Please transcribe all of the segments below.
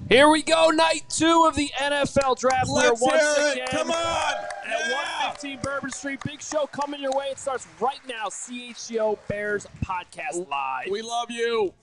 Here we go, night 2 of the NFL draft. Let's We're once hear it. again Come on. At 115 Bourbon Street. Big show coming your way. It starts right now. CHGO Bears Podcast Live. We love you.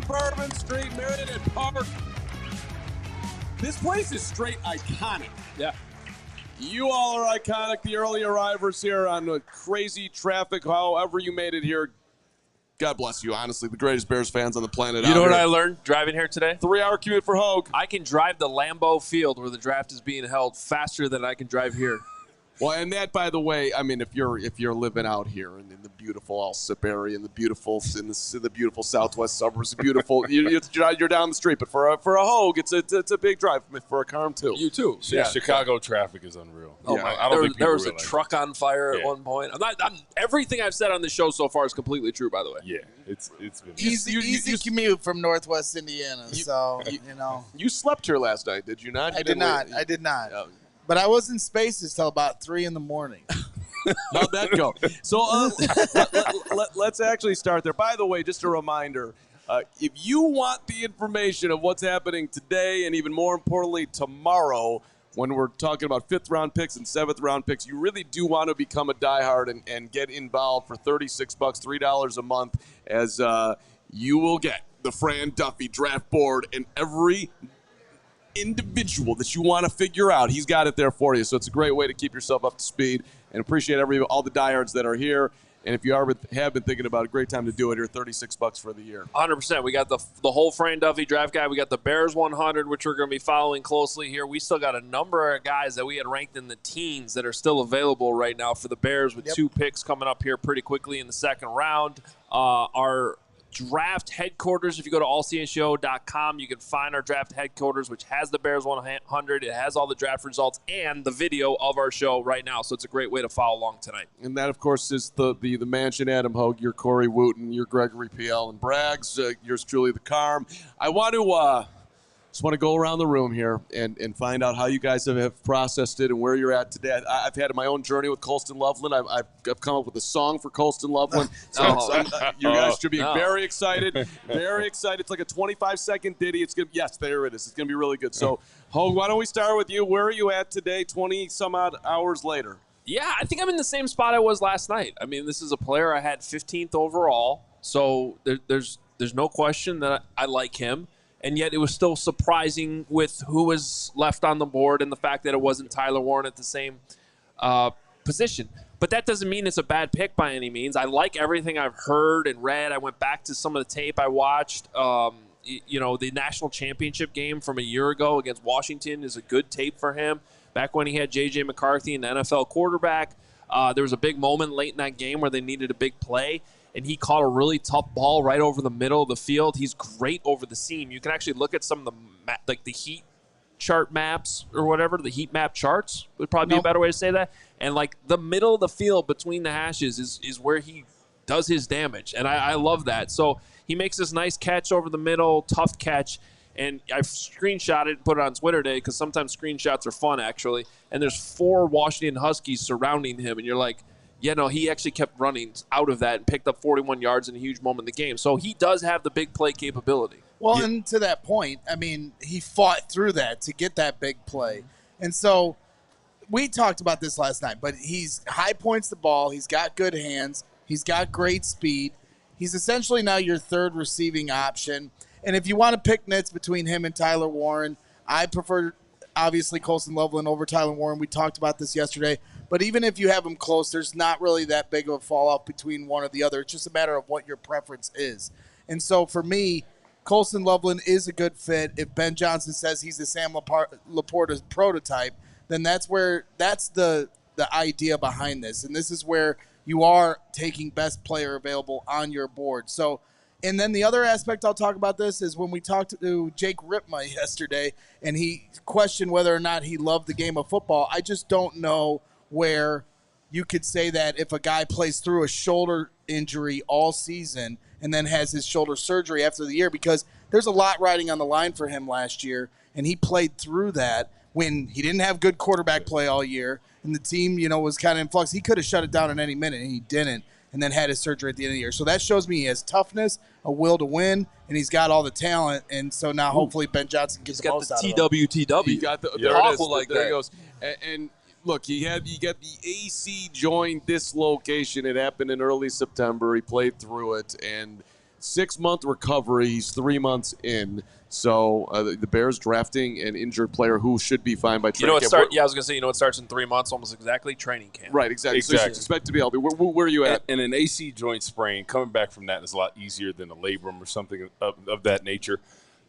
Bourbon Street, Meriden Park. This place is straight iconic. Yeah. You all are iconic, the early arrivers here on the crazy traffic. However you made it here, God bless you. Honestly, the greatest Bears fans on the planet. You know what I learned driving here today? 3-hour commute for Hoge. I can drive the Lambeau Field where the draft is being held faster than I can drive here. Well, and that, by the way, I mean, if you're living out here in the beautiful ALLCITY area, in the beautiful southwest suburbs, beautiful, you're down the street. But for a Hoge, it's a big drive for a Carm too. You too. Yeah, Chicago traffic is unreal. Oh, yeah. I don't think there was a truck on fire at one point. Everything I've said on the show so far is completely true, by the way. Yeah, it's been easy commute from Northwest Indiana. You slept here last night, did you not? I did not. Yeah. But I was in Spaces till about 3 in the morning. How'd that go? So let's actually start there. By the way, just a reminder, if you want the information of what's happening today and even more importantly tomorrow when we're talking about 5th-round picks and 7th-round picks, you really do want to become a diehard and get involved for $36, $3 a month as you will get the Fran Duffy draft board and every individual that you want to figure out, he's got it there for you. So it's a great way to keep yourself up to speed and appreciate all the diehards that are here. And if you have been thinking about a great time to do it here, $36 for the year. 100%. We got the whole Fran Duffy draft guide. We got the Bears 100, which we're going to be following closely here. We still got a number of guys that we had ranked in the teens that are still available right now for the Bears with 2 picks coming up here pretty quickly in the second round. Our draft headquarters, if you go to allchgo.com, you can find our draft headquarters, which has the Bears 100. It has all the draft results and the video of our show right now. So it's a great way to follow along tonight. And that, of course, is the mansion. Adam Hoge, your Corey Wotton, your Gregory PL and Braggs, yours truly, the Carm. I want to just want to go around the room here and find out how you guys have processed it and where you're at today. I've had my own journey with Colston Loveland. I've come up with a song for Colston Loveland. So you guys should be very excited. Very excited. It's like a 25-second ditty. It's good. Yes, there it is. It's going to be really good. So, Hoge, why don't we start with you? Where are you at today, 20-some-odd hours later? Yeah, I think I'm in the same spot I was last night. I mean, this is a player I had 15th overall. So there's no question that I like him. And yet it was still surprising with who was left on the board and the fact that it wasn't Tyler Warren at the same position. But that doesn't mean it's a bad pick by any means. I like everything I've heard and read. I went back to some of the tape I watched. The national championship game from a year ago against Washington is a good tape for him. Back when he had J.J. McCarthy, an NFL quarterback, there was a big moment late in that game where they needed a big play. And he caught a really tough ball right over the middle of the field. He's great over the seam. You can actually look at some of the heat chart maps or whatever, the heat map charts would probably be a better way to say that. And the middle of the field between the hashes is where he does his damage. And I love that. So he makes this nice catch over the middle, tough catch. And I screenshot it and put it on Twitter today because sometimes screenshots are fun, actually. And there's 4 Washington Huskies surrounding him. And you're like, he actually kept running out of that and picked up 41 yards in a huge moment in the game. So he does have the big play capability. Well, and to that point, I mean, he fought through that to get that big play. And so we talked about this last night, but he's high points the ball. He's got good hands. He's got great speed. He's essentially now your third receiving option. And if you want to pick nits between him and Tyler Warren, I prefer, obviously, Colston Loveland over Tyler Warren. We talked about this yesterday. But even if you have them close, there's not really that big of a fall off between one or the other. It's just a matter of what your preference is. And so for me, Colston Loveland is a good fit. If Ben Johnson says he's the Sam Laporta's prototype, then that's the idea behind this. And this is where you are taking best player available on your board. So, and then the other aspect I'll talk about this is when we talked to Jake Ripma yesterday, and he questioned whether or not he loved the game of football. I just don't know where you could say that if a guy plays through a shoulder injury all season and then has his shoulder surgery after the year, because there's a lot riding on the line for him last year, and he played through that when he didn't have good quarterback play all year, and the team, was kind of in flux. He could have shut it down in any minute, and he didn't, and then had his surgery at the end of the year. So that shows me he has toughness, a will to win, and he's got all the talent. And so now hopefully Ben Johnson gets the most out of him. TWTW. He got the awful like there that. He goes. And look, you got the AC joint dislocation. It happened in early September. He played through it, and 6-month recovery. He's 3 months in. So the Bears drafting an injured player who should be fine by training camp. I was going to say, it starts in 3 months, almost exactly, training camp. Right, exactly. So you expect to be healthy. Where are you at? And an AC joint sprain, coming back from that is a lot easier than a labrum or something of that nature.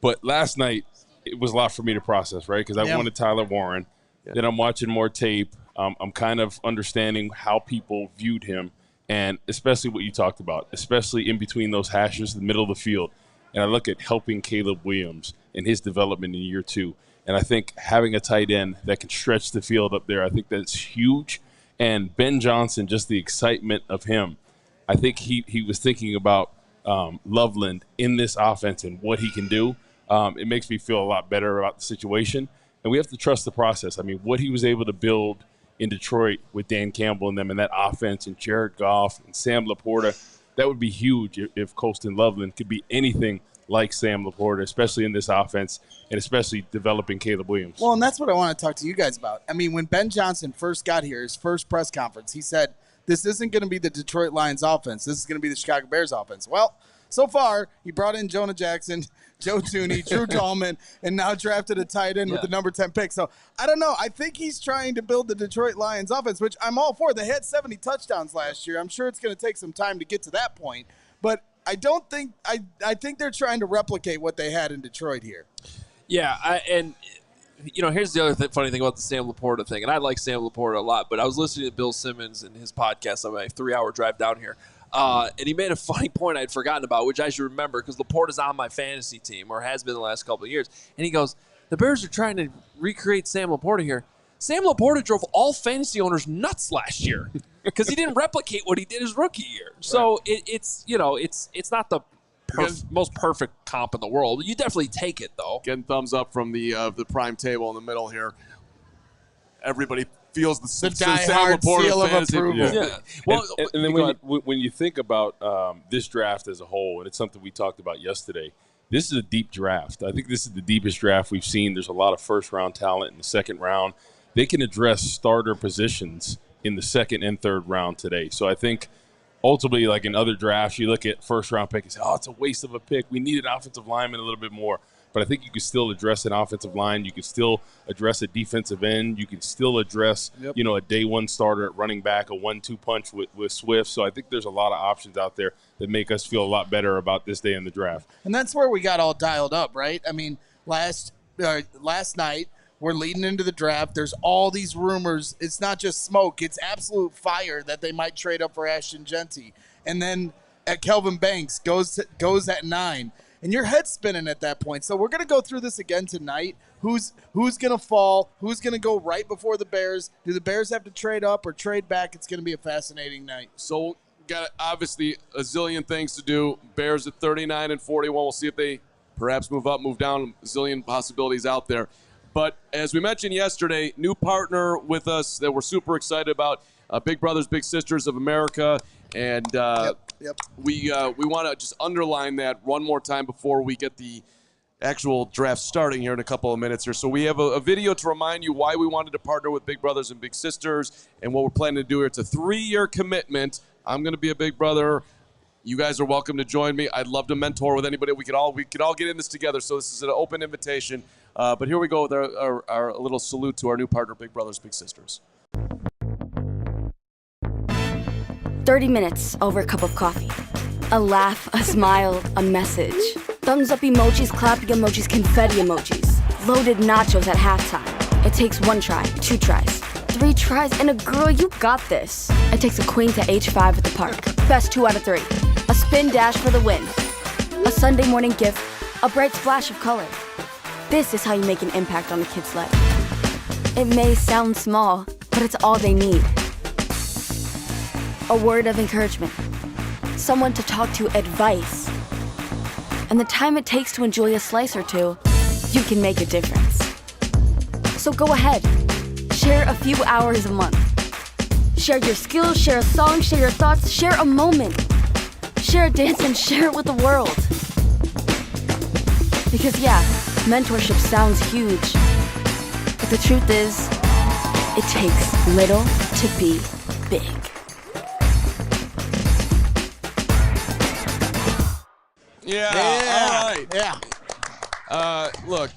But last night, it was a lot for me to process, right? Because I wanted Tyler Warren. Yeah. Then I'm watching more tape. I'm kind of understanding how people viewed him, and especially what you talked about, especially in between those hashes, the middle of the field. And I look at helping Caleb Williams in his development in year 2. And I think having a tight end that can stretch the field up there, I think that's huge. And Ben Johnson, just the excitement of him, I think he was thinking about Loveland in this offense and what he can do. It makes me feel a lot better about the situation. And we have to trust the process. I mean, what he was able to build in Detroit with Dan Campbell and them and that offense and Jared Goff and Sam Laporta, that would be huge if Colston Loveland could be anything like Sam Laporta, especially in this offense and especially developing Caleb Williams. Well, and that's what I want to talk to you guys about. I mean, when Ben Johnson first got here, his first press conference, he said, this isn't going to be the Detroit Lions offense. This is going to be the Chicago Bears offense. Well, so far, he brought in Jonah Jackson, Joe Thuney, Drew Tallman, and now drafted a tight end with the number 10 pick. So, I don't know. I think he's trying to build the Detroit Lions offense, which I'm all for. They had 70 touchdowns last year. I'm sure it's going to take some time to get to that point. But I don't think – I think they're trying to replicate what they had in Detroit here. Yeah, here's the other funny thing about the Sam Laporta thing, and I like Sam Laporta a lot, but I was listening to Bill Simmons and his podcast on my 3-hour drive down here. And he made a funny point I'd forgotten about, which I should remember because Laporta's on my fantasy team or has been the last couple of years. And he goes, the Bears are trying to recreate Sam Laporta here. Sam Laporta drove all fantasy owners nuts last year because he didn't replicate what he did his rookie year. So it's not the most perfect comp in the world. You definitely take it, though. Getting thumbs up from the prime table in the middle here. Everybody feels the die-hard seal of approval. Yeah. Well, and then when you think about this draft as a whole, and it's something we talked about yesterday, this is a deep draft. I think this is the deepest draft we've seen. There's a lot of first-round talent in the second round. They can address starter positions in the second and third round today. So I think ultimately, like in other drafts, you look at first-round pick and say, it's a waste of a pick. We need an offensive lineman a little bit more. But I think you can still address an offensive line. You can still address a defensive end. You can still address, a day one starter at running back, a 1-2 punch with Swift. So I think there's a lot of options out there that make us feel a lot better about this day in the draft. And that's where we got all dialed up, right? I mean, last night, we're leading into the draft. There's all these rumors. It's not just smoke. It's absolute fire that they might trade up for Ashton Genty. And then Kelvin Banks goes at 9. And your head's spinning at that point. So we're going to go through this again tonight. Who's going to fall? Who's going to go right before the Bears? Do the Bears have to trade up or trade back? It's going to be a fascinating night. So got obviously a zillion things to do. Bears at 39 and 41. We'll see if they perhaps move up, move down. A zillion possibilities out there. But as we mentioned yesterday, new partner with us that we're super excited about, Big Brothers Big Sisters of America. And we want to just underline that one more time before we get the actual draft starting here in a couple of minutes here. So we have a video to remind you why we wanted to partner with Big Brothers and Big Sisters and what we're planning to do here. It's a 3-year commitment. I'm going to be a Big Brother. You guys are welcome to join me. I'd love to mentor with anybody. We could all get in this together. So this is an open invitation. But here we go with our little salute to our new partner, Big Brothers Big Sisters. 30 minutes over a cup of coffee. A laugh, a smile, a message. Thumbs up emojis, clapping emojis, confetti emojis. Loaded nachos at halftime. It takes 1 try, 2 tries, 3 tries, and a girl, you got this. It takes a queen to H5 at the park. Best 2 out of 3. A spin dash for the win. A Sunday morning gift, a bright splash of color. This is how you make an impact on a kid's life. It may sound small, but it's all they need. A word of encouragement. Someone to talk to, advice. And the time it takes to enjoy a slice or two, you can make a difference. So go ahead, share a few hours a month. Share your skills, share a song, share your thoughts, share a moment. Share a dance and share it with the world. Because yeah, mentorship sounds huge, but the truth is, it takes little to be big. Yeah. All right. Yeah. Look,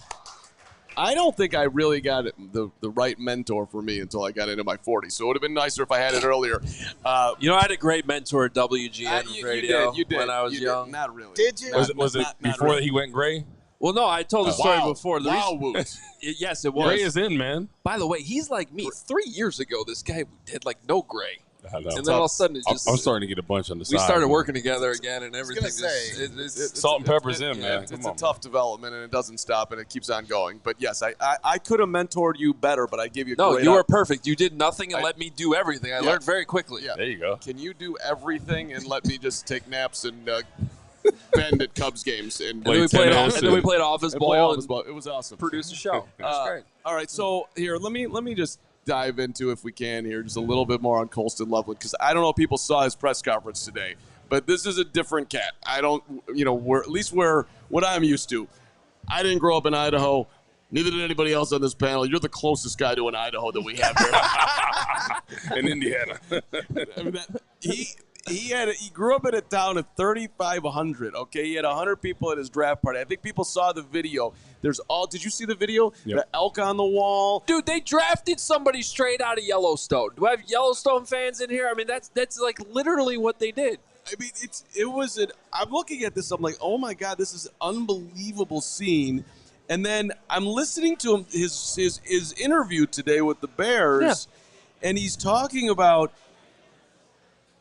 I don't think I really got the right mentor for me until I got into my 40s. So it would have been nicer if I had it earlier. I had a great mentor at WGN radio you did. when I was young. Not really. Did you? Was it before really. he went gray? Well, no, I told the story before. Woot. Yes, it was. Gray is in, man. By the way, he's like me. 3 years ago, this guy did like no gray. I know. And then all of a sudden, I'm starting to get a bunch on the side. We started working together again, and everything. It's salt and pepper's in, man. It's a tough development, and it doesn't stop, and it keeps on going. But yes, I could have mentored you better, but I give you no. great You were perfect. You did nothing and let me do everything. I Yeah. learned very quickly. Yeah. There you go. Can you do everything and let me just take naps and bend at Cubs games and And then we played office play ball office ball? It was awesome. produced a show. That's great. All right, so here, let me just dive into, if we can here, just a little bit more on Colston Loveland, because I don't know if people saw his press conference today, but this is a different cat. I don't, we're what I'm used to. I didn't grow up in Idaho. Neither did anybody else on this panel. You're the closest guy to an Idaho that we have here. In Indiana. I mean, he grew up in a town of 3,500. Okay, he had 100 people at his draft party. I think people saw the video. Did you see the video? Yep. The elk on the wall. Dude, they drafted somebody straight out of Yellowstone. Do I have Yellowstone fans in here? I mean, that's like literally what they did. I mean, I'm looking at this. I'm like, oh my God, this is an unbelievable scene. And then I'm listening to him his interview today with the Bears, and he's talking about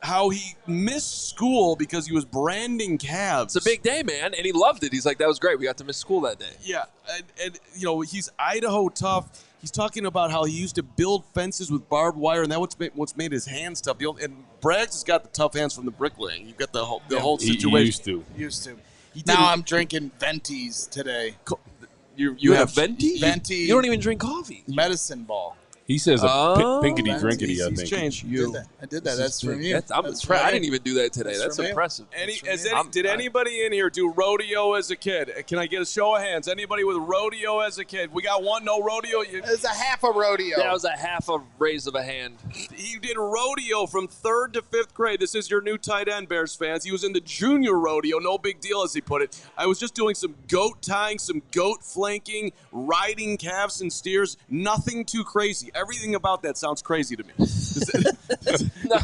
how he missed school because he was branding calves. It's a big day, man, and he loved it. He's like, that was great. We got to miss school that day. Yeah, and he's Idaho tough. He's talking about how he used to build fences with barbed wire, and that's what's made his hands tough. And Braggs has got the tough hands from the bricklaying. You've got the whole situation. He used to. Now I'm drinking Venti's today. You have Venti? Venti. You don't even drink coffee. Medicine ball. He says a pinkety Venti's. drinkety, I He's think. changed. I did that. That's from you. I'm impressed. I didn't even do that today. That's That's from you. impressive. Did anybody in here do rodeo as a kid? Can I get a show of hands? Anybody with rodeo as a kid? We got one, no rodeo. It's a half a rodeo. That was a half a raise of a hand. He did rodeo from 3rd to 5th grade. This is your new tight end, Bears fans. He was in the junior rodeo. No big deal, as he put it. I was just doing some goat tying, some goat flanking, riding calves and steers. Nothing too crazy. Everything about that sounds crazy to me. No.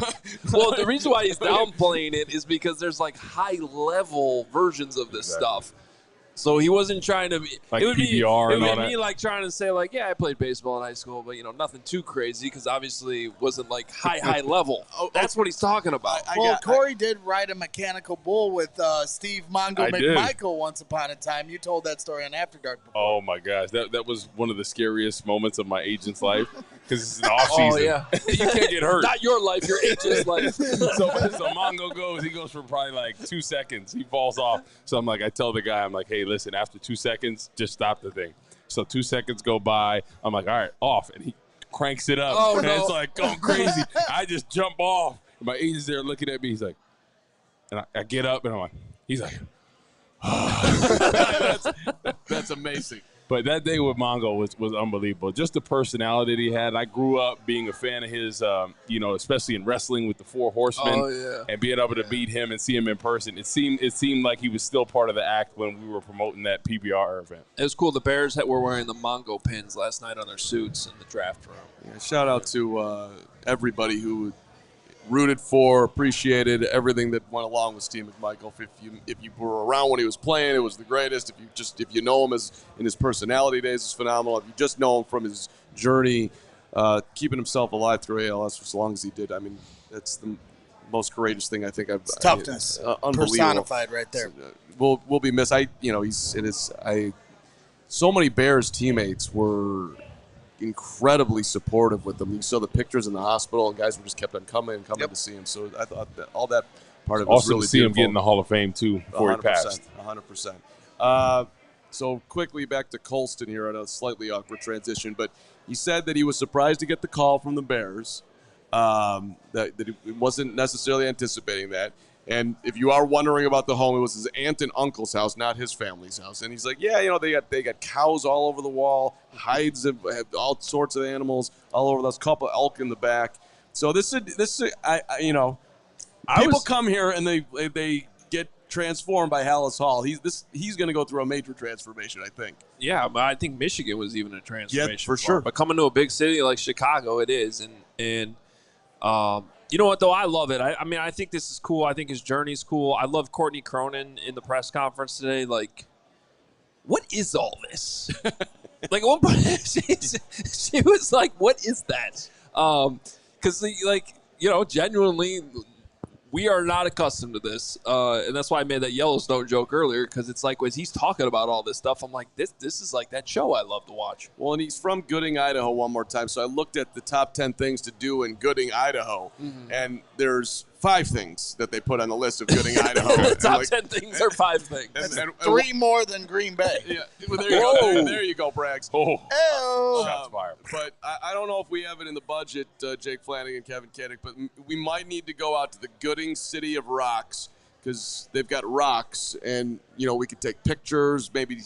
Well, the reason why he's downplaying it is because there's like high-level versions of this stuff. So he wasn't trying to be Like it would PBR be, and it all would that. be like trying to say like, yeah, I played baseball in high school, but nothing too crazy because obviously it wasn't like high level. That's what he's talking about. Corey did ride a mechanical bull with Steve Mongo I did. McMichael once upon a time. You told that story on After Dark before. Oh, my gosh. That was one of the scariest moments of my agent's life because it's an off-season. Oh, yeah. You can't get hurt. Not your life, your agent's life. So Mongo he goes for probably like 2 seconds. He falls off. So I tell the guy, I'm like, hey, listen, after 2 seconds, just stop the thing. So 2 seconds go by. I'm like, all right, off. And he cranks it up. Oh, and no. it's like going crazy. I just jump off. And my agent's there looking at me. He's like, and I get up and I'm like, he's like, That's amazing. But that day with Mongo was unbelievable. Just the personality that he had. I grew up being a fan of his, especially in wrestling with the Four Horsemen. Oh, yeah. And being able to meet him and see him in person. It seemed like he was still part of the act when we were promoting that PBR event. It was cool. The Bears were wearing the Mongo pins last night on their suits in the draft room. Yeah, shout out to everybody who rooted for, appreciated everything that went along with Steve McMichael. If you were around when he was playing, it was the greatest. If you know him in his personality days, it's phenomenal. If you just know him from his journey, keeping himself alive through ALS for as long as he did, I mean, that's the most courageous thing I think I've. It's toughness, personified right there. We'll be missed. So many Bears teammates were incredibly supportive with them. You saw the pictures in the hospital, and guys were just kept on coming to see him. So I thought that all that part of it was really to see beautiful. him get in the Hall of Fame too before he passed. 100%. So quickly back to Colston here on a slightly awkward transition, but he said that he was surprised to get the call from the Bears. That he wasn't necessarily anticipating that. And if you are wondering about the home, it was his aunt and uncle's house, not his family's house. And he's like, yeah, they got cows all over the wall, hides of all sorts of animals all over. There's a couple of elk in the back. So people come here and they get transformed by Hallis Hall. He's going to go through a major transformation, I think. Yeah, but I think Michigan was even a transformation. Yeah, for sure. But coming to a big city like Chicago, it is, and you know what, though? I love it. I mean, I think this is cool. I think his journey's cool. I love Courtney Cronin in the press conference today. Like, what is all this? Like, at one point, she was like, what is that? Because, genuinely, we are not accustomed to this. And that's why I made that Yellowstone joke earlier, because it's like, when he's talking about all this stuff, I'm like, this is like that show I love to watch. Well, and he's from Gooding, Idaho, one more time. So I looked at the top 10 things to do in Gooding, Idaho, and there's 5 things that they put on the list of Gooding, Idaho. The top 10 things are 5 things. And 3 more than Green Bay. Yeah, well, there you go. There you go, Braggs. Shots fired. But I don't know if we have it in the budget, Jake Flanagan, Kevin Kiddick, but we might need to go out to the Gooding City of Rocks, because they've got rocks, and we could take pictures, maybe.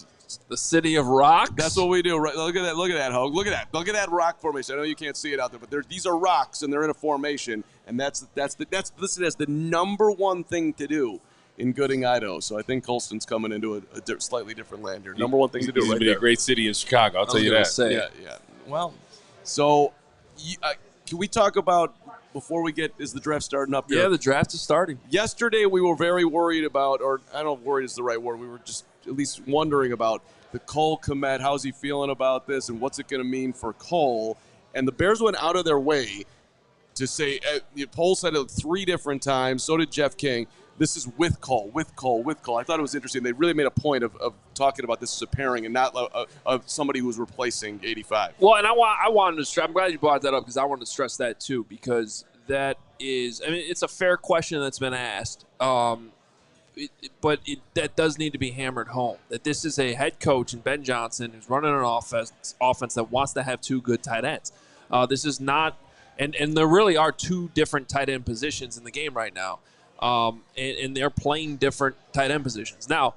The City of Rocks? That's what we do. Right? Look at that, Hoge. Look at that rock formation. I know you can't see it out there, but these are rocks, and they're in a formation, and that's listed as the number one thing to do in Gooding, Idaho. So I think Colston's coming into a slightly different land here. Number one thing to do. It's right be there. A great city in Chicago. I'll tell you that. Yeah. Well, so can we talk about, before we get, is the draft starting up here? Yeah, the draft is starting. Yesterday we were very worried about, or I don't know if worried is the right word, we were just at least wondering about the Cole Kmet. How's he feeling about this, and what's it going to mean for Cole? And the Bears went out of their way to say, Cole said it 3 different times, so did Jeff King, this is with Cole. I thought it was interesting. They really made a point of talking about this as a pairing and not of somebody who's replacing 85. Well, and I wanted to stress, I'm glad you brought that up, because I wanted to stress that too, because that is, I mean, it's a fair question that's been asked. But that does need to be hammered home, that this is a head coach in Ben Johnson who's running an offense that wants to have 2 good tight ends. This is not, and there really are 2 different tight end positions in the game right now, and they're playing different tight end positions. Now,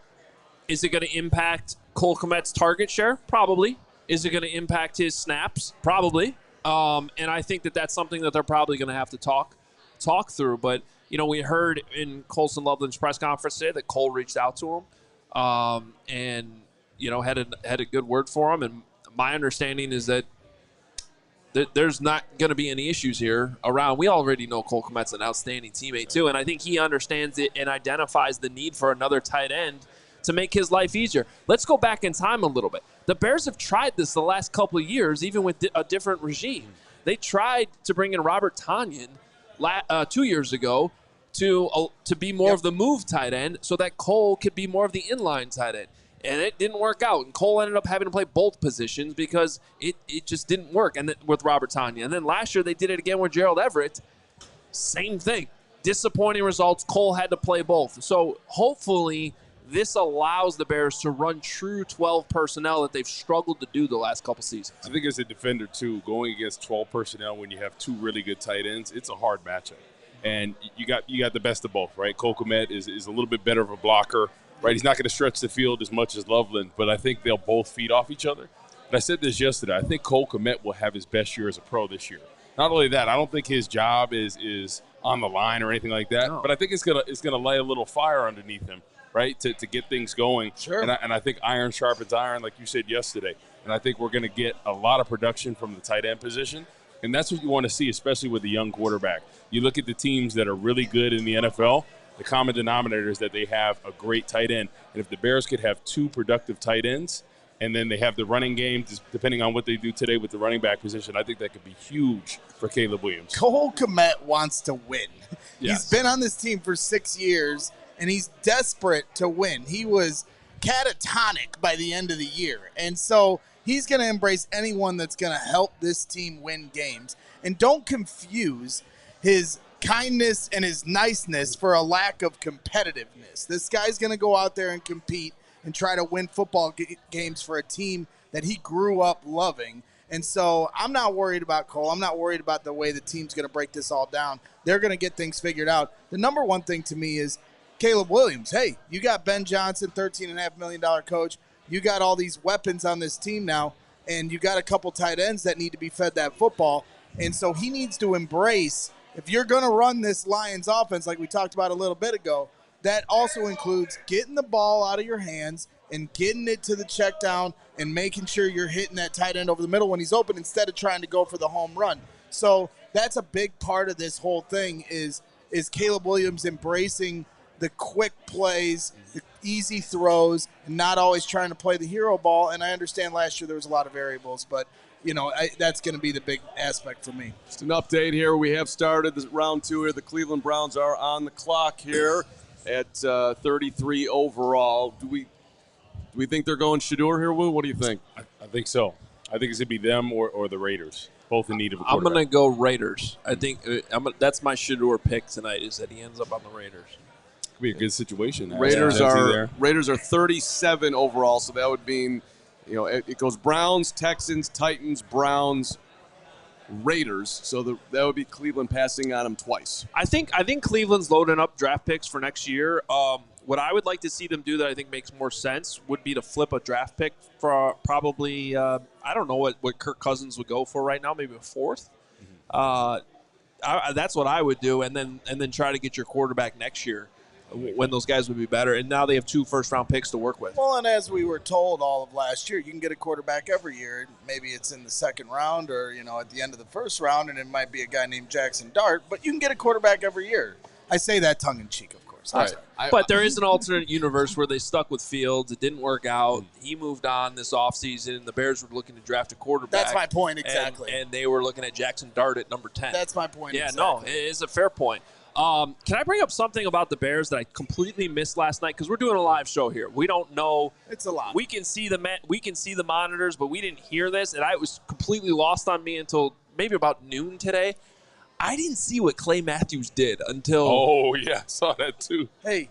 is it going to impact Cole Kmet's target share? Probably. Is it going to impact his snaps? Probably. And I think that's something that they're probably going to have to talk through, but we heard in Colston Loveland's press conference today that Cole reached out to him, and had a good word for him. And my understanding is that there's not going to be any issues here around. We already know Cole Kmet's an outstanding teammate too, and I think he understands it and identifies the need for another tight end to make his life easier. Let's go back in time a little bit. The Bears have tried this the last couple of years, even with a different regime. They tried to bring in Robert Tonyan 2 years ago to be more of the move tight end so that Cole could be more of the inline tight end. And it didn't work out. And Cole ended up having to play both positions because it just didn't work with Robert Tonyan. And then last year they did it again with Gerald Everett. Same thing. Disappointing results. Cole had to play both. So hopefully this allows the Bears to run true 12 personnel that they've struggled to do the last couple seasons. I think as a defender, too, going against 12 personnel when you have 2 really good tight ends, it's a hard matchup. And you got the best of both, right? Cole Kmet is a little bit better of a blocker, right? He's not going to stretch the field as much as Loveland, but I think they'll both feed off each other. And I said this yesterday. I think Cole Kmet will have his best year as a pro this year. Not only that, I don't think his job is on the line or anything like that, but I think it's gonna lay a little fire underneath him, right, to get things going. Sure. And I think iron sharpens iron, like you said yesterday. And I think we're going to get a lot of production from the tight end position. And that's what you want to see, especially with a young quarterback. You look at the teams that are really good in the NFL, the common denominator is that they have a great tight end. And if the Bears could have 2 productive tight ends, and then they have the running game, depending on what they do today with the running back position, I think that could be huge for Caleb Williams. Cole Kmet wants to win. Yes. He's been on this team for 6 years, and he's desperate to win. He was catatonic by the end of the year. And so he's going to embrace anyone that's going to help this team win games. And don't confuse his kindness and his niceness for a lack of competitiveness. This guy's going to go out there and compete and try to win football games for a team that he grew up loving. And so I'm not worried about Cole. I'm not worried about the way the team's going to break this all down. They're going to get things figured out. The number one thing to me is Caleb Williams. Hey, you got Ben Johnson, $13.5 million coach. You got all these weapons on this team now, and you got a couple tight ends that need to be fed that football. And so he needs to embrace, if you're going to run this Lions offense like we talked about a little bit ago, that also includes getting the ball out of your hands and getting it to the check down and making sure you're hitting that tight end over the middle when he's open instead of trying to go for the home run. So that's a big part of this whole thing is Caleb Williams embracing the quick plays, the easy throws, and not always trying to play the hero ball. And I understand last year there was a lot of variables, but that's going to be the big aspect for me. Just an update here. We have started this round 2 here. The Cleveland Browns are on the clock here at 33 overall. Do we think they're going Shedeur here, Woo? What do you think? I think so. I think it's going to be them or the Raiders, both in need of a I'm quarterback. going to go Raiders. I think that's my Shedeur pick tonight is that he ends up on the Raiders. Could be a good situation. Raiders are 37 overall, so that would mean it goes Browns, Texans, Titans, Browns, Raiders. So that would be Cleveland passing on them twice. I think Cleveland's loading up draft picks for next year. What I would like to see them do that I think makes more sense would be to flip a draft pick for probably I don't know what Kirk Cousins would go for right now, maybe a 4th. That's what I would do, and then try to get your quarterback next year when those guys would be better. And now they have 2 first-round picks to work with. Well, and as we were told all of last year, you can get a quarterback every year. Maybe it's in the 2nd round or, at the end of the 1st round, and it might be a guy named Jackson Dart. But you can get a quarterback every year. I say that tongue-in-cheek, of course. Right. But there is an alternate universe where they stuck with Fields. It didn't work out. He moved on this offseason, and the Bears were looking to draft a quarterback. That's my point, exactly. And they were looking at Jackson Dart at number 10. That's my point, Yeah, exactly. no, it is a fair point. Can I bring up something about the Bears that I completely missed last night? Because we're doing a live show here. We don't know. It's a lot. We can see the monitors, but we didn't hear this, and it was completely lost on me until maybe about noon today. I didn't see what Clay Matthews did until. Oh yeah, I saw that too. Hey,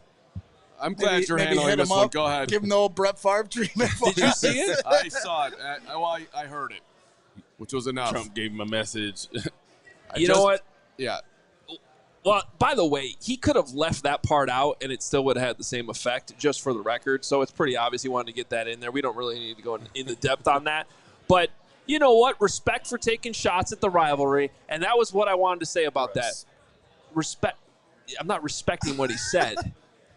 I'm glad you're maybe handling hit this him one. up, Go ahead. give him the old Brett Favre treatment. Did you see it? I saw it. I heard it, which was enough. Trump gave him a message. You know what? Yeah. Well, by the way, he could have left that part out, and it still would have had the same effect, just for the record. So it's pretty obvious he wanted to get that in there. We don't really need to go into depth on that. But you know what? Respect for taking shots at the rivalry, and that was what I wanted to say about that. Respect. I'm not respecting what he said.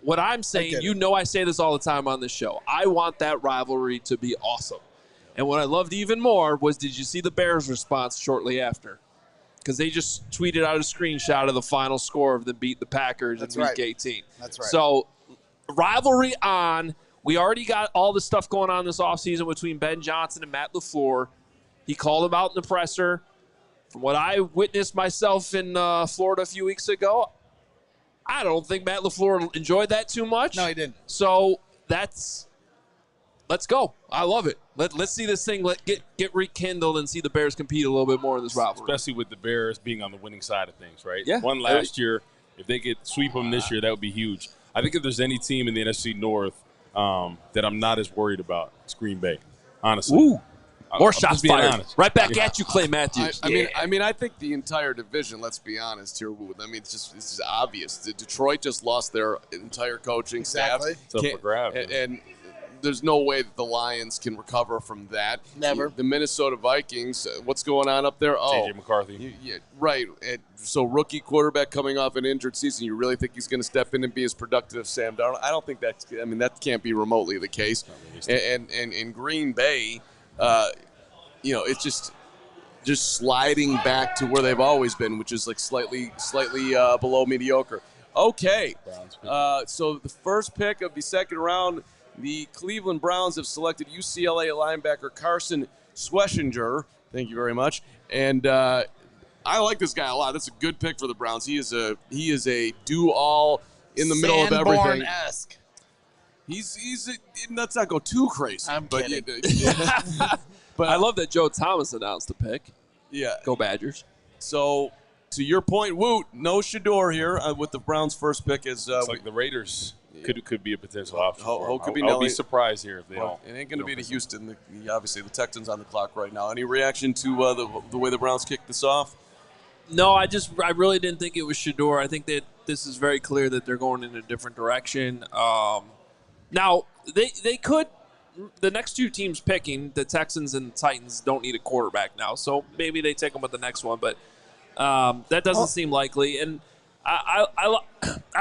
What I'm saying, I say this all the time on this show. I want that rivalry to be awesome. And what I loved even more was, did you see the Bears' response shortly after? Because they just tweeted out a screenshot of the final score of them beat the Packers in Week 18. That's right. So, rivalry on. We already got all the stuff going on this offseason between Ben Johnson and Matt LaFleur. He called him out in the presser. From what I witnessed myself in Florida a few weeks ago, I don't think Matt LaFleur enjoyed that too much. No, he didn't. So, let's go. I love it. Let's see this thing get rekindled and see the Bears compete a little bit more in this rivalry. Especially with the Bears being on the winning side of things, right? Yeah. One last year. If they could sweep them this year, that would be huge. I think if there's any team in the NFC North that I'm not as worried about, it's Green Bay, honestly. Ooh. More I'm shots just being fired. honest. Right back at you, Clay Matthews. I mean, I think the entire division. Let's be honest here. I mean, it's just obvious. Detroit just lost their entire coaching staff. It's up for grabs. And there's no way that the Lions can recover from that. Never. The Minnesota Vikings. What's going on up there? Oh, J.J. McCarthy. Yeah, right. So rookie quarterback coming off an injured season. You really think he's going to step in and be as productive as Sam Darnold? I don't think that's. I mean, that can't be remotely the case. And in Green Bay. It's just just sliding back to where they've always been, which is like slightly below mediocre. Okay, so the first pick of the second round, the Cleveland Browns have selected UCLA linebacker Carson Schwessinger. Thank you very much. And I like this guy a lot. That's a good pick for the Browns. He is a do-all in the middle of everything. Sanborn-esque. Let's not go too crazy. I'm kidding. But I love that Joe Thomas announced the pick. Yeah. Go Badgers. So, to your point, Woot, no Shador here with the Browns' first pick. It's like the Raiders could be a potential option. I'll be surprised here if they don't. It ain't going to be to Houston. Obviously, the Texans on the clock right now. Any reaction to the way the Browns kicked this off? No, I really didn't think it was Shador. I think that this is very clear that they're going in a different direction. Now, they could – the next two teams picking, the Texans and the Titans, don't need a quarterback now. So maybe they take them with the next one. But that doesn't seem likely. And I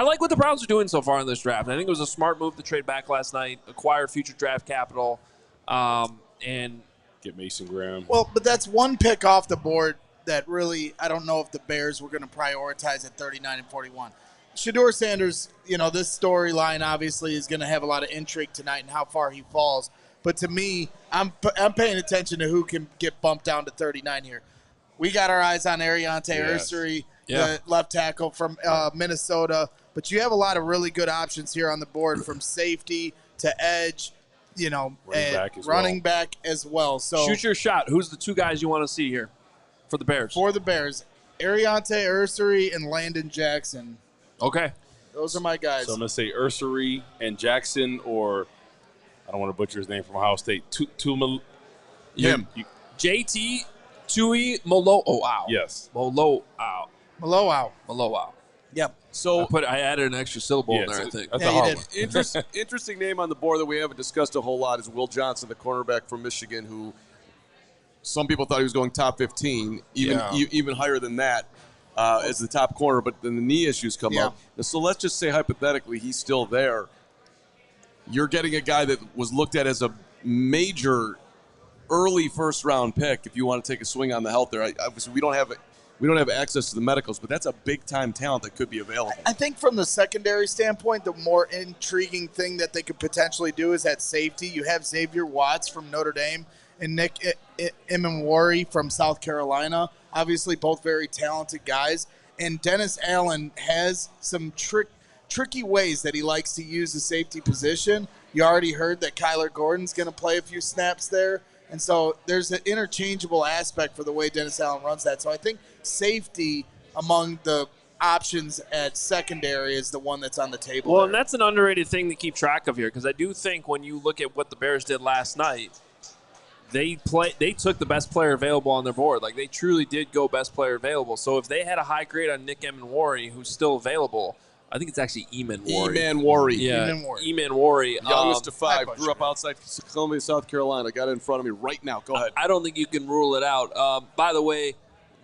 like what the Browns are doing so far in this draft. I think it was a smart move to trade back last night, acquire future draft capital, and get Mason Graham. Well, but that's one pick off the board that really I don't know if the Bears were going to prioritize at 39 and 41. Shador Sanders, this storyline obviously is going to have a lot of intrigue tonight and how far he falls. But to me, I'm paying attention to who can get bumped down to 39 here. We got our eyes on Ariante Ursary, the left tackle from Minnesota. But you have a lot of really good options here on the board from safety to edge, running back as well. So shoot your shot. Who's the two guys you want to see here for the Bears? For the Bears, Ariante Ursary and Landon Jackson. Okay. Those are my guys. So I'm going to say Ursary and Jackson, or I don't want to butcher his name from Ohio State. JT Tui Moloau. Yes. Moloau. Yep. So I added an extra syllable in there, I think. That's a hard one. Interesting name on the board that we haven't discussed a whole lot is Will Johnson, the cornerback from Michigan, who some people thought he was going top 15, even higher than that. As the top corner, but then the knee issues come up. So let's just say hypothetically he's still there. You're getting a guy that was looked at as a major early first-round pick if you want to take a swing on the health there. Obviously, we don't have access to the medicals, but that's a big-time talent that could be available. I think from the secondary standpoint, the more intriguing thing that they could potentially do is at safety. You have Xavier Watts from Notre Dame and Nick Imamwari from South Carolina. Obviously, both very talented guys. And Dennis Allen has some tricky ways that he likes to use the safety position. You already heard that Kyler Gordon's going to play a few snaps there. And so there's an interchangeable aspect for the way Dennis Allen runs that. So I think safety among the options at secondary is the one that's on the table. Well, there. And that's an underrated thing to keep track of here, because I do think when you look at what the Bears did last night, they took the best player available on their board. Like, they truly did go best player available. So if they had a high grade on Nick Emmanwori, who's still available, I think it's actually Emmanwori. Emmanwori. Yeah, Emmanwori. Youngest of five. Grew up outside Columbia, South Carolina. Got it in front of me right now. Go ahead. I don't think you can rule it out. By the way,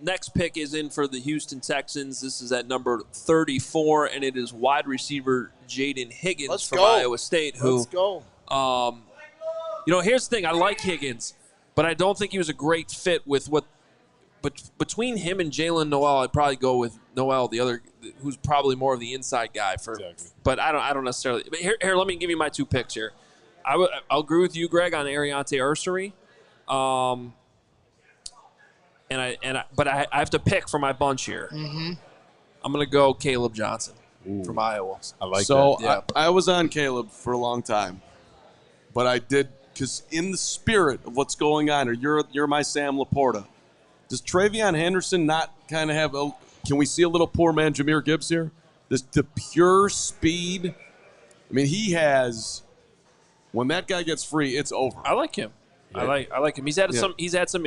next pick is in for the Houston Texans. This is at number 34, and it is wide receiver Jaden Higgins from Iowa State. Let's go. Here's the thing. I like Higgins, but I don't think he was a great fit with what. But between him and Jalen Noel, I'd probably go with Noel, the other, who's probably more of the inside guy. Exactly. But I don't necessarily. But here, let me give you my two picks here. I'll agree with you, Greg, on Ariante Ursary. But I have to pick for my bunch here. Mm-hmm. I'm going to go Caleb Johnson from Iowa. I like that. So Yeah. I was on Caleb for a long time, but I did because in the spirit of what's going on, or you're my Sam Laporta. Does Travion Henderson not kind of have a? Can we see a little poor man Jahmyr Gibbs here? The pure speed. I mean, he has. When that guy gets free, it's over. I like him. Yeah. I like him. He's had some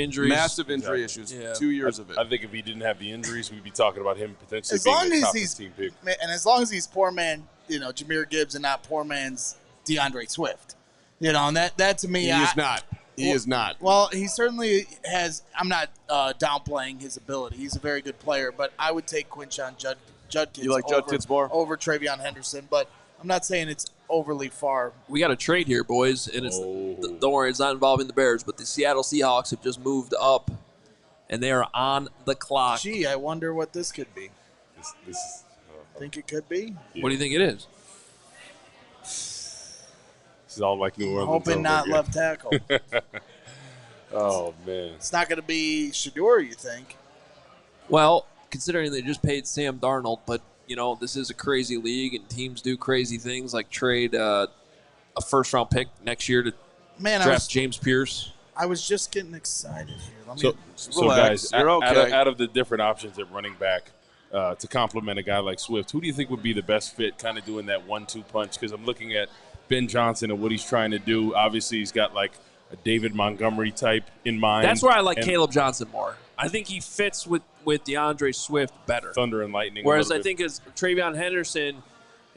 injuries. Massive injury issues. Yeah. 2 years of it. I think if he didn't have the injuries, we'd be talking about him potentially As being long a as top he's 15 pick. and as long as he's poor man, Jahmyr Gibbs and not poor man's DeAndre Swift. And that to me, He is not. He is not. Well, he certainly has. I'm not downplaying his ability. He's a very good player, but I would take Quinshon Judkins. You like Judkins more? Over Travion Henderson, but I'm not saying it's overly far. We got a trade here, boys, and don't worry, it's not involving the Bears, but the Seattle Seahawks have just moved up and they are on the clock. Gee, I wonder what this could be. This Think it could be? What do you think it is? This is all like New Orleans. Hoping not again. left tackle. Oh, man. It's not going to be Shedeur, you think? Well, considering they just paid Sam Darnold, but, this is a crazy league, and teams do crazy things like trade a first-round pick next year to draft James Pierce. I was just getting excited here. So relax. guys, You're okay. out of the different options at running back to complement a guy like Swift, who do you think would be the best fit kind of doing that 1-2 punch? Because I'm looking at Ben Johnson and what he's trying to do. Obviously, he's got like a David Montgomery type in mind. That's where I like Caleb Johnson more. I think he fits with DeAndre Swift better. Thunder and lightning. Whereas I think as Travion Henderson,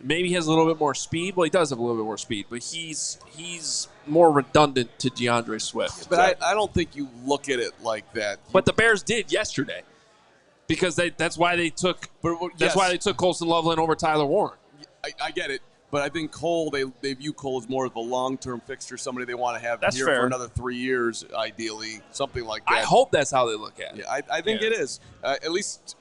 maybe he has a little bit more speed. Well, he does have a little bit more speed, but he's more redundant to DeAndre Swift. But I don't think you look at it like that. But the Bears did yesterday, because that's why they took Colston Loveland over Tyler Warren. I get it, but I think Cole, they view Cole as more of a long-term fixture, somebody they want to have here fair. for another 3 years, ideally, something like that. I hope that's how they look at it. Yeah, I think it is. At least,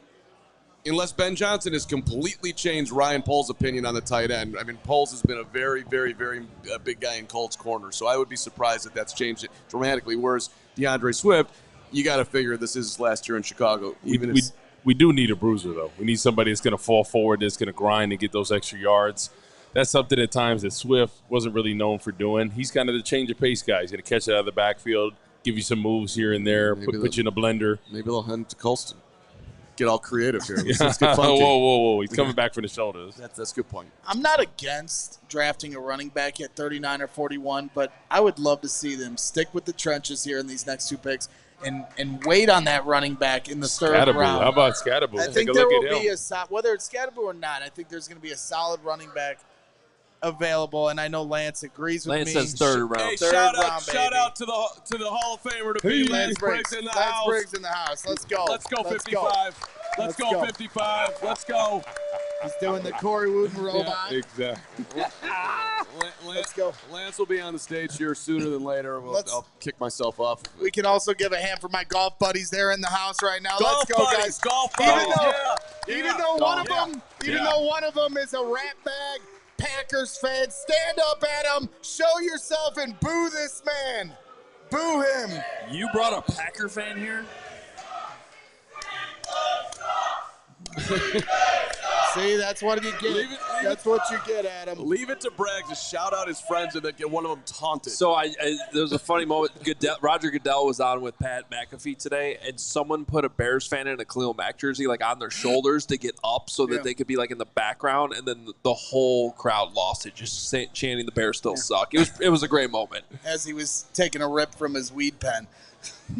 unless Ben Johnson has completely changed Ryan Poles' opinion on the tight end. I mean, Poles has been a very, very, very big guy in Colt's corner, so I would be surprised if that's changed it dramatically. Whereas DeAndre Swift, you got to figure this is his last year in Chicago. We do need a bruiser, though. We need somebody that's going to fall forward, that's going to grind and get those extra yards. That's something at times that Swift wasn't really known for doing. He's kind of the change of pace guy. He's going to catch it out of the backfield, give you some moves here and there, put you in a blender. Maybe they'll hand to Colston. Get all creative here. Let's get funky. Whoa. He's coming back from the shoulders. That's a good point. I'm not against drafting a running back at 39 or 41, but I would love to see them stick with the trenches here in these next two picks and wait on that running back in the third round. How about Scatterbo? I think there will be whether it's Scatterbo or not, I think there's going to be a solid running back available, and I know Lance agrees with me. Lance says third round. Hey, Third shout round, out to the Hall of Famer to be Lance Briggs in the house. Lance Briggs in the house. Let's go. Let's go 55. Let's go 55. Let's go. He's doing the Corey Wooten robot. Yeah, exactly. Let's go. Lance will be on the stage here sooner than later. I'll kick myself off. We can also give a hand for my golf buddies there in the house right now. Golf Let's go, buddies, guys. Golf buddies. Even though one of them is a rat bag Packers fan, stand up, Adam. Show yourself and boo this man. Boo him. You brought a Packer fan here? See, that's what you get. That's what you get, Adam. Leave it to Braggs to shout out his friends and then get one of them taunted. So there was a funny moment. Roger Goodell was on with Pat McAfee today, and someone put a Bears fan in a Khalil Mack jersey like on their shoulders to get up so that they could be like in the background, and then the whole crowd lost it, just chanting the Bears still suck. It was a great moment. As he was taking a rip from his weed pen.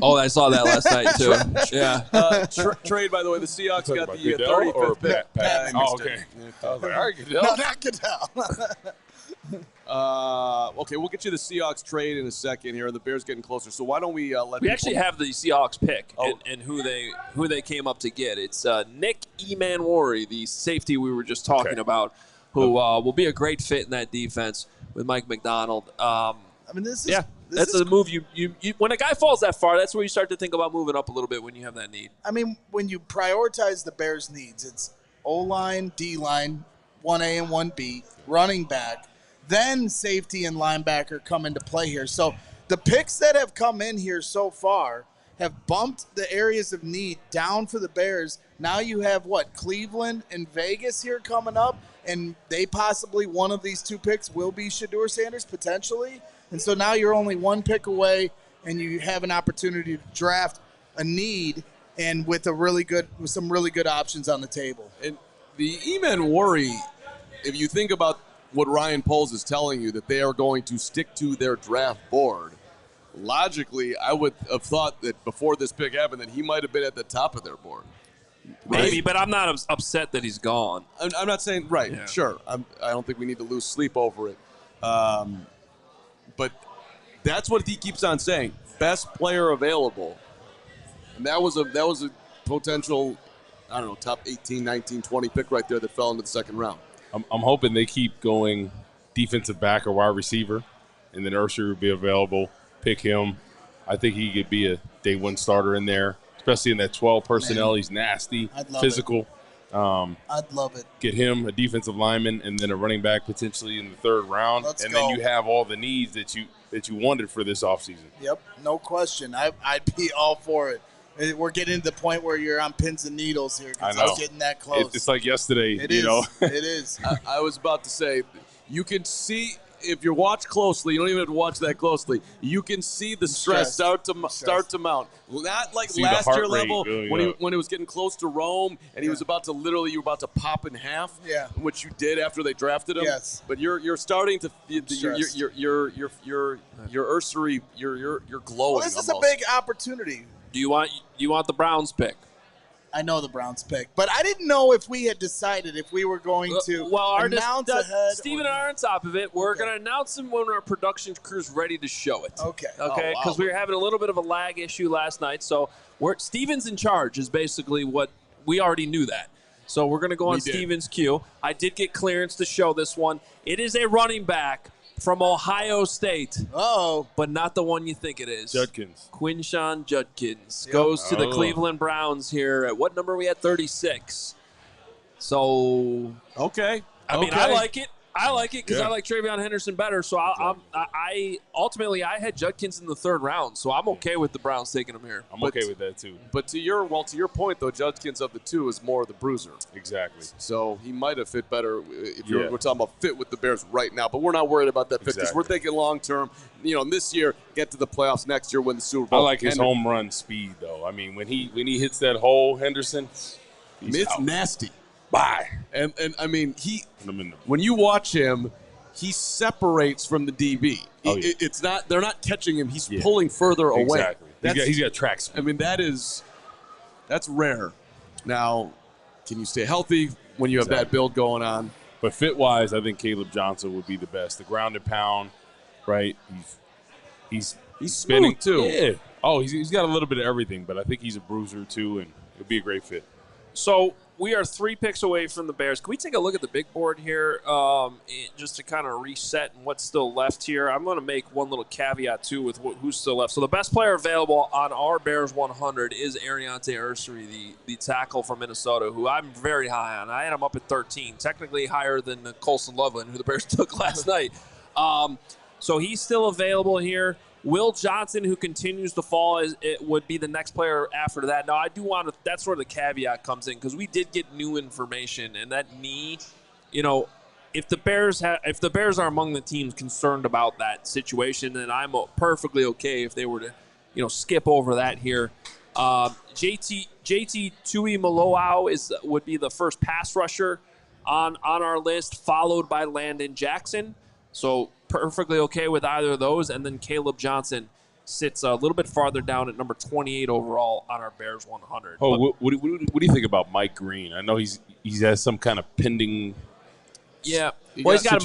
Oh, I saw that last night too. Yeah. Trade, by the way, the Seahawks got the Goodell 35th or pick. Pat? Oh, okay. I was like, all right, Goodell. No, not Goodell. Okay, we'll get you the Seahawks trade in a second here. The Bears getting closer. So why don't we let We actually have the Seahawks pick and who they came up to get. It's Nick Emanwari, the safety we were just talking about, who will be a great fit in that defense with Mike McDonald. That's a move you when a guy falls that far, that's where you start to think about moving up a little bit when you have that need. I mean, when you prioritize the Bears' needs, it's O-line, D-line, 1A and 1B, running back, then safety and linebacker come into play here. So the picks that have come in here so far have bumped the areas of need down for the Bears. Now you have, Cleveland and Vegas here coming up, and they possibly, one of these two picks will be Shedeur Sanders, potentially. And so now you're only one pick away, and you have an opportunity to draft a need, and with some really good options on the table. And the E-Man worry, if you think about what Ryan Poles is telling you, that they are going to stick to their draft board, logically, I would have thought that before this pick happened that he might have been at the top of their board. Right? Maybe, but I'm not upset that he's gone. I'm not saying, right, yeah. Sure. I don't think we need to lose sleep over it. But that's what he keeps on saying. Best player available. And that was a potential, top 18, 19, 20 pick right there that fell into the second round. I'm hoping they keep going defensive back or wide receiver, and then Ursher will be available. Pick him. I think he could be a day one starter in there. especially in that 12 personnel. Man. He's nasty, physical. I'd love it. Get him a defensive lineman and then a running back potentially in the third round. Let's go. Then you have all the needs that you wanted for this offseason. Yep, no question. I'd be all for it. We're getting to the point where you're on pins and needles here because I was getting that close. It's like yesterday. It is. It is. I was about to say, you can see if you watch closely. You don't even have to watch that closely. You can see the stress start to mount. Not like see last year rate level when he was getting close to Rome and he was about to you were about to pop in half. Yeah, which you did after they drafted him. Yes, but you're starting to your Ursary you're glowing. Well, this is almost. a big opportunity. Do you want the Browns pick? I know the Browns pick, but I didn't know if we had decided if we were going to announce ahead. Stephen and I are on top of it. We're going to announce them when our production crew's ready to show it. Okay. Because we were having a little bit of a lag issue last night, so Steven's in charge is basically what we already knew that. So we're going to go on Steven's cue. I did get clearance to show this one. It is a running back from Ohio State. Oh, but not the one you think it is. Judkins. Quinshon Judkins goes to the Cleveland Browns here. At what number are we at? 36. So okay. I mean, I like it. I like it because I like Travion Henderson better. So I ultimately I had Judkins in the third round. So I'm okay with the Browns taking him here. I'm okay with that too. But to your point though, Judkins of the two is more the bruiser. Exactly. So he might have fit better if we're talking about fit with the Bears right now. But we're not worried about that fit because we're thinking long term. This year, get to the playoffs. Next year, win the Super Bowl. I like his home run speed though. I mean, when he hits that hole, Henderson, it's nasty. Bye. And I mean, when you watch him, he separates from the DB. It's not they're not catching him. He's pulling further away. Exactly. He's got track speed. I mean, that's rare. Now, can you stay healthy when you have that build going on? But fit-wise, I think Caleb Johnson would be the best. The ground and pound, right? He's spinning too. Yeah. Oh, he's got a little bit of everything, but I think he's a bruiser too, and it'd be a great fit. So we are 3 picks away from the Bears. Can we take a look at the big board here just to kind of reset and what's still left here? I'm going to make one little caveat, too, with who's still left. So the best player available on our Bears 100 is Ariante Ursary, the tackle from Minnesota, who I'm very high on. I had him up at 13, technically higher than Colston Loveland, who the Bears took last night. So he's still available here. Will Johnson, who continues to fall, would be the next player after that. Now, I do want to – that's where the caveat comes in because we did get new information. And that knee, if the Bears are among the teams concerned about that situation, then I'm perfectly okay if they were to, skip over that here. JT Tuimoloau would be the first pass rusher on our list, followed by Landon Jackson. So perfectly okay with either of those. And then Caleb Johnson sits a little bit farther down at number 28 overall on our Bears 100. Oh, what do you think about Mike Green? I know he has some kind of pending. Yeah, he's got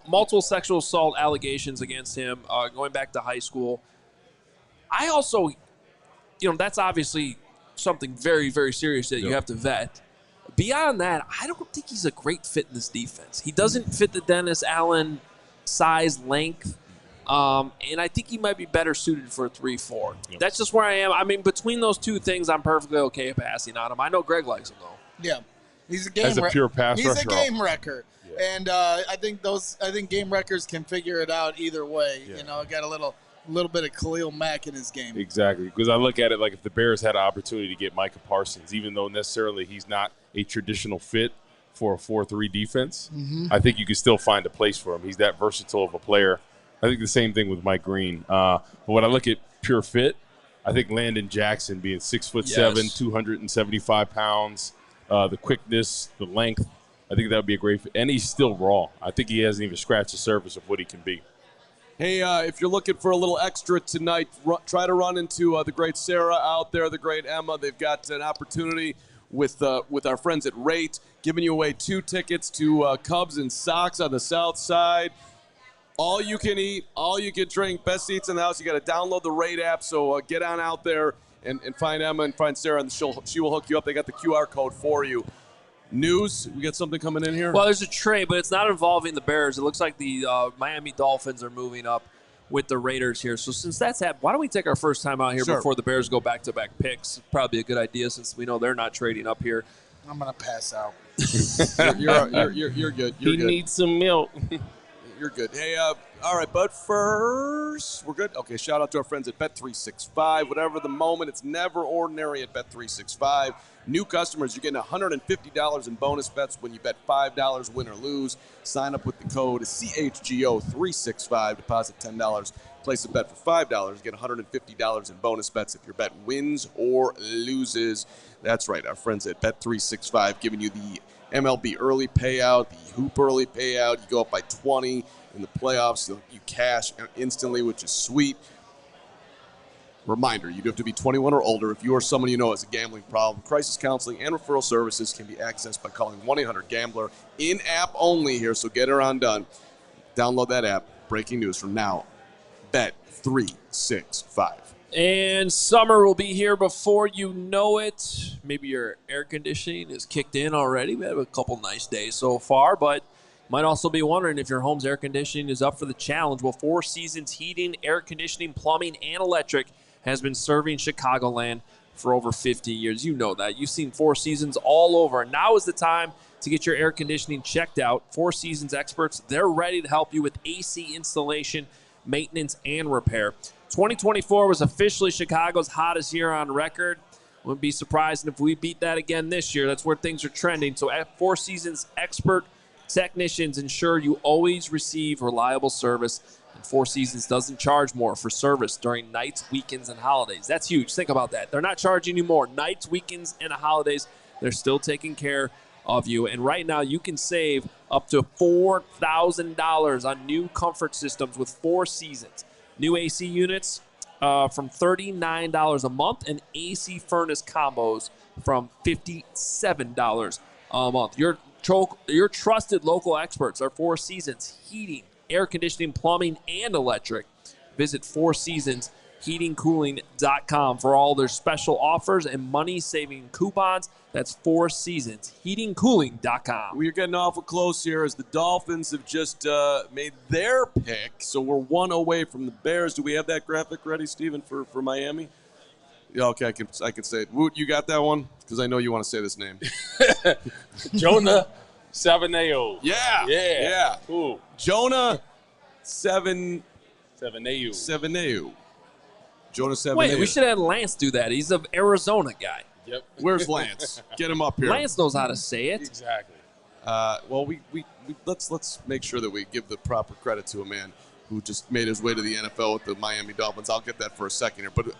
multiple sexual assault allegations against him going back to high school. I also, that's obviously something very, very serious that you have to vet. Beyond that, I don't think he's a great fit in this defense. He doesn't fit the Dennis Allen size, length, and I think he might be better suited for a 3-4. Yep. That's just where I am. I mean, between those two things, I'm perfectly okay passing on him. I know Greg likes him, though. Yeah. He's a game As a pure pass rusher. He's a game wrecker. Yeah. And I think game wreckers can figure it out either way. Yeah. Got a little bit of Khalil Mack in his game. Exactly. Because I look at it like if the Bears had an opportunity to get Micah Parsons, even though necessarily he's not a traditional fit for a 4-3 defense, I think you could still find a place for him. He's that versatile of a player. I think the same thing with Mike Green. But when I look at pure fit, I think Landon Jackson being 6'7", 275 pounds, the quickness, the length, I think that would be a great fit. And he's still raw. I think he hasn't even scratched the surface of what he can be. Hey, if you're looking for a little extra tonight, try to run into the great Sarah out there, the great Emma. They've got an opportunity with our friends at Rate, giving you away 2 tickets to Cubs and Sox on the south side. All you can eat, all you can drink, best seats in the house. You got to download the Rate app, so get on out there and find Emma and find Sarah, and she will hook you up. They got the QR code for you. News, we got something coming in here? Well, there's a trade, but it's not involving the Bears. It looks like the Miami Dolphins are moving up with the Raiders here. So since that's happened, why don't we take our first time out here before the Bears go back-to-back picks? Probably a good idea since we know they're not trading up here. I'm going to pass out. You're good. He needs some milk. You're good. Hey, all right, but first, we're good? Okay, shout out to our friends at Bet365. Whatever the moment, it's never ordinary at Bet365. New customers, you're getting $150 in bonus bets when you bet $5, win or lose. Sign up with the code CHGO365. Deposit $10. Place a bet for $5. Get $150 in bonus bets if your bet wins or loses. That's right, our friends at Bet365 giving you the MLB early payout, the Hoop early payout. You go up by 20 in the playoffs. You cash instantly, which is sweet. Reminder, you do have to be 21 or older. If you or someone you know has a gambling problem, crisis counseling and referral services can be accessed by calling 1-800-GAMBLER. In-app only here, so get her on done. Download that app. Breaking news from now. Bet365. And summer will be here before you know it. Maybe your air conditioning is kicked in already. We have a couple nice days so far, but might also be wondering if your home's air conditioning is up for the challenge. Well, Four Seasons Heating, Air Conditioning, Plumbing, and Electric has been serving Chicagoland for over 50 years. You know that. You've seen Four Seasons all over. Now is the time to get your air conditioning checked out. Four Seasons experts, they're ready to help you with AC installation, maintenance, and repair. 2024 was officially Chicago's hottest year on record. Wouldn't be surprised if we beat that again this year. That's where things are trending. So at Four Seasons, expert technicians ensure you always receive reliable service. And Four Seasons doesn't charge more for service during nights, weekends, and holidays. That's huge. Think about that. They're not charging you more. Nights, weekends, and holidays, they're still taking care of you. And right now, you can save up to $4,000 on new comfort systems with Four Seasons. New AC units from $39 a month and AC furnace combos from $57 a month. Your trusted local experts are Four Seasons Heating, Air Conditioning, Plumbing, and Electric. Visit FourSeasonsHeatingCooling.com for all their special offers and money-saving coupons. That's FourSeasonsHeatingCooling.com. We're getting awful close here as the Dolphins have just made their pick, so we're one away from the Bears. Do we have that graphic ready, Steven, for Miami? Yeah, okay, I can say it. Woot, you got that one? Because I know you want to say this name. Jonah Savaneo. Yeah. Cool. Jonah Savaneo. Jonah Savaneo. Wait, we should have Lance do that. He's an Arizona guy. Yep. Where's Lance? Get him up here. Lance knows how to say it. Exactly. Well, we let's make sure that we give the proper credit to a man who just made his way to the NFL with the Miami Dolphins. I'll get that for a second here. But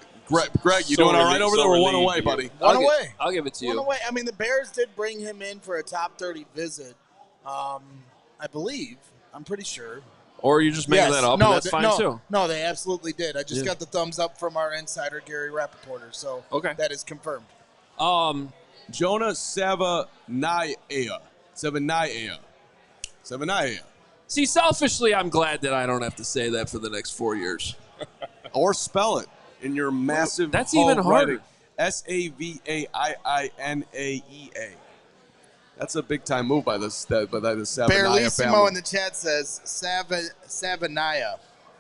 Greg, you doing all right over there? We're one away, buddy. One away. I'll give it to you. One away. I mean, the Bears did bring him in for a top 30 visit, I believe. I'm pretty sure. Or you're just making that up, and that's fine too. No, they absolutely did. I just got the thumbs up from our insider, Gary Rappaporter. So that is confirmed. Jonah Savanaya. See, selfishly, I'm glad that I don't have to say that for the next 4 years. Or spell it in your massive. That's even harder. Savainaea. That's a big time move by the Savanaya Barlissimo family. in the chat says Savanaya.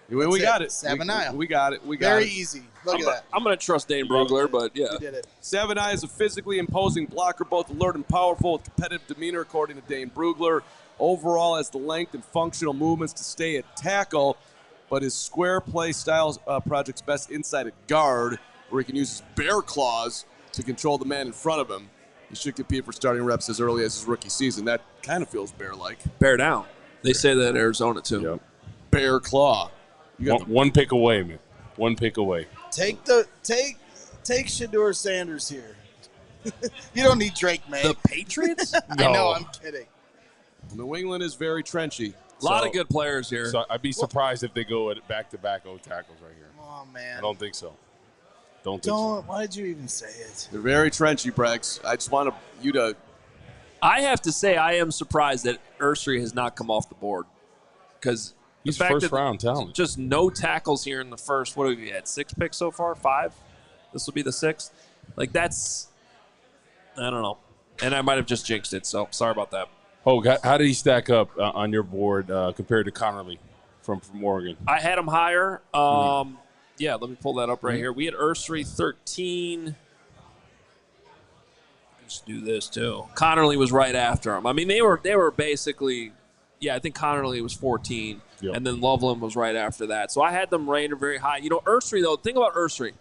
We got it. Savanaya. We got it. Very easy. Look at that. I'm going to trust Dane Brugler, but yeah. You did it. Savanaya is a physically imposing blocker, both alert and powerful, with competitive demeanor, according to Dane Brugler. Overall, has the length and functional movements to stay at tackle, but his square play style projects best inside at guard, where he can use his bear claws to control the man in front of him. He should compete for starting reps as early as his rookie season. That kind of feels bear-like. Bear down. They say that in Arizona, too. Yep. Bear claw. You got One pick away, man. One pick away. Take Shedeur Sanders here. You don't need Drake, man. The Patriots? I know, I'm kidding. New England is very trenchy. A lot of good players here. So I'd be surprised if they go at back-to-back O tackles right here. Oh, man. I don't think so. Why did you even say it? They're very trenchy, Braggs. I just want you to. I have to say I am surprised that Ursary has not come off the board. Because he's first-round talent. Just no tackles here in the first. What have you had? 6 picks so far? 5? This will be the 6th? Like, that's – I don't know. And I might have just jinxed it, so sorry about that. Oh, how did he stack up on your board compared to Connerly? from Oregon. I had him higher. Yeah, let me pull that up right here. We had Ursary 13. Let's do this too. Connerly was right after him. I mean, they were basically, I think Connerly was 14, and then Loveland was right after that. So I had them rated very high. You know, Ursary though. Think about Ursary.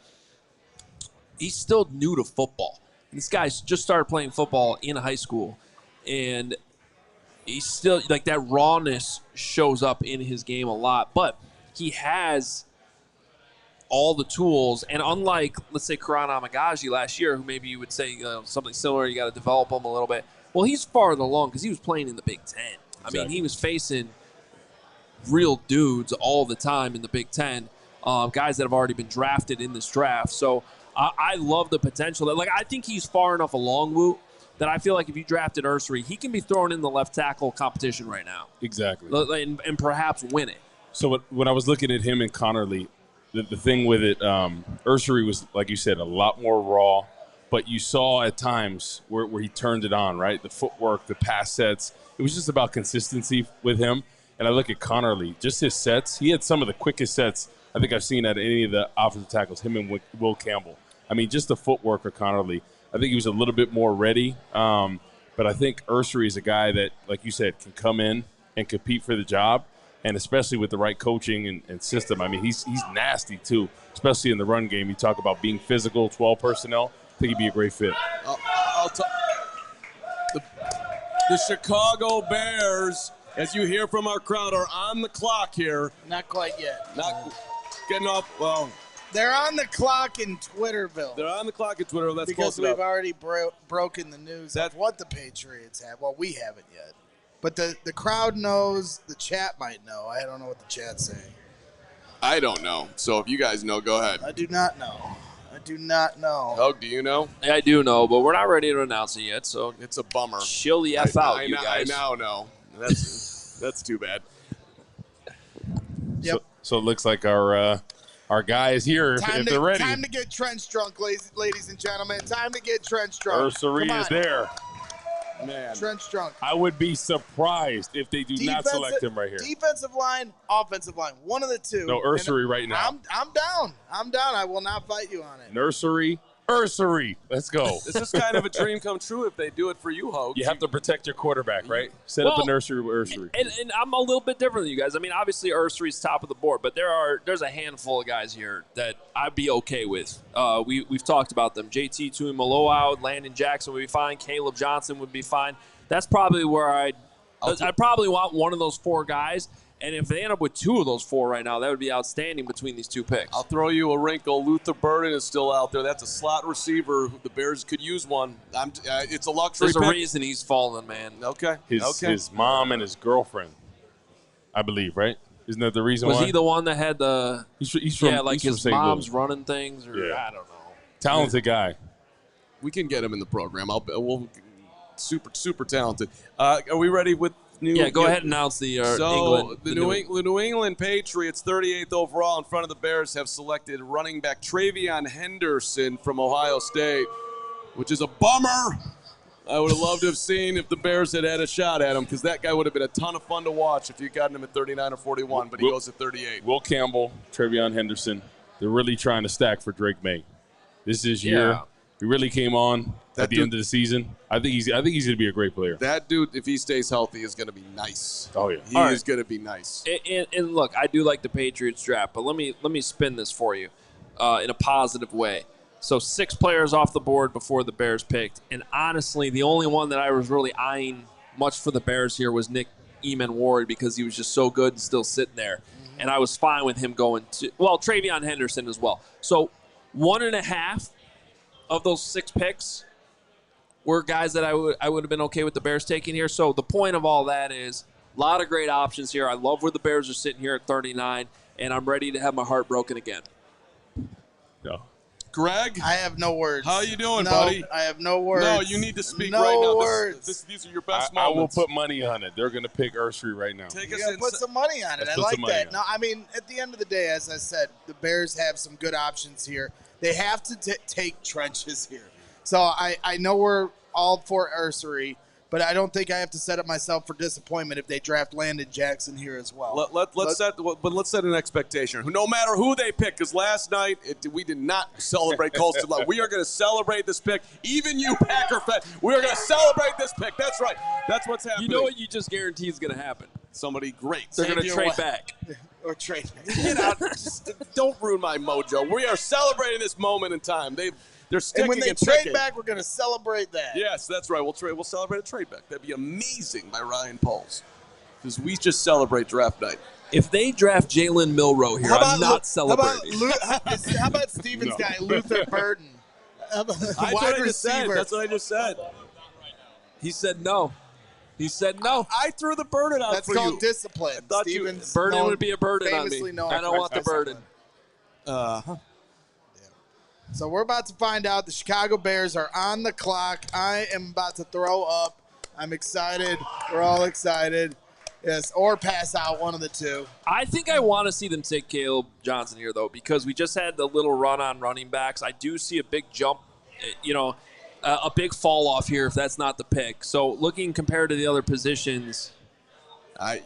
He's still new to football. This guy's just started playing football in high school, and he's still like that rawness shows up in his game a lot. But he has all the tools, and unlike, let's say, Karan Amagaji last year, who maybe you would say something similar, you got to develop him a little bit. Well, he's farther along because he was playing in the Big Ten. Exactly. I mean, he was facing real dudes all the time in the Big Ten, guys that have already been drafted in this draft. So I love the potential. Like, I think he's far enough along, Woot, that I feel like if you drafted Ursary, he can be thrown in the left tackle competition right now. Exactly. And perhaps win it. So when I was looking at him and Connerly, the thing with it, Ursary was, like you said, a lot more raw, but you saw at times where he turned it on, right? The footwork, the pass sets. It was just about consistency with him. And I look at Connerly, just his sets. He had some of the quickest sets I think I've seen at any of the offensive tackles, him and Will Campbell. I mean, just the footwork of Connerly. I think he was a little bit more ready. But I think Ursary is a guy that, like you said, can come in and compete for the job. And especially with the right coaching and system. I mean, he's nasty, too, especially in the run game. You talk about being physical, 12 personnel. I think he'd be a great fit. The Chicago Bears, as you hear from our crowd, are on the clock here. Not quite yet. Not getting off. Well, they're on the clock in Twitterville. They're on the clock in Twitterville. That's because close enough. we've already broken the news of what the Patriots have. Well, we haven't yet. But the crowd knows, the chat might know. I don't know what the chat's saying. I don't know. So if you guys know, go ahead. I do not know. Hoge, do you know? Yeah, I do know, but we're not ready to announce it yet, so it's a bummer. Chill the F out, you guys. I now know. That's too bad. Yep. So it looks like our guy is here if they're ready. Time to get trench drunk, ladies and gentlemen. Time to get trench drunk. Ursary is there. Man. Trench drunk. I would be surprised if they do not select him right here. Defensive line, offensive line, one of the two. No, Ursary right now. I'm down. I will not fight you on it. Ursary. Let's go. This is kind of a dream come true if they do it for you, Hoge. You have to protect your quarterback, right? Set up a nursery with Ursary. And I'm a little bit different than you guys. I mean, obviously Ursary's top of the board, but there's a handful of guys here that I'd be okay with. We've talked about them. JT Tuimoloau, Landon Jackson would be fine. Caleb Johnson would be fine. That's probably where I'd probably want one of those four guys. And if they end up with two of those four right now, that would be outstanding between these two picks. I'll throw you a wrinkle. Luther Burden is still out there. That's a slot receiver. The Bears could use one. It's a luxury There's pick. a reason he's fallen, man. Okay. His mom and his girlfriend, I believe, right? Isn't that the reason why? Was he the one that had the he's from his mom's running things? Or I don't know. Talented guy. We can get him in the program. We'll super talented. Are we ready with go ahead and announce the England. The New England Patriots, 38th overall, in front of the Bears, have selected running back Travion Henderson from Ohio State, which is a bummer. I would have loved to have seen if the Bears had a shot at him, because that guy would have been a ton of fun to watch if you gotten him at 39 or 41, but he goes at 38. Will Campbell, Travion Henderson, they're really trying to stack for Drake May. This is his year. He really came on at the end of the season. I think he's going to be a great player. That dude, if he stays healthy, is going to be nice. Oh yeah, he is going to be nice. And look, I do like the Patriots draft, but let me spin this for you in a positive way. So 6 players off the board before the Bears picked, and honestly, the only one that I was really eyeing much for the Bears here was Nick Eamon-Ward, because he was just so good and still sitting there, and I was fine with him going to Travion Henderson as well. So 1.5 of those 6 picks were guys that I would have been okay with the Bears taking here. So the point of all that is a lot of great options here. I love where the Bears are sitting here at 39, and I'm ready to have my heart broken again. No. Greg? I have no words. How you doing, buddy? I have no words. No, you need to speak right now. Words. These are your best I will moments. put money on it. They're going to pick Ursary right now. You got to put some money on it. I like that. No, I mean, at the end of the day, as I said, the Bears have some good options here. They have to take trenches here. So I know we're all for Ursary, but I don't think I have to set up myself for disappointment if they draft Landon Jackson here as well. Let's set an expectation. No matter who they pick, because last night we did not celebrate Colston Loveland. We are going to celebrate this pick. Even you, Packer fan, we are going to celebrate this pick. That's right. That's what's happening. You know what you just guarantee is going to happen? Somebody great. They're going to trade back. Or trade back. Get out. Don't ruin my mojo. We are celebrating this moment in time. They're sticking and when they picking. trade back, we're going to celebrate that. Yes, that's right. We'll celebrate a trade back. That'd be amazing by Ryan Pauls. Because we just celebrate draft night. If they draft Jalen Milroe here, I'm not celebrating. How about Steven's guy, Luther Burden? Wide receiver. That's what I just said. He said no. He said no. I threw the burden out That's for you. called discipline. Steven's burden would be a burden on me. I don't want the burden. So we're about to find out. The Chicago Bears are on the clock. I am about to throw up. I'm excited. We're all excited. Yes, or pass out, one of the two. I think I want to see them take Caleb Johnson here, though, because we just had the little run on running backs. I do see a big jump, a big fall off here if that's not the pick. So looking compared to the other positions,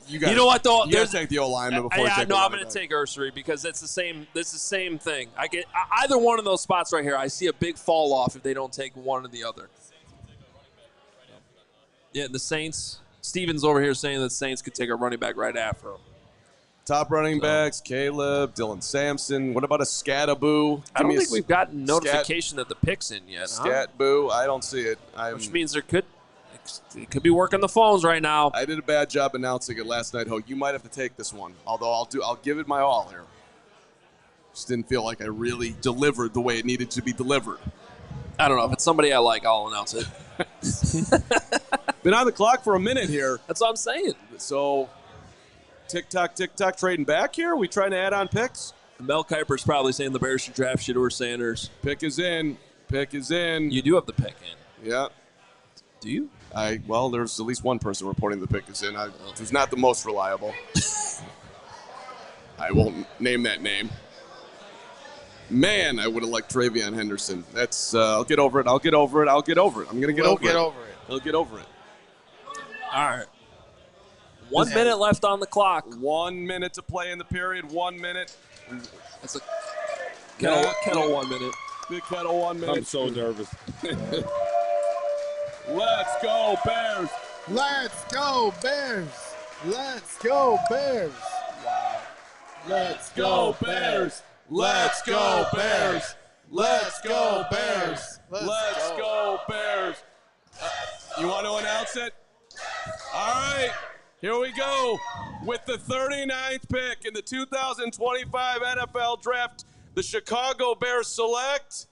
you know what though? You guys take the O lineman before you take. No, I'm going to take Ursery because it's the same. This is the same thing. I get either one of those spots right here. I see a big fall off if they don't take one or the other. Yeah, the Saints. Steven's over here saying that Saints could take a running back right after him. Top running backs: Caleb, Dylan Sampson. What about a Scattaboo? I don't think we've gotten notification that the pick's in yet. Scatboo, I don't see it. Which means it could be working the phones right now. I did a bad job announcing it last night, Hoge. You might have to take this one. Although I'll give it my all here. Just didn't feel like I really delivered the way it needed to be delivered. I don't know. If it's somebody I like, I'll announce it. Been on the clock for a minute here. That's what I'm saying. So, tick-tock, trading back here? We trying to add on picks? Mel Kiper's probably saying the Bears should draft Shedeur Sanders. Pick is in. You do have the pick in. Yeah. Do you? Well, there's at least one person reporting the pick is in. Who's not the most reliable. I won't name that name. Man, I would have liked Travion Henderson. That's I'll get over it. I'm gonna get over it. He'll get over it. All right. 1 minute left on the clock. 1 minute to play in the period. 1 minute. That's a kettle 1 minute. Big kettle 1 minute. I'm so nervous. Let's go Bears. Let's go Bears. Let's go Bears. Wow. Let's go Bears. Let's go Bears. Let's go Bears. Let's go Bears. You want to announce it? All right. Here we go. With the 39th pick in the 2025 NFL Draft, the Chicago Bears select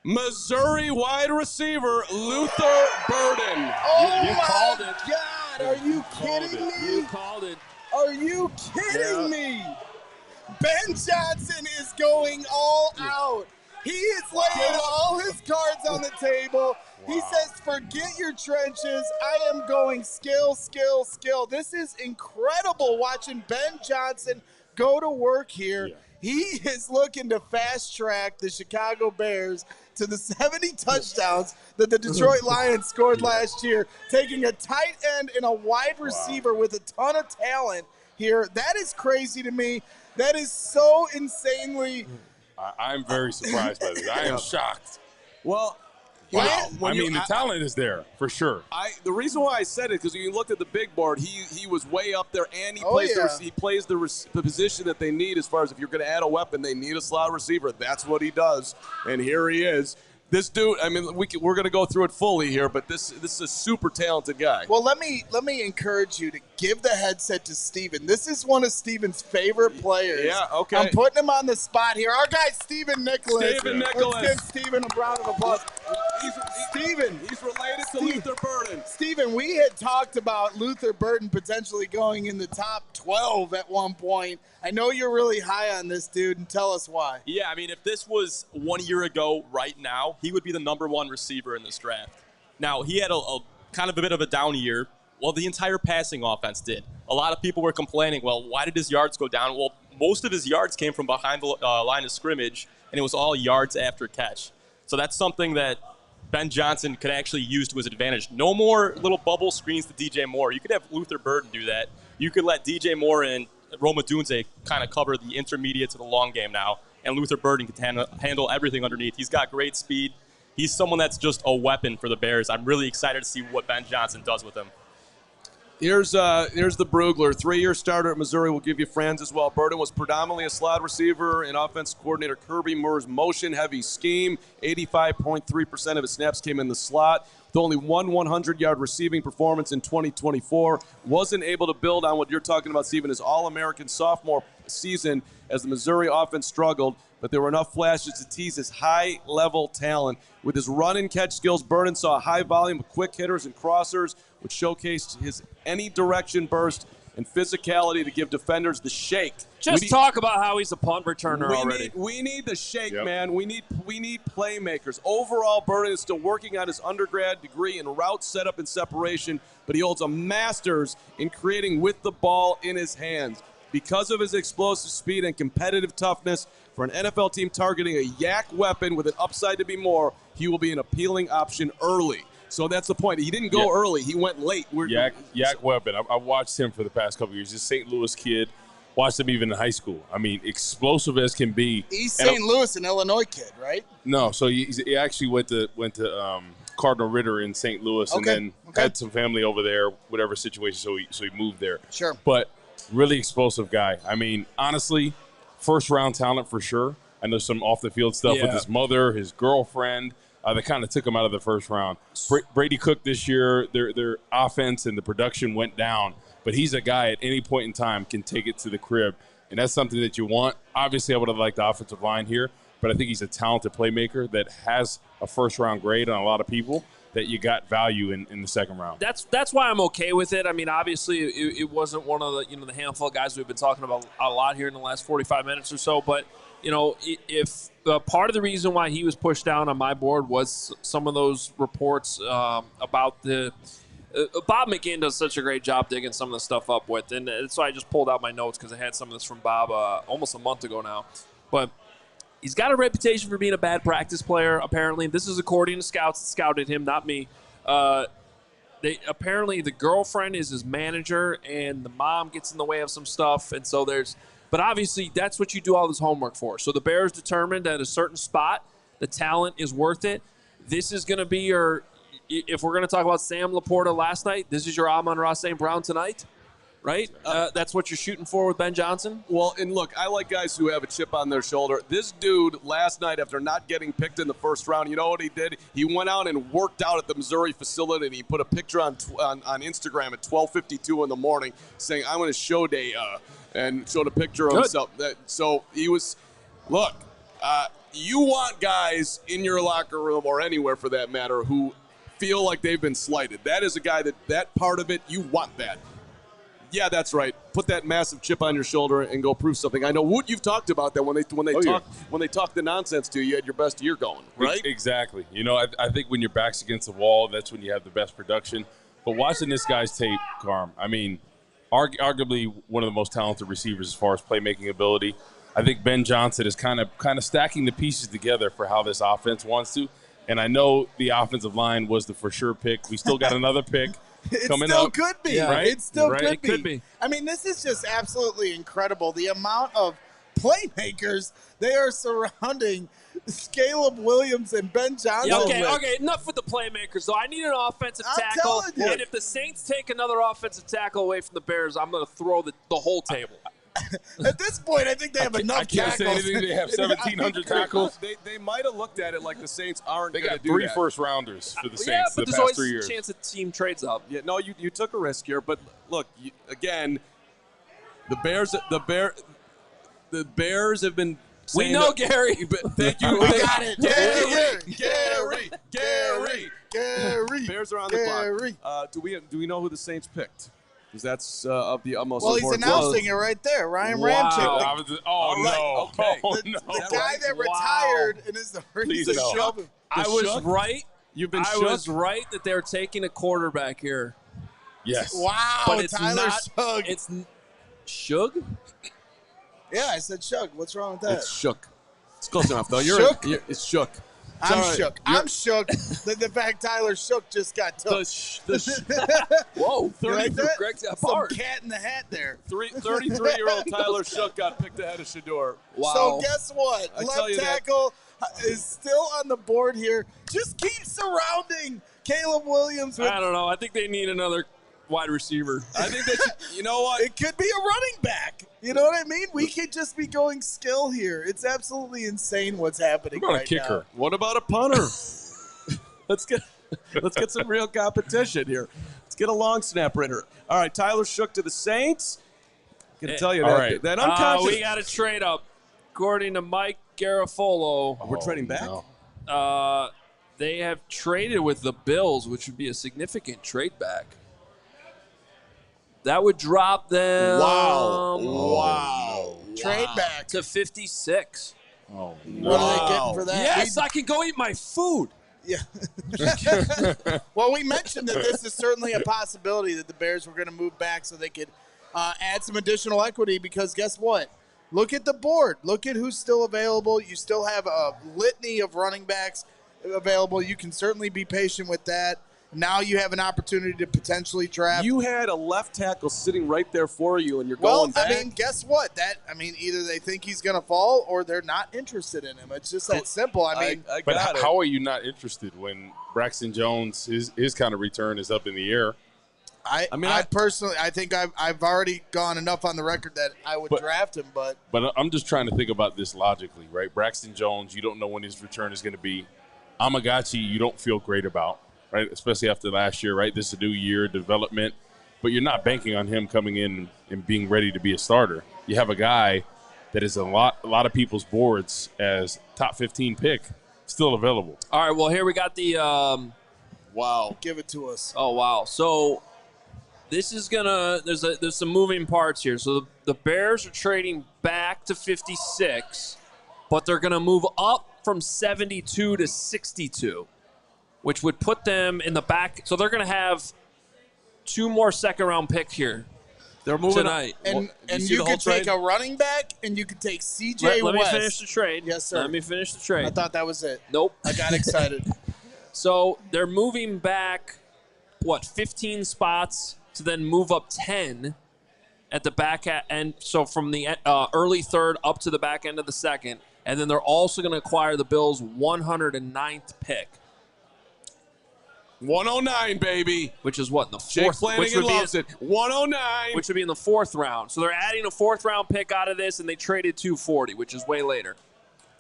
Missouri wide receiver Luther Burden. Oh, you called it. God, are you kidding me? You called it. Are you kidding me? Ben Johnson is going all out. He is laying all his cards on the table. He says, forget your trenches. I am going skill. This is incredible watching Ben Johnson go to work here. Yeah. He is looking to fast track the Chicago Bears to the 70 touchdowns that the Detroit Lions scored last year, taking a tight end and a wide receiver with a ton of talent here. That is crazy to me. That is so insanely. I'm very surprised by this. I am shocked. Well, wow. The talent is there for sure. The reason why I said it because when you looked at the big board, he was way up there, and he plays the position that they need as far as if you're going to add a weapon, they need a slot receiver. That's what he does, and here he is. This dude, we're going to go through it fully here, but this is a super talented guy. Well, let me encourage you to give the headset to Steven. This is one of Steven's favorite players. Yeah, okay. I'm putting him on the spot here. Our guy, Steven Nicholas. Let's give Steven a round of applause. He's related to Luther Burden. Steven, we had talked about Luther Burden potentially going in the top 12 at one point. I know you're really high on this dude, and tell us why. Yeah, if this was 1 year ago right now, he would be the number one receiver in this draft. Now, he had a kind of a bit of a down year. Well, the entire passing offense did. A lot of people were complaining, well, why did his yards go down? Well, most of his yards came from behind the line of scrimmage, and it was all yards after catch. So that's something that Ben Johnson could actually use to his advantage. No more little bubble screens to DJ Moore. You could have Luther Burden do that. You could let DJ Moore and Roma Dunze kind of cover the intermediate to the long game now, and Luther Burden can handle everything underneath. He's got great speed. He's someone that's just a weapon for the Bears. I'm really excited to see what Ben Johnson does with him. Here's the Brugler, 3-year starter at Missouri. Will give you friends as well. Burden was predominantly a slot receiver and offense coordinator Kirby Murr's motion-heavy scheme. 85.3% of his snaps came in the slot. With only one 100-yard receiving performance in 2024. Wasn't able to build on what you're talking about, Stephen, his All-American sophomore season as the Missouri offense struggled, but there were enough flashes to tease his high-level talent. With his run-and-catch skills, Burden saw a high volume of quick hitters and crossers, which showcased his any-direction burst and physicality to give defenders the shake. Talk about how he's a punt returner already. We need the shake, man. We need playmakers. Overall, Burden is still working on his undergrad degree in route setup and separation, but he holds a master's in creating with the ball in his hands. Because of his explosive speed and competitive toughness, for an NFL team targeting a yak weapon with an upside to be more, he will be an appealing option early. So that's the point. He didn't go early. He went late. Yak weapon. I watched him for the past couple of years. He's a St. Louis kid. Watched him even in high school. I mean, explosive as can be. He's St. Louis, an Illinois kid, right? No, so he actually went to Cardinal Ritter in St. Louis, and then had some family over there, whatever situation. So he moved there. Sure. But really explosive guy. I mean, honestly, first round talent for sure. I know some off the field stuff with his mother, his girlfriend. They kind of took him out of the first round. Brady Cook this year, their offense and the production went down. But he's a guy at any point in time can take it to the crib. And that's something that you want. Obviously, I would have liked the offensive line here. But I think he's a talented playmaker that has a first-round grade on a lot of people that you got value in the second round. That's why I'm okay with it. I mean, obviously, it wasn't one of the handful of guys we've been talking about a lot here in the last 45 minutes or so. But, if part of the reason why he was pushed down on my board was some of those reports about the Bob McGinn does such a great job digging some of the stuff up with. And so I just pulled out my notes because I had some of this from Bob almost a month ago now. But he's got a reputation for being a bad practice player, apparently. This is according to scouts that scouted him, not me. Apparently the girlfriend is his manager, and the mom gets in the way of some stuff. And so but obviously that's what you do all this homework for. So the Bears determined at a certain spot the talent is worth it. This is going to be if we're going to talk about Sam Laporta last night, this is your Amon-Ra St. Brown tonight. Right? That's what you're shooting for with Ben Johnson? Well, and look, I like guys who have a chip on their shoulder. This dude last night, after not getting picked in the first round, you know what he did? He went out and worked out at the Missouri facility, and he put a picture on Instagram at 12:52 in the morning saying, I'm going to show day, and showed a picture of himself. So he was, look, you want guys in your locker room or anywhere for that matter who feel like they've been slighted. That is a guy that part of it, you want that. Yeah, that's right. Put that massive chip on your shoulder and go prove something. I know, Woot, you've talked about that when they talk the nonsense to you, you had your best year going, right? Exactly. I think when your back's against the wall, that's when you have the best production. But watching this guy's tape, Carm, I mean, arguably one of the most talented receivers as far as playmaking ability. I think Ben Johnson is kind of stacking the pieces together for how this offense wants to. And I know the offensive line was the for sure pick. We still got another pick. It coming still up. could be. Right? It still It could be. I mean, this is just absolutely incredible. The amount of playmakers they are surrounding Caleb Williams and Ben Johnson. Okay, enough with the playmakers, though. I need an offensive tackle. Telling you. And if the Saints take another offensive tackle away from the Bears, I'm going to throw the whole table. At this point, I think they have enough tackles. I can't say anything. They have 1,700 tackles. They might have looked at it like the Saints aren't going to do that. They got 3 first-rounders for the Saints but the there's past always 3 years. a chance that the team trades up. Yeah, no, you took a risk here, but look, again, the Bears have been saying we know, Gary. Thank you. We got it. Gary. Bears are on the clock. Do we know who the Saints picked? Because that's of the utmost importance. He's announcing it right there. Ryan Ramchick. No. Okay. The guy that retired and is the reason. I was right. You've been I was right that they're taking a quarterback here. Yes. Wow, But it's Tyler not. Shug. It's Shug? Yeah, I said Shug. What's wrong with that? It's shook. It's close enough, though. Shook? It's shook. I'm shook. I'm shook that the fact Tyler Shook just got took. Whoa, 30 like that? Greg's got Some part. cat in the hat there. 33-year-old Tyler Shook got picked ahead of Shador. Wow. So guess what? I tell you Left tackle is still on the board here. Just keep surrounding Caleb Williams. I don't know. I think they need another wide receiver. I think that you know what? It could be a running back. You know what I mean? We could just be going skill here. It's absolutely insane what's happening What about right a kicker? now. What about a punter? Let's get some real competition here. Let's get a long snapper in her. All right, Tyler Shook to the Saints. Gonna tell you all that right. that unconscious. We got to trade up. According to Mike Garafolo, We're trading back. No. they have traded with the Bills, which would be a significant trade back. That would drop them. Wow. Trade back. to 56. Oh, What are they getting for that? Yes, I can go eat my food. Yeah. Well, we mentioned that this is certainly a possibility that the Bears were going to move back so they could add some additional equity because guess what? Look at the board. Look at who's still available. You still have a litany of running backs available. You can certainly be patient with that. Now you have an opportunity to potentially draft. You had a left tackle sitting right there for you, and you're Well, going back. I mean, guess what? Either they think he's going to fall or they're not interested in him. It's just that simple. I mean, I But got it. how are you not interested when Braxton Jones, his kind of return is up in the air? I personally, I think I've already gone enough on the record that I would draft him, but But I'm just trying to think about this logically, right? Braxton Jones, you don't know when his return is going to be. Amagachi, you don't feel great about, right? Especially after last year, right? This is a new year, development. But you're not banking on him coming in and being ready to be a starter. You have a guy that is a lot of people's boards as top 15 pick, still available. All right, well, here we got the wow. give it to us. oh, wow. So this is going to – there's some moving parts here. So the Bears are trading back to 56, but they're going to move up from 72 to 62, which would put them in the back. So they're going to have two more second-round picks here. They're moving tonight. And see you the whole could take trade? a running back, and you could take C.J. Let me West. finish the trade. Yes, sir. Let me finish the trade. I thought that was it. Nope. I got excited. So they're moving back, 15 spots to then move up 10 at the back end. So from the early third up to the back end of the second. And then they're also going to acquire the Bills' 109th pick. 109, baby. Which is what, in the Jake fourth? Flanagan loves it. 109. Which would be in the fourth round. So they're adding a fourth-round pick out of this, and they traded 240, which is way later.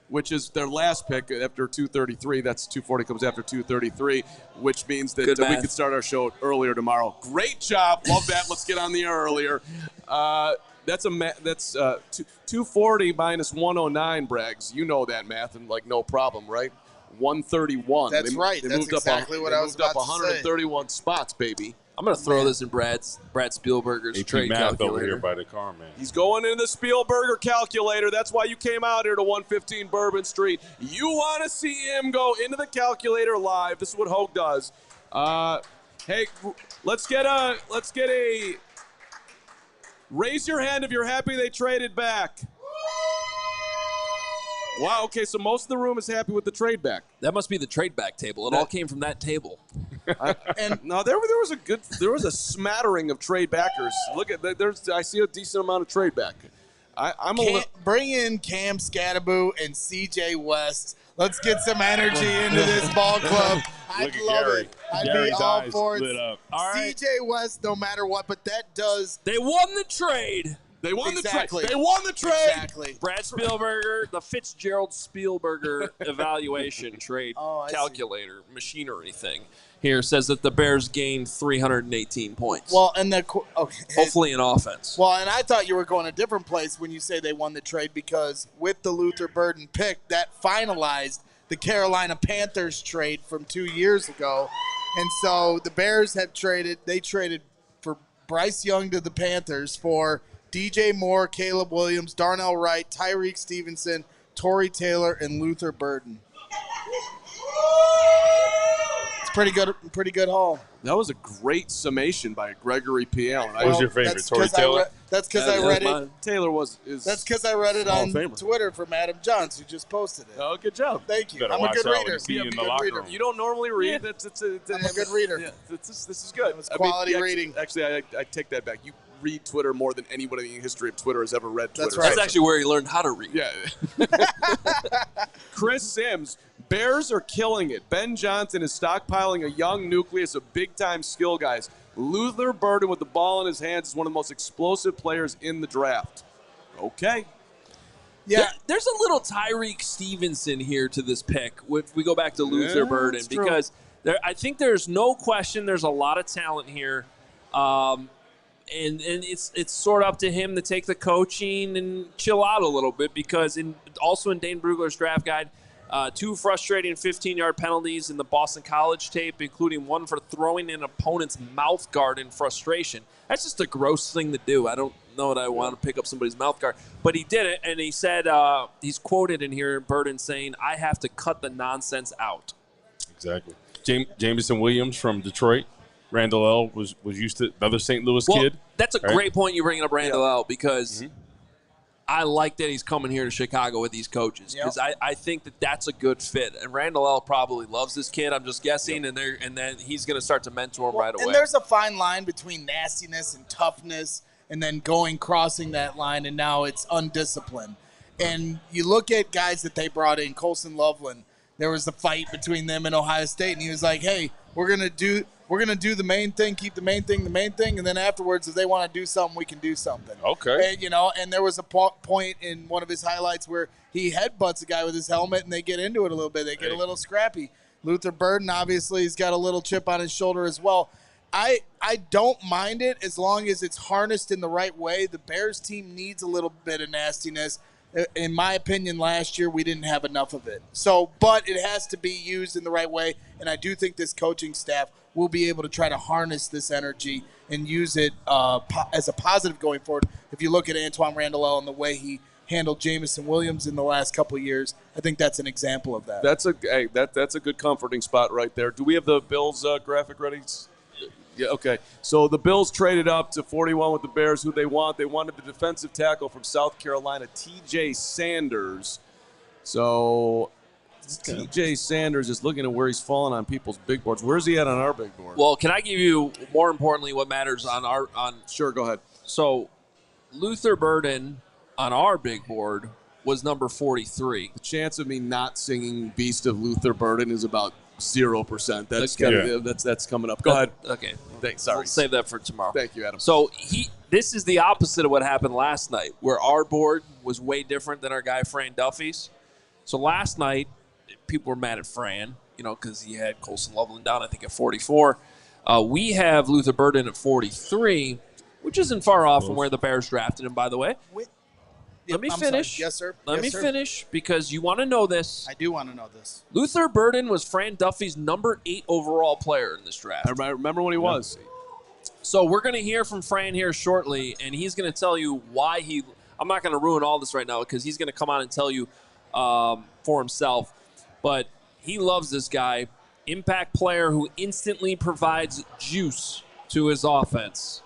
Which is their last pick after 233. That's 240 comes after 233, which means that Good we math. could start our show earlier tomorrow. Great job. Love that. Let's get on the air earlier. That's 240 minus 109, Braggs. You know that math, and no problem, right? 131. That's right. That's exactly what I was about to say. 131 spots, baby. I'm going to throw this in Brad Spielberger's AP trade math calculator. over here by the Carman. He's going in the Spielberger calculator. That's why you came out here to 115 Bourbon Street. You want to see him go into the calculator live. This is what Hoge does. Hey, let's get a raise your hand if you're happy they traded back. Wow, okay, so most of the room is happy with the trade back. That must be the trade back table. It all came from that table. And no, there was a smattering of trade backers. Look at I see a decent amount of trade back. Bring in Cam Scattaboo and C.J. West. Let's get some energy into this ball club. I'd Look at love Gary. it. I'd Gary's be all eyes for lit it. up. All right. C.J. West, no matter what, but that does They won the trade. They won Exactly. the trade. They won the trade. exactly. Brad Spielberger, the Fitzgerald Spielberger evaluation trade I see. calculator machinery thing here says that the Bears gained 318 points. Well, and hopefully in offense. Well, and I thought you were going a different place when you say they won the trade because with the Luther Burden pick, that finalized the Carolina Panthers trade from 2 years ago. And so the Bears have traded for Bryce Young to the Panthers for DJ Moore, Caleb Williams, Darnell Wright, Tyreek Stevenson, Torrey Taylor, and Luther Burden. It's pretty good haul. That was a great summation by Gregory P. Allen. What was your favorite, Tory Taylor? That's because I read it. Taylor That's because I read it on Twitter from Adam Johns, who just posted it. Oh, good job. Thank you. Better I'm a good watch out when reader. you see you I'm in a the good locker reader. room. You don't normally read. I'm I'm a good reader. Yeah, this is good. It's quality reading. Actually, I take that back. You read Twitter more than anybody in the history of Twitter has ever read Twitter. That's right. That's actually where he learned how to read. Yeah. Chris Sims, Bears are killing it. Ben Johnson is stockpiling a young nucleus of big-time skill guys. Luther Burden with the ball in his hands is one of the most explosive players in the draft. Okay. Yeah. There's a little Tyreek Stevenson here to this pick if we go back to Luther Burden, because I think there's no question there's a lot of talent here. And it's sort of up to him to take the coaching and chill out a little bit, because also in Dane Brugler's draft guide, 2 frustrating 15-yard penalties in the Boston College tape, including one for throwing an opponent's mouth guard in frustration. That's just a gross thing to do. I don't know that I want to pick up somebody's mouth guard. But he did it, and he said, he's quoted in here, Burden saying, "I have to cut the nonsense out." Exactly. Jameson Williams from Detroit. Randall L. was used to another St. Louis kid. That's a great point you bringing up Randall L. because I like that he's coming here to Chicago with these coaches, because I think that's a good fit. And Randall L. probably loves this kid. I'm just guessing, and then he's going to start to mentor him right away. And there's a fine line between nastiness and toughness, and then crossing that line, and now it's undisciplined. And you look at guys that they brought in, Colston Loveland. There was the fight between them and Ohio State, and he was like, "Hey, we're gonna do the main thing, keep the main thing, and then afterwards, if they want to do something, we can do something." Okay. And, and there was a point in one of his highlights where he headbutts a guy with his helmet, and they get into it a little bit. They get a little scrappy. Luther Burden, obviously, he's got a little chip on his shoulder as well. I don't mind it as long as it's harnessed in the right way. The Bears team needs a little bit of nastiness. In my opinion, last year we didn't have enough of it. But it has to be used in the right way, and I do think this coaching staff will be able to try to harness this energy and use it as a positive going forward. If you look at Antoine Randall and the way he handled Jameson Williams in the last couple of years, I think that's an example of that. That's a good comforting spot right there. Do we have the Bills graphic ready? Yeah, okay. So the Bills traded up to 41 with the Bears. Who they want? They wanted the defensive tackle from South Carolina, T.J. Sanders. So T.J. Sanders is looking at where he's falling on people's big boards. Where's he at on our big board? Well, can I give you, more importantly, what matters on Sure, go ahead. So Luther Burden on our big board was number 43. The chance of me not singing Beast of Luther Burden is about 0%. That's coming up. Go ahead. Okay. Thanks. Sorry. We'll save that for tomorrow. Thank you, Adam. So this is the opposite of what happened last night, where our board was way different than our guy Fran Duffy's. So last night, people were mad at Fran, because he had Colston Loveland down, I think, at 44. We have Luther Burden at 43, which isn't far off from where the Bears drafted him, by the way. Let me finish. Sorry. Yes, sir. Let me finish, because you want to know this. I do want to know this. Luther Burden was Fran Duffy's number 8 overall player in this draft. I remember when he was. So we're going to hear from Fran here shortly, and he's going to tell you why I'm not going to ruin all this right now, because he's going to come on and tell you for himself. But he loves this guy. Impact player who instantly provides juice to his offense.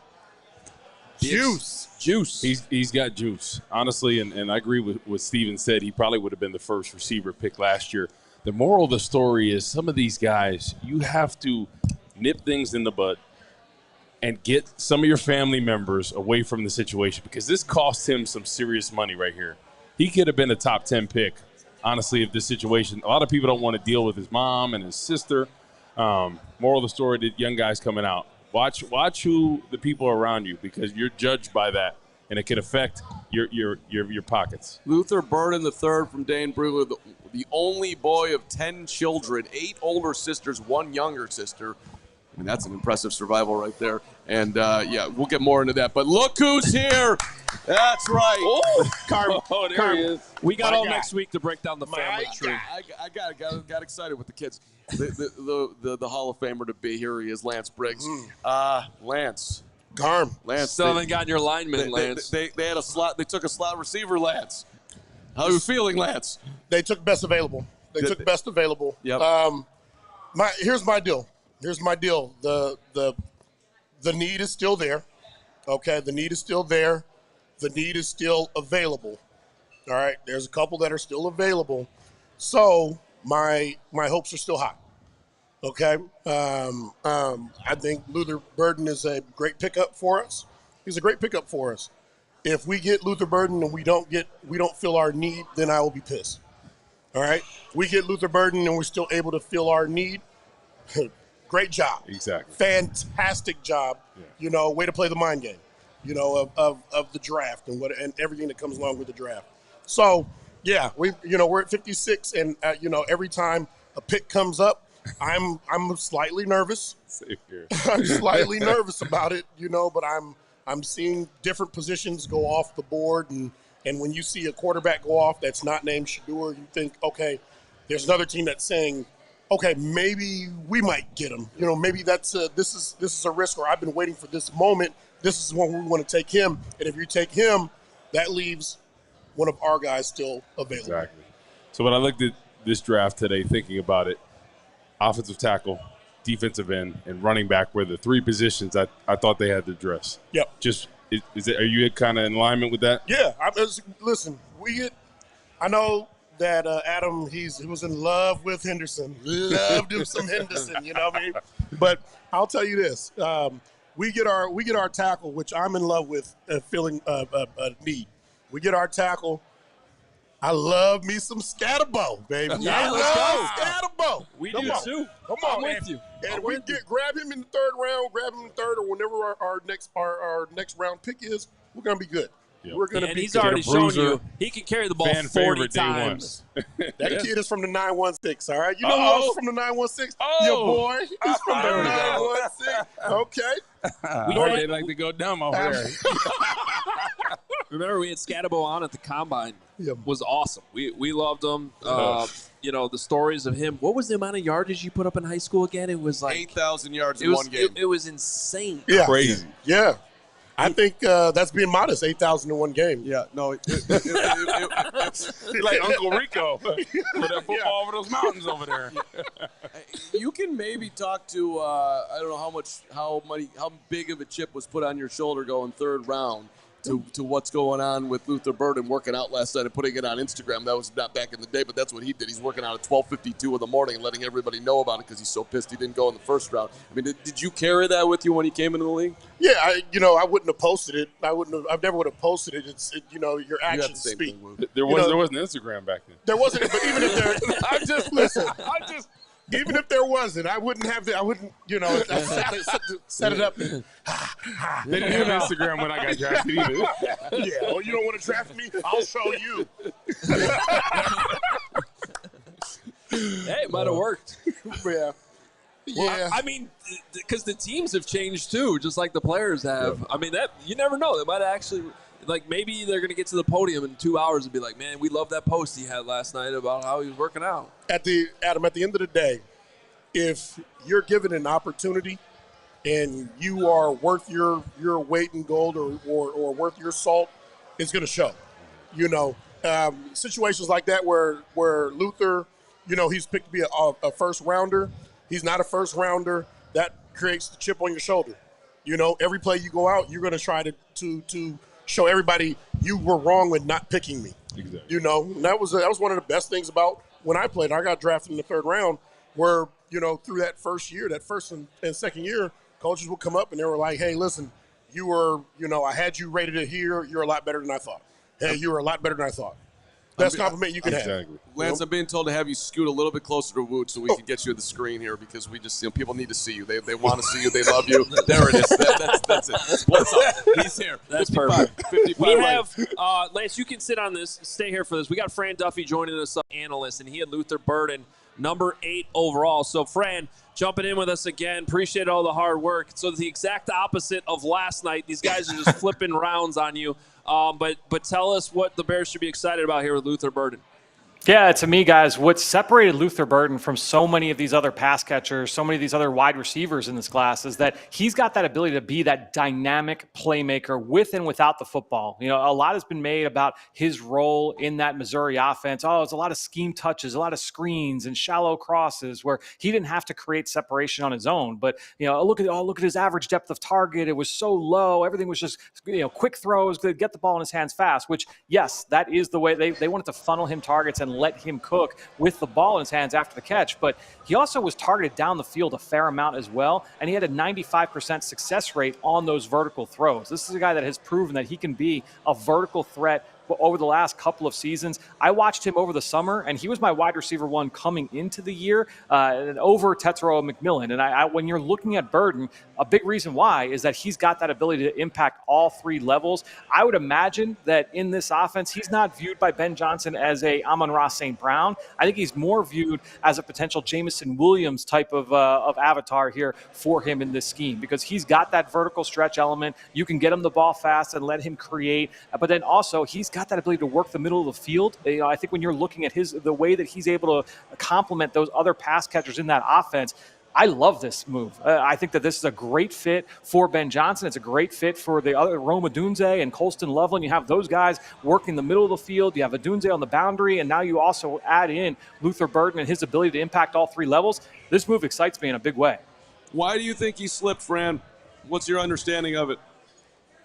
Juice. He's got juice, honestly, and I agree with what Steven said. He probably would have been the first receiver pick last year. The moral of the story is some of these guys, you have to nip things in the bud and get some of your family members away from the situation, because this cost him some serious money right here. He could have been a top 10 pick, honestly, if this situation. A lot of people don't want to deal with his mom and his sister. Moral of the story, the young guys coming out. Watch who the people are around you, because you're judged by that, and it can affect your pockets. Luther Burden III from Dane Brugler, the only boy of 10 children, 8 older sisters, 1 younger sister. I mean, that's an impressive survival right there. And, we'll get more into that. But look who's here. That's right. Oh, Carman. He is. We got all next week to break down the family tree. I got excited with the kids. The Hall of Famer to be here. He is Lance Briggs. Lance. Lance. Still haven't gotten your lineman, Lance. They had a slot. They took a slot receiver, Lance. How are you feeling, Lance? They took best available. Yep. Here's Here's my deal. here's my deal. The need is still there. Okay, the need is still there. The need is still available. All right, there's a couple that are still available. So my hopes are still high. Okay, I think Luther Burden is a great pickup for us. He's a great pickup for us. If we get Luther Burden and we don't fill our need, then I will be pissed. All right, we get Luther Burden and we're still able to fill our need. Great job. Exactly. Fantastic job. Yeah. Way to play the mind game. Of the draft and everything that comes along with the draft. So yeah, we're at 56, and every time a pick comes up, I'm slightly nervous. Same here. I'm slightly nervous about it, but I'm seeing different positions go off the board, and when you see a quarterback go off that's not named Shedeur, you think, okay, there's another team that's saying, okay, maybe we might get him. Maybe this is a risk, or I've been waiting for this moment. This is when we want to take him, and if you take him, that leaves one of our guys still available. Exactly. So when I looked at this draft today, thinking about it, offensive tackle, defensive end, and running back were the three positions I thought they had to address. Yep. Are you kind of in alignment with that? Yeah. Listen, I know that Adam, he was in love with Henderson. Loved him some Henderson, you know what I mean? But I'll tell you this. We get our tackle, which I'm in love with, filling a need. We get our tackle. I love me some Scatterbo, baby. Yeah, I let's love Scatterbo. We do too. Come on, I'm with you. And we grab him in the third round, or whenever our next round pick is, we're gonna be good. Yep. We're gonna and be he's good. already shown you he can carry the ball 40 times. That kid is from the 916, all right? You know who else is from the 916? Your boy. He's from the 916. Okay. They like to go dumb over there. Remember, we had Scatterbo on at the Combine. Was awesome. We loved him. The stories of him. What was the amount of yardage you put up in high school again? It was like 8,000 yards in one game. It was insane. Yeah. Crazy. Yeah. I think that's being modest, 8,000 in one game. Yeah, no. He's like Uncle Rico with that football over those mountains over there. You can maybe talk to I don't know how big of a chip was put on your shoulder going third round to what's going on with Luther Burden working out last night and putting it on Instagram. That was not back in the day, but that's what he did. He's working out at 12:52 in the morning and letting everybody know about it because he's so pissed he didn't go in the first round. I mean, did you carry that with you when he came into the league? Yeah, I wouldn't have posted it. I never would have posted it. Your actions speak. There wasn't Instagram back then. There wasn't, but even if there, even if there wasn't, I wouldn't have I wouldn't, set it up. They didn't have Instagram when I got drafted either. Yeah, well, you don't want to draft me? I'll show you. Hey, it might have worked. Yeah. Well, I mean, because the teams have changed too, just like the players have. Yeah. I mean, that you never know. They might actually, maybe they're going to get to the podium in 2 hours and be like, man, we love that post he had last night about how he was working out. At the end of the day, if you're given an opportunity and you are worth your weight in gold or worth your salt, it's going to show. Situations like that where Luther, he's picked to be a first rounder. He's not a first rounder. That creates the chip on your shoulder. Every play you go out, you're going to try to show everybody you were wrong with not picking me. Exactly. And that was one of the best things about when I played. I got drafted in the third round where, through that first and second year, coaches would come up and they were like, hey, listen, you were, I had you rated it here. You're a lot better than I thought. Hey, you were a lot better than I thought. Best compliment you can have. Lance, I'm being told to have you scoot a little bit closer to Woot so we can get you to the screen here because we just, people need to see you. They want to see you. They love you. There it is. That's it. What's up? He's here. That's 55, perfect. 55 we right. have, Lance, you can sit on this. Stay here for this. We got Fran Duffy joining us, analyst, and he had Luther Burden, number 8 overall. So, Fran, jumping in with us again. Appreciate all the hard work. So, the exact opposite of last night. These guys are just flipping rounds on you. But tell us what the Bears should be excited about here with Luther Burden. Yeah, to me, guys, what separated Luther Burden from so many of these other pass catchers, so many of these other wide receivers in this class is that he's got that ability to be that dynamic playmaker with and without the football. You know, a lot has been made about his role in that Missouri offense. Oh, it's a lot of scheme touches, a lot of screens and shallow crosses where he didn't have to create separation on his own. But, you know, look at his average depth of target. It was so low. Everything was just, you know, quick throws, get the ball in his hands fast, which, yes, that is the way they wanted to funnel him targets and let him cook with the ball in his hands after the catch. But he also was targeted down the field a fair amount as well, and he had a 95% success rate on those vertical throws. This is a guy that has proven that he can be a vertical threat over the last couple of seasons. I watched him over the summer, and he was my wide receiver one coming into the year over Tetsuo McMillan. And when you're looking at Burden, a big reason why is that he's got that ability to impact all three levels. I would imagine that in this offense, he's not viewed by Ben Johnson as a Amon-Ra St. Brown. I think he's more viewed as a potential Jameson Williams type of avatar here for him in this scheme, because he's got that vertical stretch element. You can get him the ball fast and let him create, but then also he's got that ability to work the middle of the field. You know, I think when you're looking at the way that he's able to complement those other pass catchers in that offense, I love this move. I think that this is a great fit for Ben Johnson. It's a great fit for the other Rome Odunze and Colston Loveland. You have those guys working the middle of the field. You have Odunze on the boundary, and now you also add in Luther Burden and his ability to impact all three levels. This move excites me in a big way. Why do you think he slipped, Fran? What's your understanding of it?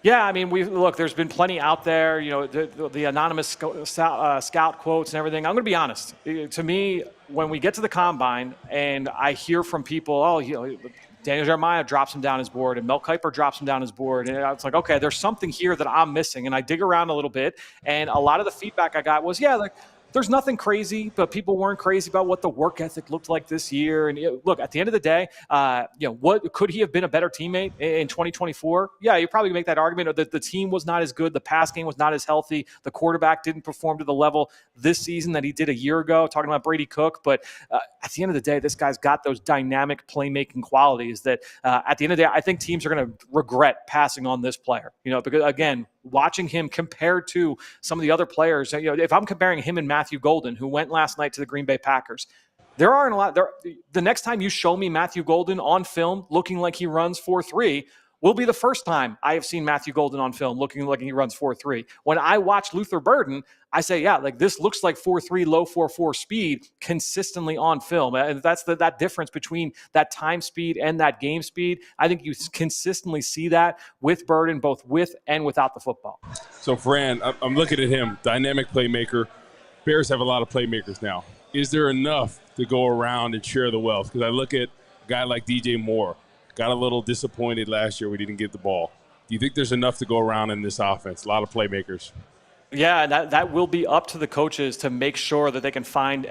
Yeah, I mean, there's been plenty out there, you know, the anonymous scout quotes and everything. I'm going to be honest. To me, when we get to the combine and I hear from people, oh, you know, Daniel Jeremiah drops him down his board and Mel Kiper drops him down his board. And it's like, okay, there's something here that I'm missing. And I dig around a little bit. And a lot of the feedback I got was, yeah, like, there's nothing crazy, but people weren't crazy about what the work ethic looked like this year. And look, at the end of the day, you know, what could he have been a better teammate in 2024? Yeah, you probably make that argument that the team was not as good, the pass game was not as healthy, the quarterback didn't perform to the level this season that he did a year ago. Talking about Brady Cook, but at the end of the day, this guy's got those dynamic playmaking qualities that at the end of the day, I think teams are going to regret passing on this player. You know, because again, watching him compared to some of the other players, you know, if I'm comparing him and Matthew Golden, who went last night to the Green Bay Packers, there aren't a lot. The next time you show me Matthew Golden on film looking like he runs 4.3 will be the first time I have seen Matthew Golden on film looking like he runs 4.3. When I watch Luther Burden, I say, yeah, like this looks like 4.3, low 4.4 speed consistently on film. And that's that difference between that time speed and that game speed. I think you consistently see that with Burden, both with and without the football. So, Fran, I'm looking at him, dynamic playmaker. Bears have a lot of playmakers now. Is there enough to go around and share the wealth? Because I look at a guy like DJ Moore, got a little disappointed last year we didn't get the ball. Do you think there's enough to go around in this offense? A lot of playmakers. Yeah, that will be up to the coaches to make sure that they can find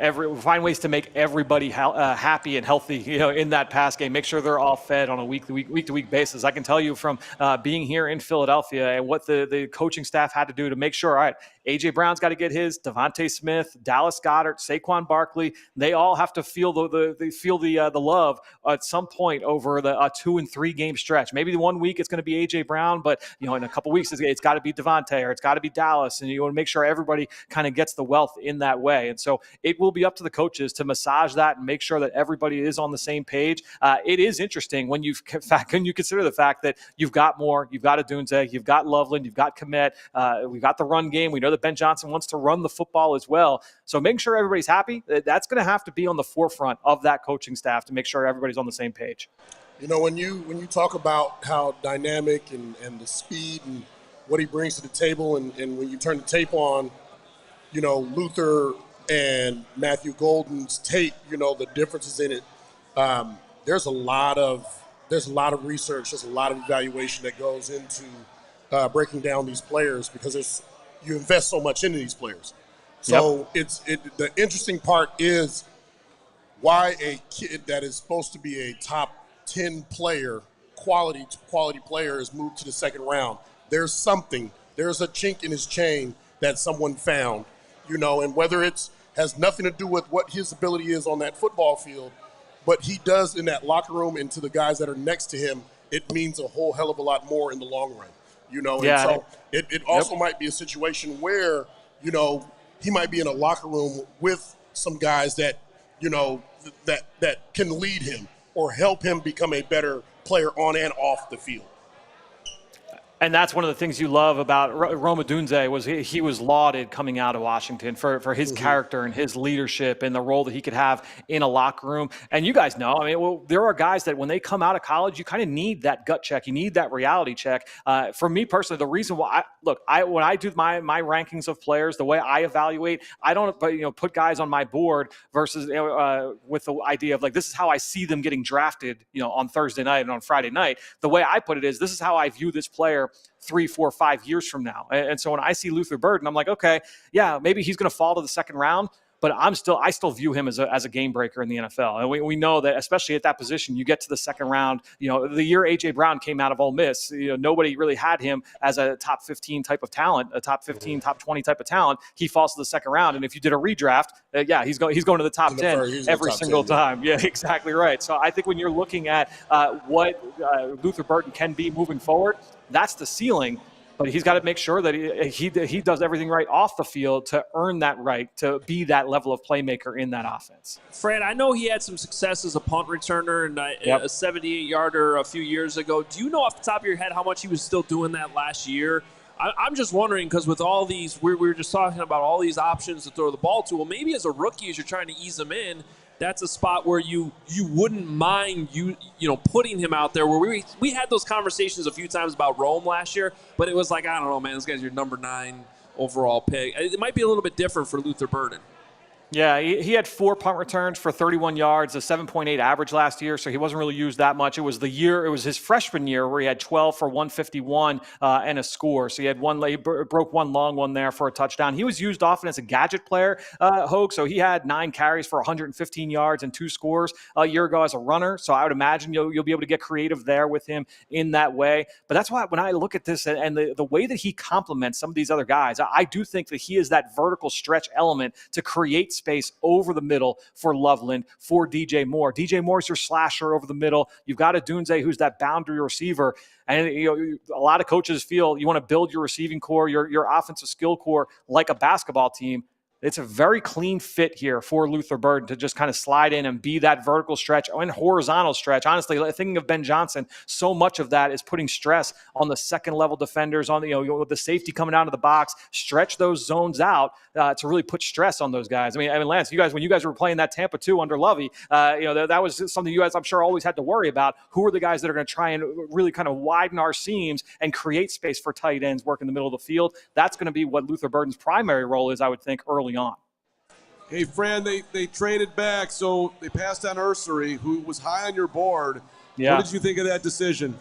ways to make everybody happy and healthy, you know, in that pass game. Make sure they're all fed on a week to week basis. I can tell you from being here in Philadelphia and what the coaching staff had to do to make sure, all right, A.J. Brown's got to get his, Devontae Smith, Dallas Goedert, Saquon Barkley. They all have to feel the love at some point over the 2 and 3 game stretch. Maybe the 1 week it's going to be A.J. Brown, but you know, in a couple weeks it's got to be Devontae or it's got to be Dallas, and you want to make sure everybody kind of gets the wealth in that way. And so it will be up to the coaches to massage that and make sure that everybody is on the same page. It is interesting when you consider the fact that you've got Moore, you've got Odunze, you've got Loveland, you've got Kmet, we've got the run game. We know that Ben Johnson wants to run the football as well. So making sure everybody's happy, that's going to have to be on the forefront of that coaching staff to make sure everybody's on the same page. You know, when you talk about how dynamic and the speed and what he brings to the table, and when you turn the tape on, you know, Luther and Matthew Golden's tape, you know, the differences in it, there's a lot of research, there's a lot of evaluation that goes into breaking down these players, because you invest so much into these players. So the interesting part is why a kid that is supposed to be a top 10 player, quality player, is moved to the second round. There's a chink in his chain that someone found, you know, and whether has nothing to do with what his ability is on that football field, but he does in that locker room and to the guys that are next to him, it means a whole hell of a lot more in the long run, you know. Yeah. And so it also might be a situation where, you know, he might be in a locker room with some guys that, that can lead him or help him become a better player on and off the field. And that's one of the things you love about Rome Odunze was he was lauded coming out of Washington for his character and his leadership and the role that he could have in a locker room. And you guys know, there are guys that when they come out of college, you kind of need that gut check. You need that reality check. For me personally, the reason why when I do my rankings of players, the way I evaluate, I don't put guys on my board versus with the idea of this is how I see them getting drafted, on Thursday night and on Friday night. The way I put it is this is how I view this player 3, 4, 5 years from now. And so when I see Luther Burden, I'm like, okay, yeah, maybe he's going to fall to the second round, but I still view him as a game breaker in the NFL. And we know that, especially at that position, you get to the second round. The year A.J. Brown came out of Ole Miss, nobody really had him as a top 15 type of talent, a top 15, top 20 type of talalt. He falls to the second round. And if you did a redraft, he's going to the top 10 every single time. Yeah, exactly right. So I think when you're looking at what Luther Burden can be moving forward, that's the ceiling, but he's got to make sure that he does everything right off the field to earn that right to be that level of playmaker in that offense. Fran, I know he had some success as a punt returner and a 78-yarder a few years ago. Do you know off the top of your head how much he was still doing that last year? I'm just wondering because with all these, we were just talking about all these options to throw the ball to. Well, maybe as a rookie, as you're trying to ease him in, that's a spot where you wouldn't mind putting him out there. Where we had those conversations a few times about Rome last year, but it was like, I don't know, man, this guy's your number 9 overall pick. It might be a little bit different for Luther Burden. Yeah, he had 4 punt returns for 31 yards, a 7.8 average last year, so he wasn't really used that much. It was his freshman year where he had 12 for 151 and a score. So he broke one long one there for a touchdown. He was used often as a gadget player, Hoge, so he had 9 carries for 115 yards and 2 scores a year ago as a runner. So I would imagine you'll be able to get creative there with him in that way. But that's why when I look at this and the way that he complements some of these other guys, I do think that he is that vertical stretch element to create space over the middle for Loveland, for DJ Moore. DJ Moore's your slasher over the middle. You've got Odunze, who's that boundary receiver. And a lot of coaches feel you want to build your receiving core, your offensive skill core like a basketball team. It's a very clean fit here for Luther Burden to just kind of slide in and be that vertical stretch and horizontal stretch. Honestly, thinking of Ben Johnson, so much of that is putting stress on the second level defenders, on with the safety coming out of the box, stretch those zones out to really put stress on those guys. I mean, Lance, when you guys were playing that Tampa 2 under Lovey, that was something you guys, I'm sure, always had to worry about. Who are the guys that are going to try and really kind of widen our seams and create space for tight ends work in the middle of the field? That's going to be what Luther Burden's primary role is, I would think, early on. Hey, Fran, they traded back, so they passed on Ursary, who was high on your board. Yeah. What did you think of that decision?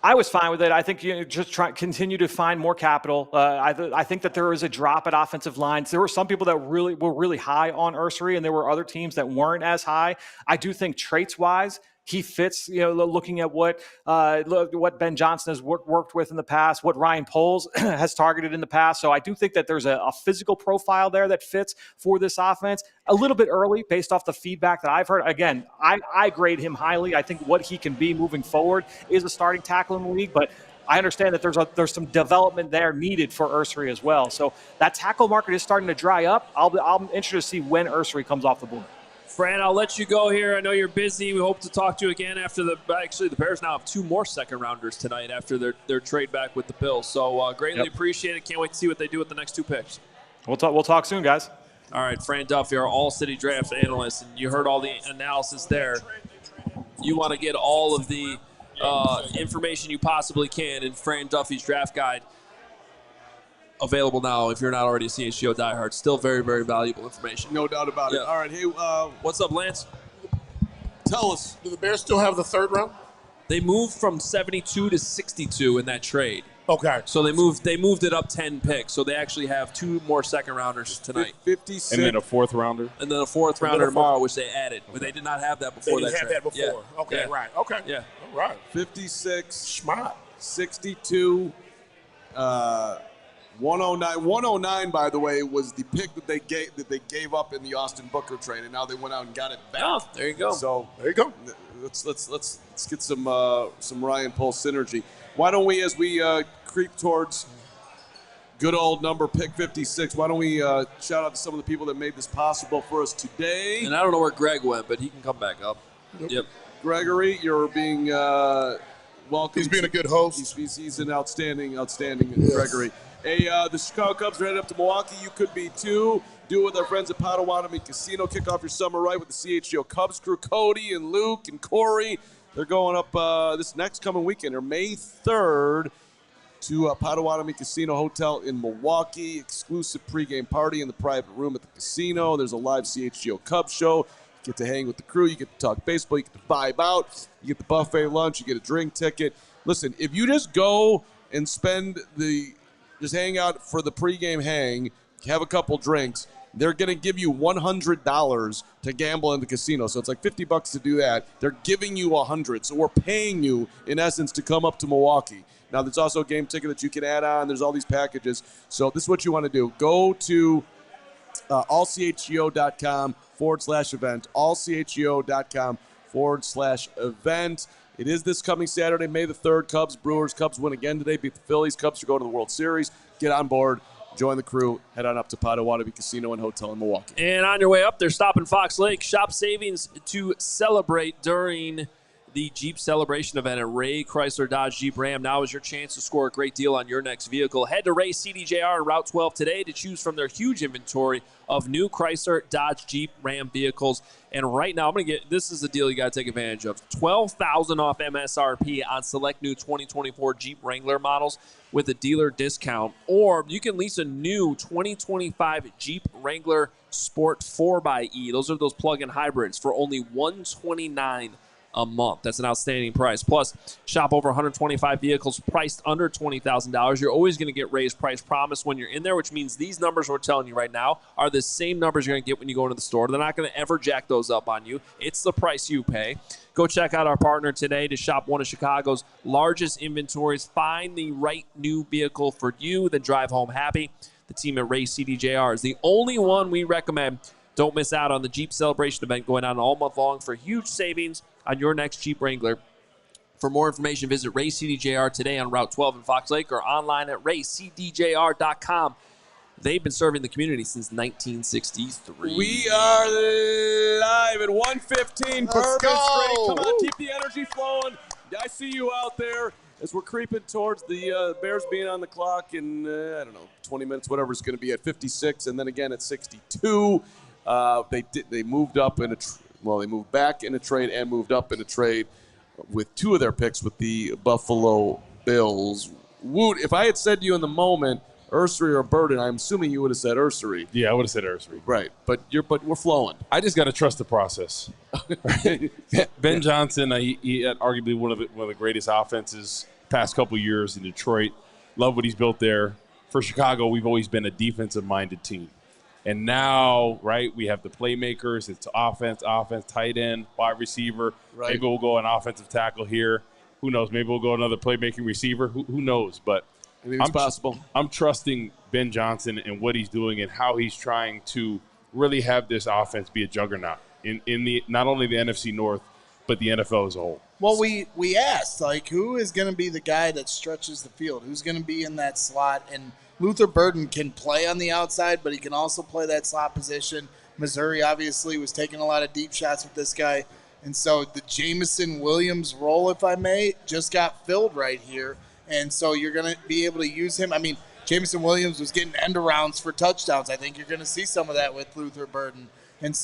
I was fine with it. I think you just continue to find more capital. I think that there is a drop at offensive lines. There were some people that were really high on Ursary, and there were other teams that weren't as high. I do think traits-wise, he fits, looking at what Ben Johnson has worked with in the past, what Ryan Poles has targeted in the past. So I do think that there's a physical profile there that fits for this offense. A little bit early based off the feedback that I've heard. Again, I grade him highly. I think what he can be moving forward is a starting tackle in the league, but I understand that there's some development there needed for Ursary as well. So that tackle market is starting to dry up. I'm interested to see when Ursary comes off the board. Fran, I'll let you go here. I know you're busy. We hope to talk to you again after the Bears now have 2 more second-rounders tonight after their trade back with the Bills. So greatly appreciate it. Can't wait to see what they do with the next 2 picks. We'll talk soon, guys. All right, Fran Duffy, our All-City Draft analyst, and you heard all the analysis there. You want to get all of the information you possibly can in Fran Duffy's draft guide. Available now if you're not already a CHGO diehard. Still very, very valuable information. No doubt about it. All right, hey, what's up, Lance? Tell us. Do the Bears still have the 3rd round? They moved from 72 to 62 in that trade. Okay. So they moved it up 10 picks. So they actually have 2 more second-rounders tonight. 56. And then a 4th rounder. And then a 4th rounder tomorrow, which they added. But they did not have that before that trade. They didn't have that before. Yeah. Okay, yeah. right. Okay. Yeah. All right. 56. Smart. 62. 109. 109, by the way, was the pick that they gave up in the Austin Booker trade, and now they went out and got it back. Oh, there you go. So there you go. Let's get some Ryan Poles synergy. Why don't we, as we creep towards Good old number, pick 56. Why don't we shout out to some of the people that made this possible for us today. And I don't know where Greg went, but he can come back up. Yep. Gregory, you're being welcome. He's being a good host. He's an outstanding Gregory. Hey, the Chicago Cubs are headed up to Milwaukee. You could be too. Do it with our friends at Potawatomi Casino. Kick off your summer right with the CHGO Cubs crew. Cody and Luke and Corey. They're going up this next coming weekend, or May 3rd, to Potawatomi Casino Hotel in Milwaukee. Exclusive pregame party in the private room at the casino. There's a live CHGO Cubs show. You get to hang with the crew. You get to talk baseball. You get to vibe out. You get the buffet lunch. You get a drink ticket. Listen, if you just go and just hang out for the pregame hang, have a couple drinks, they're going to give you $100 to gamble in the casino. So it's like $50 to do that. They're giving you $100. So we're paying you, in essence, to come up to Milwaukee. Now, there's also a game ticket that you can add on. There's all these packages. So this is what you want to do. Go to allchgo.com/event, allchgo.com/event. It is this coming Saturday, May the 3rd. Cubs, Brewers. Cubs win again today. Beat the Phillies. Cubs are going to the World Series. Get on board. Join the crew. Head on up to Potawatomi Casino and Hotel in Milwaukee. And on your way up there, stop in Fox Lake. Shop savings to celebrate during the Jeep Celebration event at Ray Chrysler Dodge Jeep Ram. Now is your chance to score a great deal on your next vehicle. Head to Ray CDJR on Route 12 today to choose from their huge inventory of new Chrysler Dodge Jeep Ram vehicles. And right now, this is a deal you got to take advantage of. $12,000 off MSRP on select new 2024 Jeep Wrangler models with a dealer discount. Or you can lease a new 2025 Jeep Wrangler Sport 4xe. Those are those plug-in hybrids for only $129 a month. That's an outstanding price. Plus, shop over 125 vehicles priced under $20,000. You're always going to get raised price promise when you're in there, which means these numbers we're telling you right now are the same numbers you're going to get when you go into the store. They're not going to ever jack those up on you. It's the price you pay. Go check out our partner today to shop one of Chicago's largest inventories. Find the right new vehicle for you, then drive home happy. The team at Ray CDJR is the only one we recommend. Don't miss out on the Jeep Celebration event going on all month long for huge savings on your next Jeep Wrangler. For more information, visit Ray CDJR today on Route 12 in Fox Lake or online at raycdjr.com. They've been serving the community since 1963. We are live at 1:15. Perfect. Come on, keep the energy flowing. I see you out there as we're creeping towards the Bears being on the clock in, 20 minutes, whatever it's going to be, at 56, and then again at 62. They moved up in they moved back in a trade and moved up in a trade with two of their picks with the Buffalo Bills. Woot, if I had said to you in the moment, Ursery or Burden, I'm assuming you would have said Ursery. Yeah, I would have said Ursery. Right, but we're flowing. I just got to trust the process. Ben Johnson, he had arguably one of the greatest offenses past couple years in Detroit. Love what he's built there. For Chicago, we've always been a defensive-minded team. And now, right, we have the playmakers. It's offense, tight end, wide receiver. Right. Maybe we'll go an offensive tackle here. Who knows? Maybe we'll go another playmaking receiver. Who knows? But it's possible. I'm trusting Ben Johnson and what he's doing and how he's trying to really have this offense be a juggernaut in the not only the NFC North, but the NFL as a whole. Well, we asked, who is going to be the guy that stretches the field? Who's going to be in that slot? And Luther Burden can play on the outside, but he can also play that slot position. Missouri obviously was taking a lot of deep shots with this guy. And so the Jameson Williams role, if I may, just got filled right here. And so you're going to be able to use him. I mean, Jameson Williams was getting end-arounds for touchdowns. I think you're going to see some of that with Luther Burden. And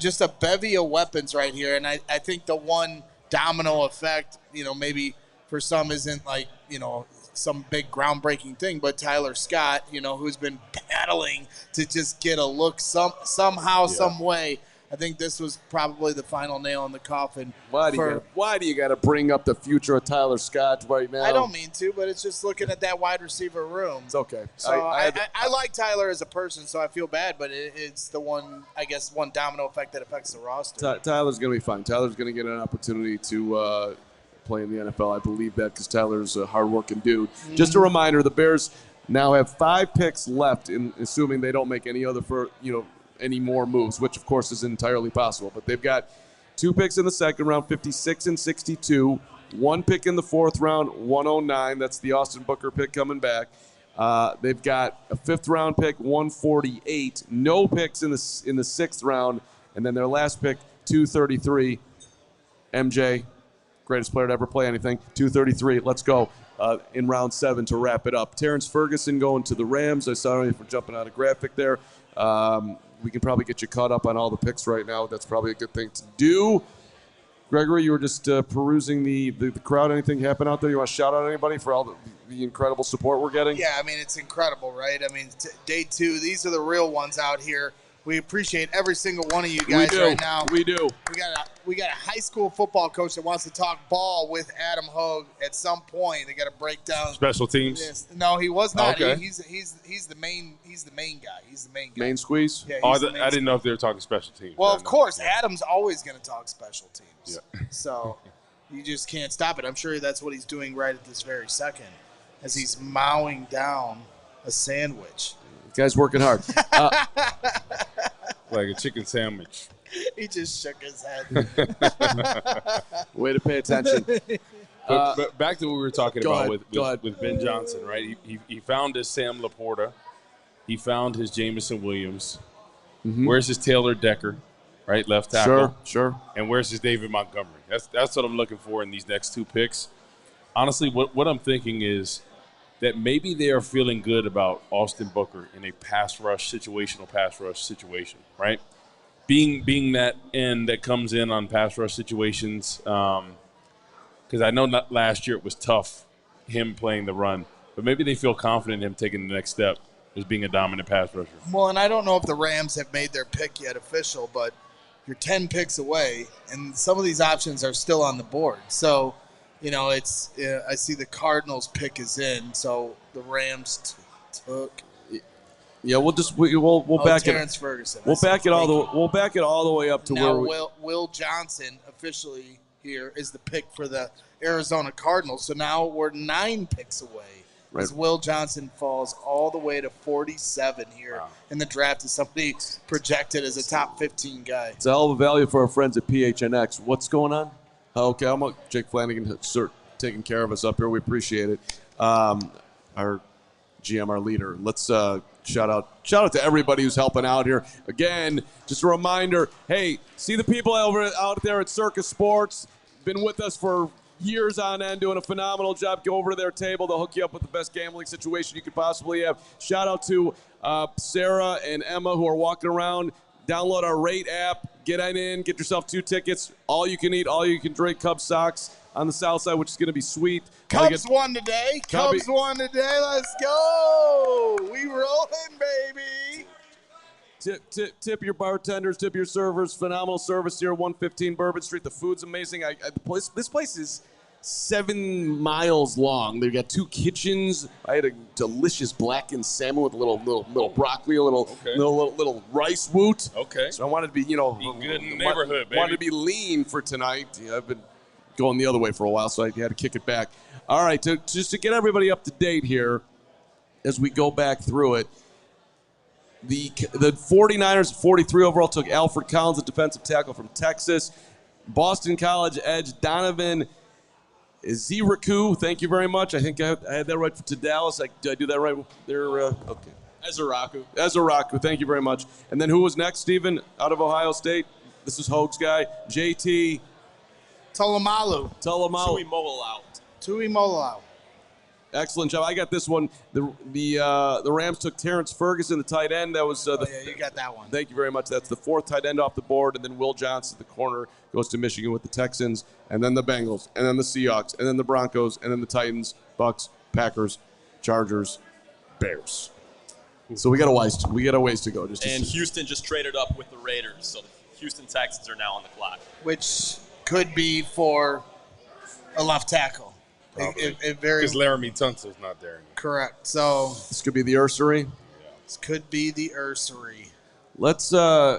just a bevy of weapons right here. And I think the one domino effect, maybe for some isn't some big groundbreaking thing, but Tyler Scott, who's been battling to just get a look somehow, some way. I think this was probably the final nail in the coffin. Why do you got to bring up the future of Tyler Scott right now? I don't mean to, but it's just looking at that wide receiver room. It's okay. So I like Tyler as a person, so I feel bad, but it's the one domino effect that affects the roster. Tyler's going to be fine. Tyler's going to get an opportunity to play in the NFL. I believe that because Tyler's a hard-working dude. Mm-hmm. Just a reminder, the Bears now have 5 picks left, assuming they don't make any more moves, which of course is entirely possible. But they've got 2 picks in the second round, 56 and 62. 1 pick in the fourth round, 109. That's the Austin Booker pick coming back. They've got a 5th-round pick, 148. No picks in the 6th round. And then their last pick, 233. MJ, greatest player to ever play anything, 233. Let's go in round 7 to wrap it up. Terrence Ferguson going to the Rams. I saw you for jumping out a graphic there. We can probably get you caught up on all the picks right now. That's probably a good thing to do. Gregory, you were just perusing the crowd. Anything happen out there? You want to shout out anybody for all the incredible support we're getting? Yeah, I mean, it's incredible, right? I mean, day 2, these are the real ones out here. We appreciate every single one of you guys right now. We do. We got a high school football coach that wants to talk ball with Adam Hoge at some point. They got to break down special teams. This. No, he was not. Okay. He's the main guy. He's the main guy. Main squeeze. Yeah, I didn't know if they were talking special teams. Well, of course, Adam's always going to talk special teams. Yeah. So you just can't stop it. I'm sure that's what he's doing right at this very second, as he's mowing down a sandwich. The guy's working hard. Like a chicken sandwich. He just shook his head. Way to pay attention. But back to what we were talking about with Ben Johnson, right? He found his Sam Laporta. He found his Jamison Williams. Mm-hmm. Where's his Taylor Decker, right? Left tackle. Sure. And where's his David Montgomery? That's what I'm looking for in these next 2 picks. Honestly, what I'm thinking is that maybe they are feeling good about Austin Booker in a situational pass rush situation, right? Being that end that comes in on pass rush situations, because I know last year it was tough, him playing the run, but maybe they feel confident in him taking the next step as being a dominant pass rusher. Well, and I don't know if the Rams have made their pick yet official, but you're 10 picks away, and some of these options are still on the board. So, you know, I see the Cardinals pick is in, so the Rams took. Yeah, we'll back Terrence it. Ferguson. We'll back it all the way up to now, where Will Johnson officially here is the pick for the Arizona Cardinals. So now we're 9 picks away. Right. As Will Johnson falls all the way to 47 here in the draft as somebody projected as a top 15 guy. It's a hell of a value for our friends at PHNX. What's going on? Okay, Jake Flanagan taking care of us up here. We appreciate it. Our GM, our leader. Let's shout out to everybody who's helping out here. Again, just a reminder, hey, see the people out there at Circus Sports. Been with us for years on end, doing a phenomenal job. Go over to their table. They'll hook you up with the best gambling situation you could possibly have. Shout out to Sarah and Emma who are walking around. Download our Rate app. Get in. Get yourself 2 tickets. All you can eat, all you can drink. Cubs Sox on the south side, which is going to be sweet. Cubs won today. Cubs won today. Let's go. We rolling, baby. Tip your bartenders, tip your servers. Phenomenal service here, 115 Bourbon Street. The food's amazing. This place is 7 miles long. They've got 2 kitchens. I had a delicious blackened salmon with a little broccoli, a little rice woot. Okay. So I wanted to be, good in the neighborhood, baby. Wanted to be lean for tonight. I've been going the other way for a while, so I had to kick it back. All right, just to get everybody up to date here as we go back through it. The 49ers, 43 overall, took Alfred Collins, a defensive tackle from Texas. Boston College edge Donovan Eziraku, thank you very much. I think I had that right to Dallas. Did I do that right? Okay. Eziraku, thank you very much. And then who was next, Stephen, out of Ohio State? This is Hoge's guy. JT Tuimalu. Tuimalu. Excellent job. I got this one. The Rams took Terrence Ferguson, the tight end. That was you got that one. Thank you very much. That's the 4th tight end off the board, and then Will Johnson, the corner, goes to Michigan with the Texans, and then the Bengals, and then the Seahawks, and then the Broncos, and then the Titans, Bucks, Packers, Chargers, Bears. So we got a ways to go. Houston just traded up with the Raiders, so the Houston Texans are now on the clock, which could be for a left tackle. Because Laramie Tunsil's not there anymore. Correct. So this could be the Ursery. Yeah. This could be the Ursery. Let's. I'm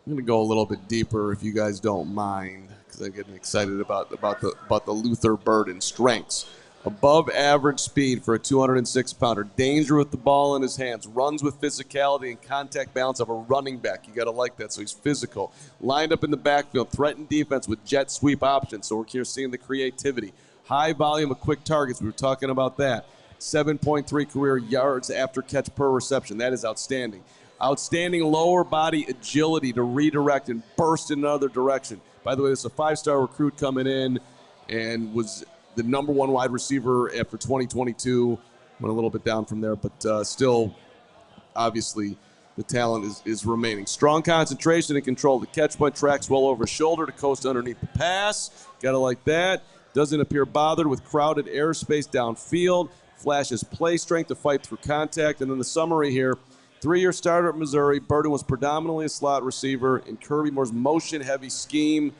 going to go a little bit deeper, if you guys don't mind, because I'm getting excited about the Luther Burden strengths. Above average speed for a 206-pounder. Danger with the ball in his hands. Runs with physicality and contact balance of a running back. You got to like that. So he's physical. Lined up in the backfield. Threatened defense with jet sweep options. So we're here seeing the creativity. High volume of quick targets. We were talking about that. 7.3 career yards after catch per reception. That is outstanding. Outstanding lower body agility to redirect and burst in another direction. By the way, this is a 5-star recruit coming in and was the number 1 wide receiver after 2022. Went a little bit down from there, but still, obviously, the talent is remaining. Strong concentration and control. The catch point tracks well over his shoulder to coast underneath the pass. Gotta like that. Doesn't appear bothered with crowded airspace downfield. Flashes play strength to fight through contact. And then the summary here. 3-year starter at Missouri. Burden was predominantly a slot receiver in Kirby Moore's motion-heavy scheme.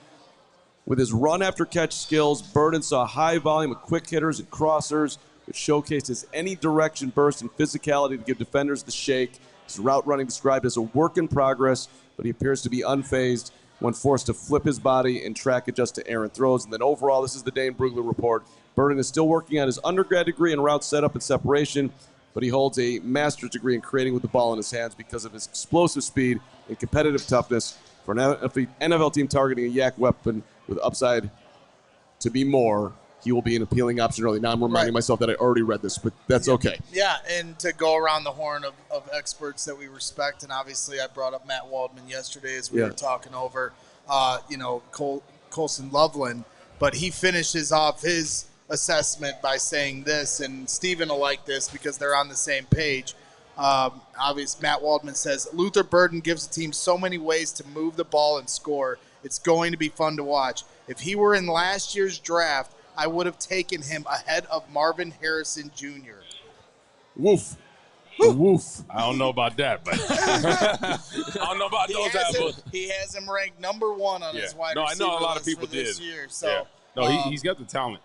With his run-after-catch skills, Burden saw a high volume of quick hitters and crossers, which showcased his any-direction burst and physicality to give defenders the shake. His route running described as a work in progress, but he appears to be unfazed when forced to flip his body and track adjust to errant throws. And then overall, this is the Dane Brugler report. Burden is still working on his undergrad degree in route setup and separation, but he holds a master's degree in creating with the ball in his hands because of his explosive speed and competitive toughness. For an NFL team targeting a yak weapon with upside to be more, he will be an appealing option early. Now I'm reminding myself that I already read this, but that's okay. Yeah, and to go around the horn of experts that we respect, and obviously I brought up Matt Waldman yesterday as we were talking over, Colston Loveland, but he finishes off his assessment by saying this, and Steven will like this because they're on the same page. Obviously, Matt Waldman says, Luther Burden gives the team so many ways to move the ball and score. It's going to be fun to watch. If he were in last year's draft, I would have taken him ahead of Marvin Harrison Jr. Woof. Woof. I don't know about that, but I don't know about those apples. He has him ranked number 1 on his wide receiver I know a lot of people list for this did. year. So, No, he's got the talent.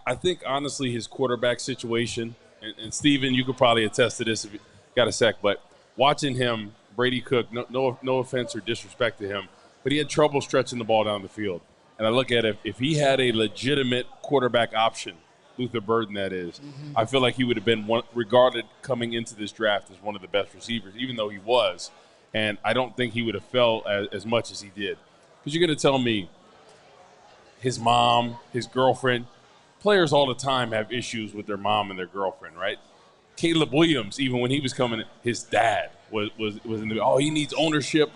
I think, honestly, his quarterback situation, and Steven, you could probably attest to this if you got a sec, but watching him, Brady Cook, no offense or disrespect to him, but he had trouble stretching the ball down the field. And I look at it, if he had a legitimate quarterback option, Luther Burden that is, I feel like he would have been regarded coming into this draft as one of the best receivers, even though he was. And I don't think he would have fell as much as he did. Because you're going to tell me his mom, his girlfriend, players all the time have issues with their mom and their girlfriend, right? Caleb Williams, even when he was coming, his dad was in the, he needs ownership.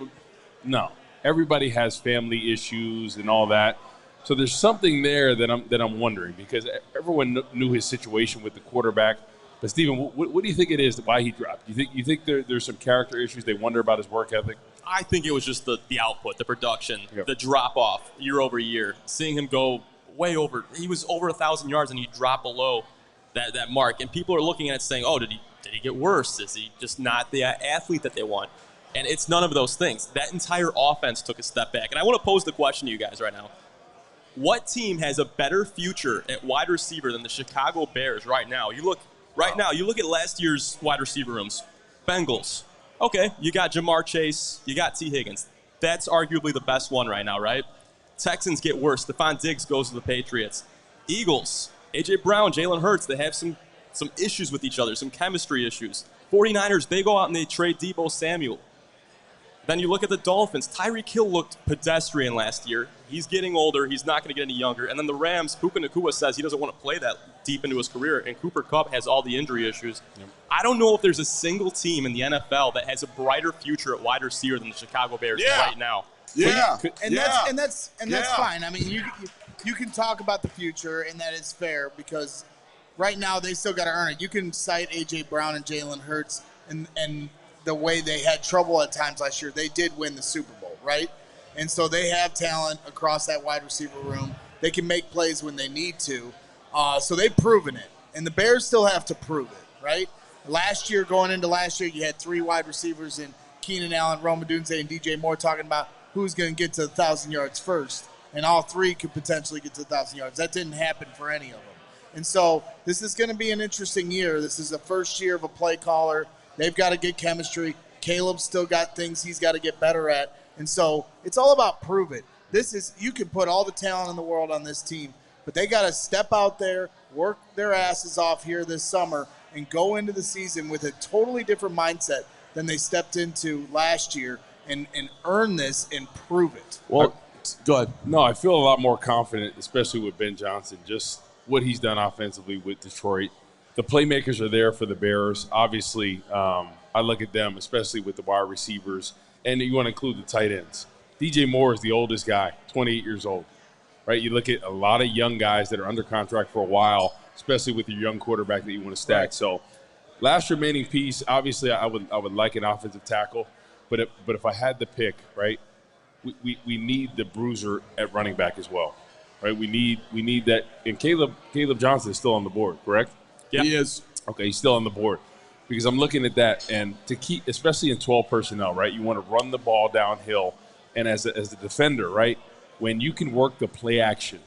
No. Everybody has family issues and all that. So there's something there that I'm wondering, because everyone knew his situation with the quarterback. But, Steven, what do you think it is why he dropped? You think there's some character issues? They wonder about his work ethic? I think it was just the output, the production, the drop-off year over year. Seeing him go way over. He was over 1,000 yards, and he dropped below that mark. And people are looking at it saying, did he get worse? Is he just not the athlete that they want? And it's none of those things. That entire offense took a step back. And I want to pose the question to you guys right now. What team has a better future at wide receiver than the Chicago Bears right now? You look at last year's wide receiver rooms. Bengals. Okay, you got Shamar Chase. You got T. Higgins. That's arguably the best one right now, right? Texans get worse. Stephon Diggs goes to the Patriots. Eagles. A.J. Brown, Jalen Hurts. They have some issues with each other, some chemistry issues. 49ers, they go out and they trade Deebo Samuel. Then you look at the Dolphins. Tyreek Hill looked pedestrian last year. He's getting older. He's not going to get any younger. And then the Rams, Puka Nacua says he doesn't want to play that deep into his career, and Cooper Kupp has all the injury issues. Yep. I don't know if there's a single team in the NFL that has a brighter future at wide receiver than the Chicago Bears right now. Yeah, that's fine. I mean, you can talk about the future, and that is fair because right now they still got to earn it. You can cite A.J. Brown and Jalen Hurts and the way they had trouble at times last year. They did win the Super Bowl, right? And so they have talent across that wide receiver room. They can make plays when they need to. So they've proven it. And the Bears still have to prove it, right? Going into last year, you had 3 wide receivers in Keenan Allen, Rome Odunze, and DJ Moore talking about who's going to get to 1,000 yards first. And all 3 could potentially get to 1,000 yards. That didn't happen for any of them. And so this is going to be an interesting year. This is the first year of a play caller. They've got to get chemistry. Caleb's still got things he's got to get better at. And so it's all about prove it. You can put all the talent in the world on this team, but they got to step out there, work their asses off here this summer, and go into the season with a totally different mindset than they stepped into last year and earn this and prove it. Well, go ahead. No, I feel a lot more confident, especially with Ben Johnson, just what he's done offensively with Detroit. the playmakers are there for the Bears. Obviously, I look at them, especially with the wide receivers, and you want to include the tight ends. DJ Moore is the oldest guy, 28 years old, right? You look at a lot of young guys that are under contract for a while, especially with your young quarterback that you want to stack. Right. So last remaining piece, obviously I would like an offensive tackle, but if I had to pick, right, we need the bruiser at running back as well, right? We need that. And Caleb Johnson is still on the board, correct? Yeah. He is. Okay, he's still on the board. Because I'm looking at that, and to keep, especially in 12 personnel, right, you want to run the ball downhill. And as a defender, right, when you can work the play action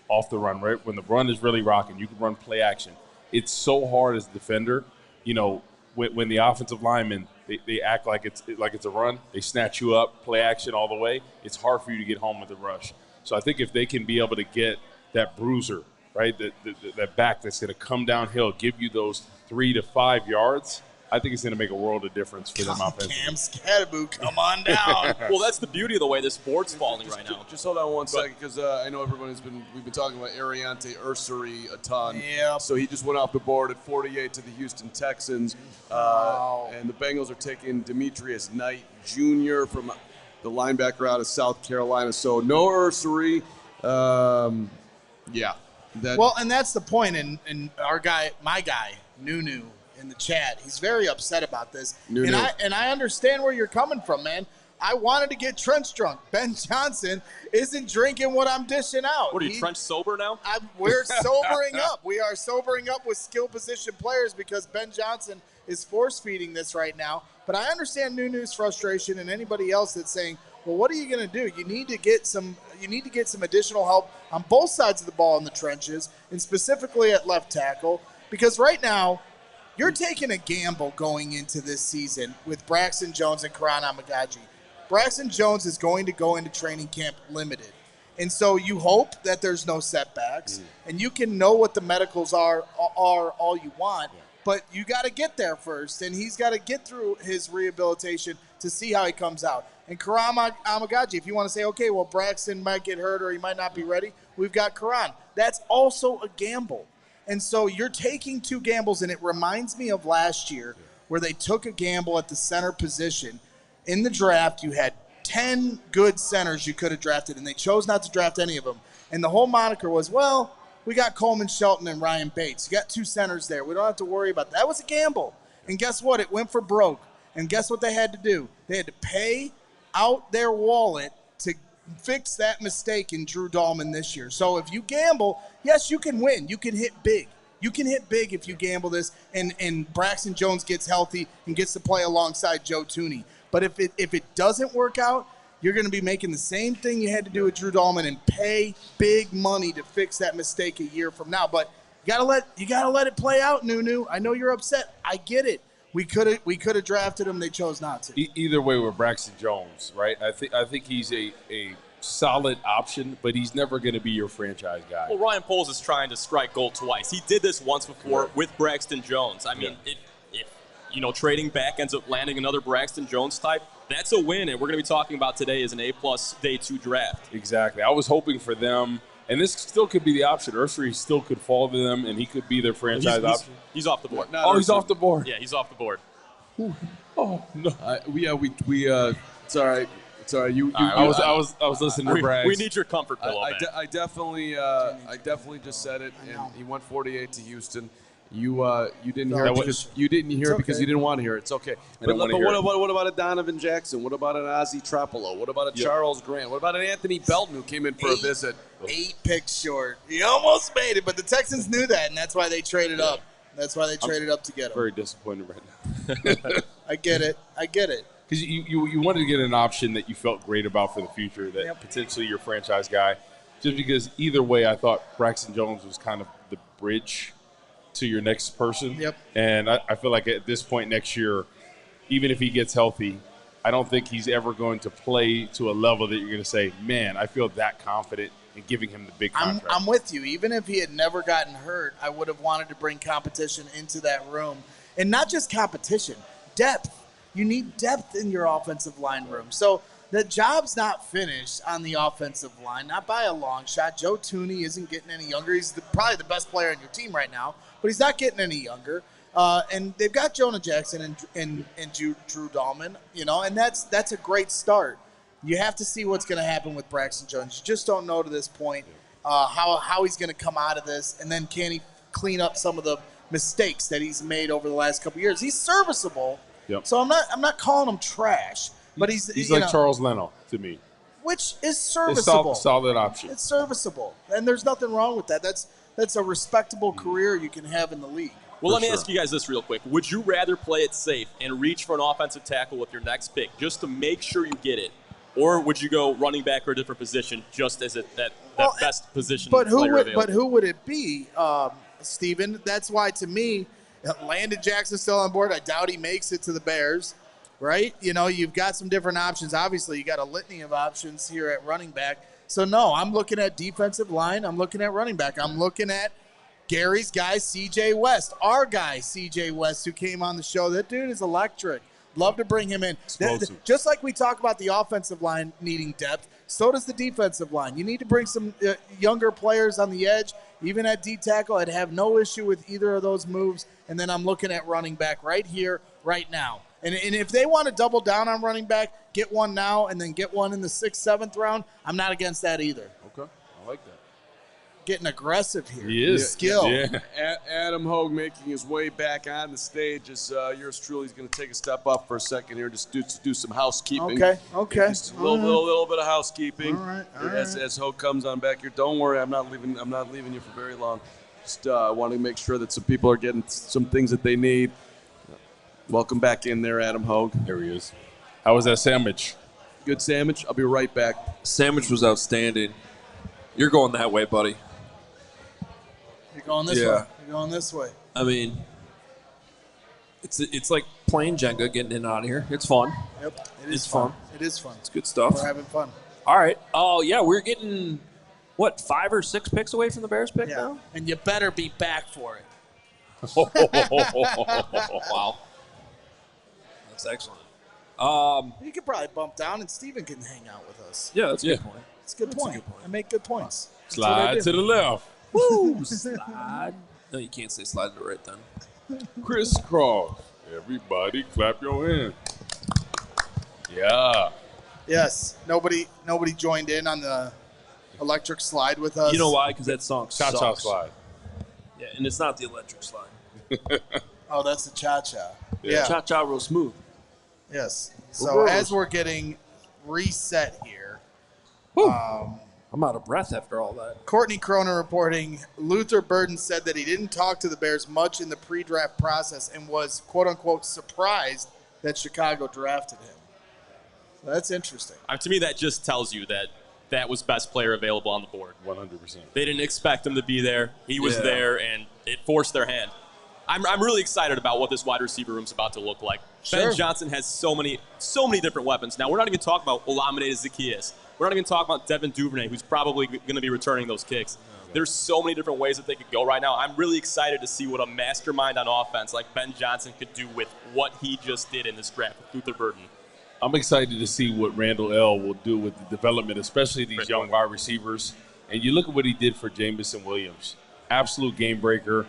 off the run, right, when the run is really rocking, you can run play action. It's so hard as a defender, you know, when the offensive linemen, they act like it's a run, they snatch you up, play action all the way, it's hard for you to get home with the rush. So I think if they can be able to get that bruiser, right, that back that's going to come downhill, give you those 3 to 5 yards, I think it's going to make a world of difference for them offensively. Cam Scattaboo, come on down. Well, that's the beauty of the way this board's falling right now. Just hold on one second, because I know we've been talking about Ariante Ursary a ton. Yeah. So he just went off the board at 48 to the Houston Texans. Wow. And the Bengals are taking Demetrius Knight Jr. from the linebacker out of South Carolina. So no Ursary. Yeah. And that's the point. And my guy, Nunu, in the chat, he's very upset about this. And I understand where you're coming from, man. I wanted to get Trench drunk. Ben Johnson isn't drinking what I'm dishing out. What are you, Trench sober now? We're sobering up. We are sobering up with skill position players because Ben Johnson is force-feeding this right now. But I understand Nunu's frustration and anybody else that's saying, well, what are you going to do? You need to get some additional help on both sides of the ball in the trenches, and specifically at left tackle, because right now you're taking a gamble going into this season with Braxton Jones and Karan Amagaji. Braxton Jones is going to go into training camp limited. And so you hope that there's no setbacks, and you can know what the medicals are all you want, but you got to get there first, and he's got to get through his rehabilitation to see how he comes out. And Karan Amagaji, if you want to say, okay, well, Braxton might get hurt or he might not be ready, we've got Karan. That's also a gamble. And so you're taking two gambles, and it reminds me of last year where they took a gamble at the center position. In the draft, you had 10 good centers you could have drafted, and they chose not to draft any of them. And the whole moniker was, well, we got Coleman Shelton and Ryan Bates. You got two centers there. We don't have to worry about that. That was a gamble. And guess what? It went for broke. And guess what they had to do? They had to pay out their wallet to fix that mistake in Drew Dahlman this year. So if you gamble, yes, you can win. You can hit big. You can hit big if you gamble this, and Braxton Jones gets healthy and gets to play alongside Joe Thuney. But if it doesn't work out, you're going to be making the same thing you had to do with Drew Dahlman and pay big money to fix that mistake a year from now. But you gotta let it play out, Nunu. I know you're upset. I get it. We could have drafted him. They chose not to. Either way, with Braxton Jones, right? I think he's a solid option, but he's never going to be your franchise guy. Well, Ryan Poles is trying to strike gold twice. He did this once before with Braxton Jones. I mean, if trading back ends up landing another Braxton Jones type, that's a win, and we're going to be talking about today as an A-plus day 2 draft. Exactly. I was hoping for them, and this still could be the option. Ursary still could fall to them, and he could be their franchise option. He's off the board. He's off the board. Yeah, he's off the board. Oh no. It's all right. It's all right. I was listening to Braggs. We need your comfort pillow. I definitely just said it, and he went 48 to Houston. You didn't hear it because you didn't hear it because you didn't want to hear it. It's okay. But what about a Donovan Jackson? What about an Azie Trapilo? What about a Charles Grant? What about an Anthony Belton who came in for a visit? 8 picks short. He almost made it, but the Texans knew that, and that's why they traded up. That's why they traded up to get him. Very disappointed right now. I get it. Because you wanted to get an option that you felt great about for the future, that potentially your franchise guy. Just because either way, I thought Braxton Jones was kind of the bridge to your next person. Yep. And I feel like at this point next year, even if he gets healthy, I don't think he's ever going to play to a level that you're going to say, man, I feel that confident in giving him the big contract. I'm with you. Even if he had never gotten hurt, I would have wanted to bring competition into that room. And not just competition, depth. You need depth in your offensive line room. So the job's not finished on the offensive line, not by a long shot. Joe Thuney isn't getting any younger. He's probably the best player on your team right now. but he's not getting any younger. And they've got Jonah Jackson and Drew Dahlman, and that's a great start. You have to see what's going to happen with Braxton Jones. You just don't know to this point how he's going to come out of this, and then can he clean up some of the mistakes that he's made over the last couple of years. He's serviceable, so I'm not calling him trash, but he's like Charles Leno to me, which is serviceable. It's solid option. It's serviceable, and there's nothing wrong with that. That's a respectable career you can have in the league. Well, let me ask you guys this real quick. Would you rather play it safe and reach for an offensive tackle with your next pick just to make sure you get it? Or would you go running back or a different position just as that best position player available? But who would it be, Steven? That's why, to me, Landon Jackson's still on board. I doubt he makes it to the Bears, right? You've got some different options. Obviously, you got a litany of options here at running back. So, no, I'm looking at defensive line. I'm looking at running back. I'm looking at Gary's guy, C.J. West, our guy, C.J. West, who came on the show. That dude is electric. Love to bring him in. Just like we talk about the offensive line needing depth, so does the defensive line. You need to bring some younger players on the edge, even at D-tackle. I'd have no issue with either of those moves. And then I'm looking at running back right here, right now. And if they want to double down on running back, get one now and then get one in the 6th, 7th round, I'm not against that either. Okay, I like that. Getting aggressive here. He is. Skill. Yeah. Adam Hoge making his way back on the stage as yours truly is going to take a step up for a second here, just do some housekeeping. Okay. Just a little bit of housekeeping. All right. As Hoge comes on back here. Don't worry, I'm not leaving you for very long. Just want to make sure that some people are getting some things that they need. Welcome back in there, Adam Hoge. There he is. How was that sandwich? Good sandwich. I'll be right back. Sandwich was outstanding. You're going that way, buddy. You're going this way. You're going this way. I mean, it's like playing Jenga, getting in and out of here. It's fun. Yep. It's fun. It is fun. It's good stuff. We're having fun. All right. Oh, yeah, we're getting, 5 or 6 picks away from the Bears pick now? And you better be back for it. Wow. That's excellent. You could probably bump down and Steven can hang out with us. Yeah, that's a good point. It's a good point. I make good points. Slide to the left. Woo! Slide. No, you can't say slide to the right then. Crisscross. Everybody clap your hands. Yeah. Yes. Nobody joined in on the electric slide with us. You know why? Because that song sucks. Cha-cha slide. Yeah, and it's not the electric slide. Oh, that's the cha-cha. Yeah. Cha-cha real smooth. Yes. So as we're getting reset here, I'm out of breath after all that. Courtney Cronin reporting, Luther Burden said that he didn't talk to the Bears much in the pre-draft process and was, quote-unquote, surprised that Chicago drafted him. So that's interesting. To me, that just tells you that was best player available on the board. 100%. They didn't expect him to be there. He was there, and it forced their hand. I'm really excited about what this wide receiver room's about to look like. Sure. Ben Johnson has so many different weapons. Now, we're not even talking about Olamide Zaccheaus. We're not even talking about Devin Duvernay, who's probably going to be returning those kicks. There's so many different ways that they could go right now. I'm really excited to see what a mastermind on offense like Ben Johnson could do with what he just did in this draft with Luther Burden. I'm excited to see what Randall L. will do with the development, especially these young wide receivers. And you look at what he did for Jamison Williams. Absolute game breaker.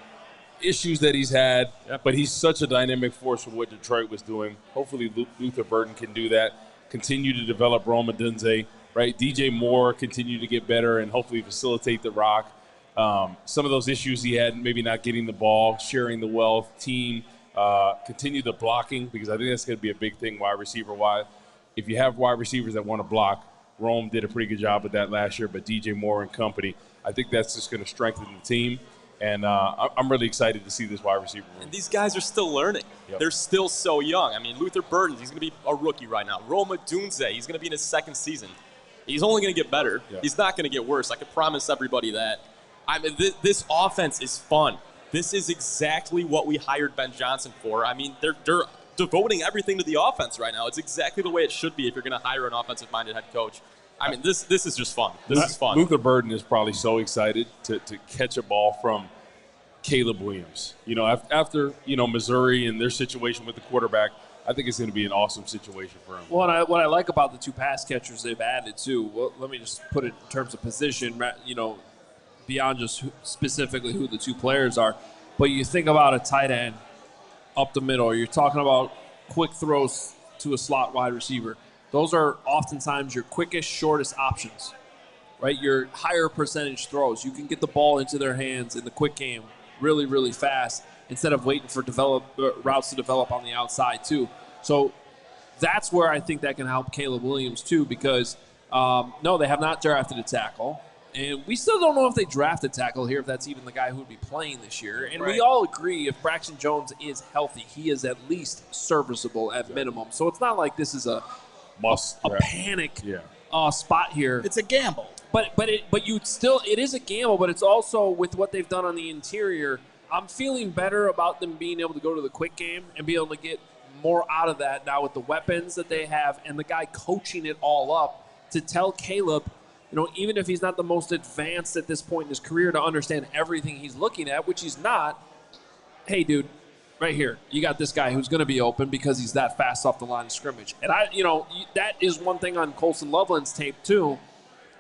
Issues that he's had, but he's such a dynamic force for what Detroit was doing. Hopefully Luther Burden can do that. Continue to develop Rome Odunze, right? DJ Moore continue to get better and hopefully facilitate the rock. Some of those issues he had, maybe not getting the ball, sharing the wealth, team, continue the blocking, because I think that's going to be a big thing wide receiver-wise. If you have wide receivers that want to block, Rome did a pretty good job with that last year, but DJ Moore and company, I think that's just going to strengthen the team. And I'm really excited to see this wide receiver room. And these guys are still learning. Yep. They're still so young. I mean, Luther Burden, he's going to be a rookie right now. Rome Odunze, he's going to be in his 2nd season. He's only going to get better. Yep. He's not going to get worse. I can promise everybody that. I mean, this offense is fun. This is exactly what we hired Ben Johnson for. I mean, they're devoting everything to the offense right now. It's exactly the way it should be if you're going to hire an offensive-minded head coach. I mean, this is just fun. This is fun. Luther Burden is probably so excited to catch a ball from Caleb Williams. You know, after Missouri and their situation with the quarterback, I think it's going to be an awesome situation for him. Well, what I like about the 2 pass catchers they've added too. Well, let me just put it in terms of position. Beyond just specifically who the 2 players are, but you think about a tight end up the middle. You're talking about quick throws to a slot wide receiver. Those are oftentimes your quickest, shortest options, right? Your higher percentage throws. You can get the ball into their hands in the quick game really, really fast instead of waiting for routes to develop on the outside too. So that's where I think that can help Caleb Williams too, because no, they have not drafted a tackle. And we still don't know if they draft a tackle here, if that's even the guy who would be playing this year. And we all agree if Braxton Jones is healthy, he is at least serviceable at minimum. So it's not like this is a panic spot here. It's a gamble. But it is a gamble, but it's also with what they've done on the interior. I'm feeling better about them being able to go to the quick game and be able to get more out of that now with the weapons that they have and the guy coaching it all up to tell Caleb, even if he's not the most advanced at this point in his career to understand everything he's looking at, which he's not, hey, dude, right here, you got this guy who's going to be open because he's that fast off the line of scrimmage. And that is one thing on Colston Loveland's tape too,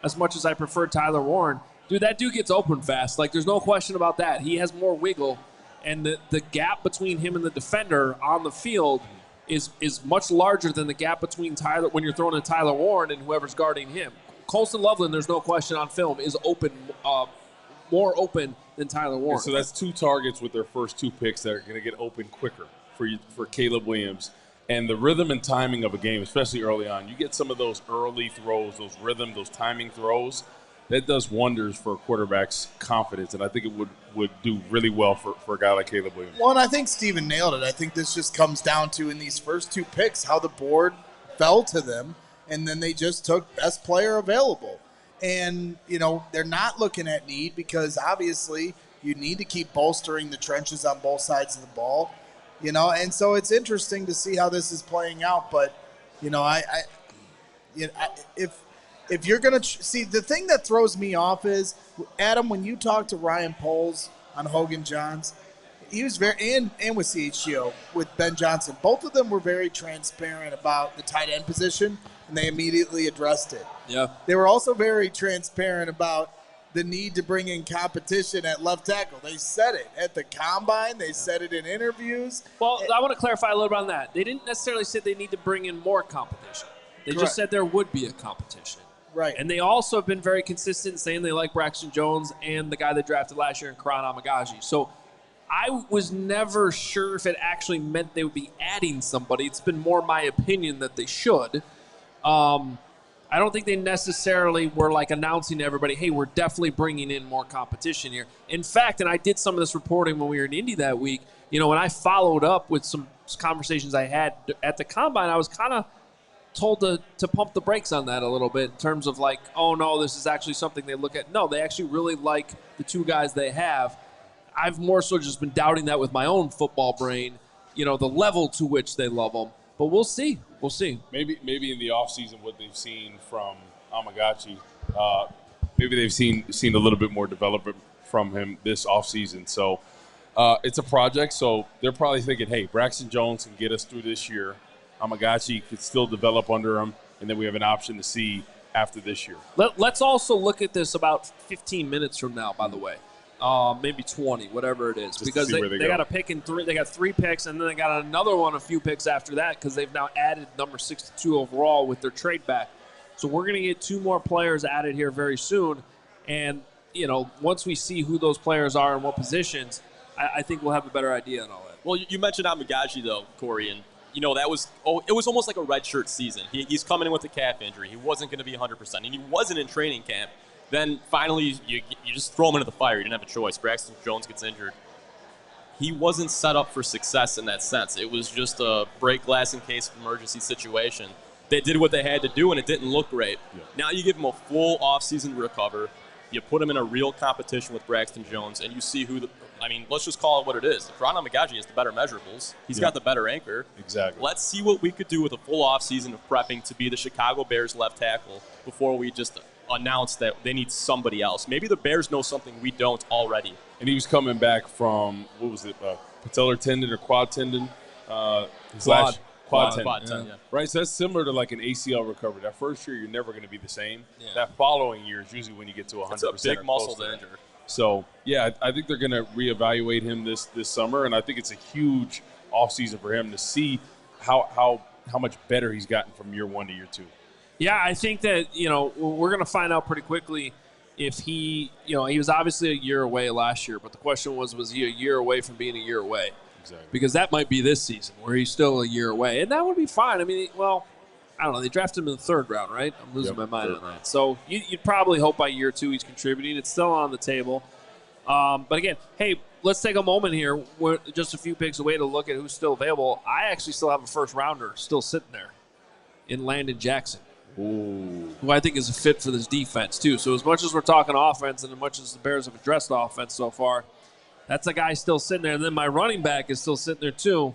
as much as I prefer Tyler Warren. Dude, that dude gets open fast. Like, there's no question about that. He has more wiggle, and the gap between him and the defender on the field is much larger than the gap between Tyler when you're throwing to Tyler Warren and whoever's guarding him. Colston Loveland, there's no question on film, is open, more open than Tyler Warren. And so that's 2 targets with their first 2 picks that are going to get open quicker for Caleb Williams. And the rhythm and timing of a game, especially early on, you get some of those early throws, those rhythm, those timing throws, that does wonders for a quarterback's confidence. And I think it would do really well for a guy like Caleb Williams. Well, and I think Steven nailed it. I think this just comes down to, in these first 2 picks, how the board fell to them. And then they just took best player available. And, they're not looking at need because obviously you need to keep bolstering the trenches on both sides of the ball, And so it's interesting to see how this is playing out. But, if you're going to see, the thing that throws me off is, Adam, when you talk to Ryan Poles on Hogan Johns, he was very, and with CHGO, with Ben Johnson, both of them were very transparent about the tight end position. And they immediately addressed it. Yeah. They were also very transparent about the need to bring in competition at left tackle. They said it at the combine. They said it in interviews. Well, I want to clarify a little bit on that. They didn't necessarily say they need to bring in more competition. They just said there would be a competition. Right. And they also have been very consistent in saying they like Braxton Jones and the guy they drafted last year in Karan Amagaji. So I was never sure if it actually meant they would be adding somebody. It's been more my opinion that they should. I don't think they necessarily were announcing to everybody, hey, we're definitely bringing in more competition here. In fact, and I did some of this reporting when we were in Indy that week, when I followed up with some conversations I had at the combine, I was kind of told to pump the brakes on that a little bit in terms of oh no, this is actually something they look at. No, they actually really like the 2 guys they have. I've more so just been doubting that with my own football brain, the level to which they love them. But we'll see. We'll see. Maybe in the offseason what they've seen from Amagaji, maybe they've seen a little bit more development from him this offseason. So it's a project. So they're probably thinking, hey, Braxton Jones can get us through this year. Amagaji could still develop under him, and then we have an option to see after this year. Let's also look at this about 15 minutes from now, by the way. Maybe 20, whatever it is, just because they got a pick in 3. They got 3 picks, and then they got another one, a few picks after that, because they've now added number 62 overall with their trade back. So we're going to get 2 more players added here very soon, and once we see who those players are and what positions, I think we'll have a better idea on all that. Well, you mentioned Amagaji though, Corey, and it was almost like a redshirt season. He's coming in with a calf injury. He wasn't going to be 100%, and he wasn't in training camp. Then finally, you just throw him into the fire. You didn't have a choice. Braxton Jones gets injured. He wasn't set up for success in that sense. It was just a break glass in case of emergency situation. They did what they had to do, and it didn't look great. Yeah. Now you give him a full offseason to recover. You put him in a real competition with Braxton Jones, and you see let's just call it what it is. Karan Amagaji has the better measurables. He's got the better anchor. Exactly. Let's see what we could do with a full offseason of prepping to be the Chicago Bears left tackle before we just announce that they need somebody else. Maybe the Bears know something we don't already. And he was coming back from, patellar tendon or quad tendon? Quad tendon, yeah. Right, so that's similar to an ACL recovery. That first year, you're never going to be the same. Yeah. That following year is usually when you get to 100%. It's a big muscle to injure. So, yeah, I think they're going to reevaluate him this summer, and I think it's a huge offseason for him to see how much better he's gotten from year 1 to year 2. Yeah, I think that, we're going to find out pretty quickly if he was obviously a year away last year, but the question was he a year away from being a year away? Exactly. Because that might be this season where he's still a year away, and that would be fine. I mean, I don't know. They drafted him in the 3rd round, right? I'm losing my mind on that. So you'd probably hope by year 2 he's contributing. It's still on the table. But again, hey, let's take a moment here. We're just a few picks away to look at who's still available. I actually still have a 1st rounder still sitting there in Landon Jackson, who I think is a fit for this defense too. So as much as we're talking offense and as much as the Bears have addressed offense so far, that's a guy still sitting there. And then my running back is still sitting there too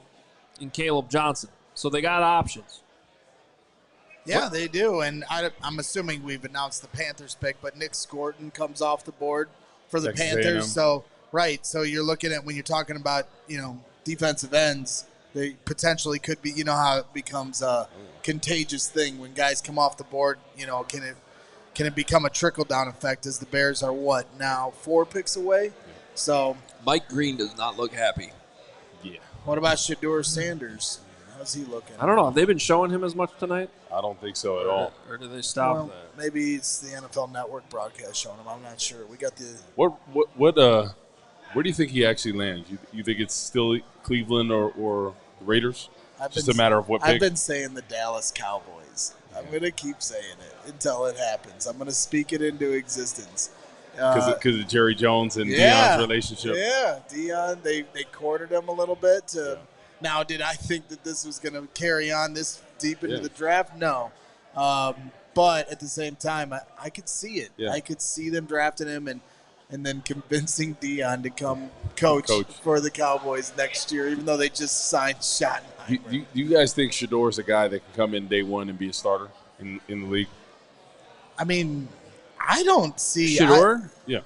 in Caleb Johnson. So they got options. Yeah, they do, and I'm assuming we've announced the Panthers pick, but Nick Scorton comes off the board for the Texas Panthers. A&M. So you're looking at when you're talking about defensive ends, they potentially could be. You know how it becomes a contagious thing when guys come off the board. Can it become a trickle down effect as the Bears are now 4 picks away? So Mike Green does not look happy. Yeah. What about Shedeur Sanders? How's he looking? I don't know. Have they been showing him as much tonight? I don't think so at all. Or do they stop that? Maybe it's the NFL Network broadcast showing him. I'm not sure. We got the Where do you think he actually lands? You think it's still Cleveland or the Raiders? Just a matter of what pick? I've been saying the Dallas Cowboys. I'm going to keep saying it until it happens. I'm going to speak it into existence. Because of Jerry Jones and Deion's relationship. Yeah, Deion, they courted him a little bit. Now, did I think that this was going to carry on this deep into the draft? No. But at the same time, I could see it. Yeah. I could see them drafting him and then convincing Deion to come coach for the Cowboys next year, even though they just signed Schottenheimer. Do you guys think Shedeur is a guy that can come in day 1 and be a starter in the league? I mean, I don't see Shedeur. Yeah.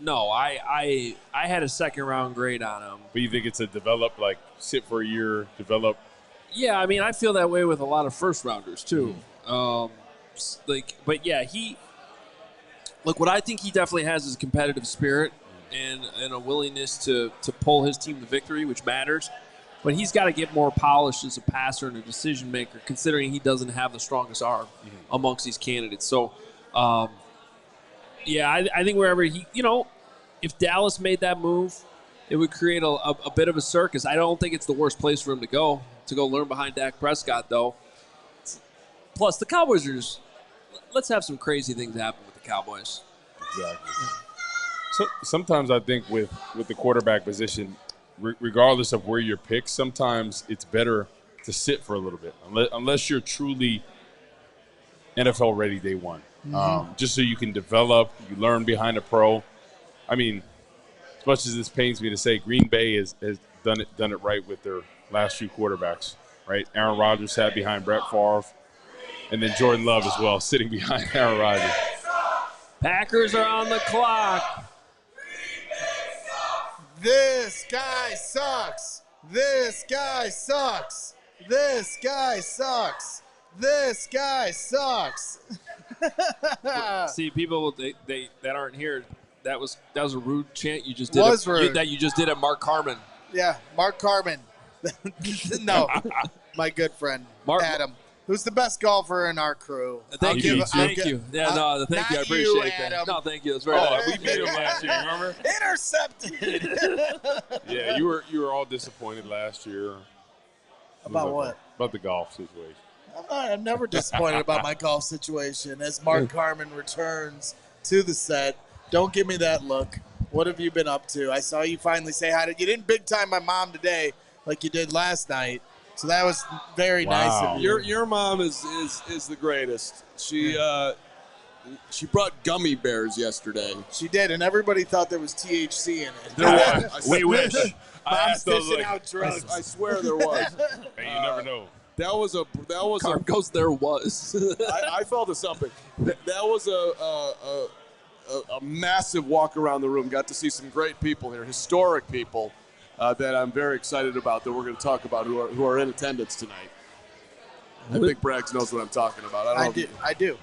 No, I had a 2nd round grade on him. But you think it's a develop, like sit for a year, develop? Yeah, I mean, I feel that way with a lot of 1st rounders too. But yeah, what I think he definitely has is a competitive spirit and a willingness to pull his team to victory, which matters. But he's got to get more polished as a passer and a decision maker, considering he doesn't have the strongest arm amongst these candidates. So. I think wherever if Dallas made that move, it would create a bit of a circus. I don't think it's the worst place for him to go learn behind Dak Prescott, though. Plus, the Cowboys are let's have some crazy things happen with the Cowboys. Exactly. So sometimes I think with the quarterback position, regardless of where you're picked, sometimes it's better to sit for a little bit, unless you're truly NFL ready day 1. Just so you can develop, you learn behind a pro. I mean, as much as this pains me to say, Green Bay has done it right with their last few quarterbacks, right? Aaron Rodgers sat behind Brett Favre, and then Jordan Love as well, sitting behind Aaron Rodgers. Packers are on the clock. This guy sucks. This guy sucks. This guy sucks. This guy sucks. See, people that aren't here, that was a rude chant you just did. Rude. That you just did at Mark Carman. Yeah, Mark Carman. No, my good friend Adam, who's the best golfer in our crew. Thank you. Thank you. I appreciate that. No, thank you. That's very nice. We beat him last year, remember? Intercepted. Yeah, you were all disappointed last year. About what? About the golf situation. I'm never disappointed about my golf situation. As Mark Carman returns to the set, don't give me that look. What have you been up to? I saw you finally say hi to. You didn't big time my mom today like you did last night, so that was very nice of you. Your mom is the greatest. She brought gummy bears yesterday. She did, and everybody thought there was THC in it. There was. We wish. Mom's dishing out drugs. I swear there was. Hey, you never know. That was Carm goes, there was. I felt it something. That was a massive walk around the room. Got to see some great people here, historic people that I'm very excited about that we're going to talk about who are in attendance tonight. I think Braggs knows what I'm talking about. I do. Yeah. I do.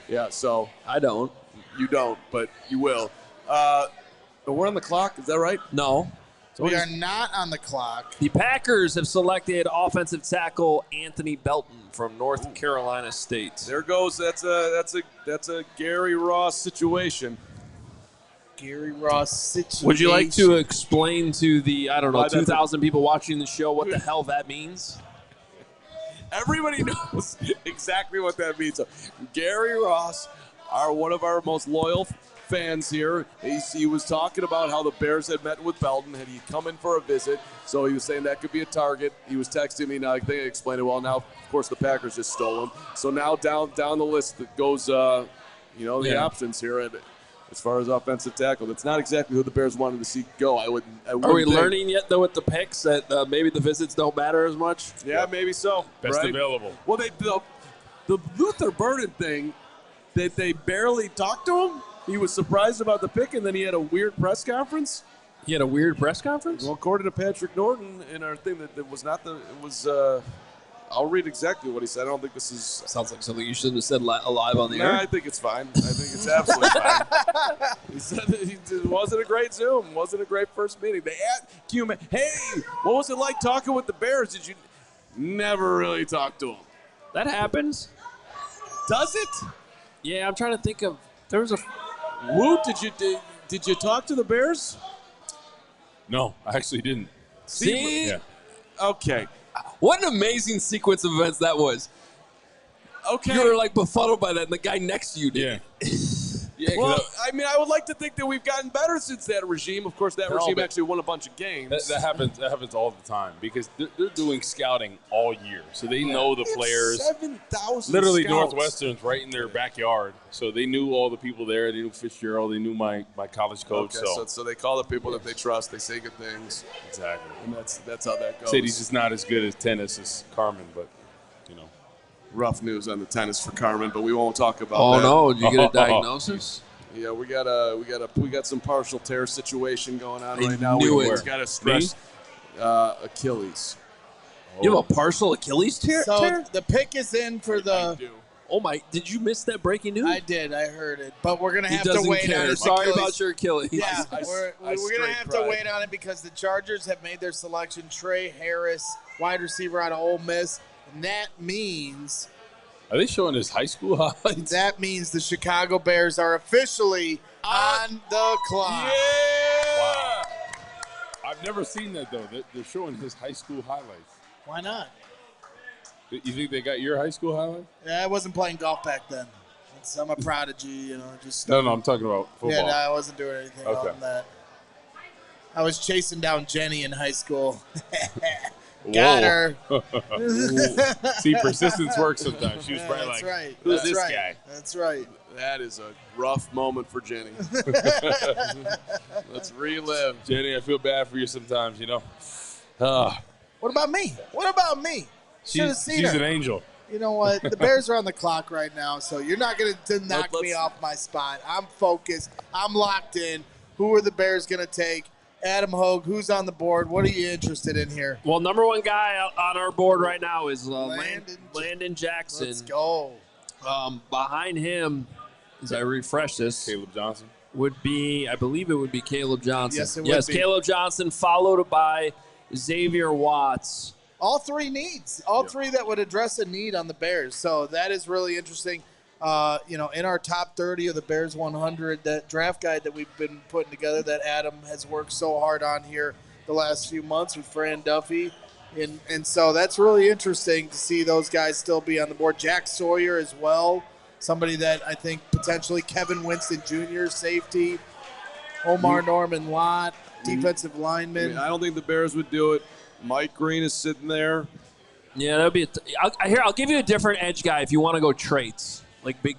Yeah. So I don't. You don't, but you will. We're on the clock. Is that right? No. So we are not on the clock. The Packers have selected offensive tackle Anthony Belton from North Carolina State. There goes. That's a Gary Ross situation. Gary Ross situation. Would you like to explain to the, 2,000 people watching the show what the hell that means? Everybody knows exactly what that means. So, Gary Ross, one of our most loyal fans here, he was talking about how the Bears had met with Belton. Had he come in for a visit? So he was saying that could be a target. He was texting me. Now I think I explained it well. Now, of course, the Packers just stole him. So now down the list that goes, the options here. As far as offensive tackle, that's not exactly who the Bears wanted to see go. Are we learning yet, though, with the picks that maybe the visits don't matter as much? Yeah, maybe so. Best available. Well, the Luther Burden thing, they barely talked to him. He was surprised about the pick, and then he had a weird press conference. He had a weird press conference? Well, according to Patrick Norton in our thing, that was not the. It was. I'll read exactly what he said. I don't think this is. Sounds like something you shouldn't have said live on the air. I think it's fine. I think it's absolutely fine. He said it wasn't a great Zoom. Wasn't a great first meeting. They asked, hey, what was it like talking with the Bears? Did you never really talk to them? That happens. Does it? Yeah, I'm trying to think of. There was a. Woot, did you talk to the Bears? No, I actually didn't. See? Yeah. Okay. What an amazing sequence of events that was. Okay. You were like befuddled by that, and the guy next to you did. Yeah. Well, I would like to think that we've gotten better since that regime. Of course, that regime actually won a bunch of games. That happens all the time because they're doing scouting all year, so they know the players. 7,000 Literally, scouts. Northwestern's right in their backyard, so they knew all the people there. They knew Fitzgerald. They knew my college coach. Okay, so they call the people that they trust. They say good things. Exactly. And that's how that goes. City's just not as good as tennis as Carman, but rough news on the tennis for Carman, but we won't talk about that. Oh no! Did you get a diagnosis? Yeah, we got some partial tear situation going on right now. He's got a stress Achilles. You have a partial Achilles tear? So the pick is in for the. Oh my! Did you miss that breaking news? I did. I heard it, but we're gonna have to doesn't wait care. on it. Sorry about your Achilles. Yeah, we're gonna have to wait on it because the Chargers have made their selection. Trey Harris, wide receiver out of Ole Miss. And that means. Are they showing his high school highlights? That means the Chicago Bears are officially on the clock. Yeah! Wow. I've never seen that, though. They're showing his high school highlights. Why not? You think they got your high school highlights? Yeah, I wasn't playing golf back then. I'm a prodigy, just. No, I'm talking about football. Yeah, no, I wasn't doing anything on that. I was chasing down Jenny in high school. Got her. See, persistence works sometimes. She was probably That's like, right. who's That's this right. guy? That's right. That is a rough moment for Jenny. Let's relive. Jenny, I feel bad for you sometimes, What about me? Should have seen she's her. an angel. You know what? The Bears are on the clock right now, so you're not going to knock me off my spot. I'm focused. I'm locked in. Who are the Bears going to take? Adam Hoge, who's on the board? What are you interested in here? Well, number one guy on our board right now is Landon Jackson. Let's go. Behind him, as I refresh this, Caleb Johnson I believe it would be Caleb Johnson. Yes, it would be. Caleb Johnson, followed by Xavier Watts. All three needs. All three that would address a need on the Bears. So that is really interesting. In our top 30 of the Bears 100, that draft guide that we've been putting together that Adam has worked so hard on here the last few months with Fran Duffy. And so that's really interesting to see those guys still be on the board. Jack Sawyer as well, somebody that I think potentially Kevin Winston Jr., safety, Omar Norman Lott, defensive lineman. I don't think the Bears would do it. Mike Green is sitting there. Yeah, that'd be I'll give you a different edge guy if you want to go traits. Like big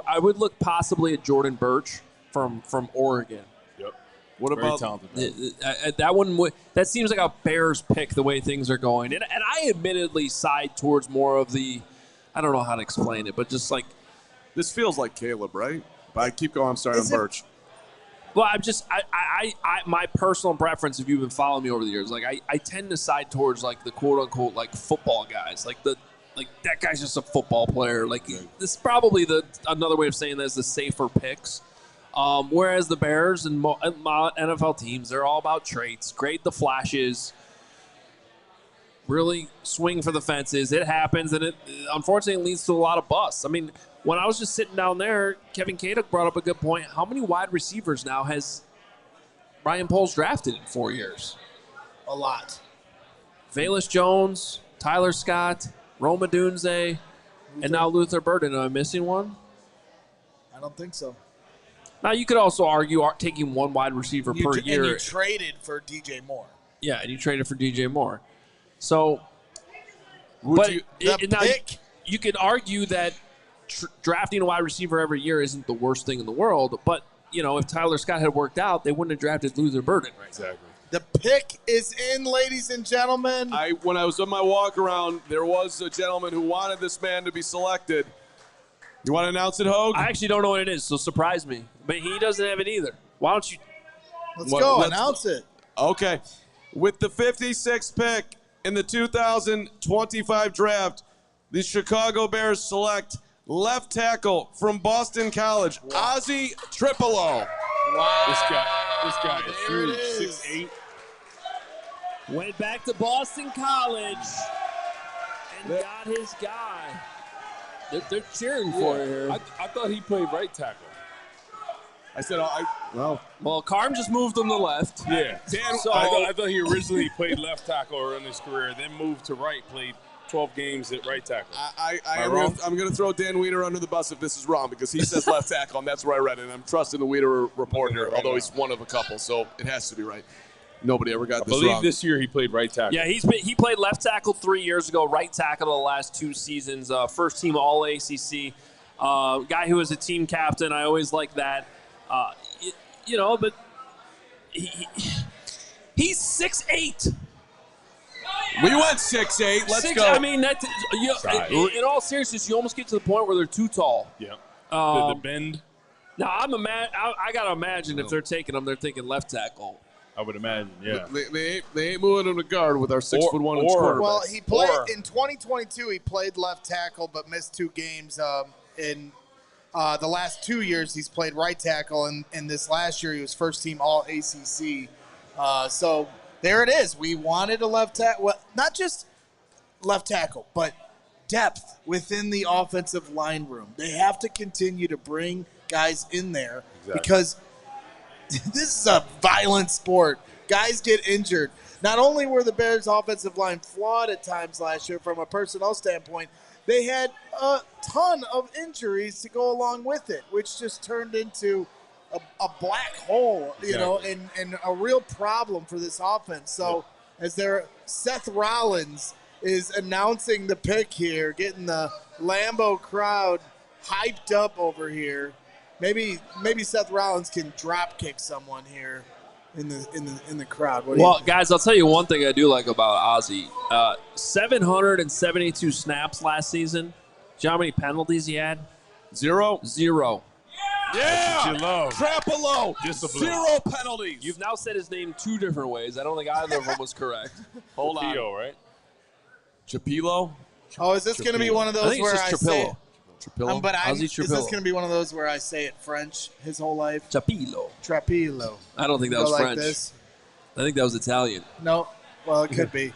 I would look possibly at Jordan Birch from Oregon. Yep. What Very about talented? That one? That seems like a Bears pick the way things are going, and I admittedly side towards more of the. I don't know how to explain it, but just like this feels like Caleb, right? But I keep going. I'm sorry, on Birch. Well, I'm just I my personal preference. If you've been following me over the years, like I tend to side towards like the quote unquote like football guys, like that guy's just a football player. Like this is probably another way of saying that is the safer picks. Whereas the Bears and NFL teams, they're all about traits. Grade the flashes. Really swing for the fences. It happens, and it unfortunately leads to a lot of busts. I mean, when I was just sitting down there, Kevin Kaduk brought up a good point. How many wide receivers now has Ryan Poles drafted in 4 years? A lot. Velus Jones, Tyler Scott, Roma Dunze, and now Luther Burden. Am I missing one? I don't think so. Now, you could also argue taking one wide receiver per year. And you traded for DJ Moore. Yeah, and you traded for DJ Moore. So, you could argue that drafting a wide receiver every year isn't the worst thing in the world. But, if Tyler Scott had worked out, they wouldn't have drafted Luther Burden. Right? Exactly. The pick is in, ladies and gentlemen. When I was on my walk around, there was a gentleman who wanted this man to be selected. You want to announce it, Hoge? I actually don't know what it is, so surprise me. But he doesn't have it either. Why don't you? Let's go. Announce it. Okay. With the 56th pick in the 2025 draft, the Chicago Bears select left tackle from Boston College, Azie Trapilo. Wow. This guy is huge. 6'8". Went back to Boston College and got his guy. They're cheering for you here. I thought he played right tackle. I said, well, Carm just moved him to left. Yeah. So, I thought he originally played left tackle in his career, then moved to right, played 12 games at right tackle. I'm going to throw Dan Weeder under the bus if this is wrong, because he says left tackle, and that's where I read it. And I'm trusting the Weeder report here, although he's one of a couple, so it has to be right. Nobody ever got this wrong. I believe this year he played right tackle. Yeah, he played left tackle 3 years ago, right tackle the last 2 seasons, first team All-ACC, guy who was a team captain. I always like that. But he's 6'8". We went 6'8". Let's go. I mean, in all seriousness, you almost get to the point where they're too tall. Yeah. The bend. Now, I got to imagine if they're taking him, they're thinking left tackle. I would imagine, yeah. They ain't moving him to guard with our 6'1" quarterback. Well, he played in 2022. He played left tackle, but missed 2 games. In the last 2 years, he's played right tackle, and this last year he was first team All-ACC. So there it is. We wanted a left tackle, well, not just left tackle, but depth within the offensive line room. They have to continue to bring guys in there because this is a violent sport. Guys get injured. Not only were the Bears' offensive line flawed at times last year from a personnel standpoint, they had a ton of injuries to go along with it, which just turned into a black hole, and a real problem for this offense. So as Seth Rollins is announcing the pick here, getting the Lambeau crowd hyped up over here. Maybe Seth Rollins can drop kick someone here in the crowd. Well, guys, I'll tell you one thing I do like about Azie. 772 snaps last season. Do you know how many penalties he had? 0. Yeah! That's what you love. Trapilo. Discipline. 0 penalties. You've now said his name 2 different ways. I don't think either of them was correct. Hold on. Trapilo, right? Trapilo? Oh, is this going to be one of those where I say it? Trapilo? Is this going to be one of those where I say it French his whole life? Trapilo. I don't think that was French. This? I think that was Italian. No. Well, it could be.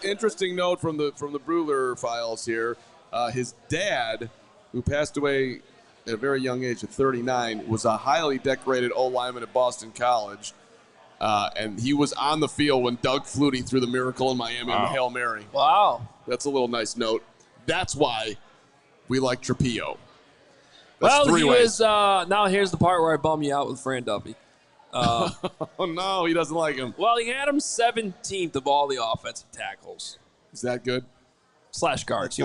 Interesting note from the Bruler files here. His dad, who passed away at a very young age of 39, was a highly decorated O-lineman at Boston College. And he was on the field when Doug Flutie threw the miracle in Miami on the Hail Mary. Wow. That's a little nice note. That's why we like Trapilo. Well, he was. Now here's the part where I bum you out with Fran Duffy. Oh no, he doesn't like him. Well, he had him 17th of all the offensive tackles. Is that good? / guards. He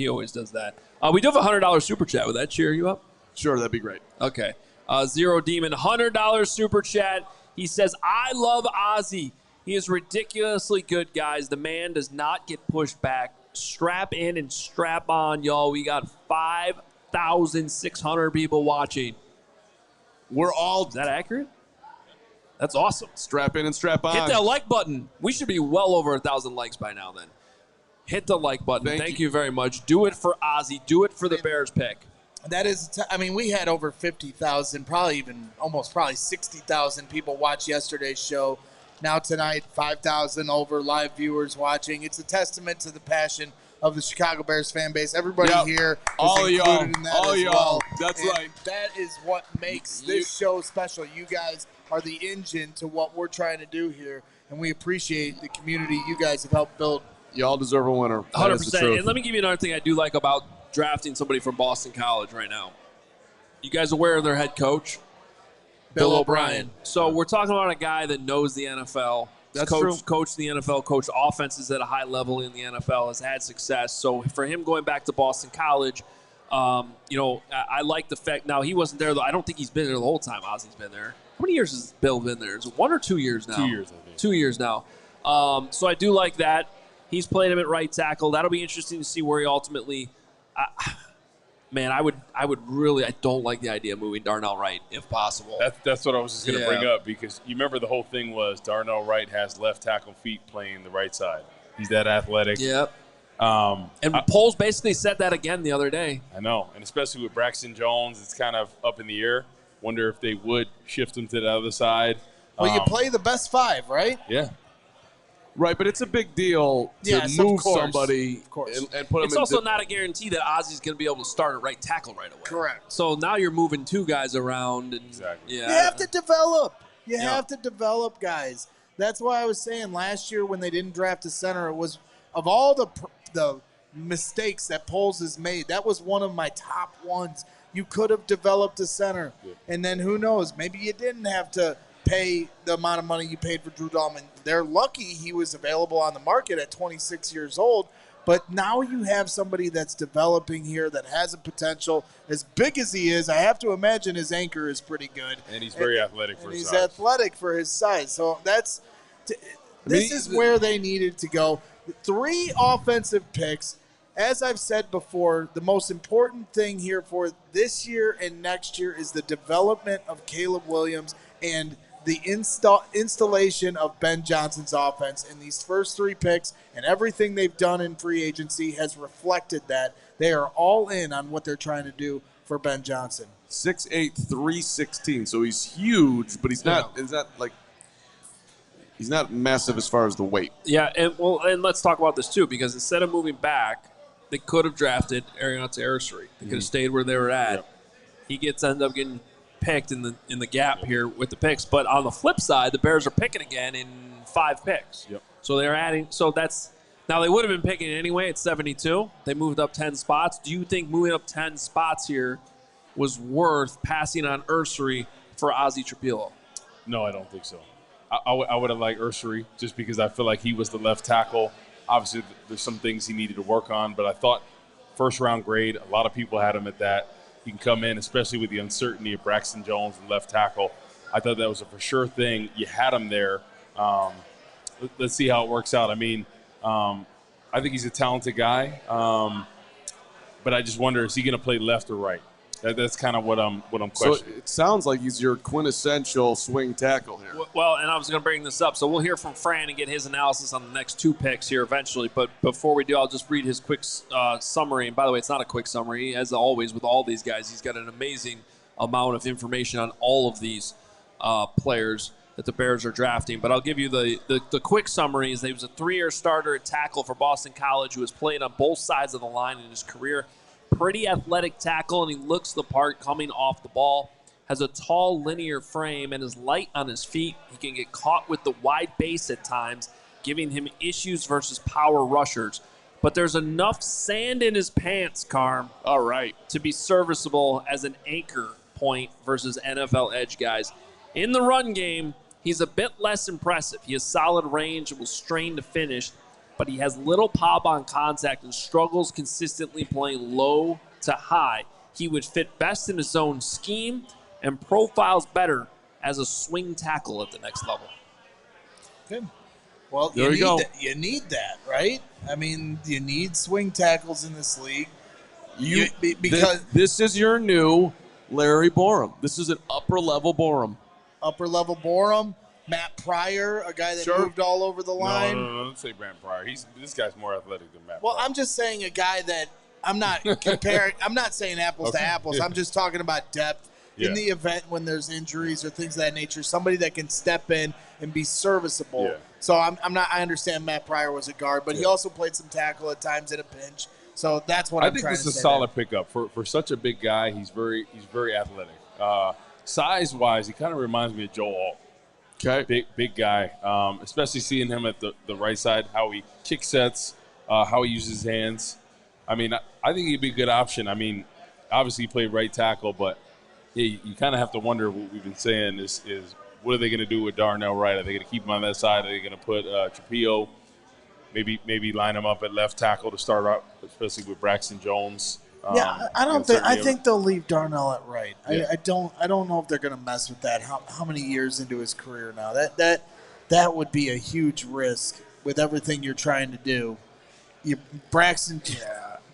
always does that. We do have a $100 super chat. Would that cheer you up? Sure, that'd be great. Okay. Zero Demon, $100 super chat. He says, I love Azie. He is ridiculously good, guys. The man does not get pushed back. Strap in and strap on, y'all. We got 5,600 people watching. Is that accurate? That's awesome. Strap in and strap on. Hit that like button. We should be well over 1,000 likes by now then. Hit the like button. Thank you very much. Do it for Azie. Do it for the Bears pick. That is, we had over 50,000, probably 60,000 people watch yesterday's show. Now tonight, 5,000 over live viewers watching. It's a testament to the passion of the Chicago Bears fan base. Everybody here is included in that as well. That's right. That is what makes this show special. You guys are the engine to what we're trying to do here, and we appreciate the community you guys have helped build. Y'all deserve a winner. 100%. And let me give you another thing I do like about drafting somebody from Boston College right now. You guys aware of their head coach? Bill O'Brien. So we're talking about a guy that knows the NFL. That's true. Coached the NFL, coached offenses at a high level in the NFL, has had success. So for him going back to Boston College, I like the fact. Now, he wasn't there, though. I don't think he's been there the whole time. Azie's been there. How many years has Bill been there? Is it 1 or 2 years now? 2 years, I think. 2 years now. So I do like that. He's played him at right tackle. That'll be interesting to see where he ultimately I don't like the idea of moving Darnell Wright if possible. That's what I was just going to bring up, because you remember the whole thing was Darnell Wright has left tackle feet playing the right side. He's that athletic. Yep. And Poles basically said that again the other day. I know, and especially with Braxton Jones, it's kind of up in the air. Wonder if they would shift him to the other side. Well, you play the best 5, right? Yeah. Right, but it's a big deal to move somebody and put him It's also not a guarantee that Ozzy's going to be able to start at right tackle right away. Correct. So now you're moving 2 guys around. And, exactly. Yeah. You have to develop. You have to develop guys. That's why I was saying last year when they didn't draft a center, it was of all the mistakes that Poles has made, that was one of my top ones. You could have developed a center, and then who knows? Maybe you didn't have to pay the amount of money you paid for Drew Dalman. They're lucky he was available on the market at 26 years old. But now you have somebody that's developing here that has a potential. As big as he is, I have to imagine his anchor is pretty good. And he's very athletic for his size. He's athletic for his size. So this is where they needed to go. 3 offensive picks. As I've said before, the most important thing here for this year and next year is the development of Caleb Williams and the installation of Ben Johnson's offense. And these first 3 picks and everything they've done in free agency has reflected that. They are all in on what they're trying to do for Ben Johnson. 6'8", 316. So he's huge, but he's not massive as far as the weight. Yeah, and let's talk about this too, because instead of moving back, they could have drafted Arianza Arcery. They could have stayed where they were at. Yep. He ends up getting picked in the gap here with the picks. But on the flip side, the Bears are picking again in 5 picks. Yep. So they're adding. So that's now they would have been picking anyway at 72. They moved up 10 spots. Do you think moving up 10 spots here was worth passing on Arcery for Azie Trapilo? No, I don't think so. I would have liked Arcery just because I feel like he was the left tackle. Obviously, there's some things he needed to work on, but I thought first-round grade, a lot of people had him at that. He can come in, especially with the uncertainty of Braxton Jones and left tackle. I thought that was a for sure thing. You had him there. Let's see how it works out. I mean, I think he's a talented guy, but I just wonder, is he going to play left or right? That's kind of what I'm questioning. So it sounds like he's your quintessential swing tackle here. Well, and I was going to bring this up. So we'll hear from Fran and get his analysis on the next 2 picks here eventually. But before we do, I'll just read his quick summary. And by the way, it's not a quick summary. As always with all these guys, he's got an amazing amount of information on all of these players that the Bears are drafting. But I'll give you the quick summary. Is that he was a 3-year starter at tackle for Boston College who has played on both sides of the line in his career. Pretty athletic tackle, and he looks the part coming off the ball. Has a tall, linear frame and is light on his feet. He can get caught with the wide base at times, giving him issues versus power rushers. But there's enough sand in his pants, Carm, all right, to be serviceable as an anchor point versus NFL edge guys. In the run game, he's a bit less impressive. He has solid range and will strain to finish, but he has little pop on contact and struggles consistently playing low to high. He would fit best in his own scheme and profiles better as a swing tackle at the next level. Good. Well, you need that, right? I mean, you need swing tackles in this league. Because this is your new Larry Borum. This is an upper-level Borum. Upper-level Borum. Matt Pryor, a guy that moved all over the line. No, don't say Matt Pryor. This guy's more athletic than Matt Pryor. Well, I'm just saying a guy that I'm not comparing. I'm not saying apples to apples. I'm just talking about depth in the event when there's injuries or things of that nature. Somebody that can step in and be serviceable. Yeah. So I'm not. I understand Matt Pryor was a guard, but he also played some tackle at times in a pinch. So that's what I'm trying to say. I think this is a solid pickup for such a big guy. He's very athletic. Size wise, he kind of reminds me of Joe Alt. Okay, big guy. Especially seeing him at the right side, how he kick sets, how he uses his hands. I mean, I think he'd be a good option. I mean, obviously he played right tackle, but you kind of have to wonder what we've been saying is what are they going to do with Darnell Wright? Are they going to keep him on that side? Are they going to put Trapilo, maybe line him up at left tackle to start out, especially with Braxton Jones? I think they'll leave Darnell at right. Yeah. I don't know if they're going to mess with that. How many years into his career now? That would be a huge risk with everything you're trying to do. Braxton.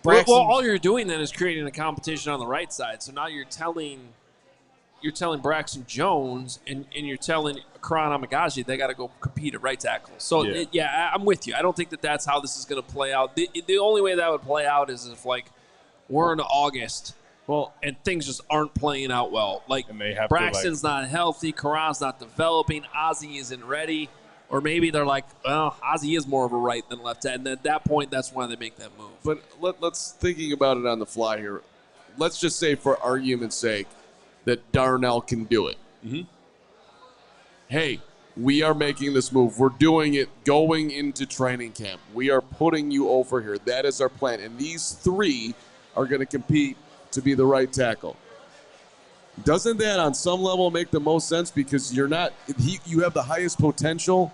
Well, all you're doing then is creating a competition on the right side. So now you're telling Braxton Jones and you're telling Karan Amagaji they got to go compete at right tackle. So, I'm with you. I don't think that's how this is going to play out. The only way that would play out is if, like, we're in August and things just aren't playing out well. Like, Braxton's not healthy, Karan's not developing, Azie isn't ready. Or maybe they're like, well, Azie is more of a right than left end. And at that point, that's why they make that move. But let's thinking about it on the fly here. Let's just say, for argument's sake, that Darnell can do it. Mm-hmm. Hey, we are making this move. We're doing it going into training camp. We are putting you over here. That is our plan. And these three are going to compete to be the right tackle. Doesn't that on some level make the most sense? Because you have the highest potential.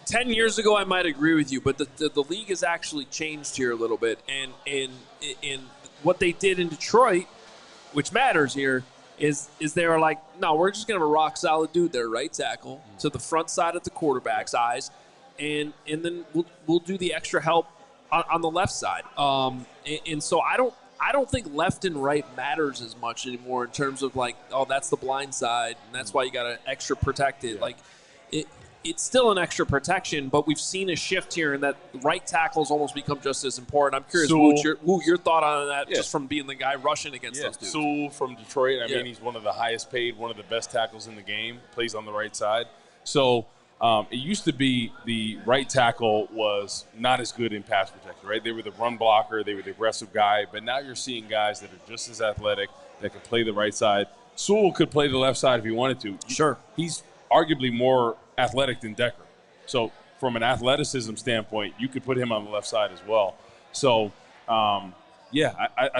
10 years ago, I might agree with you, but the league has actually changed here a little bit. And what they did in Detroit, which matters here, is they were like, no, we're just going to have a rock-solid dude there, right tackle, to the front side of the quarterback's eyes, and then we'll do the extra help on the left side. And so I don't think left and right matters as much anymore in terms of, like, oh, that's the blind side, and that's why you got to extra protect it. Like, it's still an extra protection, but we've seen a shift here in that right tackles almost become just as important. I'm curious, your thought on that, just from being the guy rushing against those dudes. Sewell from Detroit, I mean, he's one of the highest paid, one of the best tackles in the game, plays on the right side. So it used to be the right tackle was not as good in pass protection, right? They were the run blocker, they were the aggressive guy, but now you're seeing guys that are just as athletic that can play the right side. Sewell could play the left side if he wanted to. Sure. He's arguably more athletic than Decker. So from an athleticism standpoint, you could put him on the left side as well. So, I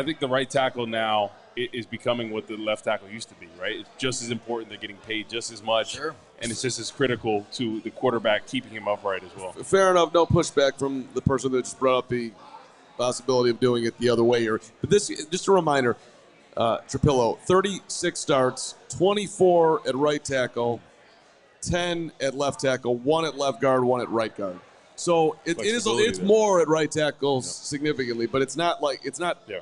think the right tackle now is becoming what the left tackle used to be, right? It's just as important. They're getting paid just as much. Sure. And it's just as critical to the quarterback keeping him upright as well. Fair enough. No pushback from the person that just brought up the possibility of doing it the other way here. But this, just a reminder, Trapilo, 36 starts, 24 at right tackle, 10 at left tackle, 1 at left guard, 1 at right guard. So it's more at right tackle significantly, but it's not. Yeah.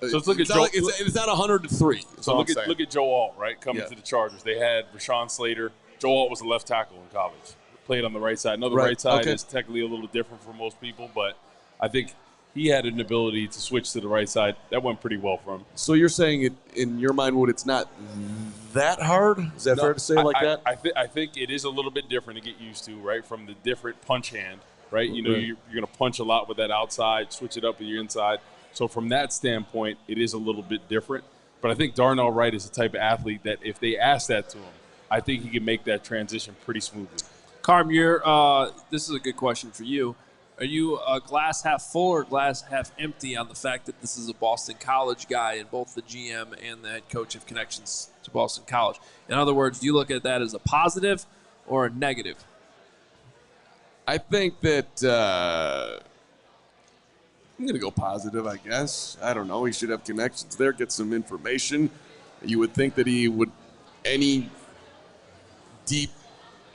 So let's look at Joe. It's not 100 to 3. So look at Joe Alt, right? Coming to the Chargers, they had Rashawn Slater. Joe Alt was a left tackle in college. Played on the right side. I know the right side is technically a little different for most people, but I think he had an ability to switch to the right side. That went pretty well for him. So you're saying in your mind, it's not that hard? Is that fair to say that? I think it is a little bit different to get used to, right? From the different punch hand, right? You know, you're going to punch a lot with that outside, switch it up with your inside. So from that standpoint, it is a little bit different. But I think Darnell Wright is the type of athlete that if they ask that to him, I think he can make that transition pretty smoothly. Carm, this is a good question for you. Are you a glass half full or glass half empty on the fact that this is a Boston College guy and both the GM and the head coach have connections to Boston College? In other words, do you look at that as a positive or a negative? I think that I'm going to go positive, I guess. I don't know. He should have connections there, get some information. You would think that he would any deep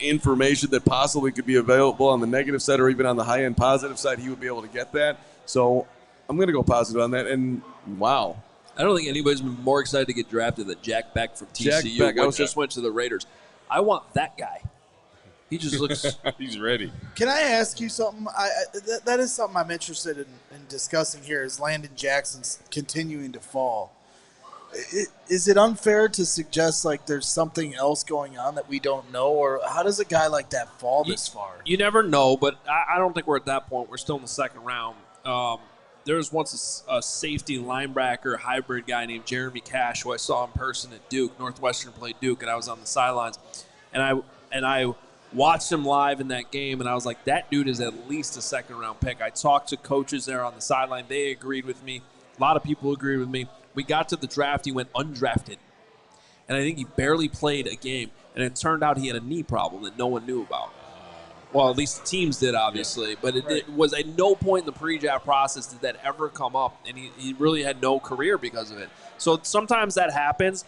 information that possibly could be available on the negative side or even on the high-end positive side, he would be able to get that. So I'm going to go positive on that. And, wow. I don't think anybody's been more excited to get drafted than Jack Beck from TCU, Jack Beck, which just went to the Raiders. I want that guy. He just looks. He's ready. Can I ask you something? That is something I'm interested in discussing here. Is Landon Jackson's continuing to fall? Is it unfair to suggest like there's something else going on that we don't know, or how does a guy like that fall this far? You never know, but I don't think we're at that point. We're still in the second round. There was once a safety linebacker hybrid guy named Jeremy Cash who I saw in person at Duke. Northwestern played Duke, and I was on the sidelines, and I watched him live in that game, and I was like, that dude is at least a second-round pick. I talked to coaches there on the sideline. They agreed with me. A lot of people agreed with me. We got to the draft. He went undrafted, and I think he barely played a game, and it turned out he had a knee problem that no one knew about. Well, at least the teams did, obviously, but it was at no point in the pre-draft process did that ever come up, and he really had no career because of it. So sometimes that happens.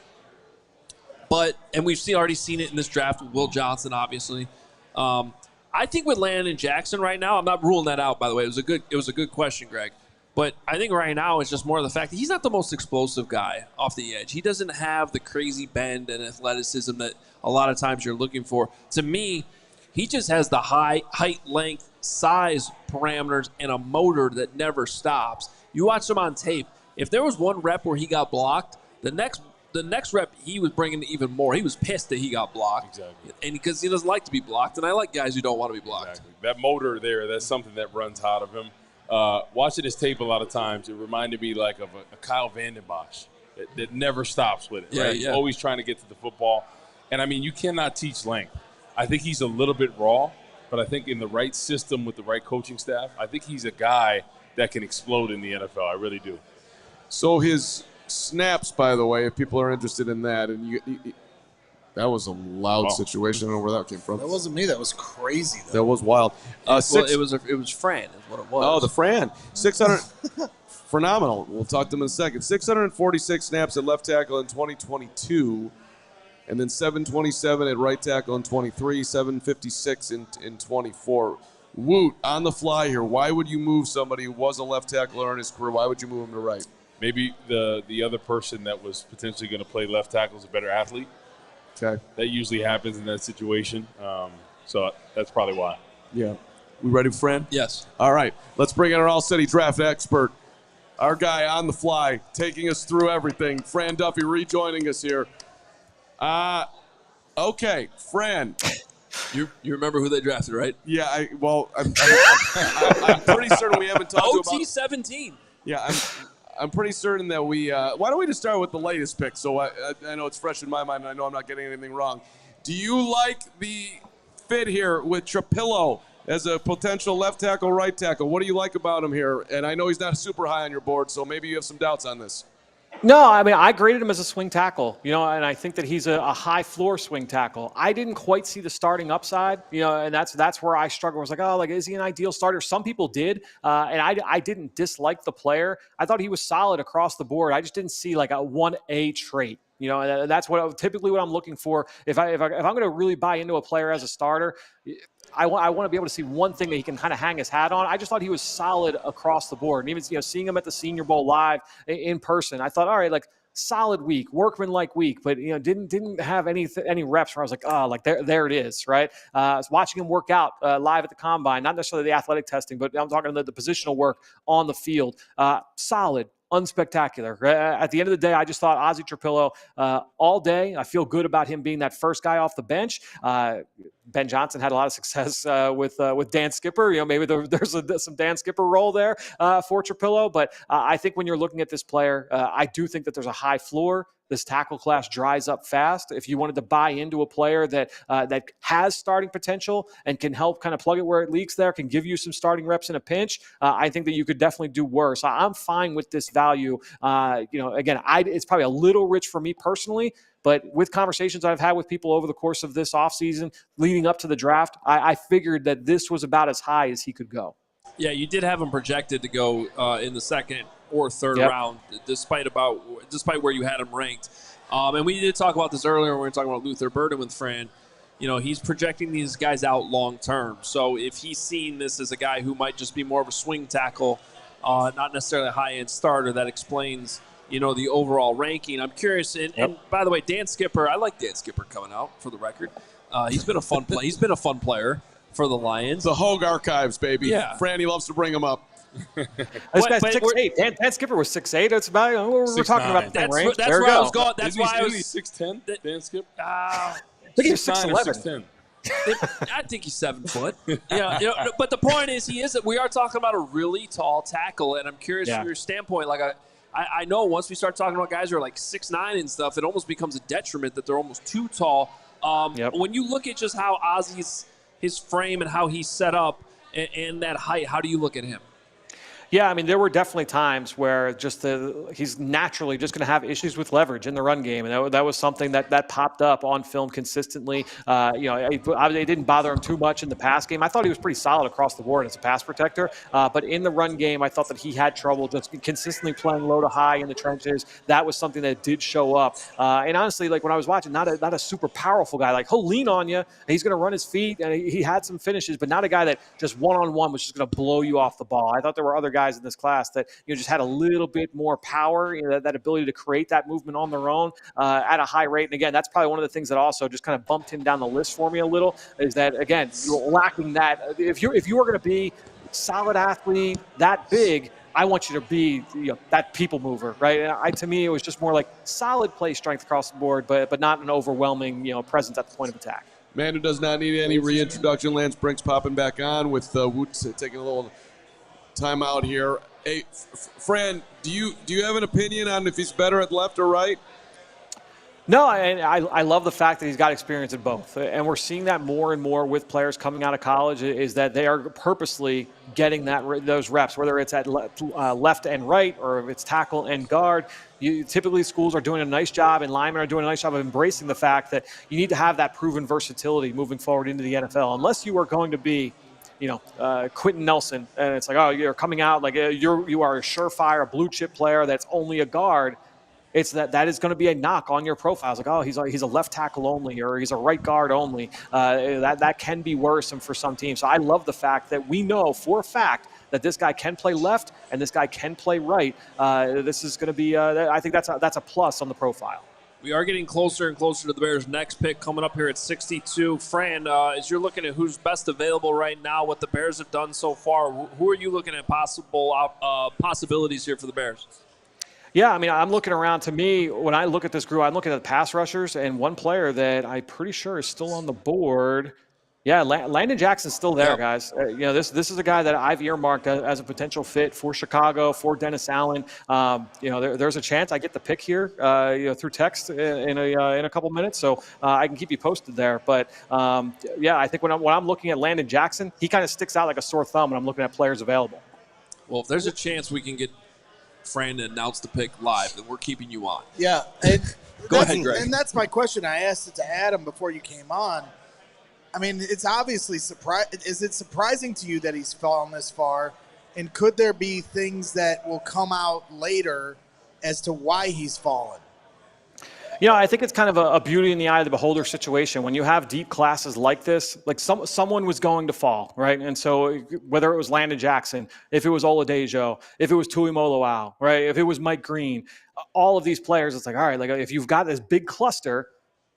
And we've already seen it in this draft with Will Johnson, obviously. I think with Landon Jackson right now, I'm not ruling that out, by the way. It was a good question, Greg. But I think right now it's just more of the fact that he's not the most explosive guy off the edge. He doesn't have the crazy bend and athleticism that a lot of times you're looking for. To me, he just has the height, length, size parameters and a motor that never stops. You watch him on tape. If there was one rep where he got blocked, the next rep, he was bringing even more. He was pissed that he got blocked. Exactly. And because he doesn't like to be blocked, and I like guys who don't want to be blocked. Exactly. That motor there, that's something that runs out of him. Watching his tape a lot of times, it reminded me like of a Kyle Vanden Bosch that never stops with it. Yeah, right? He's always trying to get to the football. And, I mean, you cannot teach length. I think he's a little bit raw, but I think in the right system with the right coaching staff, I think he's a guy that can explode in the NFL. I really do. So his snaps, by the way, if people are interested in that, and that was a loud situation. I don't know where that came from. That wasn't me. That was crazy, though. That was wild. It was Fran is what it was. Oh, the Fran. 600. Phenomenal. We'll talk to him in a second. 646 snaps at left tackle in 2022, and then 727 at right tackle in 23, 756 in 24. Woot, on the fly here, why would you move somebody who was a left tackler in his career? Why would you move him to right? Maybe the other person that was potentially going to play left tackle is a better athlete. Okay. That usually happens in that situation. So that's probably why. Yeah. We ready, Fran? Yes. All right. Let's bring in our All-City draft expert, our guy on the fly, taking us through everything. Fran Duffy rejoining us here. Okay, Fran. You remember who they drafted, right? Yeah, I'm pretty certain we haven't talked about OT-17. Yeah, I'm pretty certain that we why don't we just start with the latest pick, so I know it's fresh in my mind, and I know I'm not getting anything wrong. Do you like the fit here with Trapilo as a potential left tackle, right tackle? What do you like about him here? And I know he's not super high on your board, so maybe you have some doubts on this. No, I mean, I graded him as a swing tackle, and I think that he's a high floor swing tackle. I didn't quite see the starting upside, and that's where I struggle. I was like, is he an ideal starter? Some people did, and I didn't dislike the player. I thought he was solid across the board. I just didn't see like a 1A trait. And that's typically what I'm looking for. If I'm going to really buy into a player as a starter, I want to be able to see one thing that he can kind of hang his hat on. I just thought he was solid across the board. And even seeing him at the Senior Bowl live in person, I thought, all right, like solid week, workman-like week, but didn't have any reps where I was like, there it is, right? I was watching him work out live at the combine, not necessarily the athletic testing, but I'm talking about the positional work on the field. Solid. Unspectacular. At the end of the day, I just thought Azie Trapilo all day. I feel good about him being that first guy off the bench. Ben Johnson had a lot of success with Dan Skipper. Maybe there's some Dan Skipper role there for Trapilo. But I think when you're looking at this player, I do think that there's a high floor. This tackle class dries up fast. If you wanted to buy into a player that has starting potential and can help kind of plug it where it leaks there, can give you some starting reps in a pinch, I think that you could definitely do worse. I'm fine with this value. Again, it's probably a little rich for me personally, but with conversations I've had with people over the course of this offseason leading up to the draft, I figured that this was about as high as he could go. Yeah, you did have him projected to go in the second or third round, despite where you had him ranked. And we did talk about this earlier when we were talking about Luther Burden with Fran. He's projecting these guys out long term. So if he's seeing this as a guy who might just be more of a swing tackle, not necessarily a high-end starter, that explains, the overall ranking. I'm curious. And by the way, Dan Skipper, I like Dan Skipper coming out, for the record. He's been a fun play. He's been a fun player for the Lions. The Hoge archives, baby. Yeah. Franny loves to bring them up. This guy's 6'8". Dan Skipper was 6'8". It's about we're talking about the same range. That's where I was going. That's why I was 6'10". Dan Skipper. I think he's 6'11". I think he's 7 foot. But the point is, we are talking about a really tall tackle, and I'm curious from your standpoint. Like I know once we start talking about guys who are like 6'9" and stuff, it almost becomes a detriment that they're almost too tall. When you look at just how Azie's his frame and how he's set up and that height, how do you look at him? Yeah, I mean, there were definitely times where he's naturally just going to have issues with leverage in the run game, and that was something that popped up on film consistently. It didn't bother him too much in the pass game. I thought he was pretty solid across the board as a pass protector, but in the run game, I thought that he had trouble just consistently playing low to high in the trenches. That was something that did show up. And honestly, like when I was watching, not a super powerful guy. Like he'll lean on you, and he's going to run his feet, and he had some finishes, but not a guy that just one-on-one was just going to blow you off the ball. I thought there were other guys in this class that just had a little bit more power, that ability to create that movement on their own at a high rate. And again, that's probably one of the things that also just kind of bumped him down the list for me a little. Is that again, you're lacking that. If you are going to be solid athlete that big, I want you to be that people mover, right? And to me, it was just more like solid play strength across the board, but not an overwhelming presence at the point of attack. Man who does not need any reintroduction. Lance Briggs popping back on with Woods taking a little time out here. Hey, Fran, do you have an opinion on if he's better at left or right? No, and I love the fact that he's got experience in both. And we're seeing that more and more with players coming out of college, is that they are purposely getting those reps, whether it's at left and right or if it's tackle and guard. Typically, schools are doing a nice job and linemen are doing a nice job of embracing the fact that you need to have that proven versatility moving forward into the NFL. Unless you are going to be Quentin Nelson, and it's like, oh, you're coming out like you are a surefire, a blue chip player that's only a guard. It's that is going to be a knock on your profile. It's like, oh, he's a left tackle only, or he's a right guard only. That can be worrisome for some teams. So I love the fact that we know for a fact that this guy can play left and this guy can play right. This is going to be, I think that's a plus on the profile. We are getting closer and closer to the Bears' next pick coming up here at 62. Fran, as you're looking at who's best available right now, what the Bears have done so far, who are you looking at possibilities here for the Bears? Yeah, I mean, I'm looking around. To me, when I look at this group, I'm looking at the pass rushers, and one player that I'm pretty sure is still on the board. Yeah, Landon Jackson's still there, guys. This is a guy that I've earmarked as a potential fit for Chicago, for Dennis Allen. There's a chance I get the pick here, through text in a couple minutes, so I can keep you posted there. But I think when I'm looking at Landon Jackson, he kind of sticks out like a sore thumb when I'm looking at players available. Well, if there's a chance we can get Fran to announce the pick live, then we're keeping you on. Yeah, Go ahead, Greg. And that's my question. I asked it to Adam before you came on. I mean, it's obviously is it surprising to you that he's fallen this far? And could there be things that will come out later as to why he's fallen? I think it's kind of a beauty in the eye of the beholder situation. When you have deep classes like this, like someone was going to fall, right? And so whether it was Landon Jackson, if it was Oladejo, if it was Tuimoloau, right? If it was Mike Green, all of these players, it's like, all right, like if you've got this big cluster,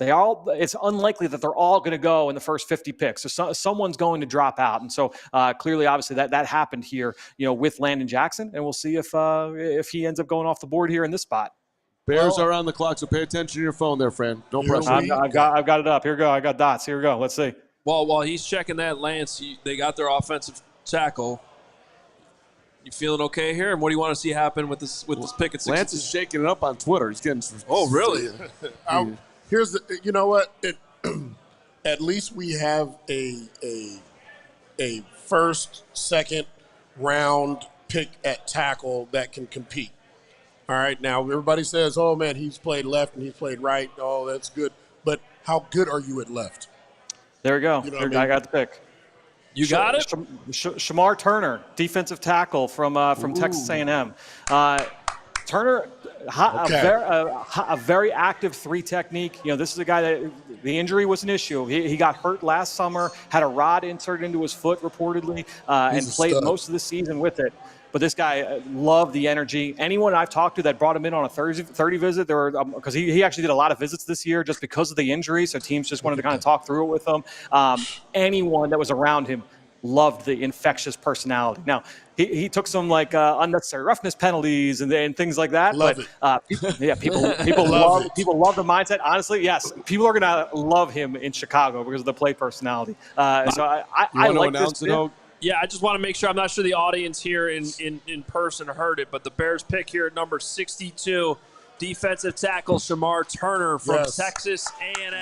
it's unlikely that they're all going to go in the first 50 picks. So someone's going to drop out. And so clearly, obviously, that happened here, with Landon Jackson. And we'll see if he ends up going off the board here in this spot. Bears are on the clock, so pay attention to your phone there, friend. Don't press it. I've got it up. Here we go. I got dots. Here we go. Let's see. Well, while he's checking that, Lance, they got their offensive tackle. You feeling okay here? And what do you want to see happen with this pick at 62? Lance is shaking it up on Twitter. He's getting. Oh, really? Here's the. You know what? At least we have a first, second round pick at tackle that can compete. All right. Now everybody says, "Oh man, he's played left and he's played right." Oh, that's good. But how good are you at left? There we go. I got the pick. You got it. Shamar Turner, defensive tackle from Texas A&M. Turner, a very active three technique. This is a guy that the injury was an issue. He got hurt last summer, had a rod inserted into his foot reportedly, and played most of the season with it. but this guy loved the energy. Anyone I've talked to that brought him in on a 30 visit, there were because he actually did a lot of visits this year just because of the injury, so teams just wanted to kind of talk through it with him. Anyone that was around him loved the infectious personality. Now, he took some unnecessary roughness penalties and things like that. People love the mindset. Honestly, yes, people are gonna love him in Chicago because of the play personality. So I like this. Yeah, I just want to make sure. I'm not sure the audience here in person heard it, but the Bears pick here at number 62, defensive tackle Shamar Turner from Texas A&M.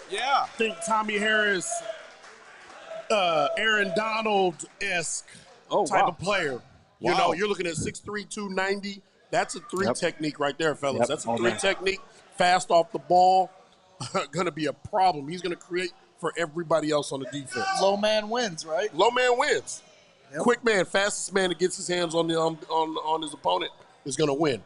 I think Tommy Harris, Aaron Donald-esque type of player. You know, you're looking at 6'3", 290. That's a three technique right there, fellas. That's a three technique. Fast off the ball. Going to be a problem. He's going to create for everybody else on the defense. Low man wins, right? Low man wins. Yep. Quick man, fastest man that gets his hands on his opponent is going to win.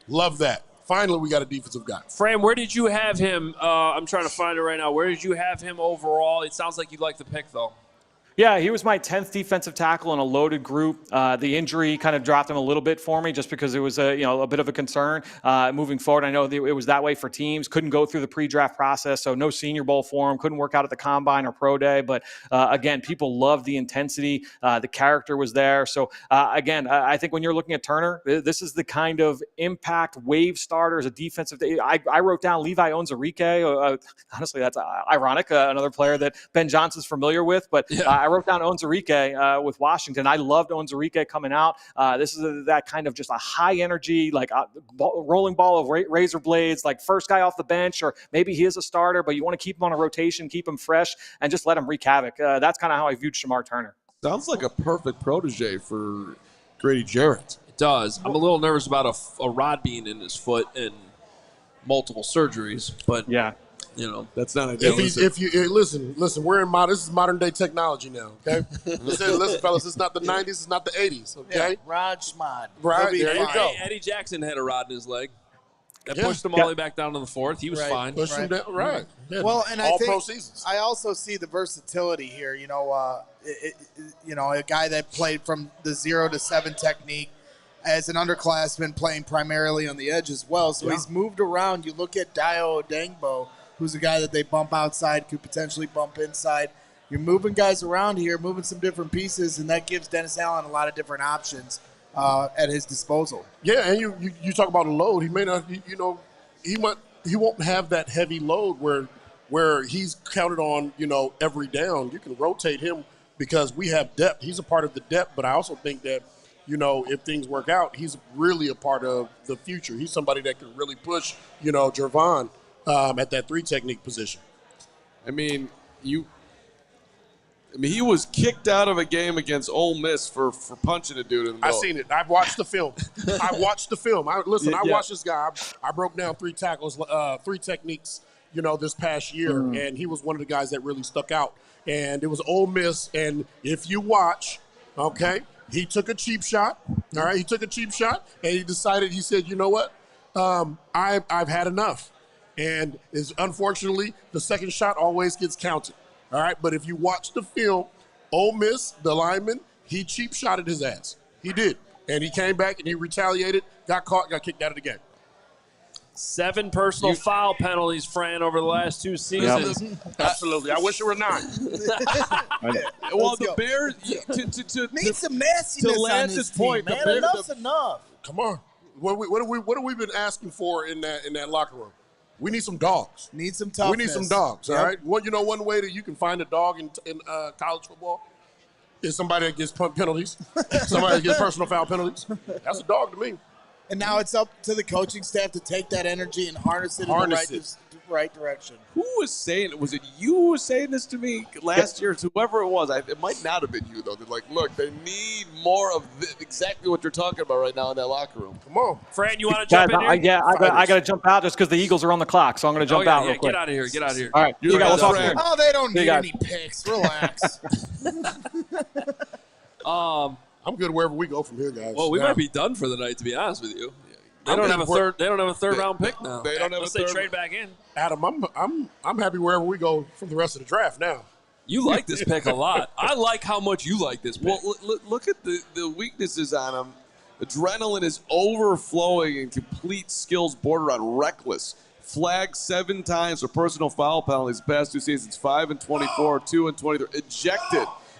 Love that. Finally, we got a defensive guy. Fran, where did you have him? I'm trying to find it right now. Where did you have him overall? It sounds like you like the pick, though. Yeah, he was my 10th defensive tackle in a loaded group. The injury kind of dropped him a little bit for me just because it was a bit of a concern moving forward. I know it was that way for teams. Couldn't go through the pre-draft process, so no Senior Bowl for him. Couldn't work out at the Combine or Pro Day. But, again, people loved the intensity. The character was there. So, again, I think when you're looking at Turner, this is the kind of impact wave starter as a defensive. I wrote down Levi Onwuzurike. Honestly, that's ironic. Another player that Ben Johnson's familiar with. But I wrote down Onwuzurike with Washington. I loved Onwuzurike coming out. This is that kind of just a high energy, rolling ball of razor blades, like first guy off the bench, or maybe he is a starter, but you want to keep him on a rotation, keep him fresh, and just let him wreak havoc. That's kind of how I viewed Shamar Turner. Sounds like a perfect protege for Grady Jarrett. It does. I'm a little nervous about a rod being in his foot and multiple surgeries, but that's not ideal. Listen, we're in this is modern day technology now. Okay, listen, fellas, it's not the '90s, it's not the '80s. Okay, Rod Schmod. Right there you go. Eddie Jackson had a rod in his leg. That pushed him all the way back down to the fourth. He was fine. Pushed him down, right. Yeah. Well, and I think pro seasons. I also see the versatility here. A guy that played from the 0 to 7 technique as an underclassman, playing primarily on the edge as well. So he's moved around. You look at Dio Odengbo, who's a guy that they bump outside, could potentially bump inside. You're moving guys around here, moving some different pieces, and that gives Dennis Allen a lot of different options at his disposal. Yeah, and you talk about a load. He may not, he won't have that heavy load where he's counted on, every down. You can rotate him because we have depth. He's a part of the depth, but I also think that, if things work out, he's really a part of the future. He's somebody that can really push, Jervon at that 3 technique position. He was kicked out of a game against Ole Miss for punching a dude in the middle. I've seen it. I've watched the film. I watched this guy. I broke down 3 tackles, 3 techniques, this past year, and he was one of the guys that really stuck out. And it was Ole Miss, and if you watch, he took a cheap shot. All right, he took a cheap shot, and he said, you know what? I've had enough. And unfortunately, the second shot always gets counted. All right, but if you watch the film, Ole Miss, the lineman, he cheap shotted his ass. He did. And he came back and he retaliated, got caught, got kicked out of the game. 7 personal foul penalties, Fran, over the last 2 seasons. Yep. Absolutely. I wish it were 9. Well, the Bears need some nastiness to Lance's point. Man, enough's enough. Come on. What have we been asking for in that locker room? We need some dogs. Need some toughness. We need some dogs, all right? Well, one way that you can find a dog in college football is somebody that gets penalties, somebody that gets personal foul penalties. That's a dog to me. And now it's up to the coaching staff to take that energy and harness it in the right direction. Who was saying it? Was it you who was saying this to me last year? Whoever it was. It might not have been you, though. They're like, look, they need more of exactly what you're talking about right now in that locker room. Come on. Fran, you want to jump in here? I got to jump out just because the Eagles are on the clock, so I'm going to jump out real quick. Get out of here. Get out of here. All right. You guys talk here. Oh, they don't need any picks. Relax. I'm good wherever we go from here, guys. Well, we might be done for the night, to be honest with you. They don't have a third round pick now. They don't have Unless they trade back in. Adam, I'm happy wherever we go from the rest of the draft now. You like this pick a lot. I like how much you like this pick. Well, look at the weaknesses on him. Adrenaline is overflowing and complete skills border on reckless. Flagged 7 times for personal foul penalties past 2 seasons, 5 and 24, 2 and 23.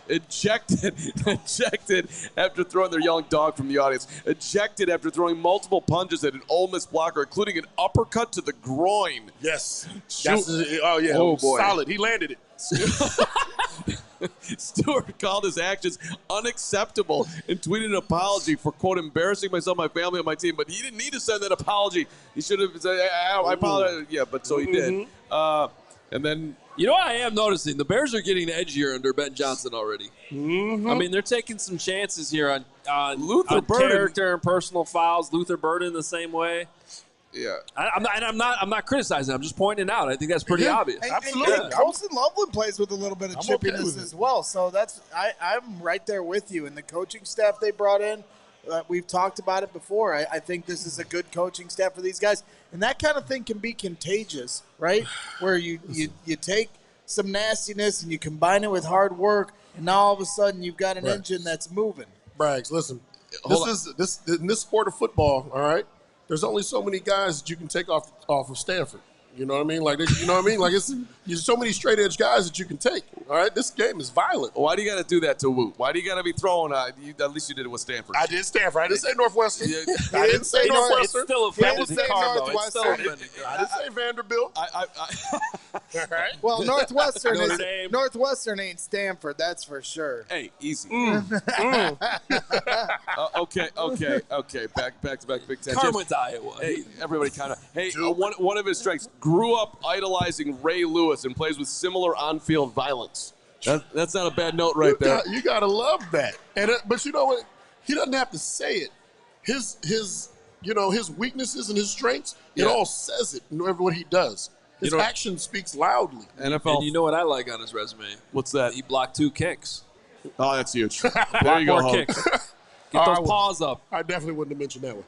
Ejected after throwing their young dog from the audience. Ejected after throwing multiple punches at an Ole Miss blocker, including an uppercut to the groin. Yes. Oh, boy. Solid. He landed it. Stewart called his actions unacceptable and tweeted an apology for, quote, embarrassing myself, my family, and my team. But he didn't need to send that apology. He should have said, I apologize. Yeah, but so he did. And then... You know what I am noticing? The Bears are getting edgier under Ben Johnson already. I mean, they're taking some chances here on Luther Burden. Character and personal fouls. Luther Burden the same way. Yeah, I'm not criticizing. I'm just pointing it out. I think that's pretty obvious. Absolutely. And Colston Loveland plays with a little bit of chippiness as well. So I'm right there with you. And the coaching staff they brought in, we've talked about it before. I think this is a good coaching staff for these guys. And that kind of thing can be contagious, right? Where you take some nastiness and you combine it with hard work, and now all of a sudden you've got an engine that's moving. Braggs, listen. In this sport of football, all right, there's only so many guys that you can take off of Stanford. You know what I mean? Like, you know what I mean? Like, there's so many straight edge guys that you can take. All right, this game is violent. Why do you got to do that to Woot? Why do you got to be throwing? At least you did it with Stanford. I did Stanford. I didn't say Northwestern. I didn't say Northwestern. It's still offended Northwestern. I didn't say Vanderbilt. All right. Well, Northwestern ain't Stanford, that's for sure. Hey, easy. Okay. Back to back Big Ten. Carman's Iowa. Hey, everybody kind of. Hey, one of his strengths. Grew up idolizing Ray Lewis and plays with similar on-field violence. That's not a bad note right there. You gotta love that. And but you know what? He doesn't have to say it. His weaknesses and his strengths. It all says it in what he does. His action speaks loudly. NFL. And you know what I like on his resume? What's that? He blocked 2 kicks. Oh, that's huge. There you go. More kicks. Get those paws up. I definitely wouldn't have mentioned that one.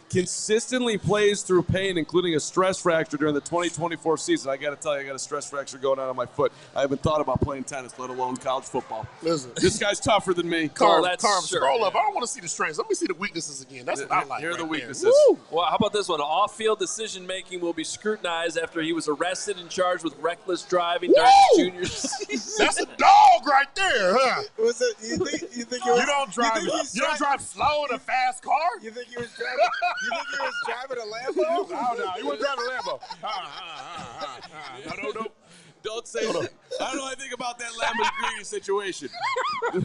Consistently plays through pain, including a stress fracture during the 2024 season. I got to tell you, I got a stress fracture going on my foot. I haven't thought about playing tennis, let alone college football. Listen, this guy's tougher than me. Carm, scroll up. I don't want to see the strengths. Let me see the weaknesses again. That's what I like. Here are the weaknesses. Woo! Well, how about this one? Off-field decision-making will be scrutinized after he was arrested and charged with reckless driving during his junior season. That's a dog right there, huh? Was it? You think it was? You don't drive slow in a fast car. You think he was driving a Lambo? Oh no, he wasn't driving a Lambo. No. Don't say that. I don't know anything about that Lamborghini situation.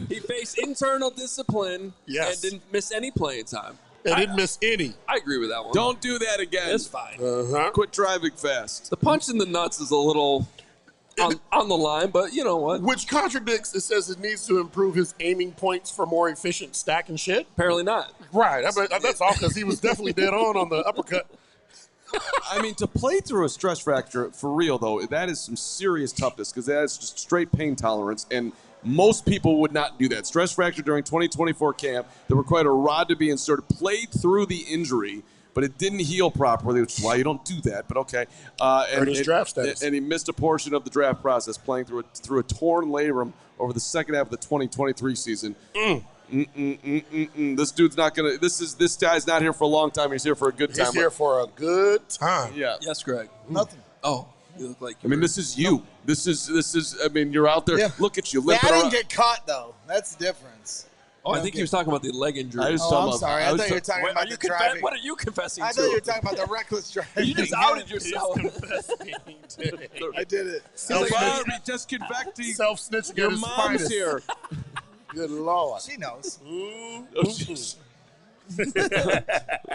He faced internal discipline and didn't miss any playing time. And didn't miss any. I agree with that one. Don't do that again. It's fine. Quit driving fast. The punch in the nuts is a little on the line, but you know what? Which contradicts, it says it needs to improve his aiming points for more efficient stack and shit. Apparently not. Right. That's all because he was definitely dead on the uppercut. I mean, to play through a stress fracture, for real, though, that is some serious toughness because that is just straight pain tolerance, and most people would not do that. Stress fracture during 2024 camp that required a rod to be inserted, played through the injury, but it didn't heal properly, which is why you don't do that, but okay. Draft status. And he missed a portion of the draft process playing through a torn labrum over the second half of the 2023 season. This dude's not going to – this guy's not here for a long time. He's here for a good time. He's here for a good time. Yeah. Yes, Greg. Nothing. Oh, you look like this is you. This is – I mean, you're out there. Yeah. Look at you. I didn't get caught, though. That's the difference. Oh, I think he was talking about the leg injury. I'm sorry. I thought you were talking about the driving. What are you confessing to? I thought you were talking about the reckless driving. You just outed yourself. I did it. Just get back to self-snitching. Your mom's here. Good Lord. She knows.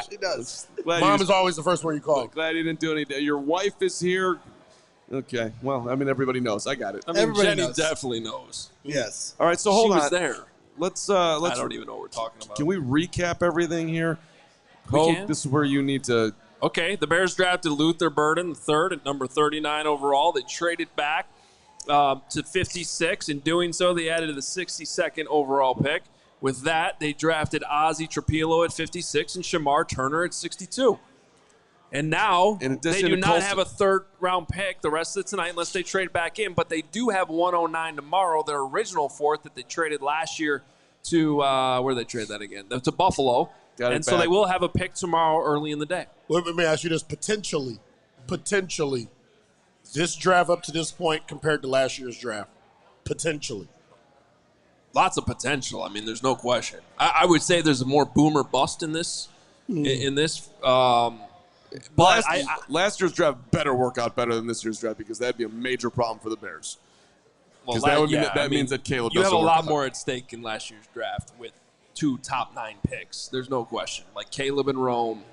She does. Mom is always the first one you call. Glad you didn't do anything. Your wife is here. Okay. Well, I mean, everybody knows. I got it. I mean, Jenny definitely knows. Yes. All right, so hold on. She was there. Let's. I don't even know what we're talking about. Can we recap everything here? Hoge, this is where you need to. Okay, the Bears drafted Luther Burden, third at number 39 overall. They traded back to 56. In doing so, they added the 62nd overall pick. With that, they drafted Azie Trapilo at 56 and Shamar Turner at 62. And now In they addition do to not Colston. have a third-round pick the rest of tonight unless they trade back in. But they do have 109 tomorrow, their original fourth that they traded last year to where did they trade that again? To Buffalo. And so they will have a pick tomorrow early in the day. Let me ask you this. Potentially, this draft up to this point compared to last year's draft, potentially. Lots of potential. I mean, there's no question. I would say there's a more boomer bust in this. But last year's draft better work out better than this year's draft because that'd be a major problem for the Bears. Well, that means that Caleb you have a doesn't lot work out. more at stake in last year's draft with 2 top 9 picks. There's no question. Like Caleb and Rome,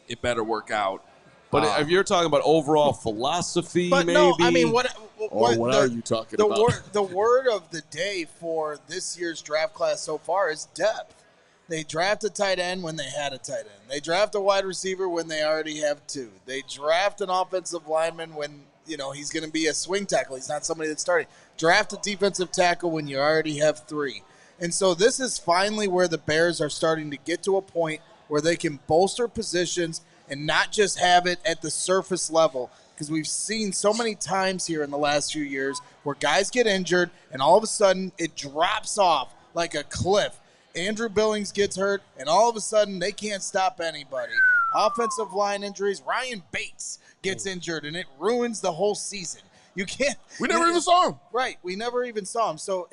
it better work out. But if you're talking about overall philosophy, But maybe. no, I mean, what are you talking about? The word of the day for this year's draft class so far is depth. They draft a tight end when they had a tight end. They draft a wide receiver when they already have 2. They draft an offensive lineman when he's going to be a swing tackle. He's not somebody that's starting. Draft a defensive tackle when you already have 3. And so this is finally where the Bears are starting to get to a point where they can bolster positions and not just have it at the surface level. Because we've seen so many times here in the last few years where guys get injured and all of a sudden it drops off like a cliff. Andrew Billings gets hurt, and all of a sudden they can't stop anybody. Offensive line injuries. Ryan Bates gets injured, and it ruins the whole season. You can't. We never even saw him. Right. We never even saw him. So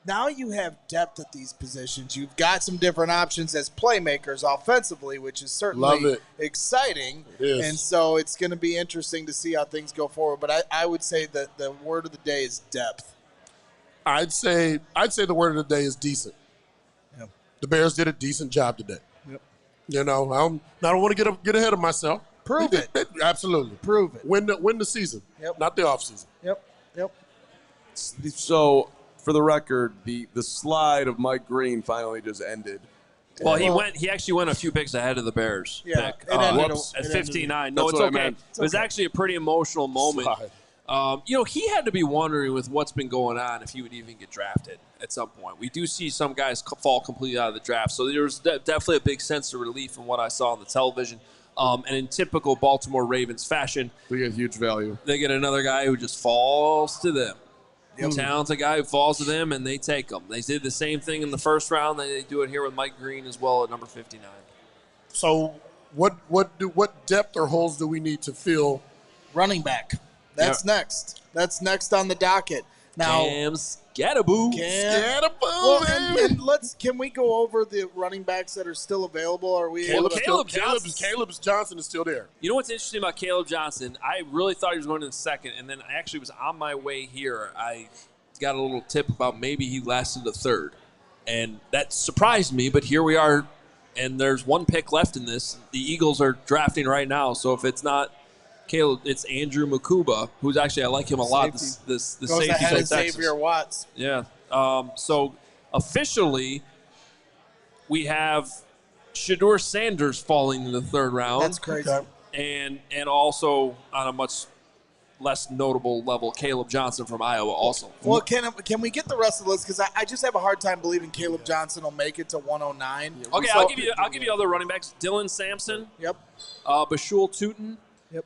now you have depth at these positions. You've got some different options as playmakers offensively, which is certainly exciting. It is. And so it's going to be interesting to see how things go forward. But I would say that the word of the day is depth. I'd say the word of the day is decent. Yep. The Bears did a decent job today. Yep. I don't want to get ahead of myself. Prove it. Absolutely. Prove it. Win the season. Yep. Not the off season. Yep. So, for the record, the slide of Mike Green finally just ended. Well, he actually went a few picks ahead of the Bears. Yeah, pick. at 59. No, it's what I okay. meant. It was actually a pretty emotional moment. He had to be wondering with what's been going on if he would even get drafted at some point. We do see some guys fall completely out of the draft, so there was definitely a big sense of relief in what I saw on the television. And in typical Baltimore Ravens fashion, They get huge value. they get another guy who just falls to them. Talented guy who falls to them, and they take him. They did the same thing in the first round. They do it here with Mike Green as well at number 59. So what depth or holes do we need to fill? Running back. That's next. That's next on the docket. Now, Cam Scatterboo. Well, and can we go over the running backs that are still available? Are we? Caleb Johnson is still there. You know what's interesting about Caleb Johnson? I really thought he was going in the second, and then I actually was on my way here. I got a little tip about maybe he lasted the third, and that surprised me. But here we are, and there's one pick left in this. The Eagles are drafting right now, so if it's not Caleb, it's Andrew Mukuba, who's actually, I like him a lot. The Goes safety ahead from of Texas. Xavier Watts. Yeah. So officially, we have Shedeur Sanders falling in the third round. That's crazy. And also on a much less notable level, Caleb Johnson from Iowa also. Well, can we get the rest of the list? Because I just have a hard time believing Caleb Johnson will make it to 109. Okay, I'll give you other running backs. Dylan Sampson. Yep. Bashul Tootin. Yep.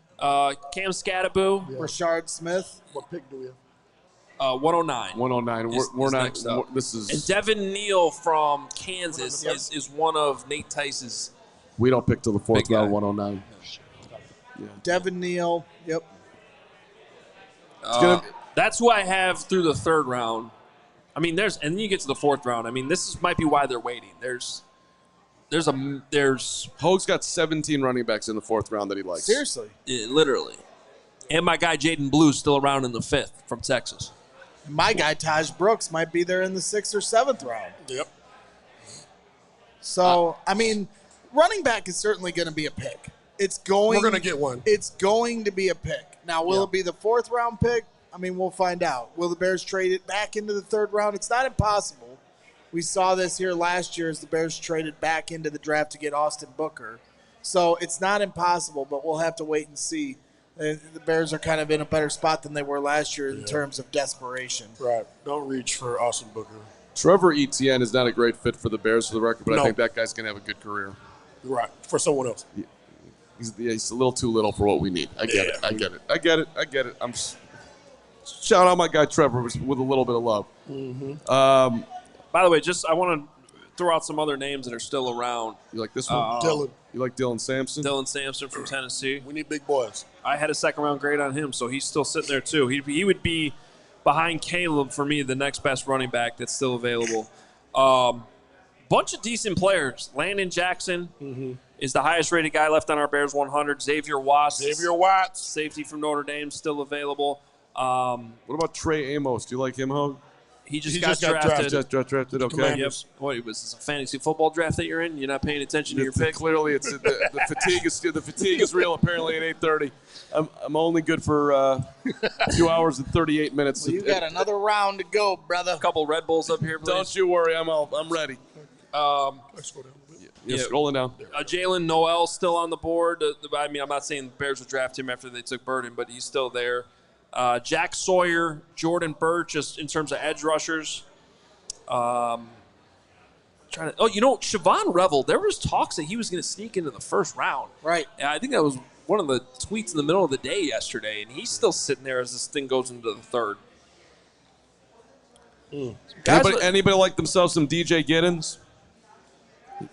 Cam Scatterboo. Rashard Smith. What pick do we have? 109. 109. Is We're next not. up. This is. And Devin Neal from Kansas is one of Nate Tice's. We don't pick till the fourth Big guy. round. 109. Devin Neal. Yep. That's who I have through the third round. I mean, and then you get to the fourth round. I mean, might be why they're waiting. There's Hoge's got 17 running backs in the fourth round that he likes. Seriously. Literally. And my guy Jaden Blue's still around in the fifth from Texas. My guy Taj Brooks might be there in the 6th or 7th round. Yep. So, I mean, running back is certainly going to be a pick. We're going to get one. It's going to be a pick. Now, will it be the 4th round pick? I mean, we'll find out. Will the Bears trade it back into the 3rd round? It's not impossible. We saw this here last year as the Bears traded back into the draft to get Austin Booker. So it's not impossible, but we'll have to wait and see. The Bears are kind of in a better spot than they were last year in terms of desperation. Right. Don't reach for Austin Booker. Trevor Etienne is not a great fit for the Bears, for the record, but No. I think that guy's going to have a good career. Right. For someone else. He's a little too little for what we need. I get it. I'm shout out my guy Trevor with a little bit of love. Mm-hmm. By the way, I want to throw out some other names that are still around. You like this one? Dylan. You like Dylan Sampson? Dylan Sampson from Tennessee. We need big boys. I had a second-round grade on him, so he's still sitting there too. He would be behind Caleb for me, the next best running back that's still available. Bunch of decent players. Landon Jackson is the highest-rated guy left on our Bears 100. Xavier Watts, safety from Notre Dame, still available. What about Trey Amos? Do you like him, Hoge? He just got drafted. Just drafted, okay. Yep. What, was this a fantasy football draft that you're in? You're not paying attention to your pick? Clearly, the fatigue is real, apparently, at 8:30. I'm only good for 2 hours and 38 minutes. Well, you got another round to go, brother. A couple Red Bulls up here, please. Don't you worry. I'm ready. Let's go down a bit. Yeah, scrolling down. Jalen Noel still on the board. I'm not saying the Bears would draft him after they took Burden, but he's still there. Jack Sawyer, Jordan Birch, just in terms of edge rushers. Siobhan Revel, there was talks that he was going to sneak into the first round. Right. And I think that was one of the tweets in the middle of the day yesterday, and he's still sitting there as this thing goes into the third. Anybody like themselves some DJ Giddens?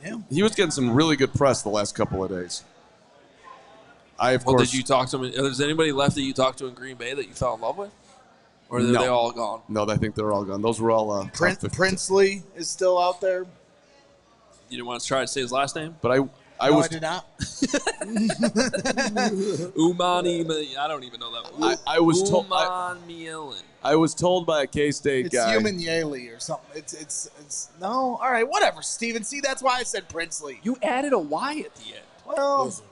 Yeah. He was getting some really good press the last couple of days. Did you talk to him? Is anybody left that you talked to in Green Bay that you fell in love with? Or are they all gone? No, I think they're all gone. Those were all Princely is still out there. You didn't want to try to say his last name? But I did not. Umani, I don't even know that one. I was told. I was told by a K-State guy. It's Human Yaley or something. It's no. All right, whatever, Steven. See, that's why I said Princely. You added a Y at the end. Well, Listen,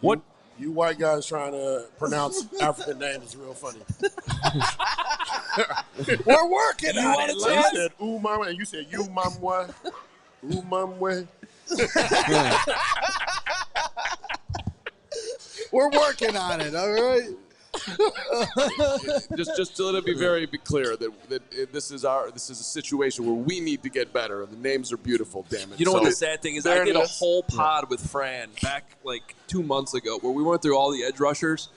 what? You white guys trying to pronounce African names is real funny. We're working on I it. said Umamwe, and you said Umamwe. Umamwe. We're working on it. All right. just to let it be clear that this is a situation where we need to get better. The names are beautiful, damn it. You know what the sad thing is? I did a whole pod with Fran back like 2 months ago where we went through all the edge rushers.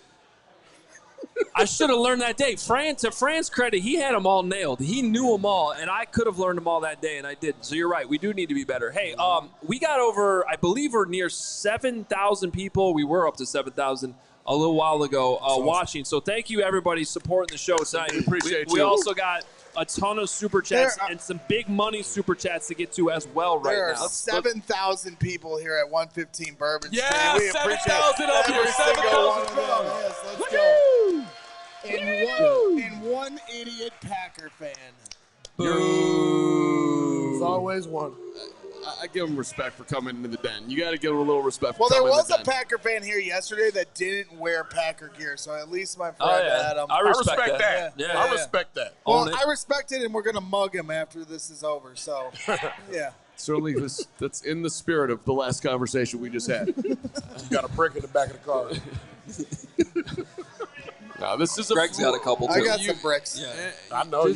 I should have learned that day. To Fran's credit, he had them all nailed. He knew them all, and I could have learned them all that day, and I didn't. So you're right. We do need to be better. Hey, we got over, I believe we're near 7,000 people. We were up to 7,000 a little while ago watching. So thank you, everybody, supporting the show tonight. We appreciate you. We also got a ton of super chats and some big money super chats to get to as well right now. There are 7,000 people here at 115 Bourbon Street. Yeah, We 7,000 up here. every single one of them. Yes, let's go. And one idiot Packer fan. There's always one. I give him respect for coming into the den. You got to give him a little respect. Well, for there coming was in the a den. Packer fan here yesterday that didn't wear Packer gear, so at least my friend Adam. I respect that. Yeah. I respect that. Well, I respect it, and we're going to mug him after this is over. So, yeah. Certainly, that's in the spirit of the last conversation we just had. You got a brick in the back of the car. No, this is Greg's got a couple, too. I got some bricks. Yeah. I know.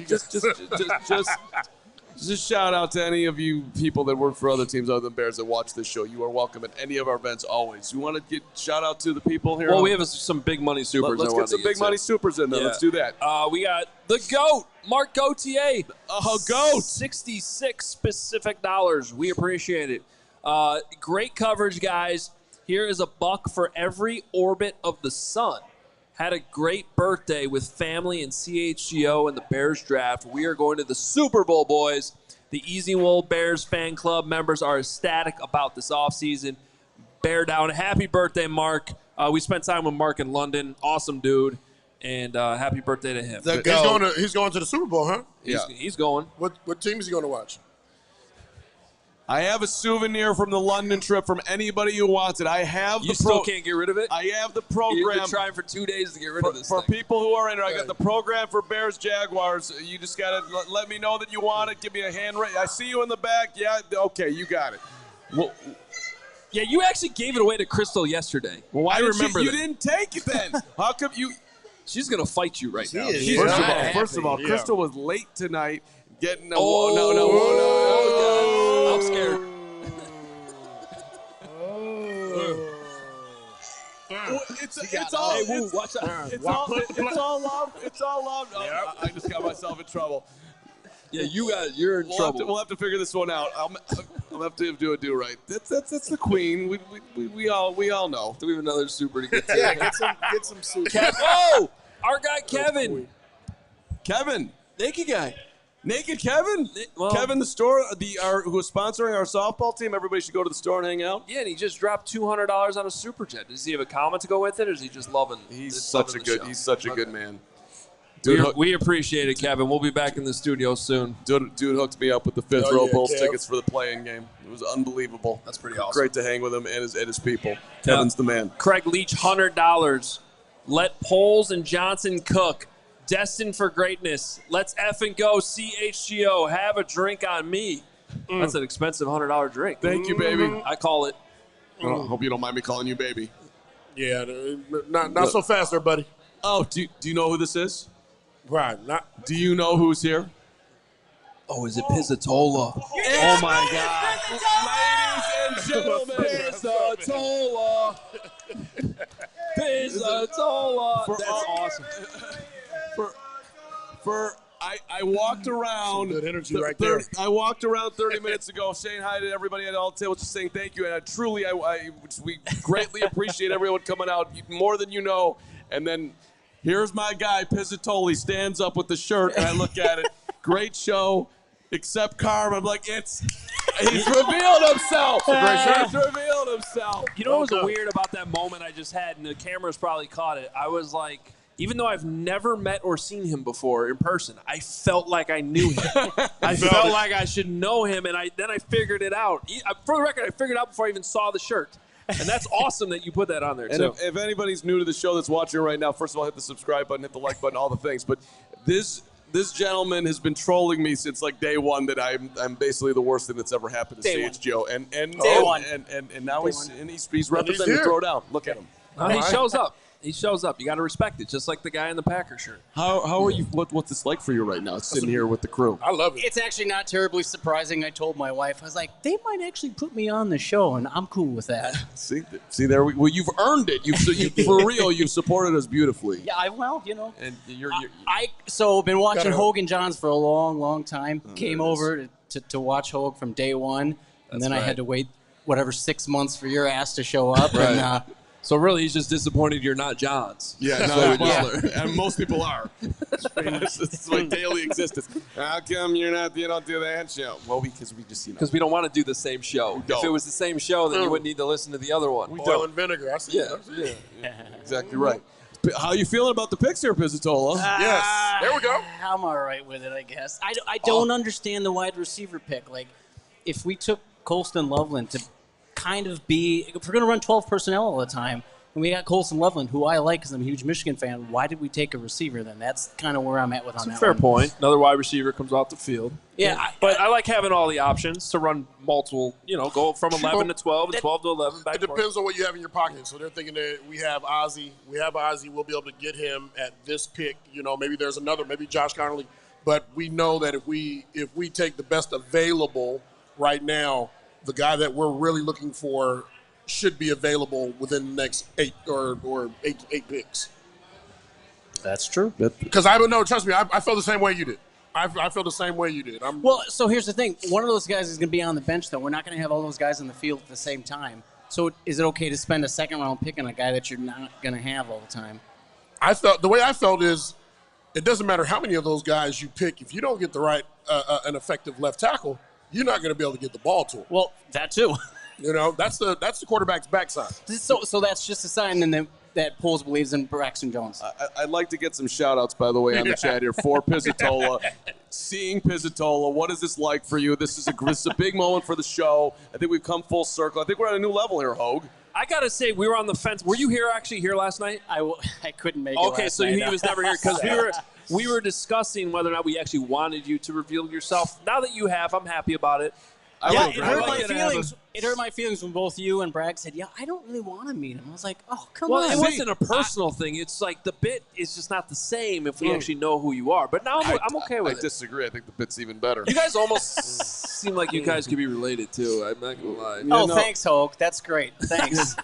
Just shout out to any of you people that work for other teams other than Bears that watch this show. You are welcome at any of our events always. You want to get shout out to the people here? Well, we have some big money supers. Let's get some big money supers in there. Yeah. Let's do that. We got the GOAT, Mark Gauthier. GOAT. $66 specific dollars. We appreciate it. Great coverage, guys. Here is $1 for every orbit of the sun. Had a great birthday with family and CHGO and the Bears draft. We are going to the Super Bowl, boys. The Easy Wool Bears fan club members are ecstatic about this offseason. Bear down. Happy birthday, Mark. We spent time with Mark in London. Awesome dude. And happy birthday to him. He's going to the Super Bowl, huh? He's going. What team is he going to watch? I have a souvenir from the London trip from anybody who wants it. I have You still can't get rid of it? I have the program. You've been trying for 2 days to get rid of this for thing. people who are in it. I got the program for Bears Jaguars. You just got to let me know that you want it. Give me a hand raise. I see you in the back. Yeah, okay, you got it. Well, yeah, you actually gave it away to Crystal yesterday. Well, I remember you didn't take it then. How come you? She's going to fight you right now. First of all, Crystal was late tonight getting a no. I'm scared. It's all. Hey, Woo, watch out. It's all love. It's all love. Oh, I just got myself in trouble. Yeah, you're in trouble. We'll have to figure this one out. I'll have to do a do-right. That's the queen. We all know. Do we have another super to get to? Yeah, get some soup. Oh, our guy Kevin. Kevin, Naked guy. Naked Kevin. Well, Kevin, the store, who is sponsoring our softball team. Everybody should go to the store and hang out. Yeah, and he just dropped $200 on a super jet. Does he have a comment to go with it, or is he just loving? He's such a good man. We appreciate it, Kevin. We'll be back in the studio soon. Dude hooked me up with the fifth row Bulls tickets for the play-in game. It was unbelievable. That's pretty awesome. Great to hang with him and his people. Kevin's the man. Craig Leach, $100. Let Poles and Johnson cook. Destined for greatness. Let's effing go. CHGO. Have a drink on me. That's an expensive $100 drink. Thank you, baby. I call it. I hope you don't mind me calling you baby. Yeah, not so fast there, buddy. Oh, do you know who this is? Right. Do you know who's here? Oh, is it Pizzatola? Oh, my God. Ladies and gentlemen. Pizzatola. Pizzatola. That's awesome. I walked around. Good energy right there. I walked around 30 minutes ago saying hi to everybody at ALLCITY, just saying thank you. And we greatly appreciate everyone coming out, more than you know. And then here's my guy, Pizzatoli, stands up with the shirt, and I look at it. Great show, except Carman. I'm like, he's revealed himself. He's revealed himself. You know what was weird about that moment I just had, and the cameras probably caught it? I was like, even though I've never met or seen him before in person, I felt like I knew him. I felt like I should know him, and then I figured it out. For the record, I figured it out before I even saw the shirt. And that's awesome that you put that on there, and too. If anybody's new to the show that's watching right now, first of all, hit the subscribe button, hit the like button, all the things. But this gentleman has been trolling me since like day one that I'm basically the worst thing that's ever happened to CHGO. And now he's representing Throwdown. Look at him. He shows up. He shows up. You got to respect it, just like the guy in the Packer shirt. How are you? What's this like for you right now, sitting here with the crew? I love it. It's actually not terribly surprising. I told my wife, I was like, they might actually put me on the show, and I'm cool with that. See there. Well, you've earned it. For real, you've supported us beautifully. Yeah, you know. And So been watching Hoge and Johns for a long, long time. Came over to watch Hoge from day one, and then I had to wait 6 months for your ass to show up. Right. And so really, he's just disappointed you're not Johns. Yeah, no, and most people are. It's like daily existence. How come you don't do that show? Well, because we just because we don't want to do the same show. If it was the same show, then you wouldn't need to listen to the other one. Oil and vinegar. I see. Yeah. Exactly right. How you feeling about the picks here, Pizzatola? Yes. There we go. I'm all right with it, I guess. I don't understand the wide receiver pick. Like, if we took Colston Loveland to kind of if we're going to run 12 personnel all the time, and we got Colston Loveland, who I like because I'm a huge Michigan fan, why did we take a receiver then? That's kind of where I'm at with on that fair one. point. Another wide receiver comes off the field. Yeah. But I like having all the options to run multiple, go from 11 to 12 and 12 to 11. Back it depends on what you have in your pocket. So they're thinking that we have Azie. We'll be able to get him at this pick. Maybe there's another, maybe Josh Connolly. But we know that if we take the best available right now, the guy that we're really looking for should be available within the next 8 picks. That's true. Because I don't know. Trust me, I feel the same way you did. I feel the same way you did. Well, so here's the thing. One of those guys is going to be on the bench, though. We're not going to have all those guys on the field at the same time. So is it okay to spend a second-round pick on a guy that you're not going to have all the time? The way I felt is it doesn't matter how many of those guys you pick. If you don't get the right an effective left tackle, you're not going to be able to get the ball to him. Well, that too. That's the quarterback's backside. So that's just a sign that Poles believes in Braxton Jones. I'd like to get some shout-outs, by the way, on the chat here for Pizzatola. Seeing Pizzatola, what is this like for you? This is a big moment for the show. I think we've come full circle. I think we're at a new level here, Hoge. I got to say, we were on the fence. Were you here last night? I couldn't make it last night. Okay, so he was never here because we we were discussing whether or not we actually wanted you to reveal yourself. Now that you have, I'm happy about it. It hurt my feelings when both you and Bragg said, I don't really want to meet him. I was like, oh, come on. Well, it wasn't a personal thing. It's like the bit is just not the same if we actually know who you are. But now I'm okay with it. I disagree. I think the bit's even better. You guys almost seem like you guys could be related, too. I'm not going to lie. Thanks, Hoge. That's great. Thanks.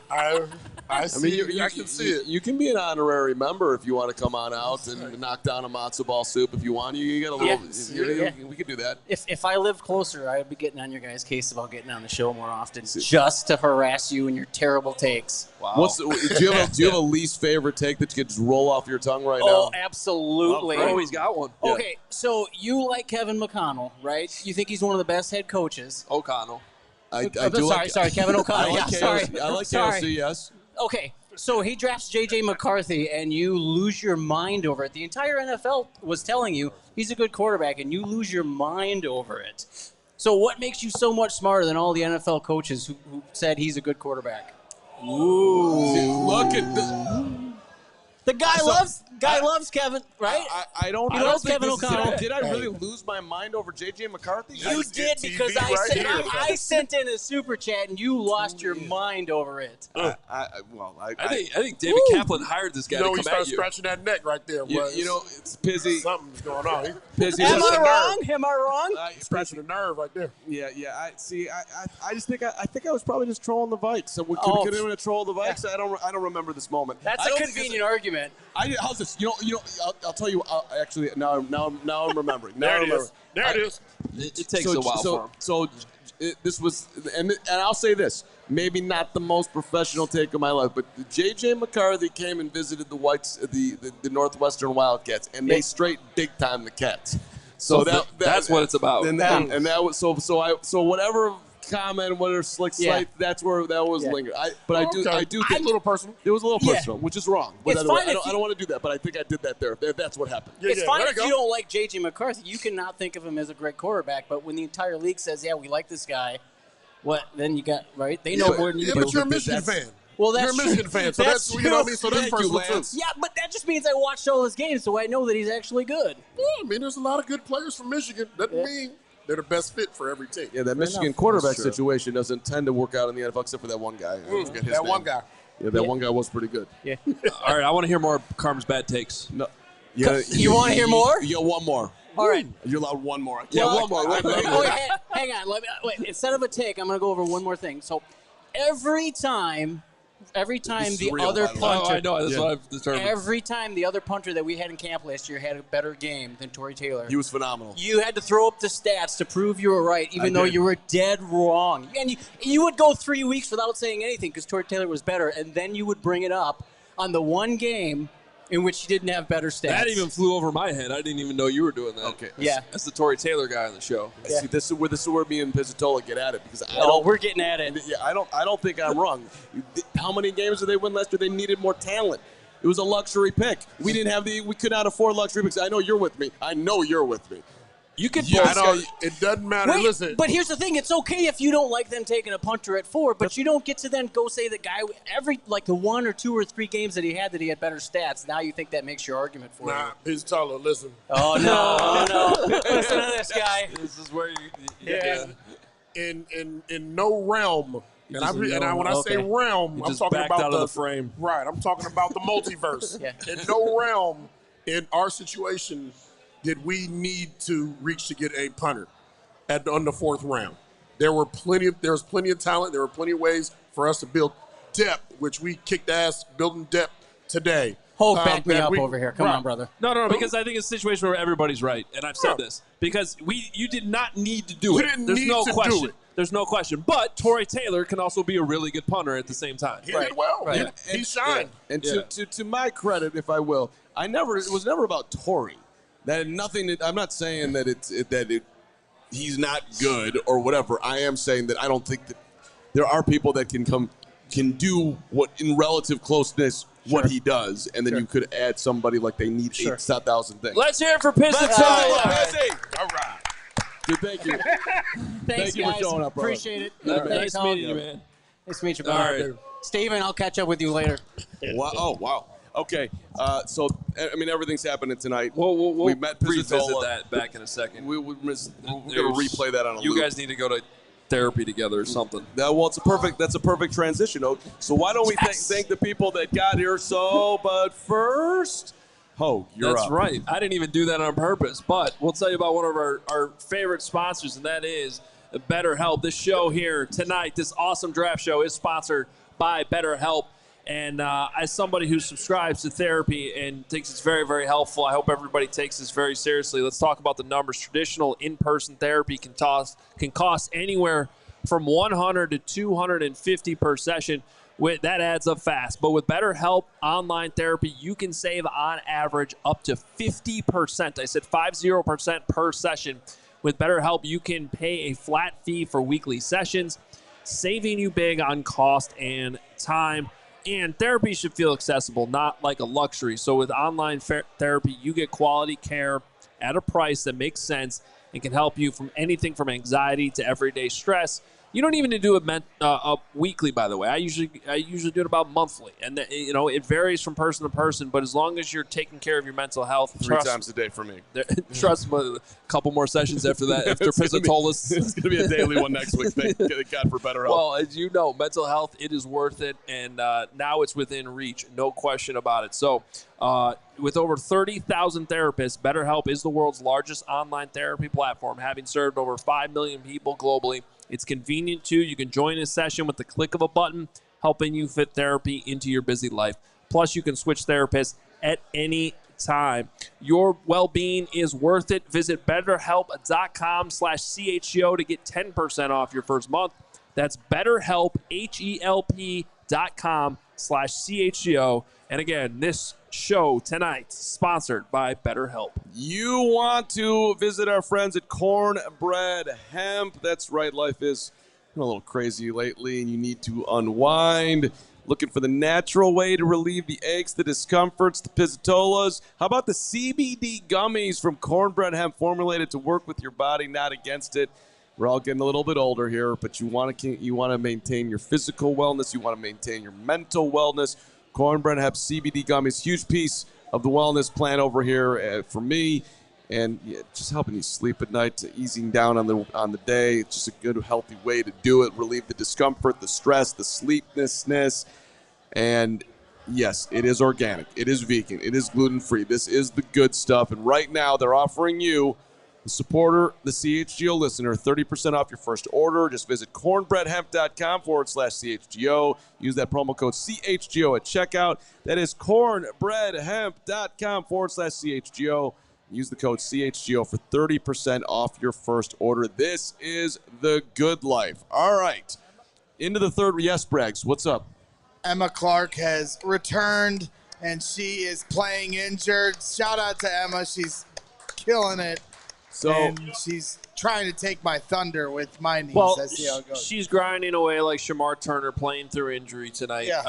I can see it. You can be an honorary member if you want to come on out and knock down a matzo ball soup if you want. You get a little. We could do that. If I lived closer, I'd be getting on your guys' case about getting on the show more often, just to harass you and your terrible takes. Wow. Do you have a least favorite take that you could just roll off your tongue right now? Oh, absolutely. Oh, he's got one. Okay, so you like Kevin McConnell, right? You think he's one of the best head coaches. O'Connell. Sorry, Kevin O'Connell. I like KOC, yes. Okay, so he drafts J.J. McCarthy, and you lose your mind over it. The entire NFL was telling you he's a good quarterback, and you lose your mind over it. So what makes you so much smarter than all the NFL coaches who said he's a good quarterback? Ooh. Look at the guy loves Kevin, right? I don't Kevin O'Connell. Did I really lose my mind over J.J. McCarthy? You did, because I sent in a super chat and you lost your mind over it. I think David Kaplan hired this guy to come at you. You start scratching that neck right there. It's Pizzy. Something's going on. Am I wrong? He's scratching a nerve right there. Yeah. I just think I was probably just trolling the Vikes. So we could have trolled the Vikes. I don't remember this moment. That's a convenient argument. How's this? I'll tell you. Actually, now I'm remembering. There it is. It takes a while for him. So this was, and I'll say this. Maybe not the most professional take of my life, but J.J. McCarthy came and visited the Whites, the Northwestern Wildcats, and they straight big time the Cats. So that's what it's about. And that was so whatever comment, whatever slick site, that's where that was lingered. I do think a little personal. It was a little personal, which is wrong. But it's fine I don't want to do that, but I think I did that there. That's what happened. It's fine if you don't like J.J. McCarthy. You cannot think of him as a great quarterback, but when the entire league says, yeah, we like this guy, then you got, right? They know more than you do. But you're a Michigan fan. Well, that's you're a Michigan fan, so that's you know what I mean. So that's personal too. Yeah, but that just means I watched all his games, so I know that he's actually good. Yeah, I mean, there's a lot of good players from Michigan. Doesn't mean they're the best fit for every team. Yeah, that Michigan quarterback situation doesn't tend to work out in the NFL, except for that one guy. One guy. Yeah, that one guy was pretty good. Yeah. All right, I want to hear more of Carm's bad takes. No. You want to hear more? You got one more. All right. You're allowed one more. One more. Hang on. Wait. Instead of a take, I'm going to go over one more thing. So every time the other punter, I know. That's what I've determined. Every time the other punter that we had in camp last year had a better game than Tory Taylor. He was phenomenal. You had to throw up the stats to prove you were right, even though you were dead wrong. And you would go 3 weeks without saying anything because Tory Taylor was better, and then you would bring it up on the one game in which you didn't have better stats. That even flew over my head. I didn't even know you were doing that. Okay. Yeah. That's the Tory Taylor guy on the show. Yeah. See, this is where me and Pizzatola get at it because we're getting at it. Yeah, I don't think I'm wrong. How many games did they win last year? They needed more talent. It was a luxury pick. We could not afford luxury picks. I know you're with me. You could it doesn't matter. Wait, listen. But here's the thing. It's okay if you don't like them taking a punter at 4, but you don't get to then go say the guy the 1 or 2 or 3 games that he had better stats. Now you think that makes your argument for you. Nah, he's taller. Listen. Oh, no. Listen to this guy. This is where In no realm. When I say realm, I'm talking about the frame. Right. I'm talking about the multiverse. Yeah. In no realm, in our situation, did we need to reach to get a punter on the 4th round? There was plenty of talent. There were plenty of ways for us to build depth, which we kicked ass building depth today. Back me up over here. Come on, brother. No, because I think it's a situation where everybody's right, and I've said this. Because you did not need to do it. There's no question. There's no question. But Tory Taylor can also be a really good punter at the same time. He did well. Right. He shined. And to my credit, if I will, it was never about Tory. That had nothing. I'm not saying that he's not good or whatever. I am saying that I don't think that there are people that can do what in relative closeness what he does, and then you could add somebody like they need 8,000 things. Let's hear it for Pistons. All right. Dude, thank you. Thanks, you guys. for showing up, brother. Appreciate it. Nice meeting you, man. Nice to meet you, brother. All right. Steven, I'll catch up with you later. Wow. Oh, wow. Okay, so I mean everything's happening tonight. We'll we met revisit Pizzatola. that back in a second. We're going to replay that on a loop. You guys need to go to therapy together or something. That's a perfect transition. So why don't we thank the people that got here? But first, Hoge, you're That's up. right. I didn't even do that on purpose, but we'll tell you about one of our favorite sponsors, and that is BetterHelp. This show here tonight, this awesome draft show, is sponsored by BetterHelp. And as somebody who subscribes to therapy and thinks it's very, very helpful, I hope everybody takes this very seriously. Let's talk about the numbers. Traditional in-person therapy can cost anywhere from $100 to $250 per session. That adds up fast. But with BetterHelp online therapy, you can save on average up to 50%. I said 50% per session. With BetterHelp, you can pay a flat fee for weekly sessions, saving you big on cost and time. And therapy should feel accessible, not like a luxury. So with online therapy, you get quality care at a price that makes sense and can help you from anything from anxiety to everyday stress. You don't even need to do it weekly, by the way. I usually do it about monthly, and it varies from person to person. But as long as you're taking care of your mental health, 3 times a day for me. Trust me, a couple more sessions after that. After Pizzatolis, it's going to be a daily one next week. Thank God for BetterHelp. Well, as you know, mental health, it is worth it, and now it's within reach, no question about it. So, with over 30,000 therapists, BetterHelp is the world's largest online therapy platform, having served over 5 million people globally. It's convenient, too. You can join a session with the click of a button, helping you fit therapy into your busy life. Plus, you can switch therapists at any time. Your well-being is worth it. Visit BetterHelp.com/CHGO to get 10% off your first month. That's BetterHelp, HELP.com/CHGO. And again, this show tonight sponsored by BetterHelp. You want to visit our friends at Cornbread Hemp. That's right, life is a little crazy lately, and you need to unwind. Looking for the natural way to relieve the aches, the discomforts, the pizzatolas. How about the CBD gummies from Cornbread Hemp, formulated to work with your body, not against it? We're all getting a little bit older here, but you want to maintain your physical wellness. You want to maintain your mental wellness. Cornbread Hemp CBD gummies, huge piece of the wellness plan over here for me, and just helping you sleep at night, easing down on the day. It's just a good, healthy way to do it. Relieve the discomfort, the stress, the sleeplessness, and yes, it is organic. It is vegan. It is gluten-free. This is the good stuff, and right now they're offering you, the supporter, the CHGO listener, 30% off your first order. Just visit cornbreadhemp.com/CHGO. Use that promo code CHGO at checkout. That is cornbreadhemp.com/CHGO. Use the code CHGO for 30% off your first order. This is the good life. All right. Into the third. Yes, Briggs, what's up? Emma Clark has returned, and she is playing injured. Shout out to Emma. She's killing it. And she's trying to take my thunder with my knees. Well, I see how it goes. She's grinding away like Shamar Turner, playing through injury tonight. Yeah.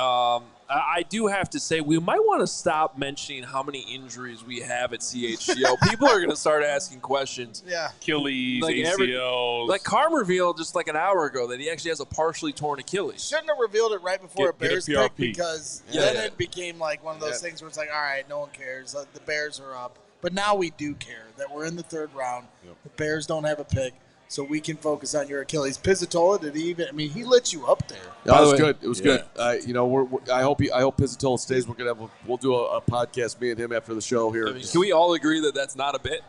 I do have to say, we might want to stop mentioning how many injuries we have at CHGO. People are going to start asking questions. Yeah. Achilles, ACLs. Like Carman revealed just like an hour ago that he actually has a partially torn Achilles. Shouldn't have revealed it right before a Bears get a pick, because then it became like one of those things where it's like, all right, no one cares. The Bears are up. But now we do care that we're in the third round. Yep. The Bears don't have a pick, so we can focus on your Achilles. Pizzatola, he lit you up there. That was good. It was good. I hope Pizzatola stays. We'll do a podcast, me and him, after the show here. Can we all agree that that's not a bit?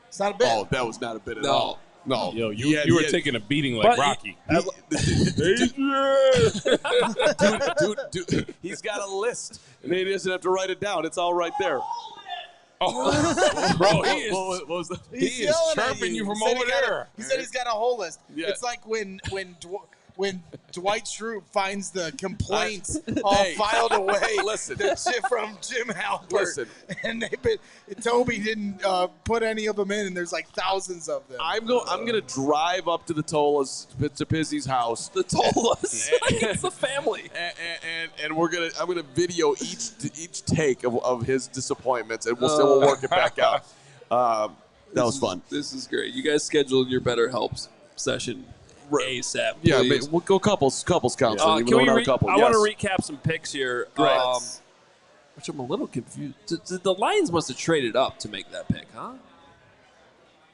It's not a bit. Oh, that was not a bit at all. No. Yo, you were taking a beating like Rocky. Dude, he's got a list, and he doesn't have to write it down. It's all right there. Oh, bro, he is chirping you from over there. He said he's got a whole list. Yeah. It's like when Dwight Schrute finds the complaints all filed away. Listen, from Jim Halpert. Listen, and Toby didn't put any of them in, and there's like thousands of them. I'm gonna drive up to the Tolas, to Pizzy's house. The Tolas, it's the family, and I'm gonna video each take of his disappointments, and we'll work it back out. That was fun. This is great. You guys scheduled your BetterHelp session ASAP. Yeah, we'll go couples counseling. I want to recap some picks here. Great. Which I'm a little confused. The Lions must have traded up to make that pick, huh?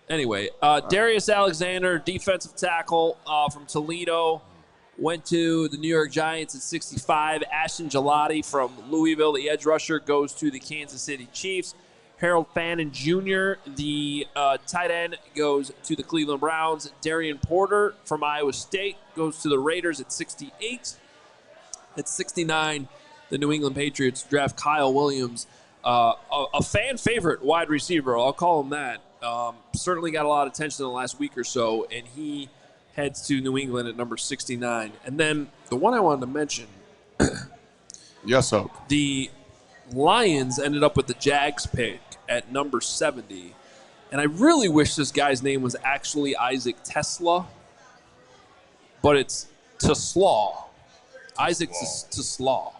Anyway, Darius Alexander, defensive tackle from Toledo, went to the New York Giants at 65. Ashton Gelati from Louisville, the edge rusher, goes to the Kansas City Chiefs. Harold Fannin Jr., the tight end, goes to the Cleveland Browns. Darian Porter from Iowa State goes to the Raiders at 68. At 69, the New England Patriots draft Kyle Williams, a fan favorite wide receiver. I'll call him that. Certainly got a lot of attention in the last week or so, and he heads to New England at number 69. And then the one I wanted to mention. Yes, Hope. The Lions ended up with the Jags pick at number 70. And I really wish this guy's name was actually Isaac Tesla, but it's Teslaw. Isaac Teslaw.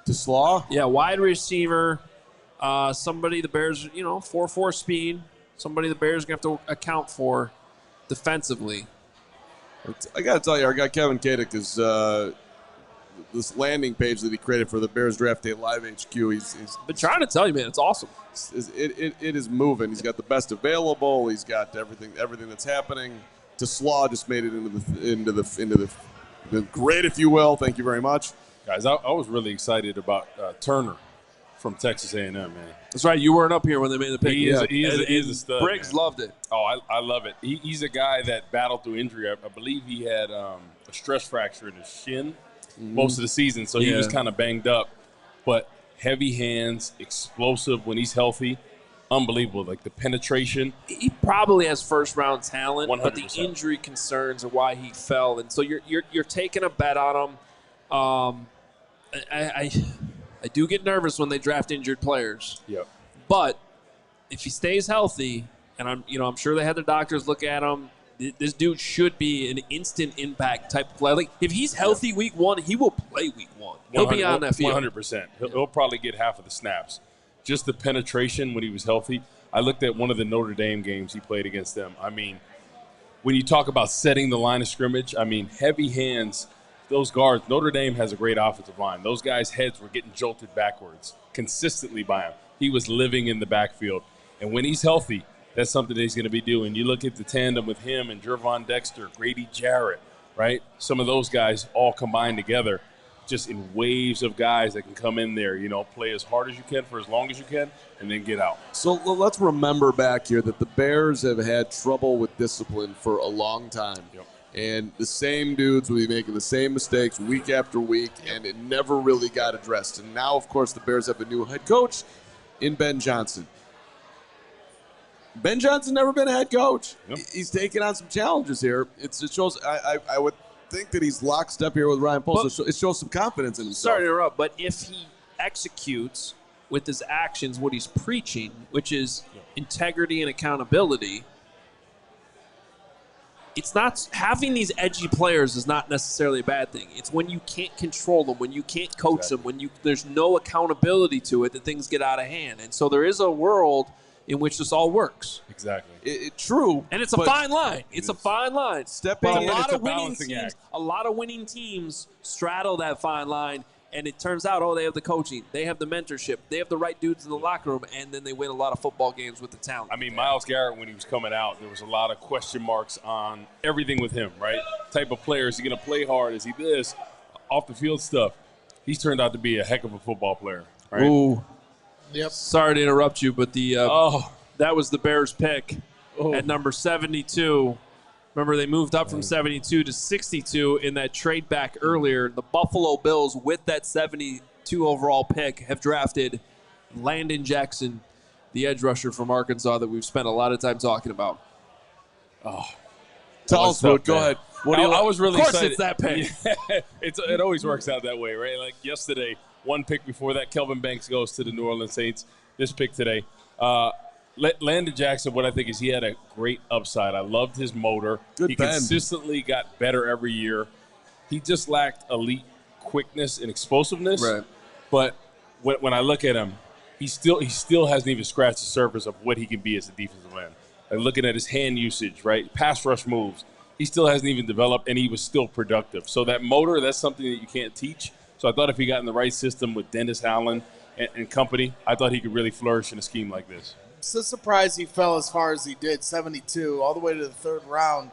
Teslaw? Yeah, wide receiver. Somebody the Bears, 4.4 speed. Somebody the Bears are going to have to account for defensively. I got to tell you, our guy Kevin Kadick is this landing page that he created for the Bears Draft Day Live HQ. He's been trying to tell you, man, it's awesome. It is moving. He's got the best available. He's got everything that's happening. Teslaw just made it into the grid, if you will. Thank you very much, guys. I was really excited about Turner from Texas A&M, man. That's right. You weren't up here when they made the pick. He is a stud. Briggs loved it. Oh, I love it. He's a guy that battled through injury. I believe he had a stress fracture in his shin most of the season, so he was kind of banged up. But heavy hands, explosive when he's healthy, unbelievable. Like the penetration. He probably has first-round talent, 100%. but the injury concerns are why he fell. And so you're taking a bet on him. I do get nervous when they draft injured players. Yep. But if he stays healthy, and I'm sure they had their doctors look at him, this dude should be an instant impact type of player. Like if he's healthy week 1, he will play week 1. He'll be on that field. 100%. He'll probably get half of the snaps. Just the penetration when he was healthy. I looked at one of the Notre Dame games he played against them. I mean, when you talk about setting the line of scrimmage, I mean, heavy hands. Those guards, Notre Dame has a great offensive line. Those guys' heads were getting jolted backwards consistently by him. He was living in the backfield. And when he's healthy, that's something that he's going to be doing. You look at the tandem with him and Jervon Dexter, Grady Jarrett, right? Some of those guys all combined together just in waves of guys that can come in there, play as hard as you can for as long as you can and then get out. So let's remember back here that the Bears have had trouble with discipline for a long time. Yep. And the same dudes will be making the same mistakes week after week, and it never really got addressed. And now, of course, the Bears have a new head coach in Ben Johnson. Ben Johnson never been a head coach. Yep. He's taken on some challenges here. It shows. I would think that he's lockstep here with Ryan Poles. So it shows some confidence in himself. Sorry to interrupt, but if he executes with his actions what he's preaching, which is integrity and accountability, it's not having these edgy players is not necessarily a bad thing. It's when you can't control them, when you can't coach them, when there's no accountability to it, that things get out of hand. And so there is a world in which this all works. Exactly. True. And it's a fine line. It's a fine line. Stepping in, it's a balancing act. A lot of winning teams straddle that fine line, and it turns out, they have the coaching, they have the mentorship, they have the right dudes in the locker room, and then they win a lot of football games with the talent. I mean, Myles Garrett, when he was coming out, there was a lot of question marks on everything with him, right? Type of player, is he going to play hard? Is he this? Off the field stuff. He's turned out to be a heck of a football player, right? Ooh. Yep. Sorry to interrupt you, but that was the Bears pick at number 72. Remember, they moved up from 72 to 62 in that trade back earlier. The Buffalo Bills, with that 72 overall pick, have drafted Landon Jackson, the edge rusher from Arkansas that we've spent a lot of time talking about. Tell us, Wood. Go ahead. I was really excited. It's that pick. Yeah, it always works out that way, right? Like yesterday, one pick before that, Kelvin Banks goes to the New Orleans Saints. This pick today. Landon Jackson, what I think is he had a great upside. I loved his motor. Good he bend. Consistently got better every year. He just lacked elite quickness and explosiveness. Right. But when I look at him, he still hasn't even scratched the surface of what he can be as a defensive end. Like looking at his hand usage, right? Pass rush moves. He still hasn't even developed, and he was still productive. So that motor, that's something that you can't teach. So I thought if he got in the right system with Dennis Allen and company, I thought he could really flourish in a scheme like this. It's a surprise he fell as far as he did, 72, all the way to the third round.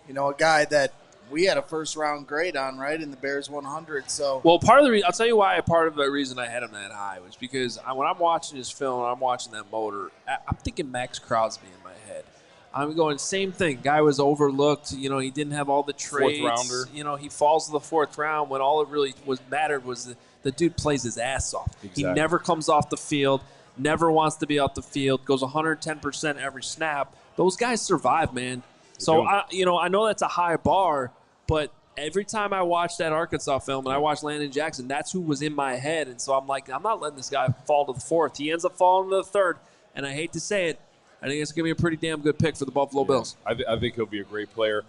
A guy that we had a first-round grade on, right, in the Bears 100. So, well, part of the reason, I'll tell you why. Part of the reason I had him that high was because when I'm watching his film and I'm watching that motor, I'm thinking Max Crosby in my head. I'm going same thing. Guy was overlooked. You know, he didn't have all the trades. Fourth rounder. You know, he falls to the fourth round when all it really mattered was the dude plays his ass off. Exactly. He never comes off the field, never wants to be off the field, goes 110% every snap. Those guys survive, man. So, I know that's a high bar, but every time I watch that Arkansas film and I watch Landon Jackson, that's who was in my head. And so I'm like, I'm not letting this guy fall to the fourth. He ends up falling to the third. And I hate to say it, I think it's going to be a pretty damn good pick for the Buffalo Bills. I think he'll be a great player.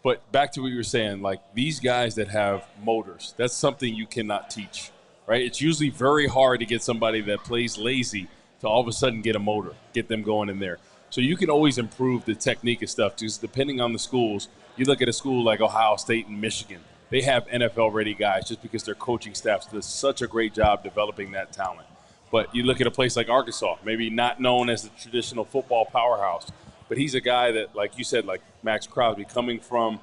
But back to what you were saying, like these guys that have motors, that's something you cannot teach, right? It's usually very hard to get somebody that plays lazy to all of a sudden get a motor, get them going in there. So you can always improve the technique and stuff, just depending on the schools. You look at a school like Ohio State and Michigan. They have NFL-ready guys just because their coaching staff does such a great job developing that talent. But you look at a place like Arkansas, maybe not known as the traditional football powerhouse, but he's a guy that, like you said, like Max Crosby, coming from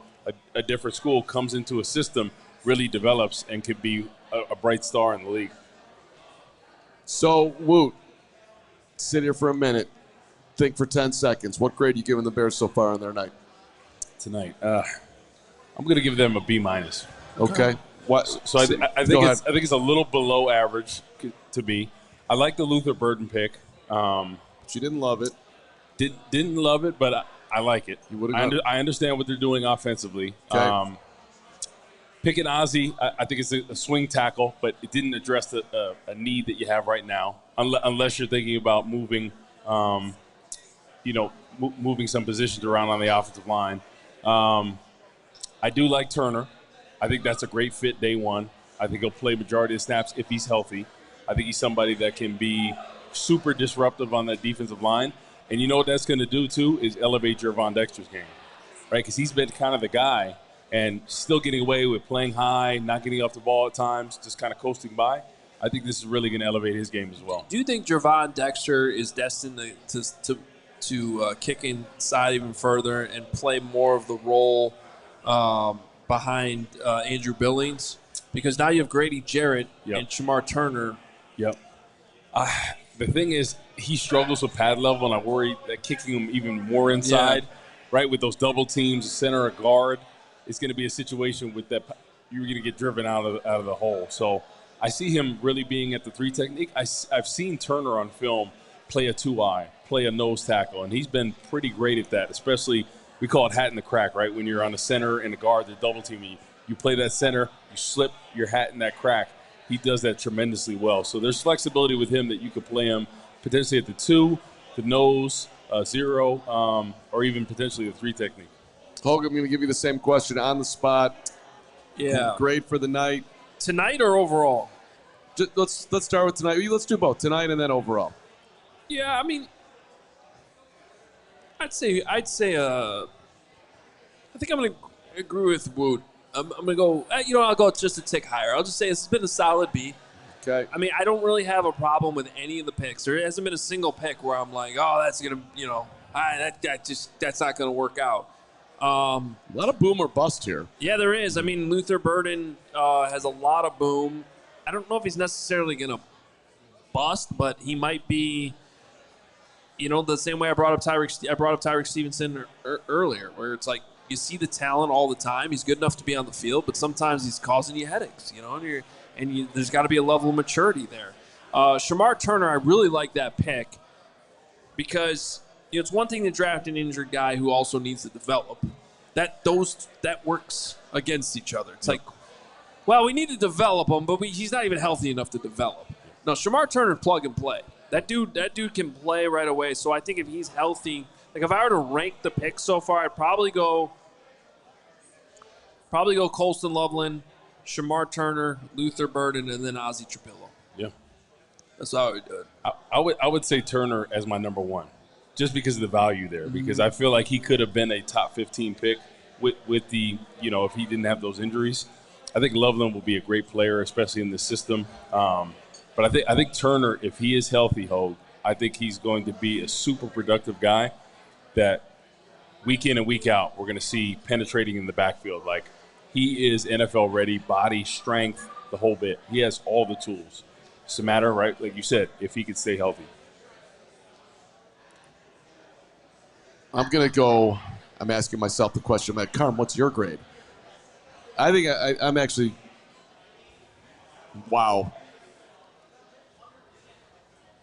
a different school, comes into a system, really develops, and could be a bright star in the league. So, Woot, sit here for a minute. Think for 10 seconds. What grade are you giving the Bears so far on their night? Tonight, I'm going to give them a B-. Okay. What? So I think it's a little below average to be. I like the Luther Burden pick. She didn't love it. Didn't love it, but I like it. I understand what they're doing offensively. Okay. Picking Azie, I think it's a swing tackle, but it didn't address a need that you have right now, unless you're thinking about moving, moving some positions around on the offensive line. I do like Turner. I think that's a great fit day one. I think he'll play majority of snaps if he's healthy. I think he's somebody that can be super disruptive on that defensive line. And you know what that's going to do, too, is elevate Gervon Dexter's game, right? Because he's been kind of the guy and still getting away with playing high, not getting off the ball at times, just kind of coasting by. I think this is really going to elevate his game as well. Do you think Gervon Dexter is destined to kick inside even further and play more of the role behind Andrew Billings? Because now you have Grady Jarrett and Shamar Turner. Yep. The thing is, he struggles with pad level, and I worry that kicking him even more inside, right, with those double teams, center or guard, it's going to be a situation with that you're going to get driven out of the hole. So I see him really being at the 3 technique. I've seen Turner on film play a 2-eye, play a nose tackle, and he's been pretty great at that, especially we call it hat in the crack, right? When you're on the center and the guard, they're double teaming you play that center, you slip your hat in that crack. He does that tremendously well. So there's flexibility with him that you could play him potentially at the 2, the nose, 0, or even potentially the 3 technique. Hoge, I'm going to give you the same question on the spot. Yeah. Grade for the night. Tonight or overall? Let's start with tonight. Let's do both, tonight and then overall. Yeah, I mean, I'd say I think I'm going to agree with Woot. I'm going to go, I'll go just a tick higher. I'll just say it's been a solid B. Okay. I mean, I don't really have a problem with any of the picks. There hasn't been a single pick where I'm like, oh, that's going to, that's not going to work out. A lot of boom or bust here. Yeah, there is. I mean, Luther Burden has a lot of boom. I don't know if he's necessarily going to bust, but he might be, the same way I brought up Tyreek Stevenson earlier, where it's like, you see the talent all the time. He's good enough to be on the field, but sometimes he's causing you headaches, and there's got to be a level of maturity there. Shamar Turner, I really like that pick because it's one thing to draft an injured guy who also needs to develop. That works against each other. It's like, well, we need to develop him, but he's not even healthy enough to develop. No, Shamar Turner, plug and play. That dude can play right away. So I think if he's healthy, like if I were to rank the picks so far, I'd probably go Colston Loveland, Shamar Turner, Luther Burden, and then Azie Trapilo. Yeah, that's how I would do it. I would say Turner as my number 1, just because of the value there. Mm-hmm. Because I feel like he could have been a top 15 pick with the if he didn't have those injuries. I think Loveland will be a great player, especially in this system. But I think Turner, if he is healthy, Hoge, I think he's going to be a super productive guy that week in and week out we're going to see penetrating in the backfield. Like, he is NFL ready, body, strength, the whole bit. He has all the tools. It's a matter, right, like you said, if he could stay healthy. I'm going to go. I'm asking myself the question. I'm like, Carm, what's your grade? I think I'm actually. Wow.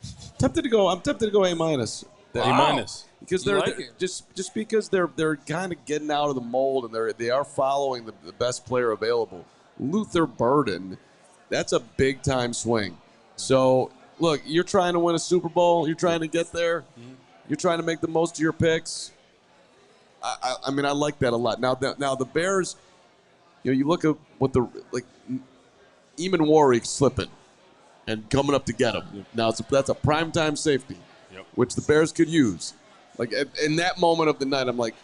I'm tempted to go A-. A-. Because they're just because they're kind of getting out of the mold and they are following the best player available. Luther Burden, that's a big time swing. So look, you're trying to win a Super Bowl. You're trying to get there. You're trying to make the most of your picks. I mean, I like that a lot. Now the Bears, you look at what Eamon Warwick slipping and coming up to get him. Now that's a primetime safety, which the Bears could use. Like in that moment of the night, I'm like,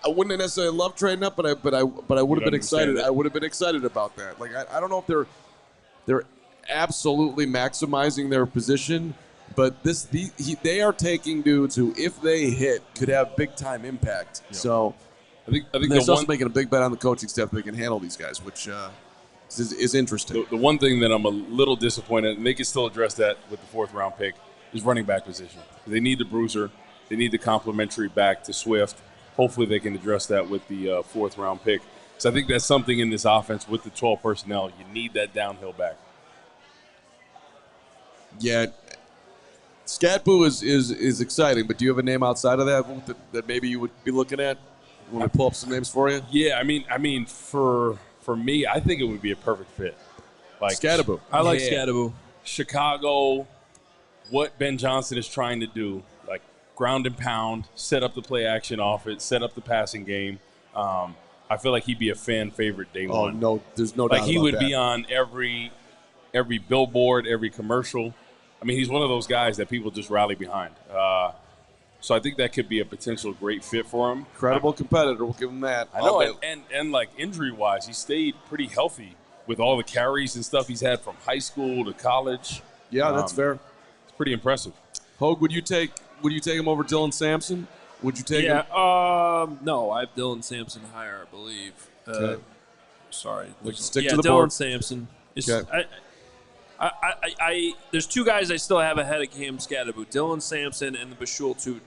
I wouldn't have necessarily loved trading up, but I would have been excited. I would have been excited about that. Like I don't know if they're absolutely maximizing their position, but they are taking dudes who, if they hit, could have big time impact. Yep. So I think they're also making a big bet on the coaching staff that they can handle these guys, which is interesting. The one thing that I'm a little disappointed, and they can still address that with the 4th round pick, is running back position. They need the bruiser. They need the complementary back to Swift. Hopefully they can address that with the 4th round pick. So I think that's something in this offense with the 12 personnel. You need that downhill back. Yeah, Scatboo is exciting, but do you have a name outside of that maybe you would be looking at when I pull up some names for you? Yeah, I mean, for me, I think it would be a perfect fit. Like Scatboo. I like Scatboo. Chicago, what Ben Johnson is trying to do, like ground and pound, set up the play action offense, set up the passing game. I feel like he'd be a fan favorite day one. Oh no, there's no doubt about that. Like he would be on every billboard, every commercial. I mean, he's one of those guys that people just rally behind. So I think that could be a potential great fit for him. Credible competitor, we'll give him that. I know, and like injury-wise, he stayed pretty healthy with all the carries and stuff he's had from high school to college. Yeah, that's fair. It's pretty impressive. Hoge, would you take him over Dylan Sampson? Would you take him? No, I have Dylan Sampson higher, I believe. Okay. Sorry. Stick to the Dylan board. Sampson. Okay. There's 2 guys I still have ahead of Cam Scatterboot, Dylan Sampson and the Bashul Tootin.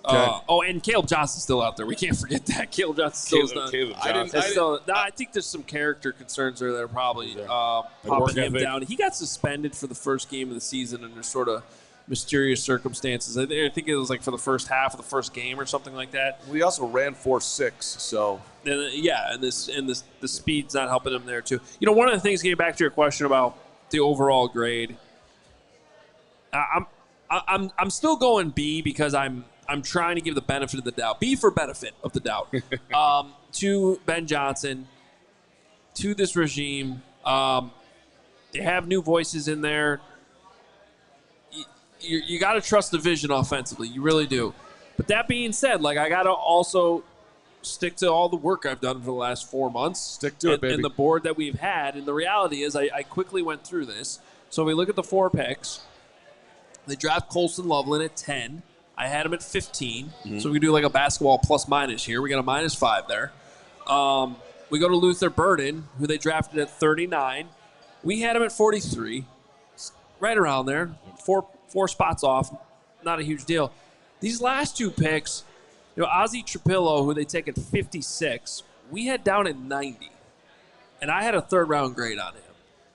Okay. And Caleb Johnson's still out there. We can't forget that. Caleb Johnson's still I think there's some character concerns there that are probably popping him down. He got suspended for the first game of the season under sort of mysterious circumstances. I think it was like for the first half of the first game or something like that. We also ran 4.6, so and the speed's not helping him there too. One of the things, getting back to your question about the overall grade, I'm still going B because I'm trying to give the benefit of the doubt. B for benefit of the doubt to Ben Johnson, to this regime. They have new voices in there. You got to trust the vision offensively. You really do. But that being said, I got to also stick to all the work I've done for the last 4 months. Stick to it, baby. And the board that we've had. And the reality is I quickly went through this. So we look at the 4 picks. They draft Colston Loveland at 10. I had him at 15. Mm-hmm. So we can do a basketball plus-minus here. We got a -5 there. We go to Luther Burden, who they drafted at 39. We had him at 43. Right around there. Four spots off. Not a huge deal. These last 2 picks, Azie Trapilo, who they take at 56, we had down at 90. And I had a 3rd-round grade on him.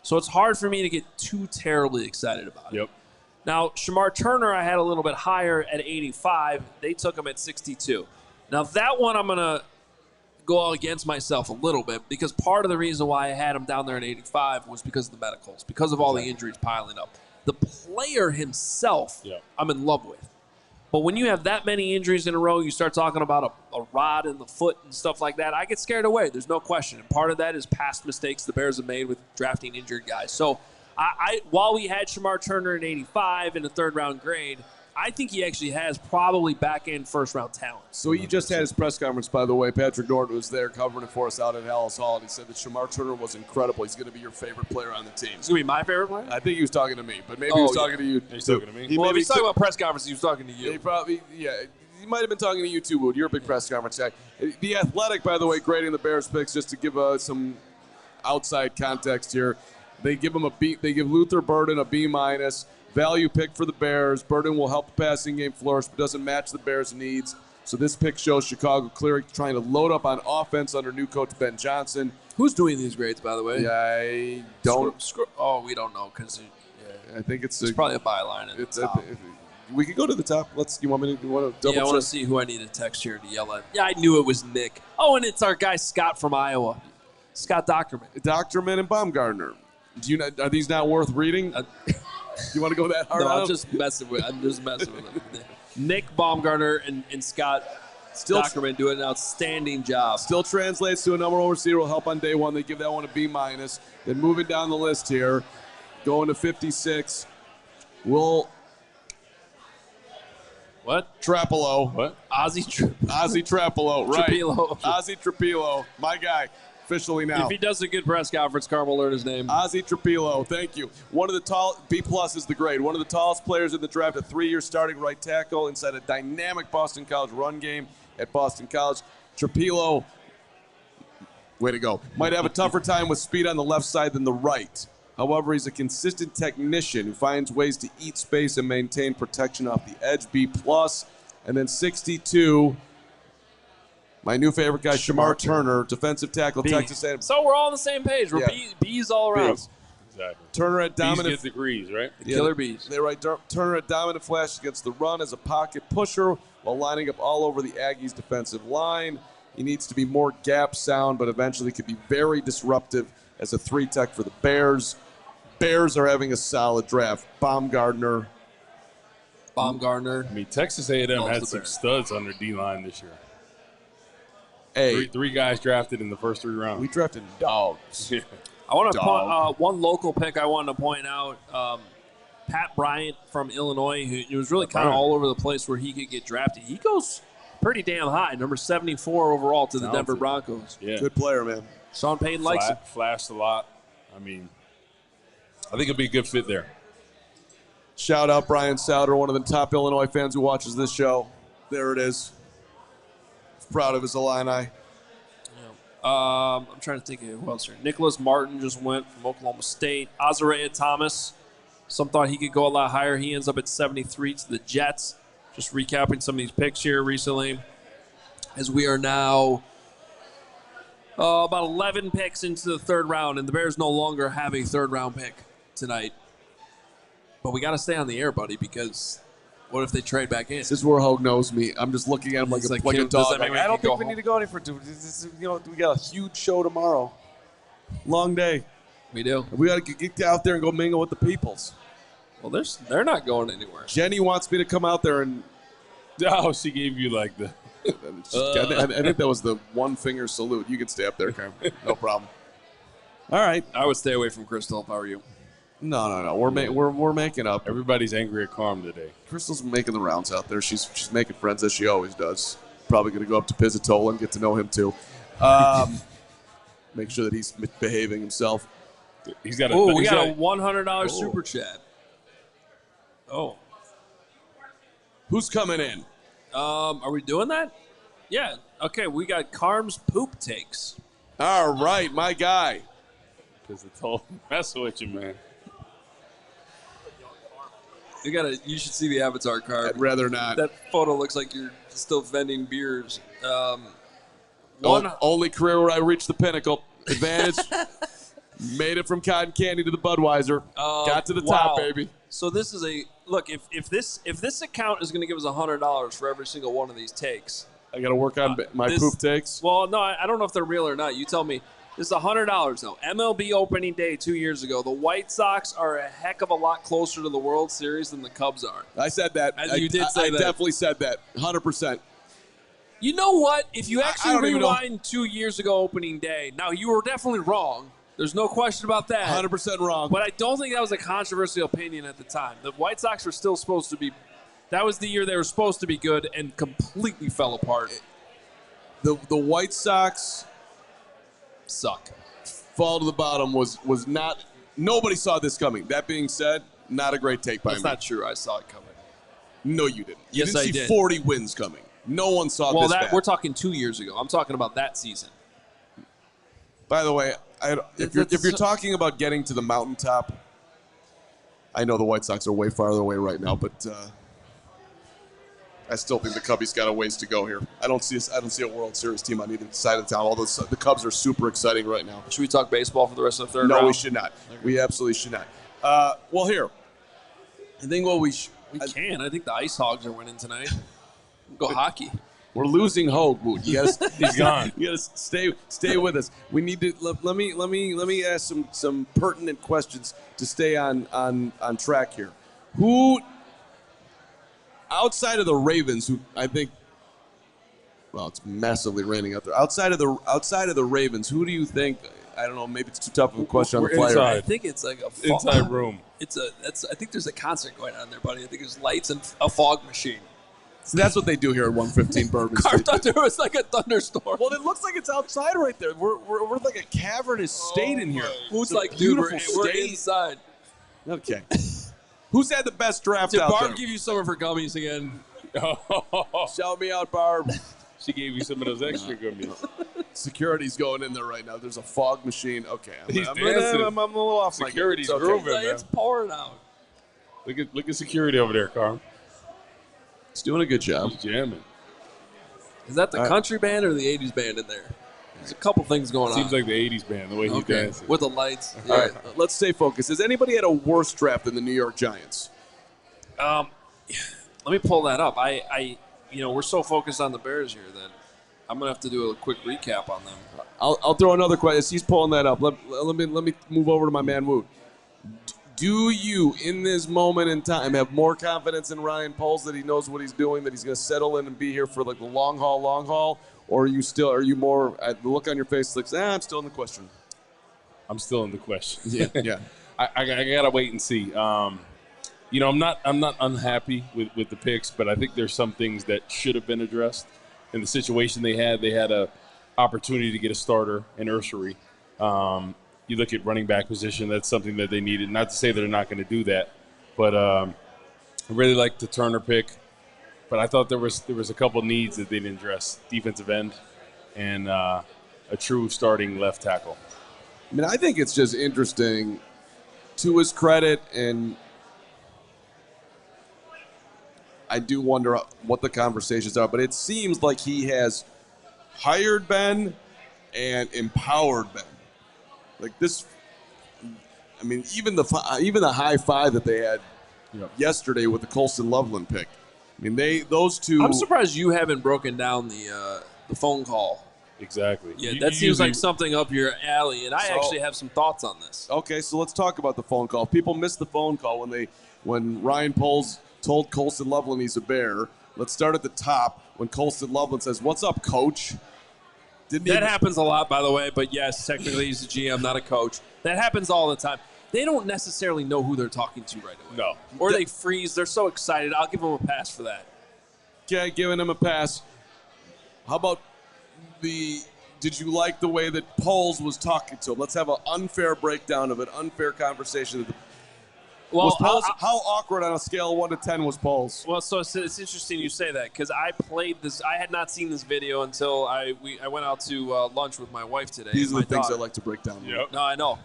So it's hard for me to get too terribly excited about it. Yep. Now, Shamar Turner I had a little bit higher at 85. They took him at 62. Now, that one I'm going to go against myself a little bit because part of the reason why I had him down there at 85 was because of the medicals, because of all the injuries piling up. The player himself, I'm in love with. But when you have that many injuries in a row, you start talking about a rod in the foot and stuff like that, I get scared away. There's no question. And part of that is past mistakes the Bears have made with drafting injured guys. So while we had Shamar Turner at 85 in a 3rd-round grade, I think he actually has probably back-end first-round talent. So he just had his press conference, by the way. Patrick Norton was there covering it for us out at Hallis Hall, and he said that Shamar Turner was incredible. He's going to be your favorite player on the team. He's going to be my favorite player? I think he was talking to me, but maybe he was talking to you. He's talking to me. If he's talking about press conference, he was talking to you. He probably, he might have been talking to you too, Wood. You're a big press conference guy. The Athletic, by the way, grading the Bears picks, just to give some outside context here. They give him a B. They give Luther Burden a B-. Value pick for the Bears. Burden will help the passing game flourish, but doesn't match the Bears' needs. So this pick shows Chicago clearly trying to load up on offense under new coach Ben Johnson. Who's doing these grades, by the way? Yeah, I don't. We don't know because I think it's probably a byline. We could go to the top. You want to double check? I want to see who I need to text here to yell at. Yeah, I knew it was Nick. Oh, and it's our guy Scott from Iowa, Scott Dockerman. Dockerman and Baumgartner. Are these not worth reading? You want to go that hard? No, I'm just messing with him. Nick Baumgartner and Scott Dockerman do an outstanding job. Still translates to a number one receiver will help on day one. They give that one a B-. Then moving down the list here, going to 56, What? Trapilo. What? Azie Trapilo, right. Trapilo. Azie Trapilo, my guy, officially now. If he does a good press conference, Carman will learn his name. Azie Trapilo, thank you. One of the B+ is the grade. One of the tallest players in the draft, a 3-year starting right tackle inside a dynamic Boston College run game at Boston College. Trapilo, way to go. Might have a tougher time with speed on the left side than the right. However, he's a consistent technician who finds ways to eat space and maintain protection off the edge, B+. And then 62, my new favorite guy, Shamar Turner, defensive tackle, B. Texas A&M. So we're all on the same page. We're B's all around. B's. Exactly. Turner at dominant. Bees get degrees, right? Killer bees. They write Turner at dominant flash against the run as a pocket pusher while lining up all over the Aggies' defensive line. He needs to be more gap sound, but eventually could be very disruptive as a 3-tech for the Bears. Bears are having a solid draft. Baumgartner. I mean, Texas A&M had some studs on their D-line this year. Hey, three guys drafted in the first 3 rounds. We drafted dogs. I want to point one local pick I wanted to point out. Pat Bryant from Illinois, who was really kind of all over the place where he could get drafted. He goes pretty damn high, number 74 overall to the Denver Broncos. Yeah. Good player, man. Sean Payton likes him. Flashed a lot. I mean, I think it'll be a good fit there. Shout out Brian Souter, one of the top Illinois fans who watches this show. There it is. Proud of his Illini. I'm trying to think of who else here. Nicholas Martin just went from Oklahoma State. Azariah Thomas. Some thought he could go a lot higher. He ends up at 73 to the Jets. Just recapping some of these picks here recently. As we are now about 11 picks into the 3rd round, and the Bears no longer have a 3rd-round pick tonight. But we got to stay on the air, buddy, because what if they trade back in? This is where Hoge knows me. I'm just looking at him like a dog. I don't think we need to go any further. We got a huge show tomorrow. Long day. We do. We got to get out there and go mingle with the peoples. Well, they're not going anywhere. Jenny wants me to come out there and... Oh, she gave you like the... I think that was the one-finger salute. You can stay up there, Carman. No problem. All right. I would stay away from Crystal if I were you. No. We're making up. Everybody's angry at Carm today. Crystal's making the rounds out there. She's making friends as she always does. Probably going to go up to Pizzatola and get to know him too. Make sure that he's behaving himself. He's got a $100 super chat. Oh. Who's coming in? Are we doing that? Yeah. Okay, we got Carm's poop takes. All right, my guy. Pizzatola, messing with you, man. You should see the avatar card. I'd rather not. That photo looks like you're still vending beers. Only career where I reached the pinnacle. Advantage. Made it from cotton candy to the Budweiser. Got to the top, baby. So this is look. If this account is going to give us $100 for every single one of these takes, I got to work on my poop takes. Well, no, I don't know if they're real or not. You tell me. This is $100 though. MLB opening day 2 years ago. The White Sox are a heck of a lot closer to the World Series than the Cubs are. I said that. You did say that. I definitely said that. 100%. You know what? If you actually rewind 2 years ago opening day, now you were definitely wrong. There's no question about that. 100% wrong. But I don't think that was a controversial opinion at the time. The White Sox were still supposed to be – that was the year they were supposed to be good and completely fell apart. The White Sox suck. Fall to the bottom was not – nobody saw this coming. That being said, not a great take by me. That's not true. I saw it coming. No, you didn't. You yes, I didn't see did. 40 wins coming. No one saw this bad. We're talking 2 years ago. I'm talking about that season. By the way, if you're talking about getting to the mountaintop, I know the White Sox are way farther away right now, but I still think the Cubbies got a ways to go here. I don't see a World Series team on either side of town. Although the Cubs are super exciting right now. Should we talk baseball for the rest of the third No, round? we should not. We absolutely should not. Well, here, I think what we can. I think the Ice Hogs are winning tonight. Go hockey. We're losing Hoge. You gotta, He's gone. You gotta stay with us. We need to let me ask some pertinent questions to stay on track here. Who outside of the Ravens, who I think, well, it's massively raining out there. Outside of the Ravens, who do you think? I don't know. Maybe it's too tough of a question on the flyer. Inside. I think it's like a inside room. I think there's a concert going on there, buddy. I think there's lights and a fog machine. So that's what they do here at 115 Bourbon I Street. thought there was like a thunderstorm. Well, it looks like it's outside right there. We're like a cavernous state in here. Who's It's a like, dude, beautiful we're state. inside. Okay. Who's had the best draft Did out Barb there? give you some of her gummies again? Shout me out, Barb. She gave you some of those extra gummies. Security's going in there right now. There's a fog machine. Okay, He's I'm dancing. a little off. Security's my game. grooving, man. It's pouring out. Look at security over there, Carm. It's doing a good job. He's jamming. Is that the country band or the 80s band in there? There's a couple things going on. Seems like the 80s band, the way he's dancing. With the lights. All right, let's stay focused. Has anybody had a worse draft than the New York Giants? Let me pull that up. We're so focused on the Bears here that I'm gonna have to do a quick recap on them. I'll throw another question. As he's pulling that up, let me move over to my man Woot. Do you, in this moment in time, have more confidence in Ryan Poles that he knows what he's doing, that he's going to settle in and be here for like the long haul, or are you more at the look on your face like, I'm still in the question? I'm still in the question. Yeah. I gotta wait and see. I'm not unhappy with the picks, but I think there's some things that should have been addressed. In the situation they had a opportunity to get a starter in Ursery. You look at running back position, that's something that they needed. Not to say they're not going to do that, but I really like the Turner pick. But I thought there was a couple needs that they didn't address: defensive end and a true starting left tackle. I mean, I think it's just interesting, to his credit, and I do wonder what the conversations are, but it seems like he has hired Ben and empowered Ben. Like this, I mean, even the high five that they had yesterday with the Colston Loveland pick. I mean, those two. I'm surprised you haven't broken down the phone call. Exactly. Yeah, that seems like something up your alley, and I actually have some thoughts on this. Okay, so let's talk about the phone call. People missed the phone call when Ryan Poles told Colston Loveland he's a Bear. Let's start at the top when Colston Loveland says, "What's up, Coach?" That happens a lot, by the way, but yes, technically he's a GM, not a coach. That happens all the time. They don't necessarily know who they're talking to right away. No. Or they freeze. They're so excited. I'll give them a pass for that. Okay, giving him a pass. How about did you like the way that Poles was talking to him? Let's have an unfair breakdown of an unfair conversation. Well, how awkward on a scale of 1 to 10 was Poles? Well, so it's interesting you say that because I played this. I had not seen this video until I went out to lunch with my wife today. These are the things I daughter. like to break down. Yep. No, I know.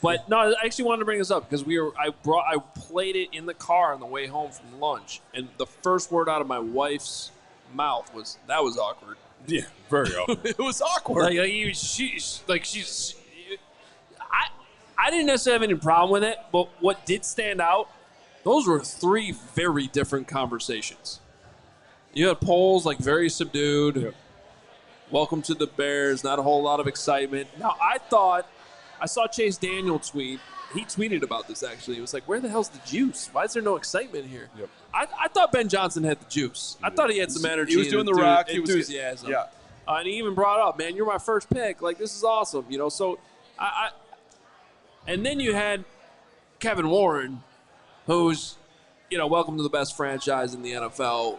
But no, I actually wanted to bring this up because I played it in the car on the way home from lunch, and the first word out of my wife's mouth was, "That was awkward." Yeah, very awkward. It was awkward. I didn't necessarily have any problem with it, but what did stand out, those were three very different conversations. You had Poles like very subdued. Yep. Welcome to the Bears. Not a whole lot of excitement. Now I saw Chase Daniel tweet. He tweeted about this actually. He was like, "Where the hell's the juice? Why is there no excitement here?" Yep. I thought Ben Johnson had the juice. I thought he had some energy. He was doing the rock. He was enthusiasm. Yeah. And he even brought up, "Man, you're my first pick. Like, this is awesome." So and then you had Kevin Warren, who's, welcome to the best franchise in the NFL,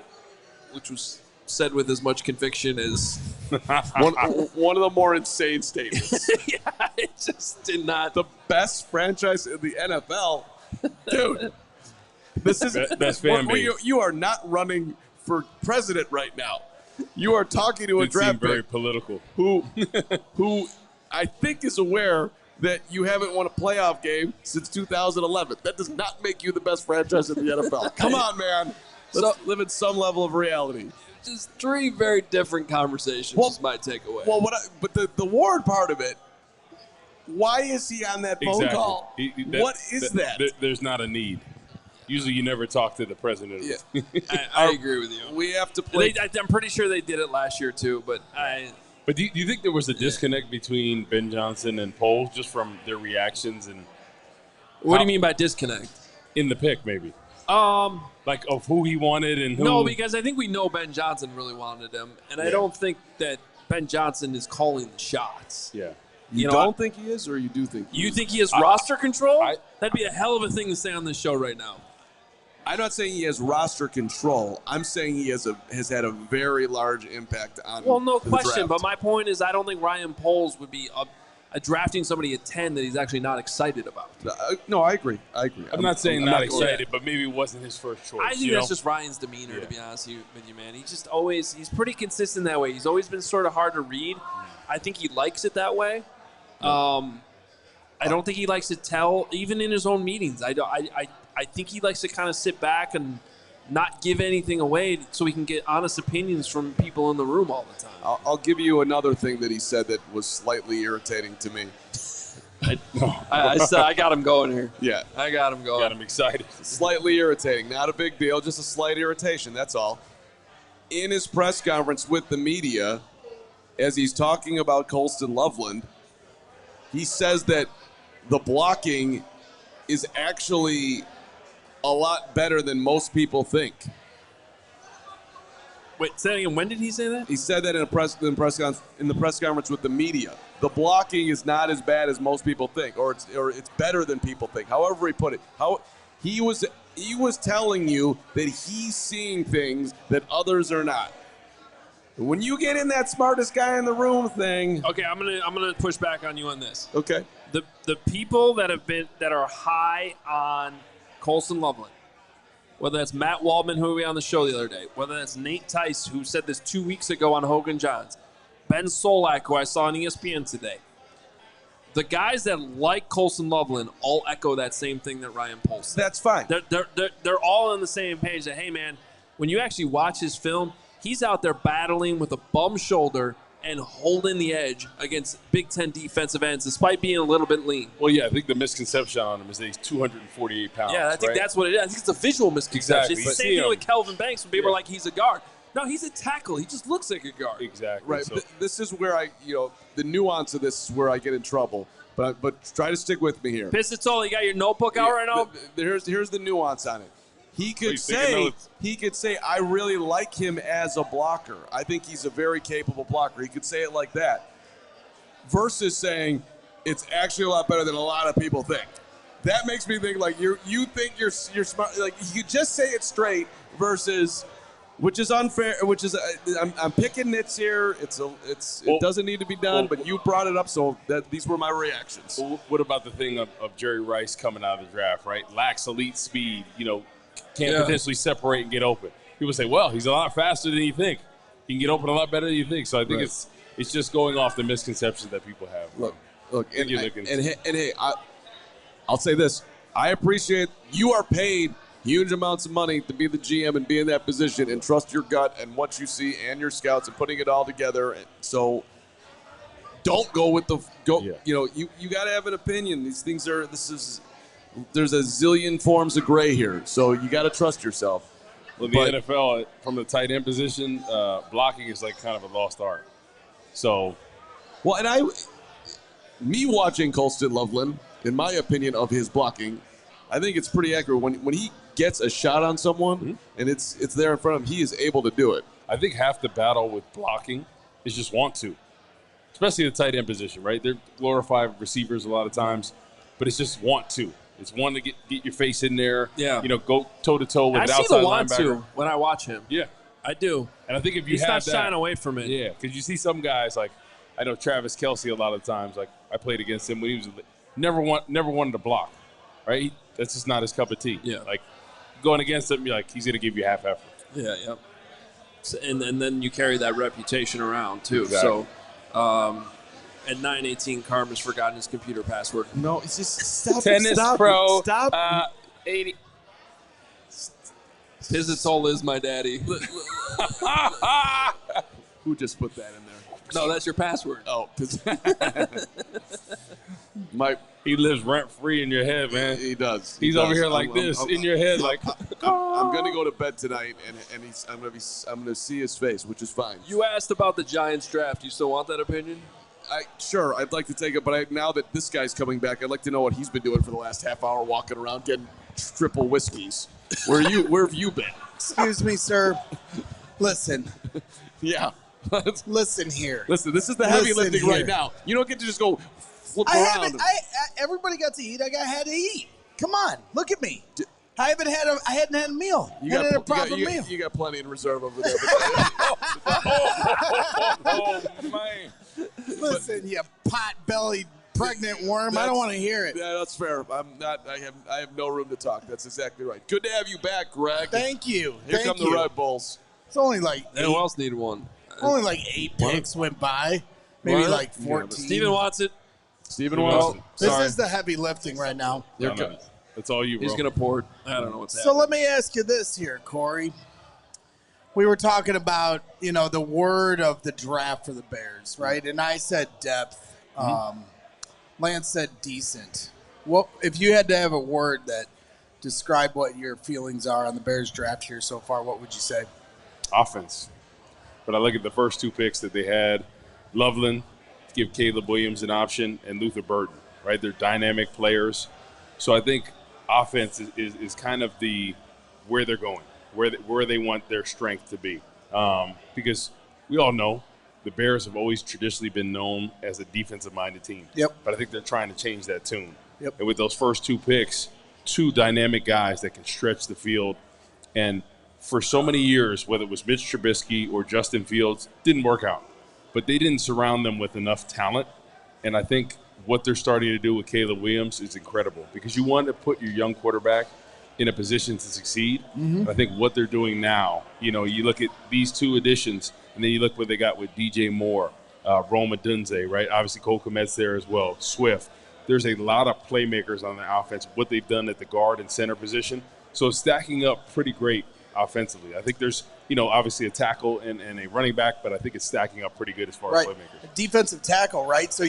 which was said with as much conviction as one of the more insane statements. yeah, it just did not. The best franchise in the NFL, dude. This is best fan base. You are not running for president right now. You are talking to a draft pick very political. who I think is aware that you haven't won a playoff game since 2011. That does not make you the best franchise in the NFL. Come on, man. Let's live in some level of reality. Just three very different conversations is my takeaway. Well, but the Warren part of it, why is he on that phone call? What is that? There's not a need. Usually you never talk to the president. Yeah. I agree with you. We have to play. I'm pretty sure they did it last year too, but But do you think there was a disconnect between Ben Johnson and Poles just from their reactions and? What do you mean by disconnect? In the pick, maybe. Like of who he wanted and who. No, because I think we know Ben Johnson really wanted him, and I don't think that Ben Johnson is calling the shots. Yeah. You don't think he is, or you do think you think he has roster control? That'd be a hell of a thing to say on this show right now. I'm not saying he has roster control. I'm saying he has had a very large impact on. Well, no the question. draft. But my point is, I don't think Ryan Poles would be drafting somebody at 10 that he's actually not excited about. No, I agree. I'm not saying not excited, but maybe it wasn't his first choice. I think that's just Ryan's demeanor, to be honest with you, man. He's pretty consistent that way. He's always been sort of hard to read. I think he likes it that way. I don't think he likes to tell, even in his own meetings. I think he likes to kind of sit back and not give anything away so he can get honest opinions from people in the room all the time. I'll give you another thing that he said that was slightly irritating to me. I got him going here. Yeah. I got him going. Got him excited. Slightly irritating. Not a big deal, just a slight irritation, that's all. In his press conference with the media, as he's talking about Colston Loveland, he says that the blocking is actually a lot better than most people think. Wait, say again. When did he say that? He said that in the press conference with the media. The blocking is not as bad as most people think, or it's better than people think. However he put it, he was telling you that he's seeing things that others are not. When you get in that smartest guy in the room thing, okay, I'm gonna push back on you on this. Okay, the people that are high on Colston Loveland, whether that's Matt Waldman, who we had on the show the other day, whether that's Nate Tice, who said this 2 weeks ago on Hogan Johns, Ben Solak, who I saw on ESPN today. The guys that like Colston Loveland all echo that same thing that Ryan Poles said. That's fine. They're all on the same page that, hey, man, when you actually watch his film, he's out there battling with a bum shoulder and holding the edge against Big Ten defensive ends, despite being a little bit lean. Well, yeah, I think the misconception on him is that he's 248 pounds. Yeah, I think that's what it is. I think it's a visual misconception. Exactly. It's the same thing with Kelvin Banks when people are like, he's a guard. No, he's a tackle. He just looks like a guard. Exactly. Right. So. This is where the nuance of this is where I get in trouble. But try to stick with me here. Piscatolo, you got your notebook out right now? Here's the nuance on it. He could say, I really like him as a blocker. I think he's a very capable blocker. He could say it like that. Versus saying, it's actually a lot better than a lot of people think. That makes me think like you think you're smart. Like you just say it straight versus, which is unfair. Which is I'm picking nits here. It doesn't need to be done. But you brought it up, so these were my reactions. Well, what about the thing of Jerry Rice coming out of the draft? Right, lacks elite speed. Can't potentially separate and get open. People say, well, he's a lot faster than you think. He can get open a lot better than you think. So I think it's just going off the misconceptions that people have. Look, and hey, I'll say this. I appreciate you are paid huge amounts of money to be the GM and be in that position and trust your gut and what you see and your scouts and putting it all together. So don't go with you got to have an opinion. These things there's a zillion forms of gray here, so you got to trust yourself. Well, the NFL, from the tight end position, blocking is like kind of a lost art. So, me watching Colston Loveland, in my opinion of his blocking, I think it's pretty accurate. When he gets a shot on someone and it's there in front of him, he is able to do it. I think half the battle with blocking is just want to, especially the tight end position, right? They're glorified receivers a lot of times, but it's just want to. It's one to get your face in there. Yeah. Go toe-to-toe with an outside linebacker. I see the want to when I watch him. Yeah. I do. And I think if you have that. He's not shying away from it. Yeah, because you see some guys, like, I know Travis Kelce a lot of times. Like, I played against him when he was never wanted to block, right? That's just not his cup of tea. Yeah. Like, going against him, you're like, he's going to give you half effort. Yeah, yep. So, and then you carry that reputation around, too. Exactly. So, at 9:18, Carman's forgotten his computer password. No, it's just stop. Tennis stop, Pro. Stop. 80. Pizzatol is my daddy. Who just put that in there? No, that's your password. Oh, he lives rent free in your head, man. He does. He's over here like this in your head, like. I'm going to go to bed tonight, and I'm going to see his face, which is fine. You asked about the Giants draft. You still want that opinion? Sure, I'd like to take it, but now that this guy's coming back, I'd like to know what he's been doing for the last half hour, walking around getting triple whiskeys. Where have you been? Excuse me, sir. Listen. Yeah. Listen here. Listen, this is the heavy lifting right now. You don't get to just go flip around. Everybody got to eat. I had to eat. Come on, look at me. I hadn't had a meal. You hadn't had a proper meal. You got plenty in reserve over there. Oh, man. Listen, you pot-bellied pregnant worm. I don't want to hear it. Yeah, that's fair. I have no room to talk. That's exactly right. Good to have you back, Greg. Thank you. Here come the Red Bulls. It's only like who else need one? Only like 8 picks went by. Maybe like 14. Yeah, Steven wants it. Steven wants it. This is the heavy lifting right now. That's all you, bro. He's going to pour it. I don't know what's happening. So let me ask you this here, Corey. We were talking about, the word of the draft for the Bears, right? And I said depth. Lance said decent. What if you had to have a word that described what your feelings are on the Bears draft here so far, what would you say? Offense. But I look at the first 2 picks that they had, Loveland, give Caleb Williams an option, and Luther Burden, right? They're dynamic players. So I think offense is kind of where they're going, where they want their strength to be. Because we all know the Bears have always traditionally been known as a defensive-minded team. Yep. But I think they're trying to change that tune. Yep. And with those first 2 picks, 2 dynamic guys that can stretch the field. And for so many years, whether it was Mitch Trubisky or Justin Fields, didn't work out. But they didn't surround them with enough talent. And I think what they're starting to do with Caleb Williams is incredible because you want to put your young quarterback in a position to succeed. Mm-hmm. I think what they're doing now, you look at these 2 additions, and then you look what they got with DJ Moore, Rome Odunze, right? Obviously, Cole Kmet's there as well, Swift. There's a lot of playmakers on the offense, what they've done at the guard and center position. So it's stacking up pretty great offensively. I think there's, obviously a tackle and a running back, but I think it's stacking up pretty good as far as playmakers. A defensive tackle, right? So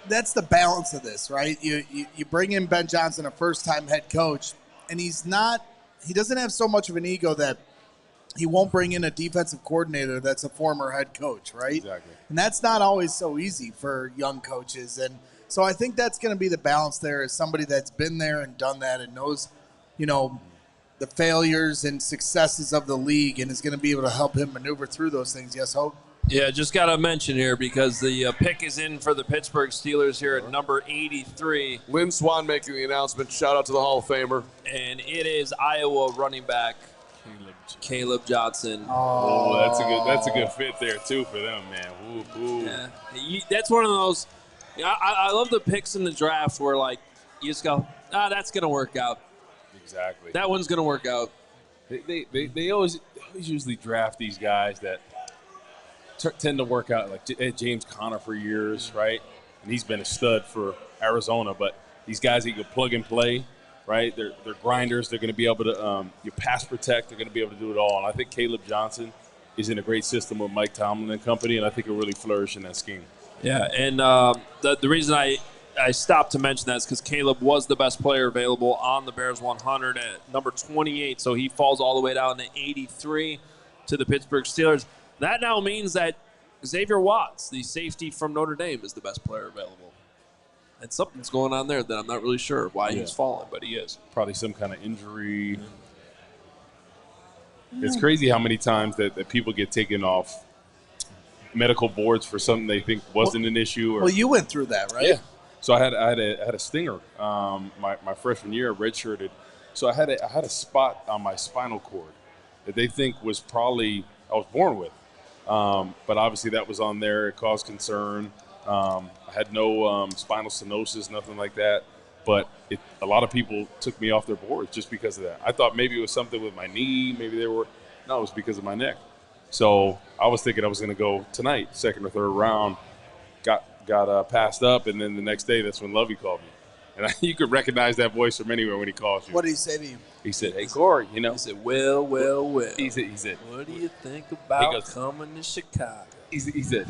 that's the balance of this, right? You bring in Ben Johnson, a first-time head coach, and he doesn't have so much of an ego that he won't bring in a defensive coordinator that's a former head coach, right? Exactly. And that's not always so easy for young coaches. And so I think that's going to be the balance there is somebody that's been there and done that and knows, the failures and successes of the league and is going to be able to help him maneuver through those things. Yes, Hoge? Yeah, just got to mention here because the pick is in for the Pittsburgh Steelers here at number 83. Lynn Swan making the announcement. Shout out to the Hall of Famer. And it is Iowa running back Caleb Johnson. Oh, that's a good fit there too for them, man. Ooh, ooh. Yeah. That's one of those. I love the picks in the draft where you just go, that's gonna work out. Exactly. That one's gonna work out. They always usually draft these guys that tend to work out, like James Conner for years, right? And he's been a stud for Arizona. But these guys that you can plug and play, right? They're grinders. They're going to be able to you pass protect. They're going to be able to do it all. And I think Caleb Johnson is in a great system with Mike Tomlin and company, and I think he'll really flourish in that scheme. Yeah, and the reason I stopped to mention that is because Caleb was the best player available on the Bears 100 at number 28, so he falls all the way down to 83 to the Pittsburgh Steelers. That now means that Xavier Watts, the safety from Notre Dame, is the best player available. And something's going on there that I'm not really sure why he's fallen, but he is. Probably some kind of injury. It's crazy how many times that people get taken off medical boards for something they think wasn't an issue. Well, you went through that, right? Yeah. So I had a stinger my freshman year, redshirted. So I had a spot on my spinal cord that they think was probably I was born with. But obviously that was on there. It caused concern. I had no spinal stenosis, nothing like that. But a lot of people took me off their boards just because of that. I thought maybe it was something with my knee. No, it was because of my neck. So I was thinking I was going to go tonight, second or third round. Got passed up, and then the next day, that's when Lovey called me. And you could recognize that voice from anywhere when he calls you. What did he say to you? He said, "Hey, Corey, you know." He said, well. He said, what do you think about coming to Chicago? He said,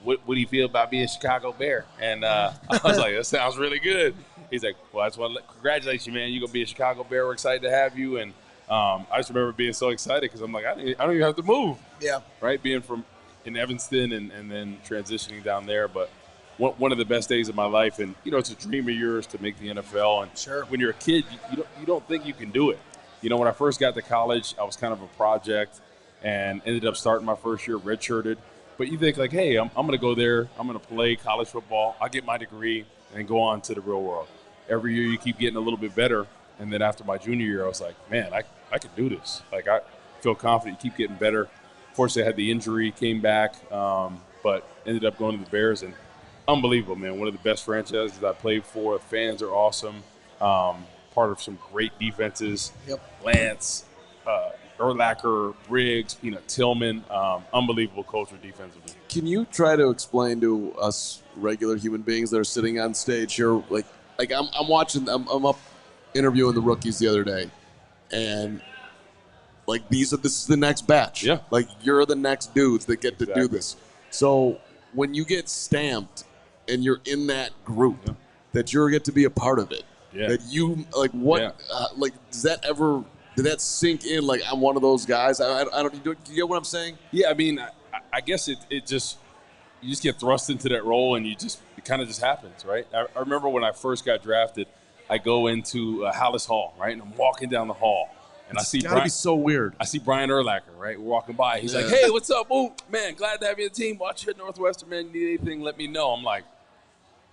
what do you feel about being a Chicago Bear? And I was like, that sounds really good. He's like, well, I just want to congratulate you, man. You're going to be a Chicago Bear. We're excited to have you. And I just remember being so excited because I'm like, I don't even have to move. Yeah. Right? Being from in Evanston and then transitioning down there. But one of the best days of my life. And, you know, it's a dream of yours to make the NFL. And sure, when you're a kid, you don't think you can do it. You know, when I first got to college, I was kind of a project and ended up starting my first year redshirted. But you think like, hey, I'm going to go there. I'm going to play college football. I'll get my degree and go on to the real world. Every year you keep getting a little bit better. And then after my junior year, I was like, man, I can do this. Like, I feel confident. You keep getting better. Fortunately, I had the injury, came back, but ended up going to the Bears. And unbelievable, man. One of the best franchises I played for. Fans are awesome. Part of some great defenses. Yep. Lance, Urlacher, Briggs, Tillman, unbelievable culture defensively. Can you try to explain to us regular human beings that are sitting on stage here, like I'm watching, I'm up interviewing the rookies the other day, and like this is the next batch. Yeah. Like you're the next dudes that get to do this. So when you get stamped and you're in that group, that you get to be a part of it. Yeah. That you like what like does that ever? Did that sink in? Like I'm one of those guys. I don't. Do you get what I'm saying? Yeah, I mean, I guess it just you just get thrust into that role, and it kind of just happens, right? I remember when I first got drafted, I go into Hallis Hall, right, and I'm walking down the hall, and I see Brian. Be so weird. I see Brian Urlacher, right? We're walking by. He's like, "Hey, what's up, Woo? Man, glad to have you on the team. Watch you at Northwestern, man. You need anything? Let me know." I'm like,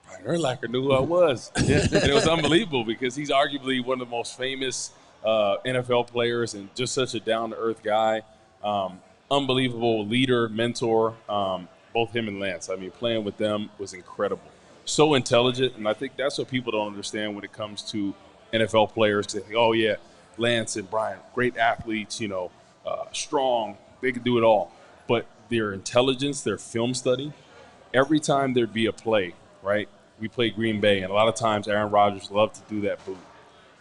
Brian Urlacher knew who I was, and it was unbelievable because he's arguably one of the most famous NFL players and just such a down-to-earth guy. Unbelievable leader, mentor, both him and Lance. I mean, playing with them was incredible. So intelligent, and I think that's what people don't understand when it comes to NFL players. They think, oh, yeah, Lance and Brian, great athletes, strong. They can do it all. But their intelligence, their film study, every time there'd be a play, right? We played Green Bay, and a lot of times Aaron Rodgers loved to do that boot.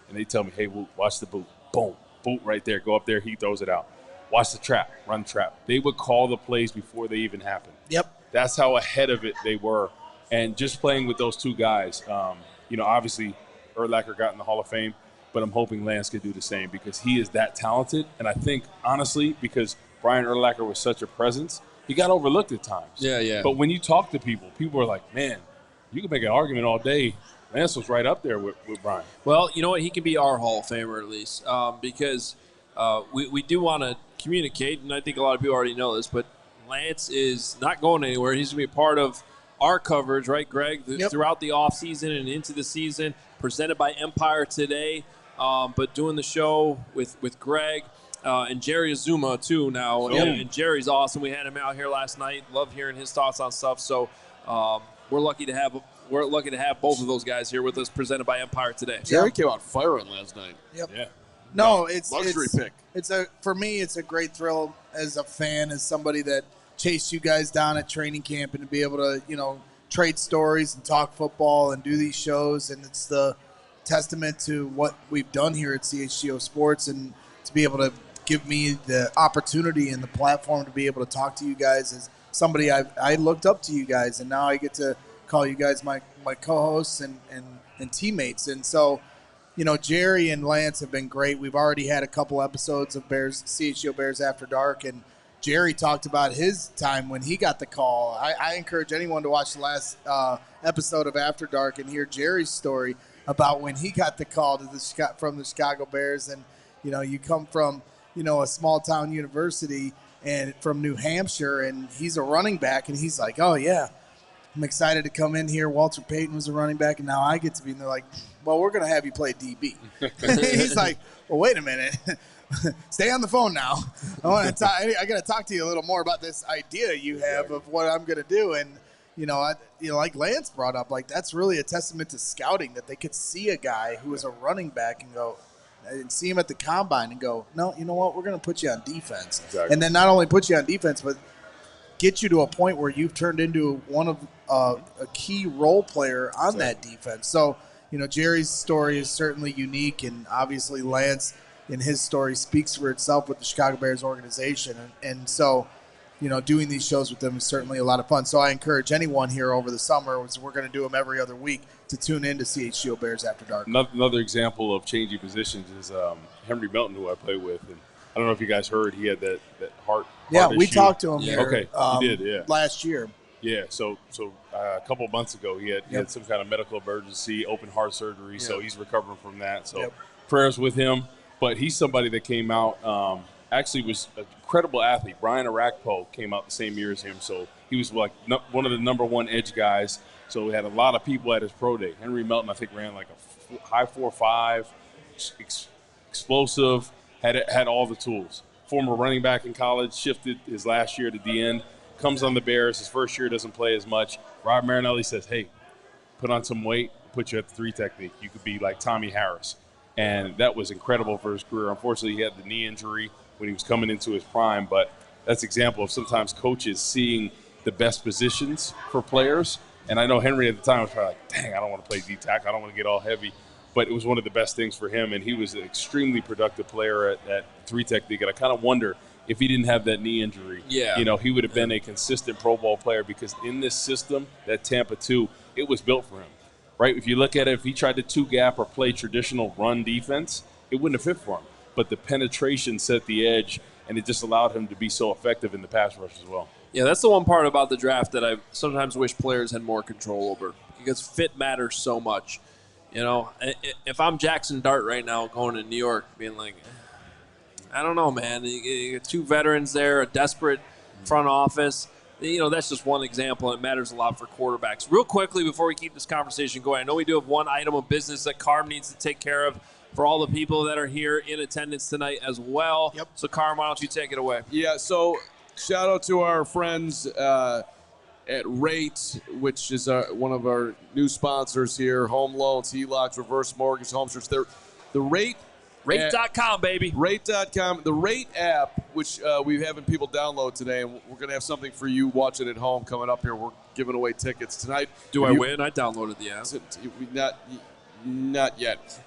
And they tell me, hey, watch the boot. Boom, boot right there. Go up there. He throws it out. Watch the trap. Run trap. They would call the plays before they even happened. Yep. That's how ahead of it they were. And just playing with those two guys, obviously Urlacher got in the Hall of Fame, but I'm hoping Lance could do the same because he is that talented. And I think, honestly, because Brian Urlacher was such a presence, he got overlooked at times. Yeah. But when you talk to people are like, man, you can make an argument all day. Lance was right up there with Brian. Well, you know what? He can be our Hall of Famer at least because we do want to communicate, and I think a lot of people already know this, but Lance is not going anywhere. He's going to be a part of our coverage, right, Greg, throughout the offseason and into the season, presented by Empire today, but doing the show with Greg and Jerry Azuma, too, now. And Jerry's awesome. We had him out here last night. Love hearing his thoughts on stuff. So we're lucky to have both of those guys here with us, presented by Empire today. Jerry came out firing last night. Yep. Yeah. No, it's luxury pick. For me, it's a great thrill as a fan, as somebody that chased you guys down at training camp, and to be able to, trade stories and talk football and do these shows. And it's the testament to what we've done here at CHGO Sports, and to be able to give me the opportunity and the platform to be able to talk to you guys as somebody I looked up to you guys, and now I get to call you guys my co-hosts and teammates. And so, Jerry and Lance have been great. We've already had a couple episodes of CHGO Bears After Dark, and Jerry talked about his time when he got the call. I encourage anyone to watch the last episode of After Dark and hear Jerry's story about when he got the call from the Chicago Bears. And, you come from, a small-town university and from New Hampshire, and he's a running back, and he's like, oh, yeah, I'm excited to come in here. Walter Payton was a running back, and now I get to be. And they're like, well, we're going to have you play DB. He's like, well, wait a minute. Stay on the phone now. I got to talk to you a little more about this idea you have of what I'm going to do. And, like Lance brought up, like that's really a testament to scouting, that they could see a guy who was a running back and see him at the combine and go, no, you know what? We're going to put you on defense. Exactly. And then not only put you on defense, but get you to a point where you've turned into one of a key role player on that defense. So, Jerry's story is certainly unique, and obviously Lance and his story speaks for itself with the Chicago Bears organization. And so, doing these shows with them is certainly a lot of fun. So I encourage anyone here over the summer, we're going to do them every other week, to tune in to CHGO Bears After Dark. Another example of changing positions is Henry Melton, who I play with. And I don't know if you guys heard, he had that heart we issue. talked to him here. Okay, you did, yeah. Last year. Yeah, so a couple of months ago, he had some kind of medical emergency, open heart surgery, so he's recovering from that. So prayers with him. But he's somebody that came out, actually was an incredible athlete. Brian Arakpo came out the same year as him, so he was like one of the number one edge guys. So we had a lot of people at his pro day. Henry Melton, I think, ran like a high 4.5, explosive, had all the tools. Former running back in college, shifted his last year to the end. Comes on the Bears. His first year doesn't play as much. Rob Marinelli says, hey, put on some weight, put you at the 3 technique. You could be like Tommy Harris. And that was incredible for his career. Unfortunately, he had the knee injury when he was coming into his prime. But that's an example of sometimes coaches seeing the best positions for players. And I know Henry at the time was probably like, dang, I don't want to play D-tackle. I don't want to get all heavy. But it was one of the best things for him. And he was an extremely productive player at 3 technique. And I kind of wonder, if he didn't have that knee injury, he would have been a consistent Pro Bowl player, because in this system, that Tampa 2, it was built for him, right? If you look at it, if he tried to 2-gap or play traditional run defense, it wouldn't have fit for him. But the penetration set the edge, and it just allowed him to be so effective in the pass rush as well. Yeah, that's the one part about the draft that I sometimes wish players had more control over, because fit matters so much. If I'm Jackson Dart right now going to New York, being like, I don't know, man. You got 2 veterans there, a desperate front office. That's just one example. It matters a lot for quarterbacks. Real quickly, before we keep this conversation going, I know we do have one item of business that Carm needs to take care of for all the people that are here in attendance tonight as well. Yep. So, Carm, why don't you take it away? Yeah, so shout out to our friends at Rate, which is one of our new sponsors here. Home loans, HELOCs, reverse mortgage, home search. The Rate. Rate.com, baby. Rate.com. The Rate app, which we're having people download today, and we're going to have something for you watching at home coming up here. We're giving away tickets tonight. Do I win? I downloaded the app. Not yet.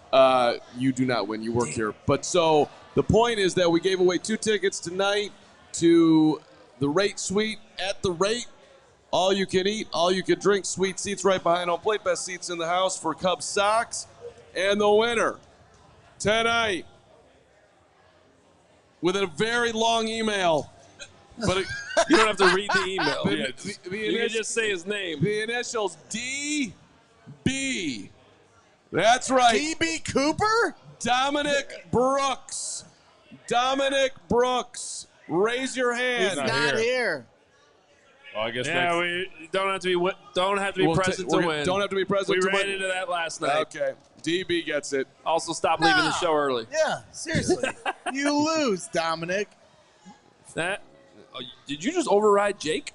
You do not win. You work here. But so the point is that we gave away 2 tickets tonight to the Rate Suite at the Rate. All you can eat, all you can drink, sweet seats right behind home plate, best seats in the house for Cubs socks. And the winner tonight, with a very long email, but you don't have to read the email. You can just say his name. The initials DB. That's right. DB Cooper? Dominic Brooks. Dominic Brooks. Raise your hand. He's not here. Well, I guess we don't have to be present to win. Don't have to be present to win. We ran into that last night. Okay. DB gets it. Also, stop leaving the show early. Yeah, seriously. You lose, Dominic. Did you just override Jake?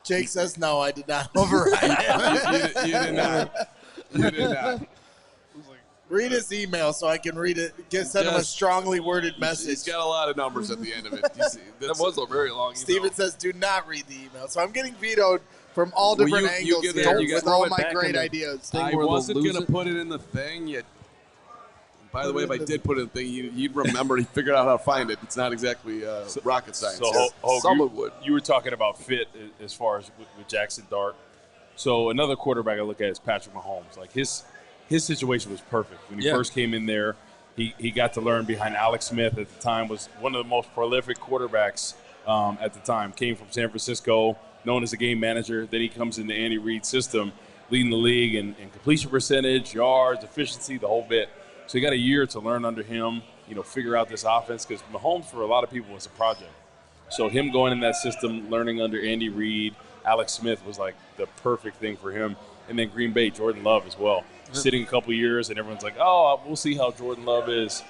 Jake says no, I did not override him. You did not. You did not. Read his email so I can read it. Send him a strongly worded message. He's got a lot of numbers at the end of it. You see, that was a very long email. Steven says, do not read the email. So I'm getting vetoed from all different angles here with all my great ideas. I wasn't going to put it in the thing yet. By the way, if I did put it in the thing, you'd remember. He figured out how to find it. It's not exactly rocket science. So, someone would. You were talking about fit as far as with Jackson Dart. So another quarterback I look at is Patrick Mahomes. Like his situation was perfect. When he first came in there, he got to learn behind Alex Smith at the time, was one of the most prolific quarterbacks at the time. Came from San Francisco, known as a game manager. Then he comes in the Andy Reid system, leading the league in completion percentage, yards, efficiency, the whole bit. So he got a year to learn under him, figure out this offense, because Mahomes, for a lot of people, was a project. So him going in that system, learning under Andy Reid, Alex Smith was like the perfect thing for him. And then Green Bay, Jordan Love as well. Sitting a couple years, and everyone's like, oh, we'll see how Jordan Love is.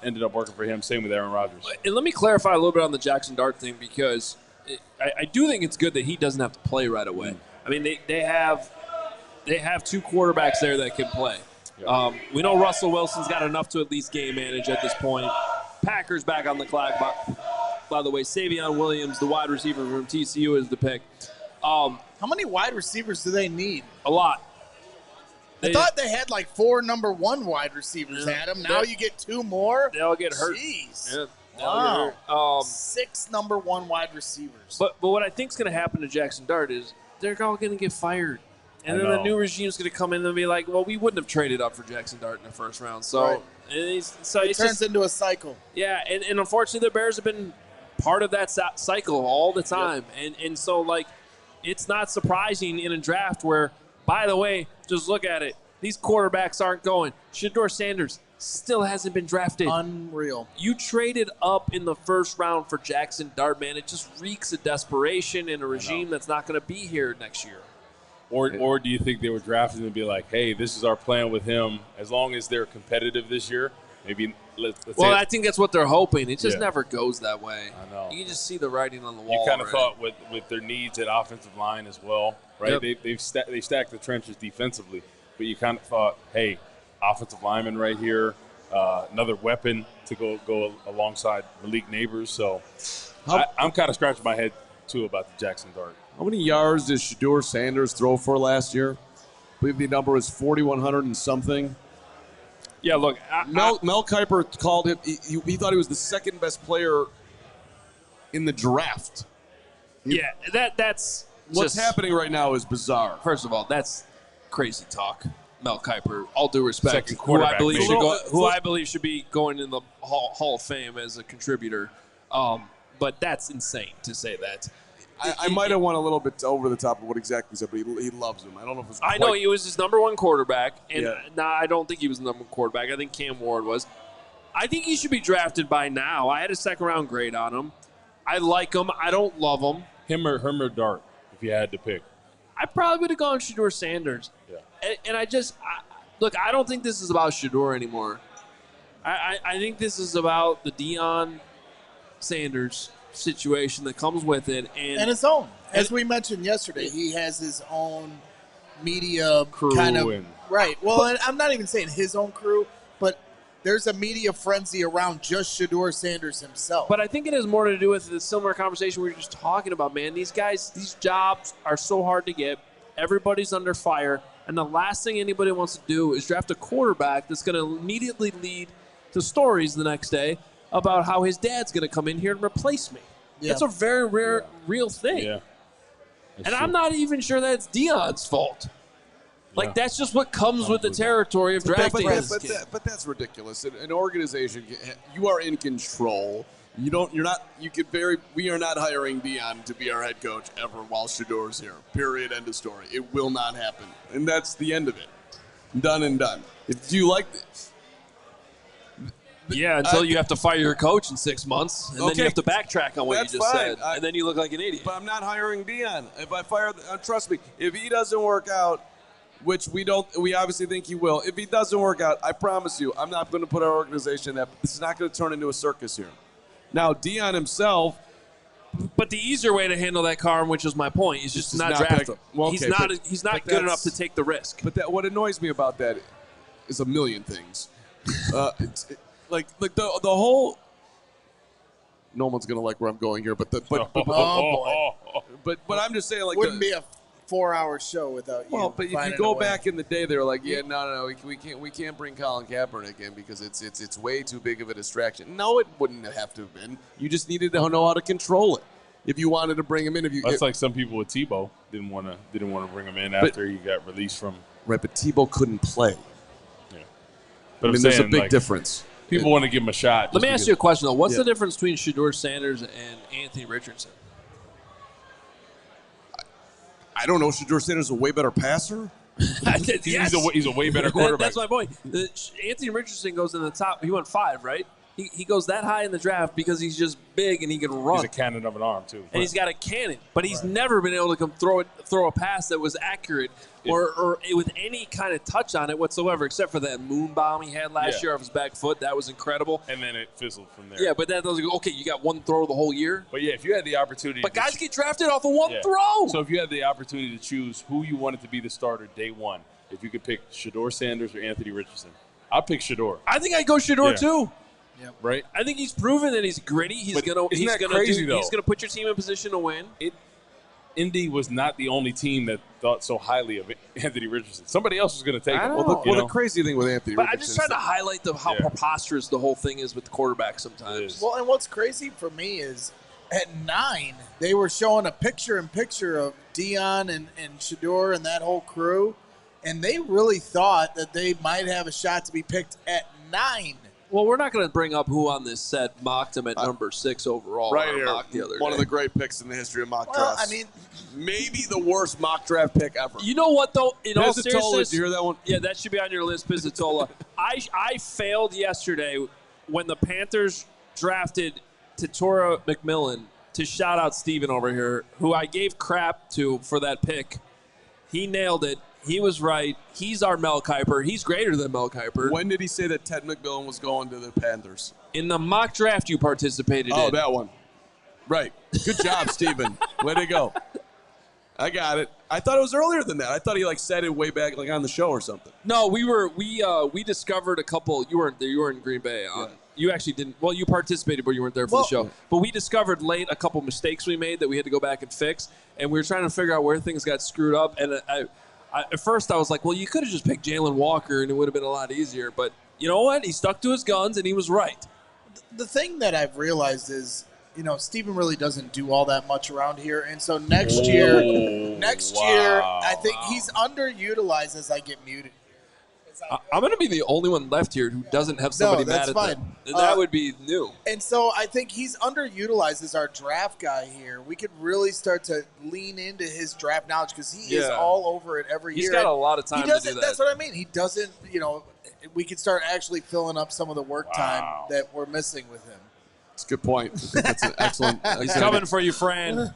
Ended up working for him. Same with Aaron Rodgers. And let me clarify a little bit on the Jackson Dart thing, because I do think it's good that he doesn't have to play right away. I mean, they have 2 quarterbacks there that can play. We know Russell Wilson's got enough to at least game manage at this point. Packers back on the clock. By the way, Savion Williams, the wide receiver from TCU, is the pick. How many wide receivers do they need? A lot. I thought they had like 4 number 1 wide receivers, Adam. Now you get 2 more? They'll get hurt. Jeez. Yeah, wow. 6 number 1 wide receivers. But what I think is going to happen to Jackson Dart is they're all going to get fired. And then the new regime is going to come in and be like, well, we wouldn't have traded up for Jackson Dart in the first round. So, it turns into a cycle. Yeah, and unfortunately the Bears have been part of that cycle all the time. Yep. And so, like, it's not surprising in a draft where, by the way, just look at it. These quarterbacks aren't going. Shedeur Sanders still hasn't been drafted. Unreal. You traded up in the first round for Jackson Dart, man. It just reeks of desperation in a regime that's not going to be here next year. Or do you think they were drafted and be like, hey, this is our plan with him. As long as they're competitive this year, maybe let's well, I think that's what they're hoping. It just never goes that way. I know. You can just see the writing on the wall. You kind of thought with their needs at offensive line as well, right? Yep. They stacked the trenches defensively, but you kind of thought, hey, offensive lineman right here, another weapon to go alongside Malik Neighbors. So I'm kind of scratching my head, too, about the Jackson Dart. How many yards did Shedeur Sanders throw for last year? I believe the number was 4,100 and something. Yeah, look. Mel Kiper called him. He thought he was the second best player in the draft. Yeah, that's what's happening right now is bizarre. First of all, that's crazy talk. Mel Kiper, all due respect, who I believe should be going in the Hall of Fame as a contributor. But that's insane to say that. I might have went a little bit over the top of what exactly he said, but he loves him. I don't know if it was I know he was his number 1 quarterback, and I don't think he was the number 1 quarterback. I think Cam Ward was. I think he should be drafted by now. I had a second-round grade on him. I like him. I don't love him. Him or Dart, if you had to pick. I probably would have gone Shedeur Sanders. Yeah. And I don't think this is about Shedeur anymore. I think this is about the Deion Sanders situation that comes with it, and his own. As we mentioned yesterday, he has his own media crew kind of right. Well, I'm not even saying his own crew, but there's a media frenzy around just Shedeur Sanders himself. But I think it has more to do with the similar conversation we were just talking about, man. These guys, these jobs are so hard to get. Everybody's under fire, and the last thing anybody wants to do is draft a quarterback that's going to immediately lead to stories the next day about how his dad's going to come in here and replace me. Yeah. That's a very rare, real thing. Yeah. And I'm not even sure that's Deion's fault. Like, that's just what comes with the territory of drafting. But that's ridiculous. An organization, you are in control. We are not hiring Deion to be our head coach ever while Shedeur's here. Period. End of story. It will not happen. And that's the end of it. Done and done. Do you like this? Yeah, until you have to fire your coach in 6 months, and then you have to backtrack on what you just said, and then you look like an idiot. But I'm not hiring Deion. If I fire, trust me, if he doesn't work out, which we obviously think he will. If he doesn't work out, I promise you, I'm not going to put our organization in that. This is not going to turn into a circus here. Now, Deion himself. But the easier way to handle that, Carm, which is my point, is just not draft him. Well, okay, he's not good enough to take the risk. But what annoys me about that is a million things. Like the whole. No one's gonna like where I'm going here, but I'm just saying, like, wouldn't be a 4-hour show without you. Well, but if you go back in the day, they were like, no, we can't bring Colin Kaepernick in because it's way too big of a distraction. No, it wouldn't have to have been. You just needed to know how to control it. If you wanted to bring him in, that's like some people with Tebow didn't want to bring him in after he got released from. Right, but Tebow couldn't play. Yeah, but there's a big difference. People want to give him a shot. Let me ask you a question, though. What's the difference between Shedeur Sanders and Anthony Richardson? I don't know. Shedeur Sanders is a way better passer. Yes. He's a way better quarterback. That's my point. Anthony Richardson goes in the top. He went 5, right? He goes that high in the draft because he's just big and he can run. He's a cannon of an arm, too. And he's got a cannon. But he's never been able to throw a pass that was accurate or with any kind of touch on it whatsoever, except for that moon bomb he had last year off his back foot. That was incredible. And then it fizzled from there. Yeah, but that doesn't go, okay, you got one throw the whole year? But, yeah, if you had the opportunity. But guys get drafted off of one throw. So if you had the opportunity to choose who you wanted to be the starter day one, if you could pick Shedeur Sanders or Anthony Richardson, I'd pick Shedeur. I think I'd go Shedeur, too. Yep. Right. I think he's proven that he's gritty. He's gonna put your team in position to win. Indy was not the only team that thought so highly of Anthony Richardson. Somebody else was going to take him. Well, the crazy thing with Anthony Richardson. I'm just trying to highlight how preposterous the whole thing is with the quarterback sometimes. Well, and what's crazy for me is at 9, they were showing a picture-in-picture of Dion and Shador and that whole crew, and they really thought that they might have a shot to be picked at 9. Well, we're not going to bring up who on this set mocked him at number 6 overall. Right here, the other one day. of the great picks in the history of mock Well, drafts. I mean, maybe the worst mock draft pick ever. You know what, though? In all Pizzatola, seriousness, did you hear that one? Yeah, that should be on your list, Pizzatola. I failed yesterday when the Panthers drafted Tatora McMillan to shout out Steven over here, who I gave crap to for that pick. He nailed it. He was right. He's our Mel Kiper. He's greater than Mel Kiper. When did he say that Ted McMillan was going to the Panthers? In the mock draft you participated in. Oh, that one. Right. Good job, Steven. Way to go. I got it. I thought it was earlier than that. I thought he said it way back on the show or something. No, we discovered a couple. You weren't there. You were in Green Bay. You actually didn't. Well, you participated, but you weren't there for the show. But we discovered late a couple mistakes we made that we had to go back and fix, and we were trying to figure out where things got screwed up. And at first I was like, well, you could have just picked Jalen Walker, and it would have been a lot easier. But you know what? He stuck to his guns, and he was right. The thing that I've realized is, Steven really doesn't do all that much around here. And so next year, I think he's underutilized as I get muted. I'm going to be the only one left here who doesn't have somebody mad at them. And that would be new. And so I think he's underutilized as our draft guy here. We could really start to lean into his draft knowledge because he is all over it every year. He's got a lot of time to do that. That's what I mean. He doesn't, we could start actually filling up some of the work time that we're missing with him. That's a good point. I think that's an excellent. He's coming for you, Fran.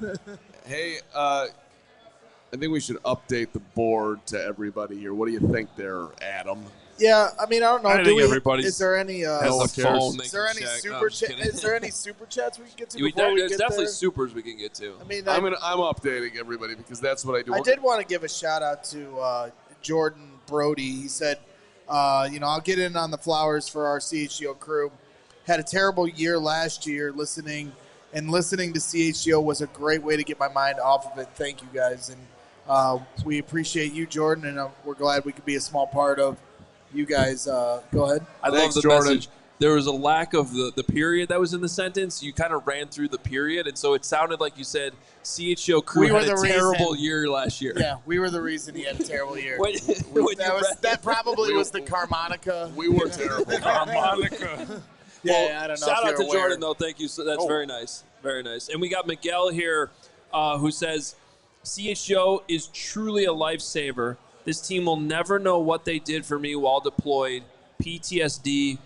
Hey, I think we should update the board to everybody here. What do you think there, Adam? Yeah, I mean, I don't know. I think everybody's is there any? has the phone. Is there any super? Is there any super chats we can get to? There's definitely there? supers we can get to. I mean, I'm updating everybody because that's what I do. I did want to give a shout out to Jordan Brody. He said, I'll get in on the flowers for our CHGO crew. Had a terrible year last year. Listening to CHGO was a great way to get my mind off of it. Thank you guys, and we appreciate you, Jordan, and we're glad we could be a small part of you guys. Go ahead. I love the message. There was a lack of the period that was in the sentence. You kind of ran through the period, and so it sounded like you said CHGO crew had a terrible year last year. Yeah, we were the reason he had a terrible year. That probably was the Carmonica. We were terrible. Carmonica. Yeah, I don't know. Shout out to aware. Jordan, though. Thank you. So that's very nice. Very nice. And we got Miguel here who says, CHGO is truly a lifesaver. This team will never know what they did for me while deployed. PTSD.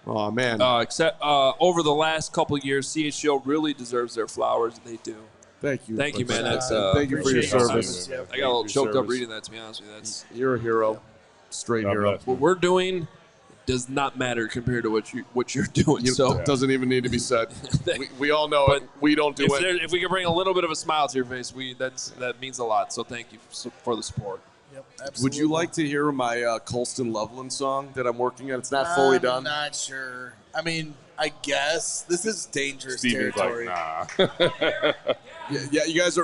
Oh, man. Except over the last couple of years, CHGO really deserves their flowers. They do. Thank you. Thank you, man. Thank you for your service. I got a little choked up reading that, to be honest with you. You're a hero. Straight hero. What we're doing does not matter compared to what you're doing. It doesn't even need to be said. we all know it. We don't do it. If we can bring a little bit of a smile to your face, that means a lot. So thank you for the support. Yep, absolutely. Would you like to hear my Colston Loveland song that I'm working on? It's not fully done. I'm not sure. I mean, I guess this is dangerous Steven's territory. like, nah. Yeah, you guys are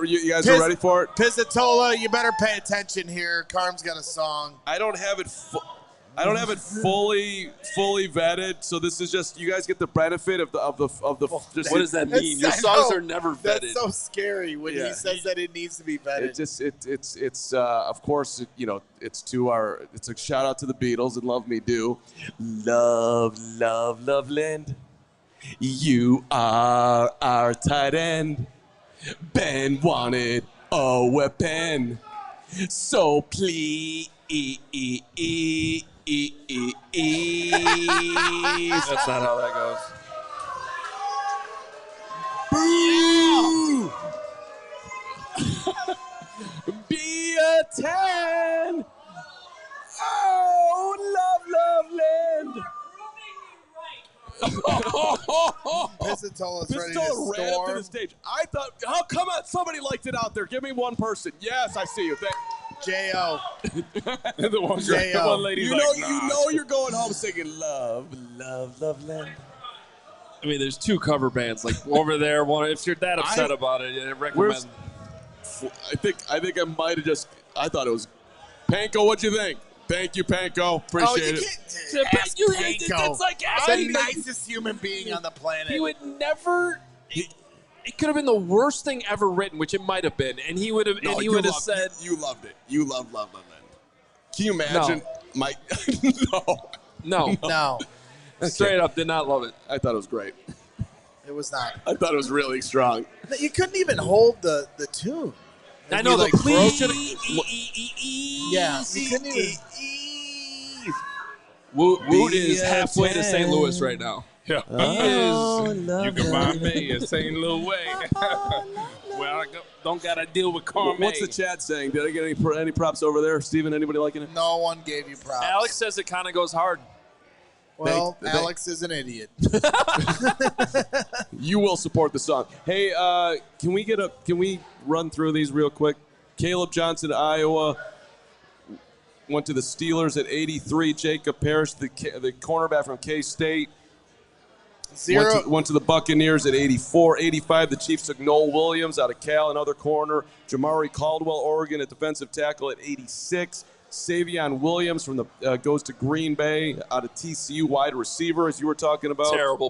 ready for it? Pizzatola, you better pay attention here. Carm's got a song. I don't have it fully vetted, so this is just you guys get the benefit of the. Just, what does that mean? Your songs are never vetted. That's so scary when he says that it needs to be vetted. It's of course it's a shout out to the Beatles and Love Me Do. Love Loveland, you are our tight end. Ben wanted a weapon, so please. That's not how that goes. Boo! Be a 10. Oh, Loveland. Pizzatola's ready to Pizzatola ran up to storm. the stage. I thought, oh, come on, somebody liked it out there. Give me one person. Yes, I see you. J.O. The one lady's you nah. know you're going home singing Love Loveland. I mean, there's two cover bands like over there. One, if you're that upset about it, I recommend. I think I might have just. I thought it was Panko. What'd you think? Thank you, Panko. Appreciate it. Ask Panko. It's like the nicest human being on the planet. He would never. It could have been the worst thing ever written, which it might have been, and he would have. No, and he would have said, "You loved it. You loved Loveland." Can you imagine? No. No. Straight up, did not love it. I thought it was great. It was not. I thought it was really strong. You couldn't even hold the tune. I know, the please. Yeah. You couldn't even. Woot is halfway to St. Louis right now. Yeah. You can find me in St. Louis. Well, I don't got to deal with Carman. What's the chat saying? Did I get any props over there? Steven, anybody liking it? No one gave you props. Alex says it kind of goes hard. Well, Alex is an idiot. You will support the song. Hey, can we run through these real quick? Caleb Johnson, Iowa, went to the Steelers at 83. Jacob Parrish, the cornerback from K-State, went to the Buccaneers at 84. 85, the Chiefs took Noel Williams out of Cal, another corner. Jamari Caldwell, Oregon, at defensive tackle at 86. Savion Williams from the goes to Green Bay out of TCU, wide receiver, as you were talking about. Terrible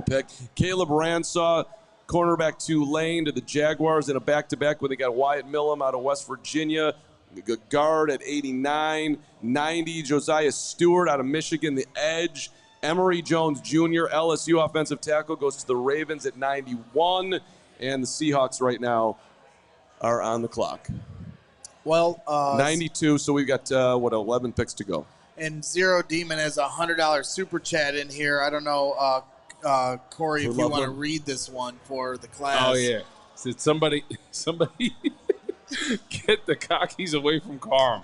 pick. Caleb Ransaw, cornerback Tulane, to the Jaguars in a back-to-back when they got Wyatt Millham out of West Virginia. Guard at 89. 90, Josiah Stewart out of Michigan, the edge. Emory Jones Jr., LSU offensive tackle, goes to the Ravens at 91. And the Seahawks right now are on the clock. Well, 92, so we've got, 11 picks to go. And Zero Demon has a $100 super chat in here. I don't know, Corey, if you want to read this one for the class. Oh, yeah. Said somebody get the cockies away from Carm.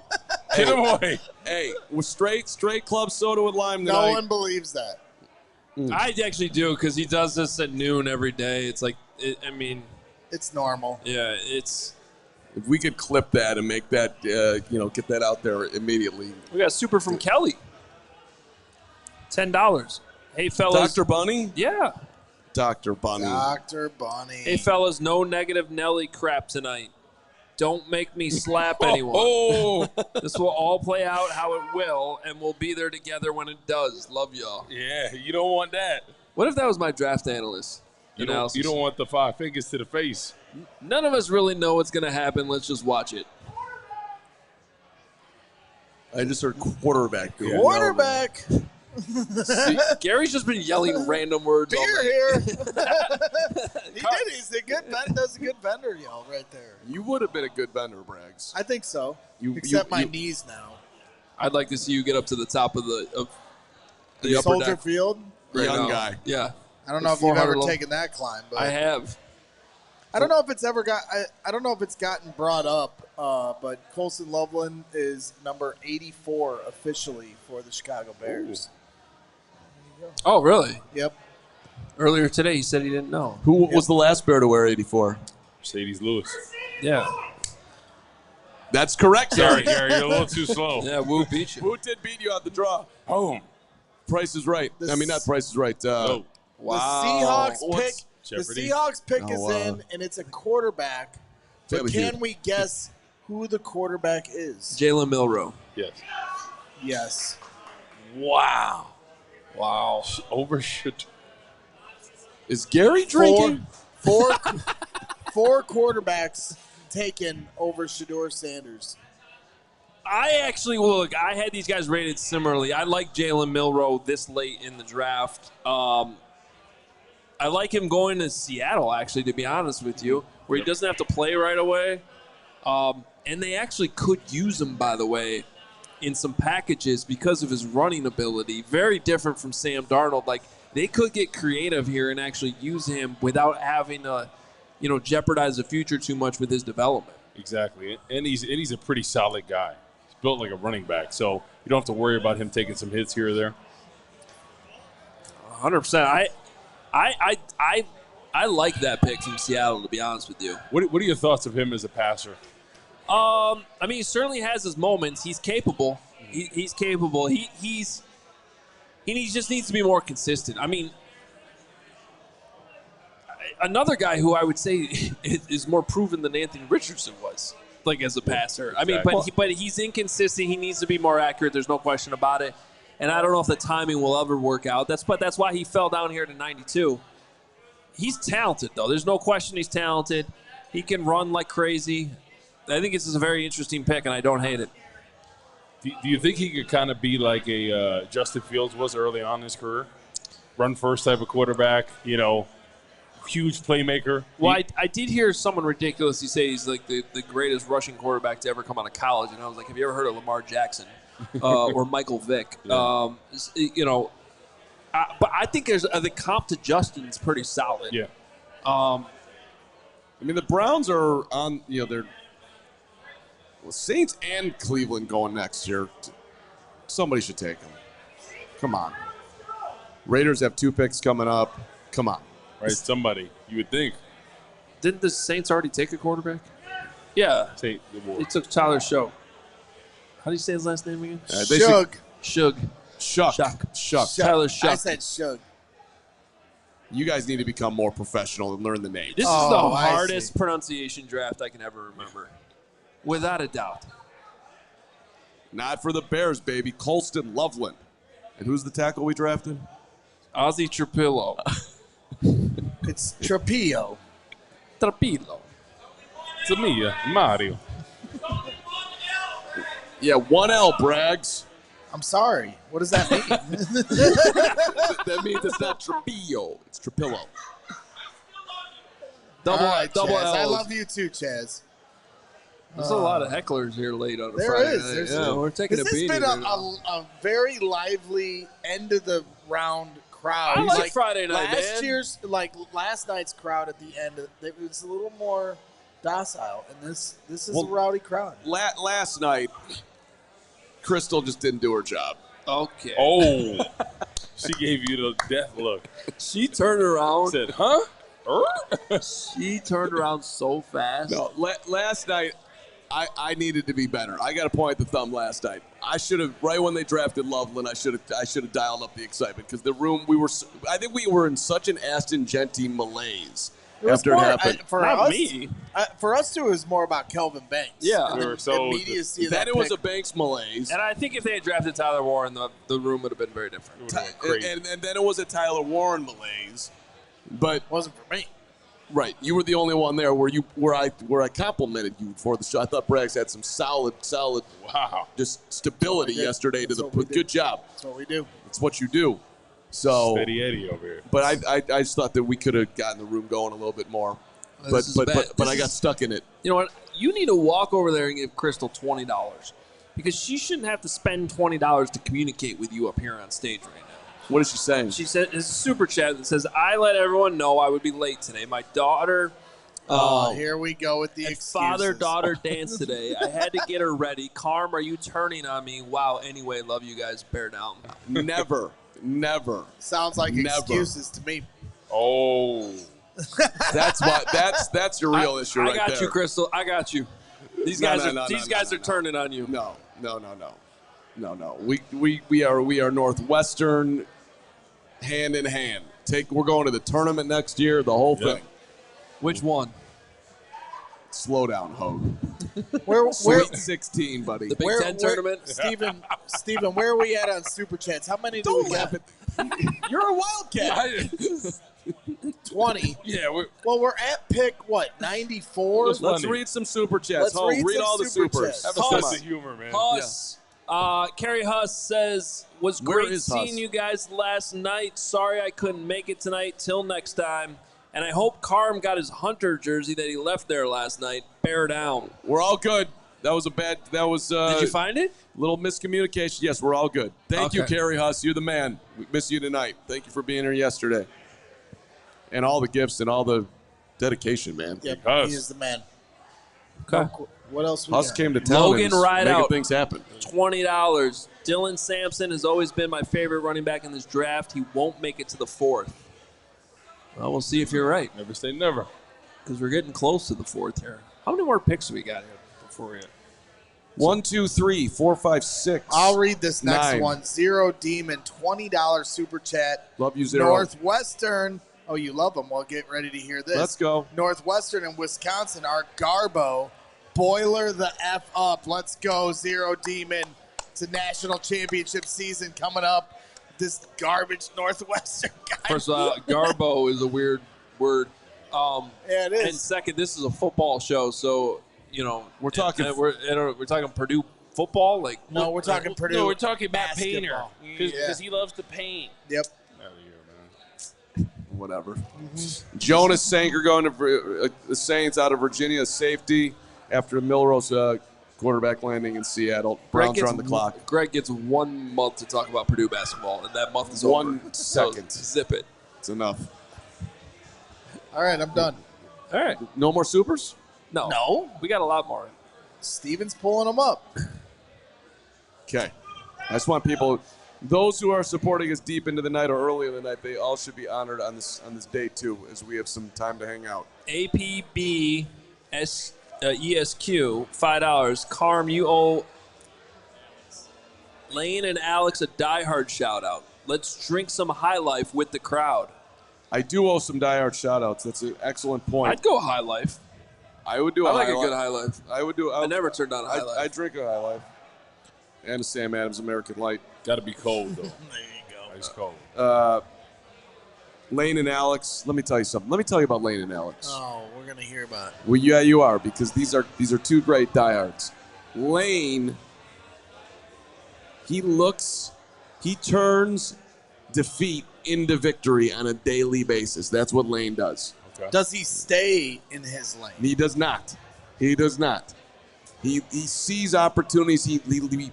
Get him away. Hey, we're straight club soda with lime tonight. No one believes that. I actually do, because he does this at noon every day. It's like, it's normal. Yeah, it's... If we could clip that and make that, get that out there immediately. We got super from Kelly. $10. Hey, fellas. Dr. Bunny? Yeah. Dr. Bunny. Dr. Bunny. Hey, fellas, no negative Nelly crap tonight. Don't make me slap anyone. This will all play out how it will, and we'll be there together when it does. Love y'all. Yeah, you don't want that. What if that was my draft analyst? You don't want the 5 fingers to the face. None of us really know what's going to happen. Let's just watch it. I just heard quarterback. Quarterback. See, Gary's just been yelling random words. Beer here. He did. He's a good bender. Does a good bender yell right there. You would have been a good bender, Braggs. I think so. Except my knees now. I'd like to see you get up to the top of the upper Soldier deck. Field. Right Young now. guy. Yeah. I don't know if you've ever taken that climb, but I have. I don't know if it's ever got. I don't know if it's gotten brought up, but Colston Loveland is number 84 officially for the Chicago Bears. Oh, really? Yep. Earlier today, he said he didn't know. Who was the last Bear to wear 84? Mercedes Lewis. Yeah. That's correct, Sorry, Gary, you're a little too slow. Yeah, Woo beat you. Who did beat you out the draw? Boom. Price is Right. Not Price is Right. Oh. Wow. The Seahawks pick. Jeopardy? The Seahawks pick is in, and it's a quarterback. But Taylor can Hughes. we guess who the quarterback is? Jalen Milroe. Yes. Yes. Wow. Overshoot. Is Gary drinking? Four quarterbacks taken over Shedeur Sanders. I actually look. I had these guys rated similarly. I like Jalen Milroe this late in the draft. I like him going to Seattle, actually, to be honest with you, where he doesn't have to play right away. And they actually could use him, by the way, in some packages because of his running ability. Very different from Sam Darnold. Like, they could get creative here and actually use him without having to, jeopardize the future too much with his development. Exactly. And he's a pretty solid guy. He's built like a running back, so you don't have to worry about him taking some hits here or there. 100%. I like that pick from Seattle, to be honest with you. What are your thoughts of him as a passer? He certainly has his moments. He's capable. He's capable. He just needs to be more consistent. Another guy who I would say is more proven than Anthony Richardson was, like as a passer. I mean, but he's inconsistent. He needs to be more accurate. There's no question about it. And I don't know if the timing will ever work out. That's why he fell down here to 92. He's talented, though. There's no question he's talented. He can run like crazy. I think this is a very interesting pick, and I don't hate it. Do you think he could kind of be like a Justin Fields was early on in his career? Run first type of quarterback, huge playmaker. Well, I did hear someone ridiculously say he's like the greatest rushing quarterback to ever come out of college, and I was like, have you ever heard of Lamar Jackson or Michael Vick? Yeah. But I think the comp to Justin's pretty solid. Yeah. I mean, the Browns are on, they're Saints and Cleveland going next year. Somebody should take them. Come on. Raiders have 2 picks coming up. Come on. Right, somebody, you would think. Didn't the Saints already take a quarterback? Yeah. They took Tyler Shough. How do you say his last name again? Shug. Shuck. Tyler Shuck. I said Shug. You guys need to become more professional and learn the names. This is the hardest pronunciation draft I can ever remember. Without a doubt. Not for the Bears, baby. Colston Loveland. And who's the tackle we drafted? Azie Trapilo. It's Trapilo. It's me, Mario. Yeah, 1L, Braggs. I'm sorry. What does that mean? That means it's not Trapilo. It's Trapilo. Double Chaz. L. I love you too, Chaz. There's a lot of hecklers here late on a there Friday is. night. We're taking a beating. This has been a very lively end of the round crowd. I like Friday night, last night's crowd at the end, it was a little more docile, and this is a rowdy crowd. Last night, Crystal just didn't do her job. Okay. Oh, she gave you the death look. She turned around. Said, huh? She turned around so fast. No, last night, I needed to be better. I got to point the thumb last night. I should have, right when they drafted Loveland, I should have dialed up the excitement because the room I think we were in such an Aston Genty malaise after it happened. For us too, it was more about Kelvin Banks. Yeah, we were so immediacy. Then it was a Banks malaise, and I think if they had drafted Tyler Warren, the room would have been very different. And then it was a Tyler Warren malaise, but it wasn't for me. Right, you were the only one there where I complimented you for the show. I thought Braggs had some solid, just stability yesterday to the good job. That's what we do. It's what you do. So Steady Eddie over here. But I just thought that we could have gotten the room going a little bit more. But I got stuck in it. You know what? You need to walk over there and give Crystal $20 because she shouldn't have to spend $20 to communicate with you up here on stage right now. What is she saying? She said, it's a super chat that says, I let everyone know I would be late today. My daughter. Here we go with the excuses. Father-daughter dance today. I had to get her ready. Carm, are you turning on me? Wow. Anyway, love you guys. Bear down. Never. Sounds like excuses to me. Oh. That's your real issue right there. I got you, Crystal. I got you. These guys are turning on you. No. We are Northwestern hand in hand. We're going to the tournament next year, the whole thing. Which one? Slow down, Hoge. Sweet 16, buddy. The Big Ten tournament? Steven, where are we at on Super Chats? How many do we got? You're a Wildcat. 20. Yeah. We're at pick, 94? Let's read some Super Chats. Read all the supers. Have a sense of humor, man. Huss. Carrie Huss says, was great seeing you guys last night. Sorry I couldn't make it tonight. Till next time. And I hope Carm got his Hunter jersey that he left there last night. Bear down. We're all good. That was Did you find it? Little miscommunication. Yes, we're all good. Thank you, Carrie Huss. You're the man. We miss you tonight. Thank you for being here yesterday. And all the gifts and all the dedication, man. Yep, he is the man. Okay. What else we Huss got? came to town Logan Rideout. making things happen. $20. Dylan Sampson has always been my favorite running back in this draft. He won't make it to the 4th. Well, we'll see if you're right. Never say never. Because we're getting close to the 4th here. How many more picks do we got here before we get? 1, 2, 3, 4, 5, 6. I'll read this next 9. one. Zero Demon, $20 Super Chat. Love you, Zero. Northwestern Oh, you love them. Well, get ready to hear this. Let's go. Northwestern and Wisconsin are Garbo. Boiler the F up. Let's go, Zero Demon. It's a national championship season coming up. This garbage Northwestern guy. First of all, Garbo is a weird word. Yeah, it is. And second, this is a football show, so, we're talking Purdue football. No, we're talking Purdue. No, we're talking Matt basketball. Painter because he loves to paint. Yep. Whatever. Jonas Sanker going to the Saints out of Virginia, safety after a Milrose quarterback landing in Seattle. Browns are on the clock. Greg gets 1 month to talk about Purdue basketball, and that month is 1 second. So zip it. It's enough. All right, I'm done. All right. No more supers? No. We got a lot more. Steven's pulling them up. Okay. I just want people, those who are supporting us deep into the night or early in the night, they all should be honored on this day too, as we have some time to hang out. APB ESQ, $5. Carm, you owe Lane and Alex a diehard shout out. Let's drink some High Life with the crowd. I do owe some diehard shout outs. That's an excellent point. I'd go High Life. I would do I like a good High Life. I never turned down a High Life. I drink a High Life. And a Sam Adams American Light. Got to be cold, though. There you go. Ice cold. Lane and Alex, let me tell you something. Let me tell you about Lane and Alex. Oh, we're going to hear about it. Well, yeah, you are, because these are two great diehards. Lane, he turns defeat into victory on a daily basis. That's what Lane does. Okay. Does he stay in his lane? He does not. He does not. He sees opportunities. He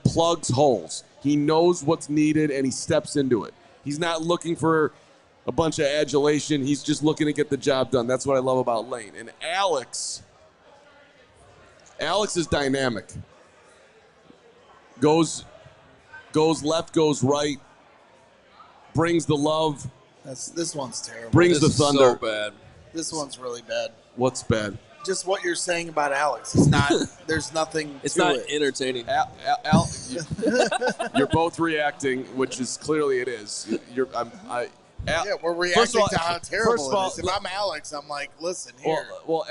plugs holes. He knows what's needed, and he steps into it. He's not looking for a bunch of adulation. He's just looking to get the job done. That's what I love about Lane. And Alex is dynamic. Goes left, goes right, brings the love. This one's terrible. Brings the This is thunder. so bad. This one's really bad. What's bad? Just what you're saying about Alex. It's not. There's nothing. It's to not it. entertaining. You're both reacting, which is clearly it is. Yeah, we're reacting to how terrible first of all, it is. If I'm Alex, I'm like, listen here. Well,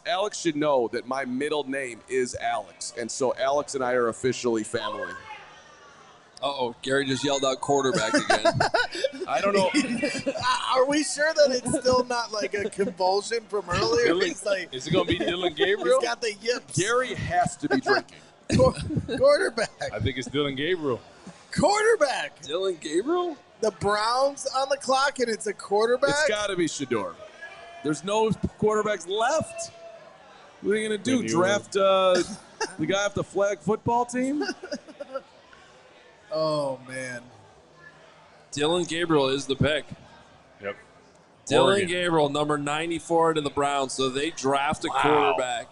Alex should know that my middle name is Alex, and so Alex and I are officially family. Uh-oh, Gary just yelled out quarterback again. I don't know. Are we sure that it's still not like a convulsion from earlier? He's like, Is it going to be Dylan Gabriel? he's got the yips. Gary has to be drinking. Quarterback. I think it's Dylan Gabriel. Quarterback. Dylan Gabriel? The Browns on the clock, and it's a quarterback? It's got to be Shador. There's no quarterbacks left. What are you going to do, draft the guy off the flag football team? Oh, man. Dylan Gabriel is the pick. Yep. Dylan Oregon. Gabriel, number 94 to the Browns, so they draft a quarterback.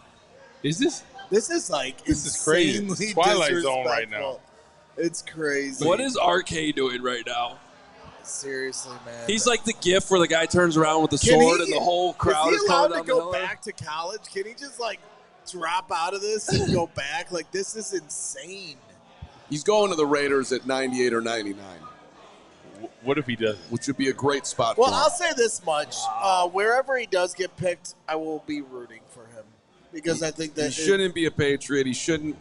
Is this? This is like This is crazy. insanely It's Twilight Zone right disrespectful. It's crazy. What is RK doing right now? Seriously, man. He's like the gif where the guy turns around with the Can sword he- and the whole crowd is is he allowed coming to down the go hill. back to college? Can he just like drop out of this and go back? Like, this is insane. He's going to the Raiders at 98 or 99, What if he doesn't? which would be a great spot Well, for him. I'll say this much: wherever he does get picked, I will be rooting for him because I think that He shouldn't be a Patriot. He shouldn't.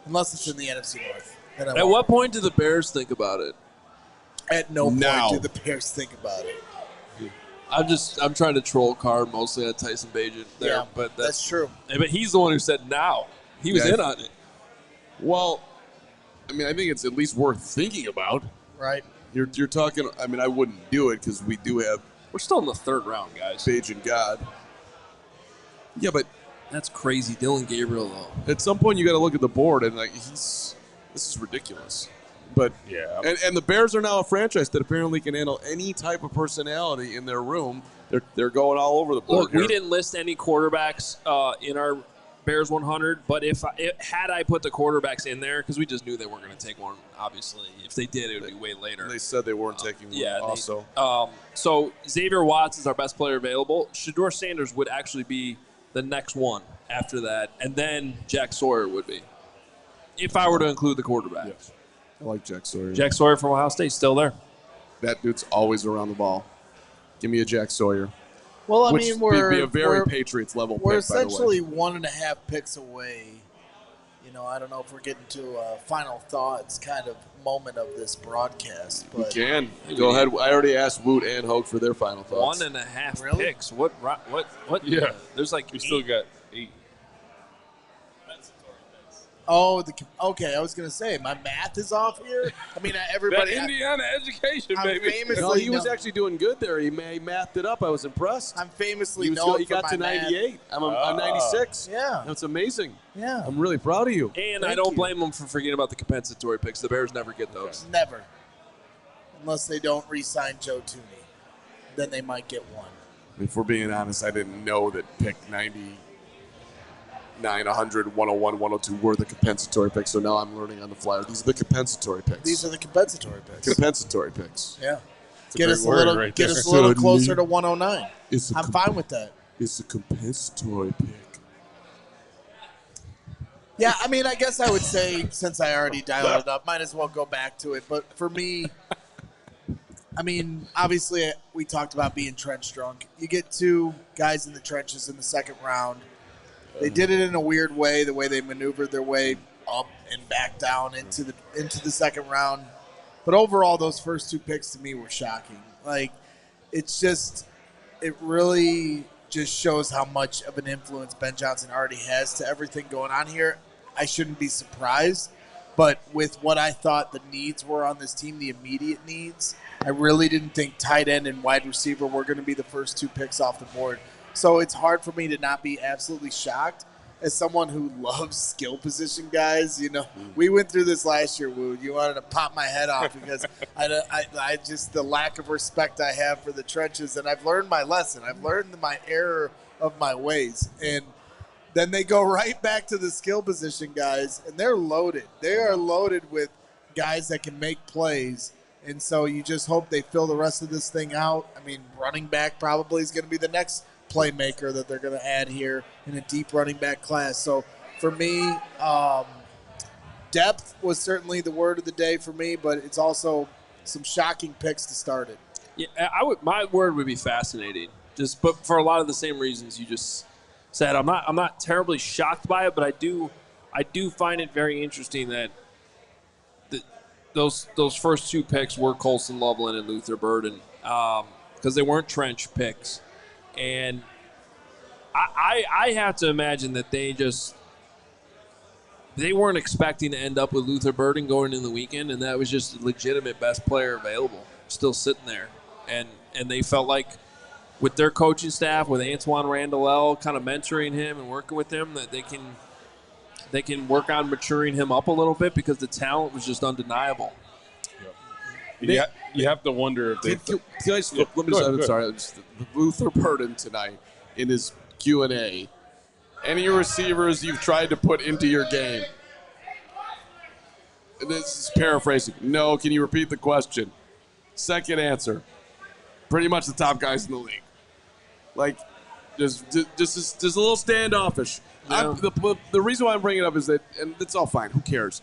unless it's in the NFC North. Then I At won't. what point do the Bears think about it? At no point Now. do the Bears think about it. I'm trying to troll Card mostly on Tyson Bagent there, Yeah, but that's true. But he's the one who said now. He was Yeah. in on it. Well, I mean, I think it's at least worth thinking about. Right. You're talking. I mean, I wouldn't do it because we do have We're still in the third round, guys. Page and God. Yeah, but That's crazy. Dylan Gabriel, though. at some point you got to look at the board and like this is ridiculous. But Yeah. and the Bears are now a franchise that apparently can handle any type of personality in their room. They're going all over the board. Look, we didn't list any quarterbacks in our Bears 100, but had I put the quarterbacks in there, because we just knew they weren't going to take one, obviously. If they did, it would be way later. They said they weren't taking one Yeah. also. So Xavier Watts is our best player available. Shador Sanders would actually be the next one after that, and then Jack Sawyer would be, if I were to include the quarterback. Yes. I like Jack Sawyer. Jack Sawyer from Ohio State, still there. That dude's always around the ball. Give me a Jack Sawyer. Well, I Which mean, would be a very Patriots level pick, we're by the way. essentially 1.5 picks away. You know, I don't know if we're getting to a final thoughts kind of moment of this broadcast. We But can. Go ahead. I already asked Woot and Hoge for their final thoughts. 1.5 Really? picks. What? Yeah. There's like We still got 8. okay. I was gonna say my math is off here. I mean, everybody. That Indiana education, I'm baby. famously No, he was known- actually doing good there. He mathed it up. I was impressed. I'm famously He known got for to my math. 98. I'm 96. Yeah. That's amazing. Yeah. I'm really proud of you. And I Thank don't you. blame them for forgetting about the compensatory picks. The Bears never get those. Never. Unless they don't re-sign Joe Tooney. Then they might get one. If we're being honest, I didn't know that pick 99, 100, 101, 102 were the compensatory picks, so now I'm learning on the fly. These are the compensatory picks. These are the compensatory picks. compensatory picks. Yeah. It's a Get great us a word little, right get there. us a little Certainly. closer to 109. It's a I'm fine with that. It's a compensatory pick. Yeah, I mean, I guess I would say, since I already dialed it up, might as well go back to it. But for me, I mean, obviously, we talked about being trench drunk. You get 2 guys in the trenches in the second round. They did it in a weird way, the way they maneuvered their way up and back down into the second round. But overall, those first 2 picks to me were shocking. Like, it's just, it really just shows how much of an influence Ben Johnson already has to everything going on here. I shouldn't be surprised, but with what I thought the needs were on this team, the immediate needs, I really didn't think tight end and wide receiver were going to be the first 2 picks off the board. So it's hard for me to not be absolutely shocked. As someone who loves skill position guys, you know, we went through this last year, Woo. You wanted to pop my head off because I just, the lack of respect I have for the trenches, and I've learned my lesson. I've learned my error of my ways. And then they go right back to the skill position guys, and they're loaded. They are loaded with guys that can make plays. And so you just hope they fill the rest of this thing out. I mean, running back probably is going to be the next playmaker that they're going to add here in a deep running back class. So for me, depth was certainly the word of the day for me, but it's also some shocking picks to start it. Yeah, my word would be fascinating. But for a lot of the same reasons you just said. I'm not terribly shocked by it, but I do find it very interesting that those first 2 picks were Colston Loveland and Luther Burden because they weren't trench picks, and I have to imagine that they weren't expecting to end up with Luther Burden going in the weekend, and that was just a legitimate best player available, still sitting there, and they felt like, with their coaching staff, with Antoine Randall kind of mentoring him and working with him, that they can work on maturing him up a little bit because the talent was just undeniable. Yeah. You have to wonder if they. Can I just, let me just, I'm sorry. Just, Luther Burden tonight in his Q&A. Any receivers you've tried to put into your game? And this is paraphrasing. No, can you repeat the question? Second answer. Pretty much the top guys in the league. Like, just a little standoffish. Yeah. The reason why I'm bringing it up is that, and it's all fine. Who cares?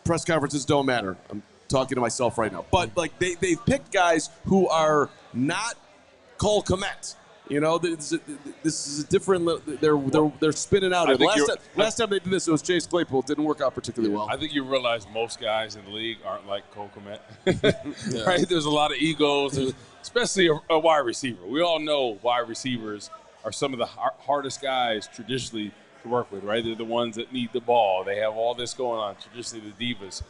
Press conferences don't matter. I'm talking to myself right now. But like they've picked guys who are not Cole Kmet. You know, this is a different. They're spinning out. Last time they did this, it was Chase Claypool. It didn't work out particularly well. I think you realize most guys in the league aren't like Cole Kmet. Right? There's a lot of egos, especially a wide receiver. We all know wide receivers are some of the hardest guys traditionally to work with, right? They're the ones that need the ball. They have all this going on, traditionally the divas.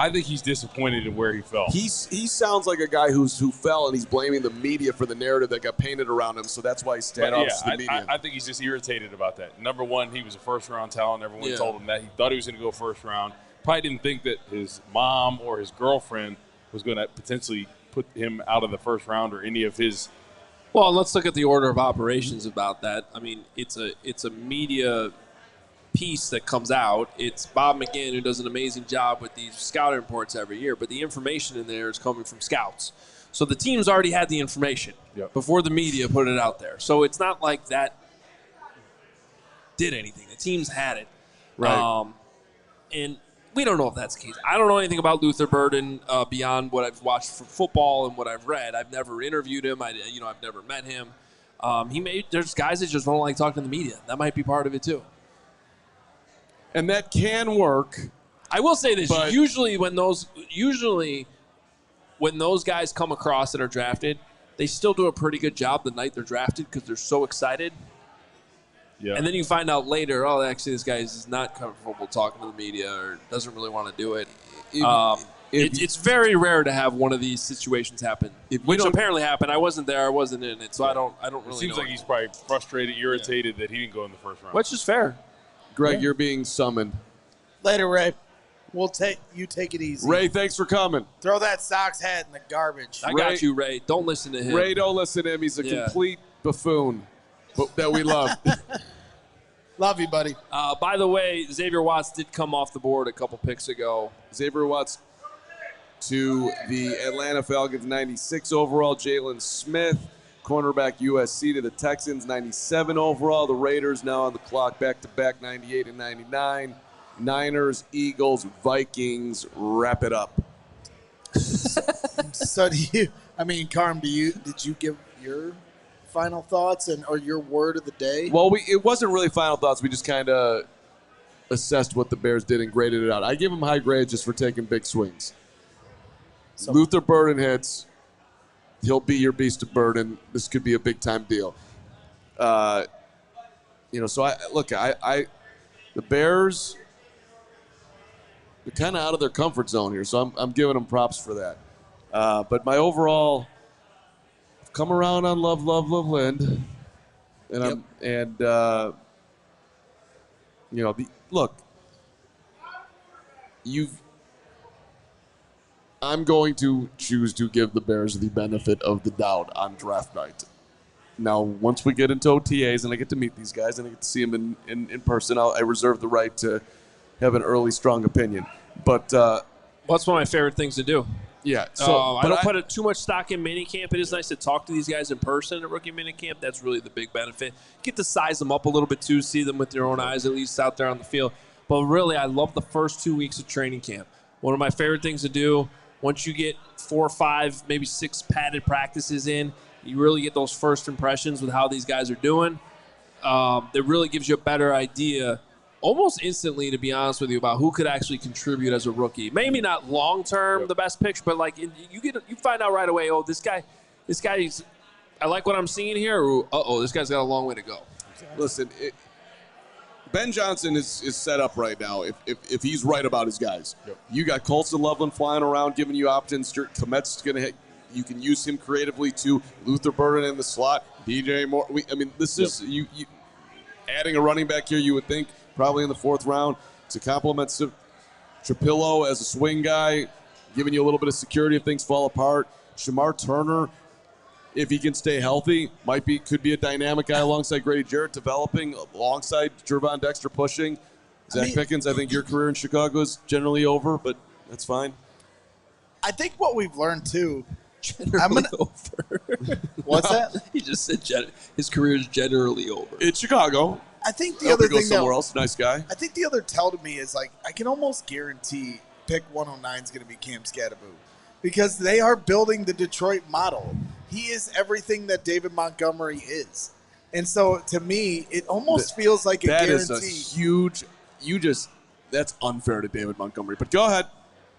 I think he's disappointed in where he fell. He sounds like a guy who fell, and he's blaming the media for the narrative that got painted around him, so that's why he's standoff to the media. I think he's just irritated about that. Number one, he was a first-round talent. Everyone told him that. He thought he was going to go first round. Probably didn't think that his mom or his girlfriend was going to potentially put him out of the first round or any of his. Well, let's look at the order of operations about that. I mean, it's a media piece that comes out. It's Bob McGinn who does an amazing job with these scouting reports every year, but the information in there is coming from scouts. So the teams already had the information before the media put it out there. So it's not like that did anything. The teams had it. Right. And we don't know if that's the case. I don't know anything about Luther Burden beyond what I've watched for football and what I've read. I've never interviewed him. I've never met him. There's guys that just don't like talking to the media. That might be part of it too. And that can work. I will say this: usually when those guys come across that are drafted, they still do a pretty good job the night they're drafted because they're so excited. Yeah. And then you find out later, actually, this guy is not comfortable talking to the media or doesn't really want to do it. It's very rare to have one of these situations happen, which apparently happened. I wasn't there. I wasn't in it, so I don't really know. It seems like he's probably frustrated, irritated that he didn't go in the first round. Which is fair. Greg, you're being summoned. Later, Ray. You take it easy. Ray, thanks for coming. Throw that Sox hat in the garbage. I got you, Ray. Don't listen to him. Ray, don't listen to him. He's a complete buffoon that we love. Love you, buddy. By the way, Xavier Watts did come off the board a couple picks ago. Xavier Watts to the Atlanta Falcons, 96 overall. Jalen Smith, cornerback USC to the Texans, 97 overall. The Raiders now on the clock, back-to-back, 98 and 99. Niners, Eagles, Vikings, wrap it up. So Carm, did you give your final thoughts or your word of the day? Well, it wasn't really final thoughts. We just kind of assessed what the Bears did and graded it out. I give them high grades just for taking big swings. Luther Burden hits. He'll be your beast of burden. This could be a big-time deal. So the Bears, they're kind of out of their comfort zone here, so I'm giving them props for that. But my overall, I've come around on Loveland, and I'm going to choose to give the Bears the benefit of the doubt on draft night. Now, once we get into OTAs and I get to meet these guys and I get to see them in person, I reserve the right to have an early, strong opinion. But that's one of my favorite things to do. Yeah. I don't put too much stock in minicamp. It is nice to talk to these guys in person at rookie minicamp. That's really the big benefit. Get to size them up a little bit too, see them with your own eyes, at least out there on the field. But really, I love the first 2 weeks of training camp. One of my favorite things to do, once you get 4 or 5, maybe 6 padded practices in, you really get those first impressions with how these guys are doing. That really gives you a better idea almost instantly, to be honest with you, about who could actually contribute as a rookie. Maybe not long-term the best picks, but you find out right away, this guy's, I like what I'm seeing here, or this guy's got a long way to go. Listen, Ben Johnson is set up right now if he's right about his guys. Yep. You got Colston Loveland flying around giving you options. Komet's going to hit. You can use him creatively too. Luther Burden in the slot. DJ Moore. This is you adding a running back here, you would think, probably in the 4th round to complement Trapilo as a swing guy, giving you a little bit of security if things fall apart. Shamar Turner, if he can stay healthy, could be a dynamic guy alongside Grady Jarrett, developing alongside Jervon Dexter pushing. Zach Pickens, I think your career in Chicago is generally over, but that's fine. I think what we've learned too. Over. What's that? He just said his career is generally over. It's Chicago. I think the other thing somewhere else, nice guy. I think the other tell to me is I can almost guarantee pick 109 is going to be Cam Scadaboo because they are building the Detroit model. He is everything that David Montgomery is. And so, to me, it almost feels like a guarantee. That is a huge – that's unfair to David Montgomery. But go ahead.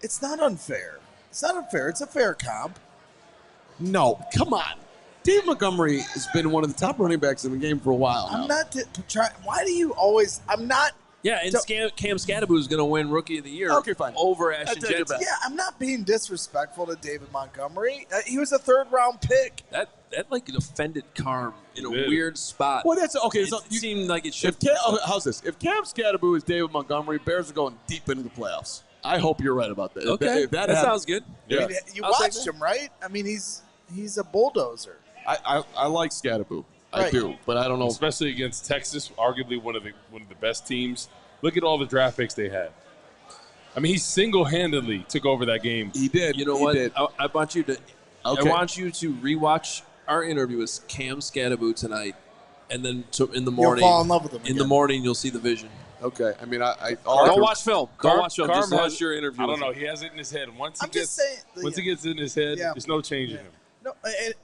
It's not unfair. It's a fair comp. No, come on. David Montgomery has been one of the top running backs in the game for a while now. I'm not trying – why do you always – I'm not – Yeah, and Cam Scadaboo is going to win Rookie of the Year over Ashton Jensen. Yeah, I'm not being disrespectful to David Montgomery. He was a 3rd-round pick. That it offended Carm in a weird spot. Well, that's okay. It seemed like it should. How's this? If Cam Scadaboo is David Montgomery, Bears are going deep into the playoffs. I hope you're right about that. Okay, that sounds good. Yeah. You watched him, right? He's a bulldozer. I like Scadaboo. I do, but I don't know. Especially against Texas, arguably one of the best teams. Look at all the draft picks they had. He single-handedly took over that game. He did. You know what? I want you to. Okay. I want you to rewatch our interview with Cam Scadaboo tonight, and then in the morning, you'll fall in love with him. In the morning, you'll see the vision. Okay. I mean, don't watch film. Don't watch film. Just watch your interview. I don't know. He has it in his head. Once he gets in his head, Yeah. there's no changing him. No,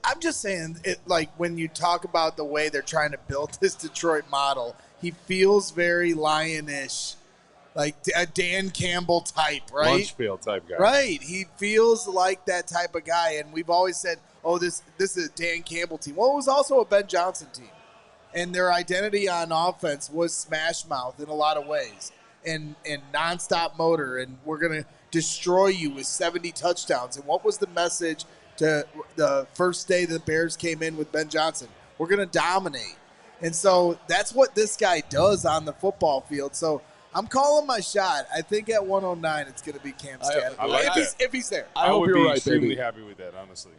I'm just saying, like when you talk about the way they're trying to build this Detroit model, he feels very Lion-ish, like a Dan Campbell type, right? Lunchfield type guy. Right. He feels like that type of guy, and we've always said, oh, this is a Dan Campbell team. Well, it was also a Ben Johnson team, and their identity on offense was smash mouth in a lot of ways, and nonstop motor, and we're going to destroy you with 70 touchdowns. And what was the message to the first day the Bears came in with Ben Johnson? We're going to dominate. And so that's what this guy does on the football field. So I'm calling my shot. I think at 109 it's going to be Cam Stanley. If he's there. I would be extremely happy with that, honestly.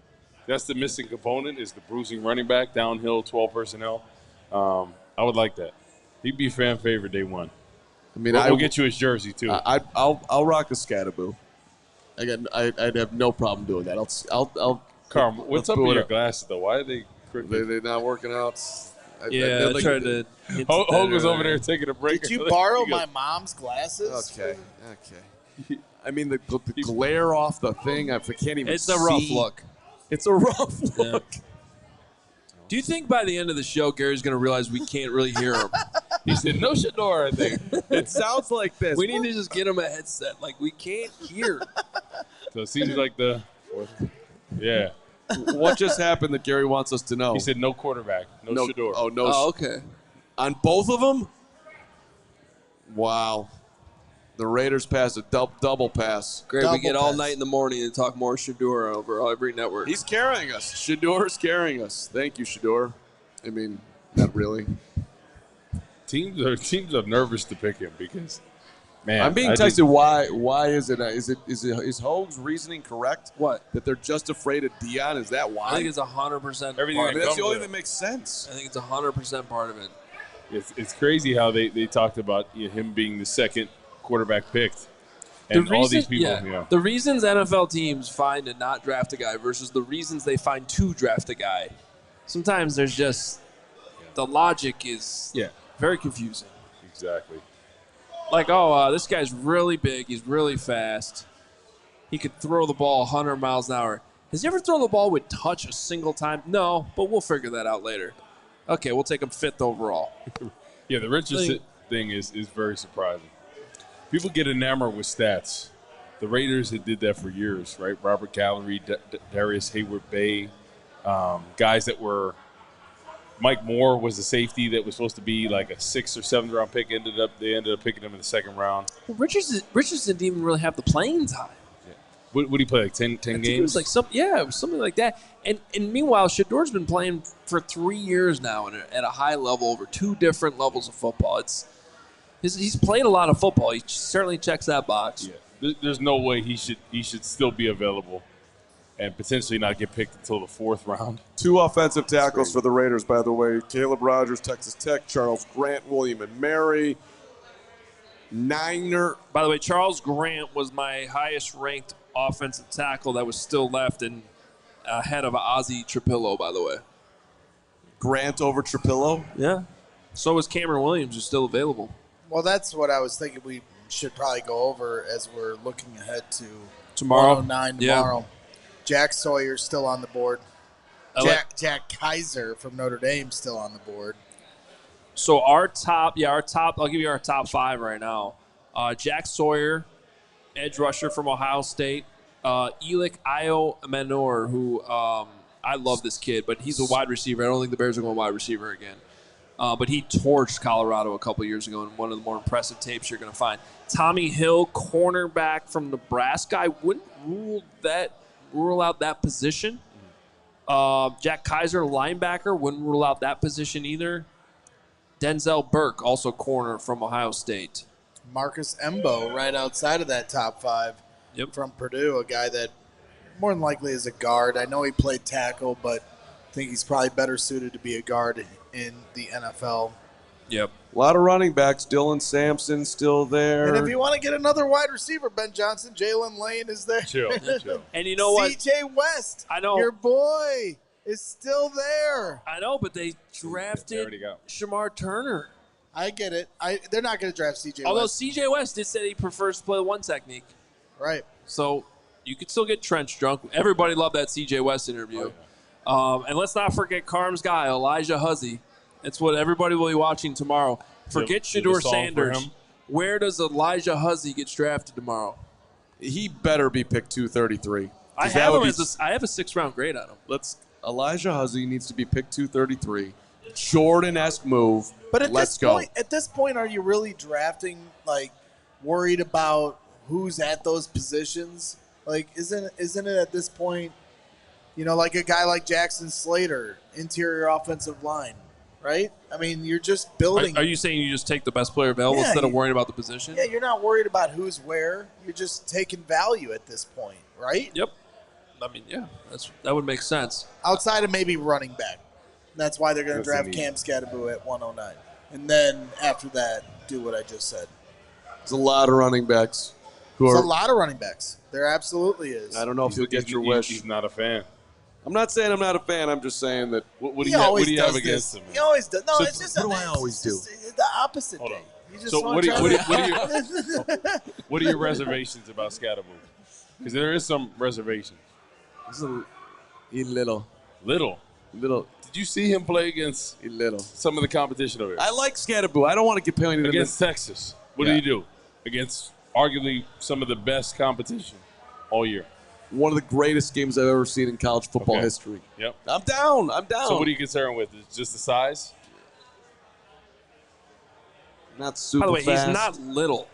That's the missing component is the bruising running back, downhill, 12 personnel. I would like that. He'd be fan favorite day one. I mean, we'll get you his jersey, too. I'll rock a Scataboo. Again, I'd have no problem doing that. I'll Carman, what's up with your glasses, though? Why are they crooked? They're not working out. I tried to. Hoge was over there taking a break. Did you borrow my mom's glasses? Okay. I mean, the glare off the thing, I can't even see. It's a rough look. It's a rough look. Yeah. Do you think by the end of the show, Gary's going to realize we can't really hear him? He said, no Shador, I think. It sounds like this. We need to just get him a headset. Like, we can't hear. So it seems like yeah. What just happened that Gary wants us to know? He said no quarterback, no Shador. Oh, no. Oh, okay. On both of them? Wow. The Raiders pass a double pass. Great, we get all night in the morning and talk more Shador over every network. He's carrying us. Shador's carrying us. Thank you, Shador. I mean, not really. Teams are nervous to pick him because, man. I'm being texted. Why is it? Is Hoge's reasoning correct? What? That they're just afraid of Dion? Is that why? I think it's 100%. Everything. I mean, that's the only thing that makes sense. I think it's 100% part of it. It's crazy how they talked about him being the second quarterback picked. And all these people, The reasons NFL teams find to not draft a guy versus the reasons they find to draft a guy, sometimes there's just the logic is very confusing. Exactly. Like, this guy's really big. He's really fast. He could throw the ball 100 miles an hour. Has he ever thrown the ball with touch a single time? No, but we'll figure that out later. Okay, we'll take him 5th overall. Yeah, the Richardson thing is very surprising. People get enamored with stats. The Raiders had did that for years, right? Robert Gallery, Darius Hayward-Bay, guys that were – Mike Moore was the safety that was supposed to be like a 6th or 7th round pick. They ended up picking him in the 2nd round. Well, Richardson didn't even really have the playing time. Yeah. What did he play, like 10 games? It was like it was something like that. And meanwhile, Shador's been playing for 3 years now at a high level over 2 different levels of football. He's played a lot of football. He certainly checks that box. Yeah. There's no way he should still be available and potentially not get picked until the 4th round. 2 offensive tackles for the Raiders, by the way. Caleb Rogers, Texas Tech. Charles Grant, William and Mary. Niner. By the way, Charles Grant was my highest-ranked offensive tackle that was still left and ahead of Azie Trapilo, by the way. Grant over Trapilo? Yeah. So was Cameron Williams, who's still available. Well, that's what I was thinking we should probably go over as we're looking ahead to tomorrow. 109 tomorrow. Jack Sawyer's still on the board. Jack Kaiser from Notre Dame still on the board. So our top, I'll give you our top 5 right now. Jack Sawyer, edge rusher from Ohio State. Elik Io-Manor, who I love this kid, but he's a wide receiver. I don't think the Bears are going wide receiver again. But he torched Colorado a couple years ago in one of the more impressive tapes you're going to find. Tommy Hill, cornerback from Nebraska. I wouldn't rule out that position. Jack Kaiser, linebacker, wouldn't rule out that position either. Denzel Burke, also corner from Ohio State. Marcus Embo, right outside of that top 5 from Purdue, a guy that more than likely is a guard. I know he played tackle, but I think he's probably better suited to be a guard in the NFL. Yep. A lot of running backs. Dylan Sampson still there. And if you want to get another wide receiver, Ben Johnson, Jalen Lane is there. Chill. And you know what? CJ West, I know. your boy, is still there. I know, but they drafted Shamar Turner. I get it. They're not going to draft C.J. Although West. C.J. West did say he prefers to play the one technique. Right. So you could still get trench drunk. Everybody loved that C.J. West interview. And let's not forget Carm's guy, Elijah Azie. It's what everybody will be watching tomorrow. Forget Shedeur Sanders. Where does Elijah Azie get drafted tomorrow? He better be picked 233. I have a 6th-round grade on him. Elijah Azie needs to be picked 233. Jordan-esque move. But at Let's this point, are you really drafting, like, worried about who's at those positions? Like, isn't it at this point, like a guy like Jackson Slater, interior offensive line, right? I mean, you're just building. Are you saying you just take the best player available instead of worrying about the position? Yeah, you're not worried about who's where. You're just taking value at this point, right? Yep. I mean, yeah, that would make sense. Outside of maybe running back. That's why they're going to draft Cam Scatterbo at 109. And then after that, do what I just said. There's a lot of running backs. There's a lot of running backs. There absolutely is. I don't know if you'll get your wish. He's not a fan. I'm not saying I'm not a fan. I'm just saying that. What do you have against him? He always does. No, So it's just what do I always do? It's the opposite day. So what are your reservations about Scatterbo? Because there is some reservations. He's little. Little. Did you see him play against some of the competition over here? I like Scatterbo. I don't want to get painted against Texas. What did he do? Against arguably some of the best competition all year. One of the greatest games I've ever seen in college football history. Yep. I'm down. So what are you concerned with? Is just the size? Not super By the way, fast. he's not little.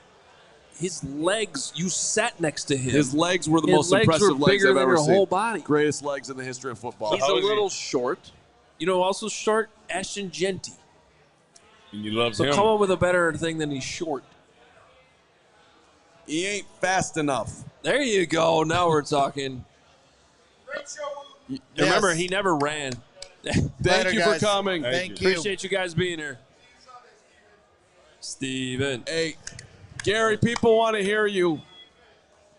His legs, you sat next to him. His legs were the most impressive legs bigger I've than ever your seen. whole body. Greatest legs in the history of football. He's a little short. Also short, Ashton Genty. And you love him. So come up with a better thing than he's short. He ain't fast enough. There you go. Now we're talking. Remember, he never ran. Thank you for coming. Thank you. Appreciate you guys being here. Steven. Hey, Gary, people want to hear you.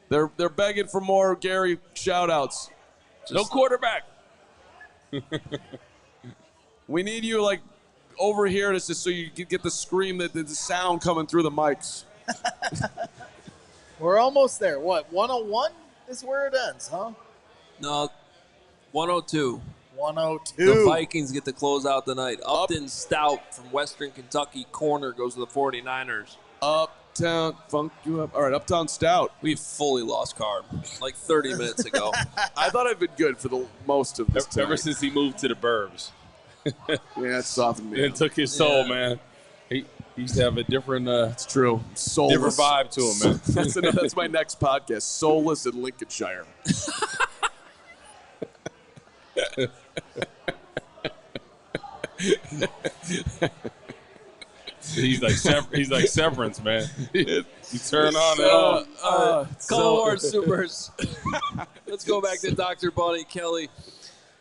They're begging for more Gary shout-outs. No quarterback. We need you, like, over here just so you can get the scream, the sound coming through the mics. We're almost there. What, 101 is where it ends, huh? No, 102. 102. The Vikings get to close out the night. Upton Stout from Western Kentucky corner goes to the 49ers. Uptown, funk you up. All right, Uptown Stout. We've fully lost Carm like 30 minutes ago. I thought I'd been good for the most of this time. Ever since he moved to the burbs. Yeah, it softened me. It took his soul, man. He used to have a different it's true. Soulless. Different vibe to him, man. That's my next podcast, Soulless in Lincolnshire. He's like Severance, man. You turn on and Call Ward Supers. Let's go back to Dr. Bunny Kelly.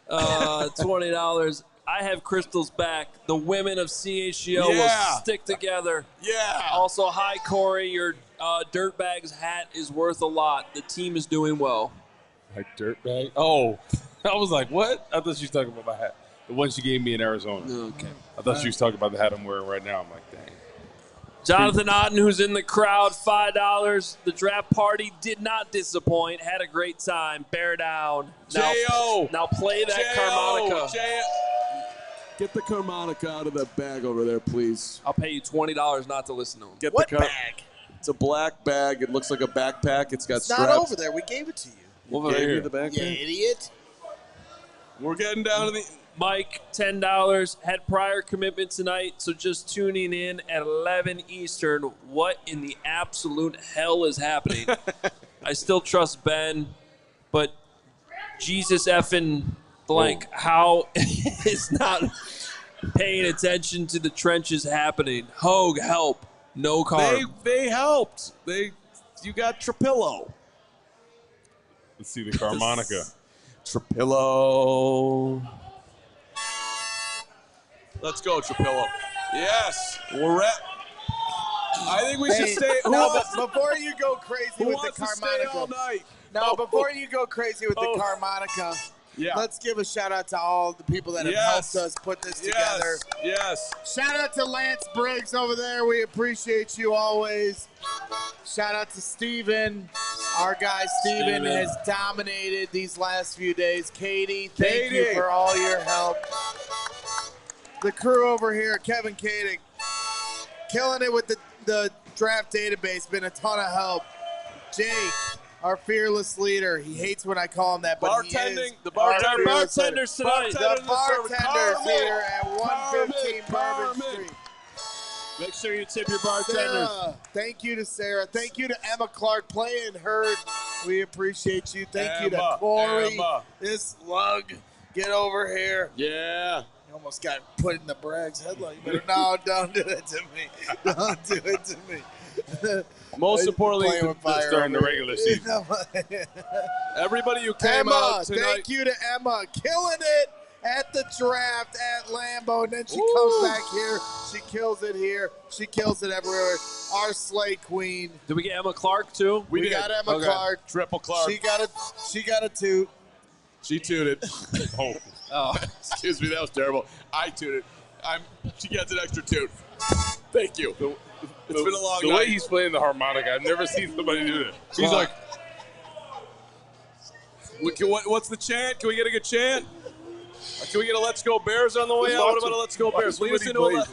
$20. I have Crystal's back. The women of CHGO will stick together. Yeah. Also, hi, Corey. Your Dirtbags hat is worth a lot. The team is doing well. My dirtbag? Oh, I was like, what? I thought she was talking about my hat. The one she gave me in Arizona. Okay. I thought she was talking about the hat I'm wearing right now. I'm like, dang. Jonathan Otten, who's in the crowd, $5. The draft party did not disappoint. Had a great time. Bear down. Now play that Carmonica. Get the Carmonica out of that bag over there, please. I'll pay you $20 not to listen to him. Get What the bag? It's a black bag. It looks like a backpack. It's got It's straps. not over there. We gave it to you. We'll give you the backpack. You idiot. We're getting down to the... Mike, $10. Had prior commitment tonight, so just tuning in at 11 Eastern. What in the absolute hell is happening? I still trust Ben, but Jesus effing blank, how is not paying attention to the trenches happening? Hoge, help. No car. They helped. You got Trapilo. Let's see the Carmonica. Trapilo. Let's go, Trapilo. Yes. We're at. I think we should stay. Before you go crazy with the wants to stay all Carmonica. night? No, before you go crazy with the Carmonica, Yeah. Let's give a shout out to all the people that have helped us put this together. Yes. Shout out to Lance Briggs over there. We appreciate you always. Shout out to Steven. Our guy Steven has dominated these last few days. Katie, thank you for all your help. The crew over here, Kevin Kadig, killing it with the draft database. Been a ton of help. Jake, our fearless leader. He hates when I call him that, but bartending, he is the bartenders tonight. The bartenders here at 115 Carman. Bourbon Street. Make sure you tip your bartenders. Sarah, thank you to Sarah. Thank you to Emma Clark playing hurt. We appreciate you. Thank you to Corey. This lug, get over here. Yeah. You almost got put in the Braggs headlight. No, don't do it to me. Don't do it to me. Most importantly, during the regular season. Everybody who came out tonight. Thank you to Emma. Killing it at the draft at Lambeau. And then she comes back here. She kills it here. She kills it everywhere. Our Slay Queen. Did we get Emma Clark too? We got Emma Clark. Triple Clark. She got a toot. She tooted. Oh. Excuse me, that was terrible. I tooted. She gets an extra toot. Thank you. It's been a long night. The way he's playing the harmonica, I've never seen somebody do that. He's like, what's the chant? Can we get a good chant? Can we get a Let's Go Bears on the way out? What about a Let's Go Bears? Lead us into a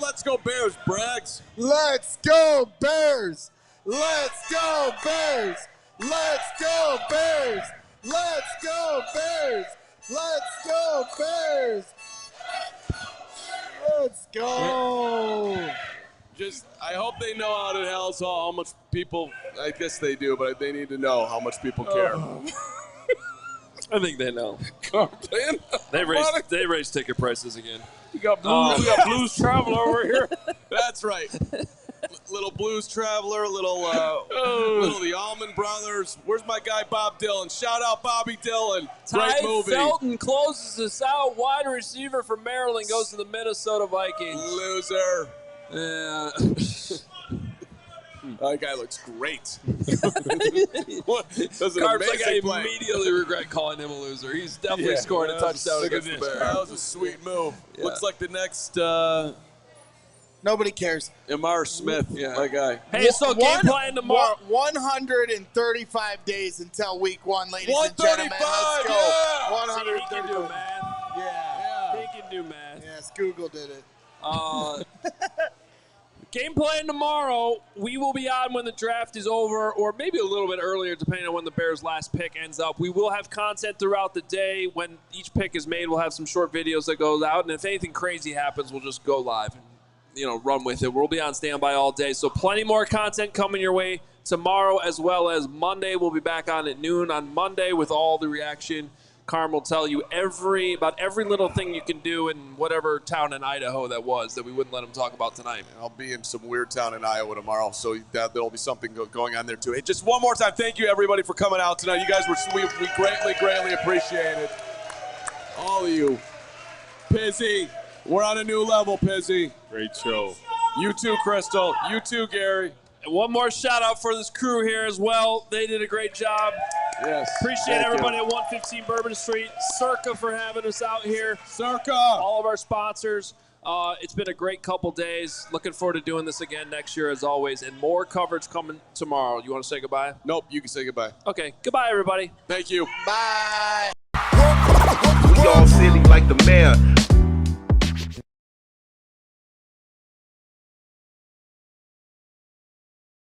Let's Go Bears, Braggs. Let's go Bears! Let's go Bears! Let's go Bears! Let's go Bears! Let's go Bears! Let's go! I hope they know out at Hell's Hall how much people, I guess they do, but they need to know how much people care. I think they know. They raised ticket prices again. We got Blues Traveler over here. That's right. Little Blues Traveler, little the Allman Brothers. Where's my guy Bob Dylan? Shout out Bobby Dylan. Great movie. Felton closes us out. Wide receiver from Maryland goes to the Minnesota Vikings. Loser. Yeah. That guy looks great. I immediately regret calling him a loser. He's definitely scored a touchdown against the Bears. That was a sweet move. Yeah. Looks like the next Nobody cares. Amar Smith, my guy. Hey, so game plan tomorrow. 135 days until week 1, ladies and gentlemen. Let's go. Yeah. 135. He can do math. Yeah. He can do math. Yes, Google did it. Game plan tomorrow. We will be on when the draft is over, or maybe a little bit earlier, depending on when the Bears' last pick ends up. We will have content throughout the day. When each pick is made, we'll have some short videos that goes out, and if anything crazy happens, we'll just go live and run with it. We'll be on standby all day, so plenty more content coming your way tomorrow as well as Monday. We'll be back on at noon on Monday with all the reaction. Carm will tell you about every little thing you can do in whatever town in Idaho that we wouldn't let him talk about tonight. I'll be in some weird town in Iowa tomorrow, so there'll be something going on there too. Hey, just one more time, thank you everybody for coming out tonight. You guys we greatly appreciate it. All of you. Pizzy, we're on a new level, Pizzy. Great show. You too, Crystal. You too, Gary. And one more shout out for this crew here as well. They did a great job. Yes. Appreciate everybody at 115 Bourbon Street. Circa for having us out here. Circa. All of our sponsors. It's been a great couple days. Looking forward to doing this again next year as always. And more coverage coming tomorrow. You want to say goodbye? Nope, you can say goodbye. Okay. Goodbye, everybody. Thank you. Bye. We all silly like the mayor.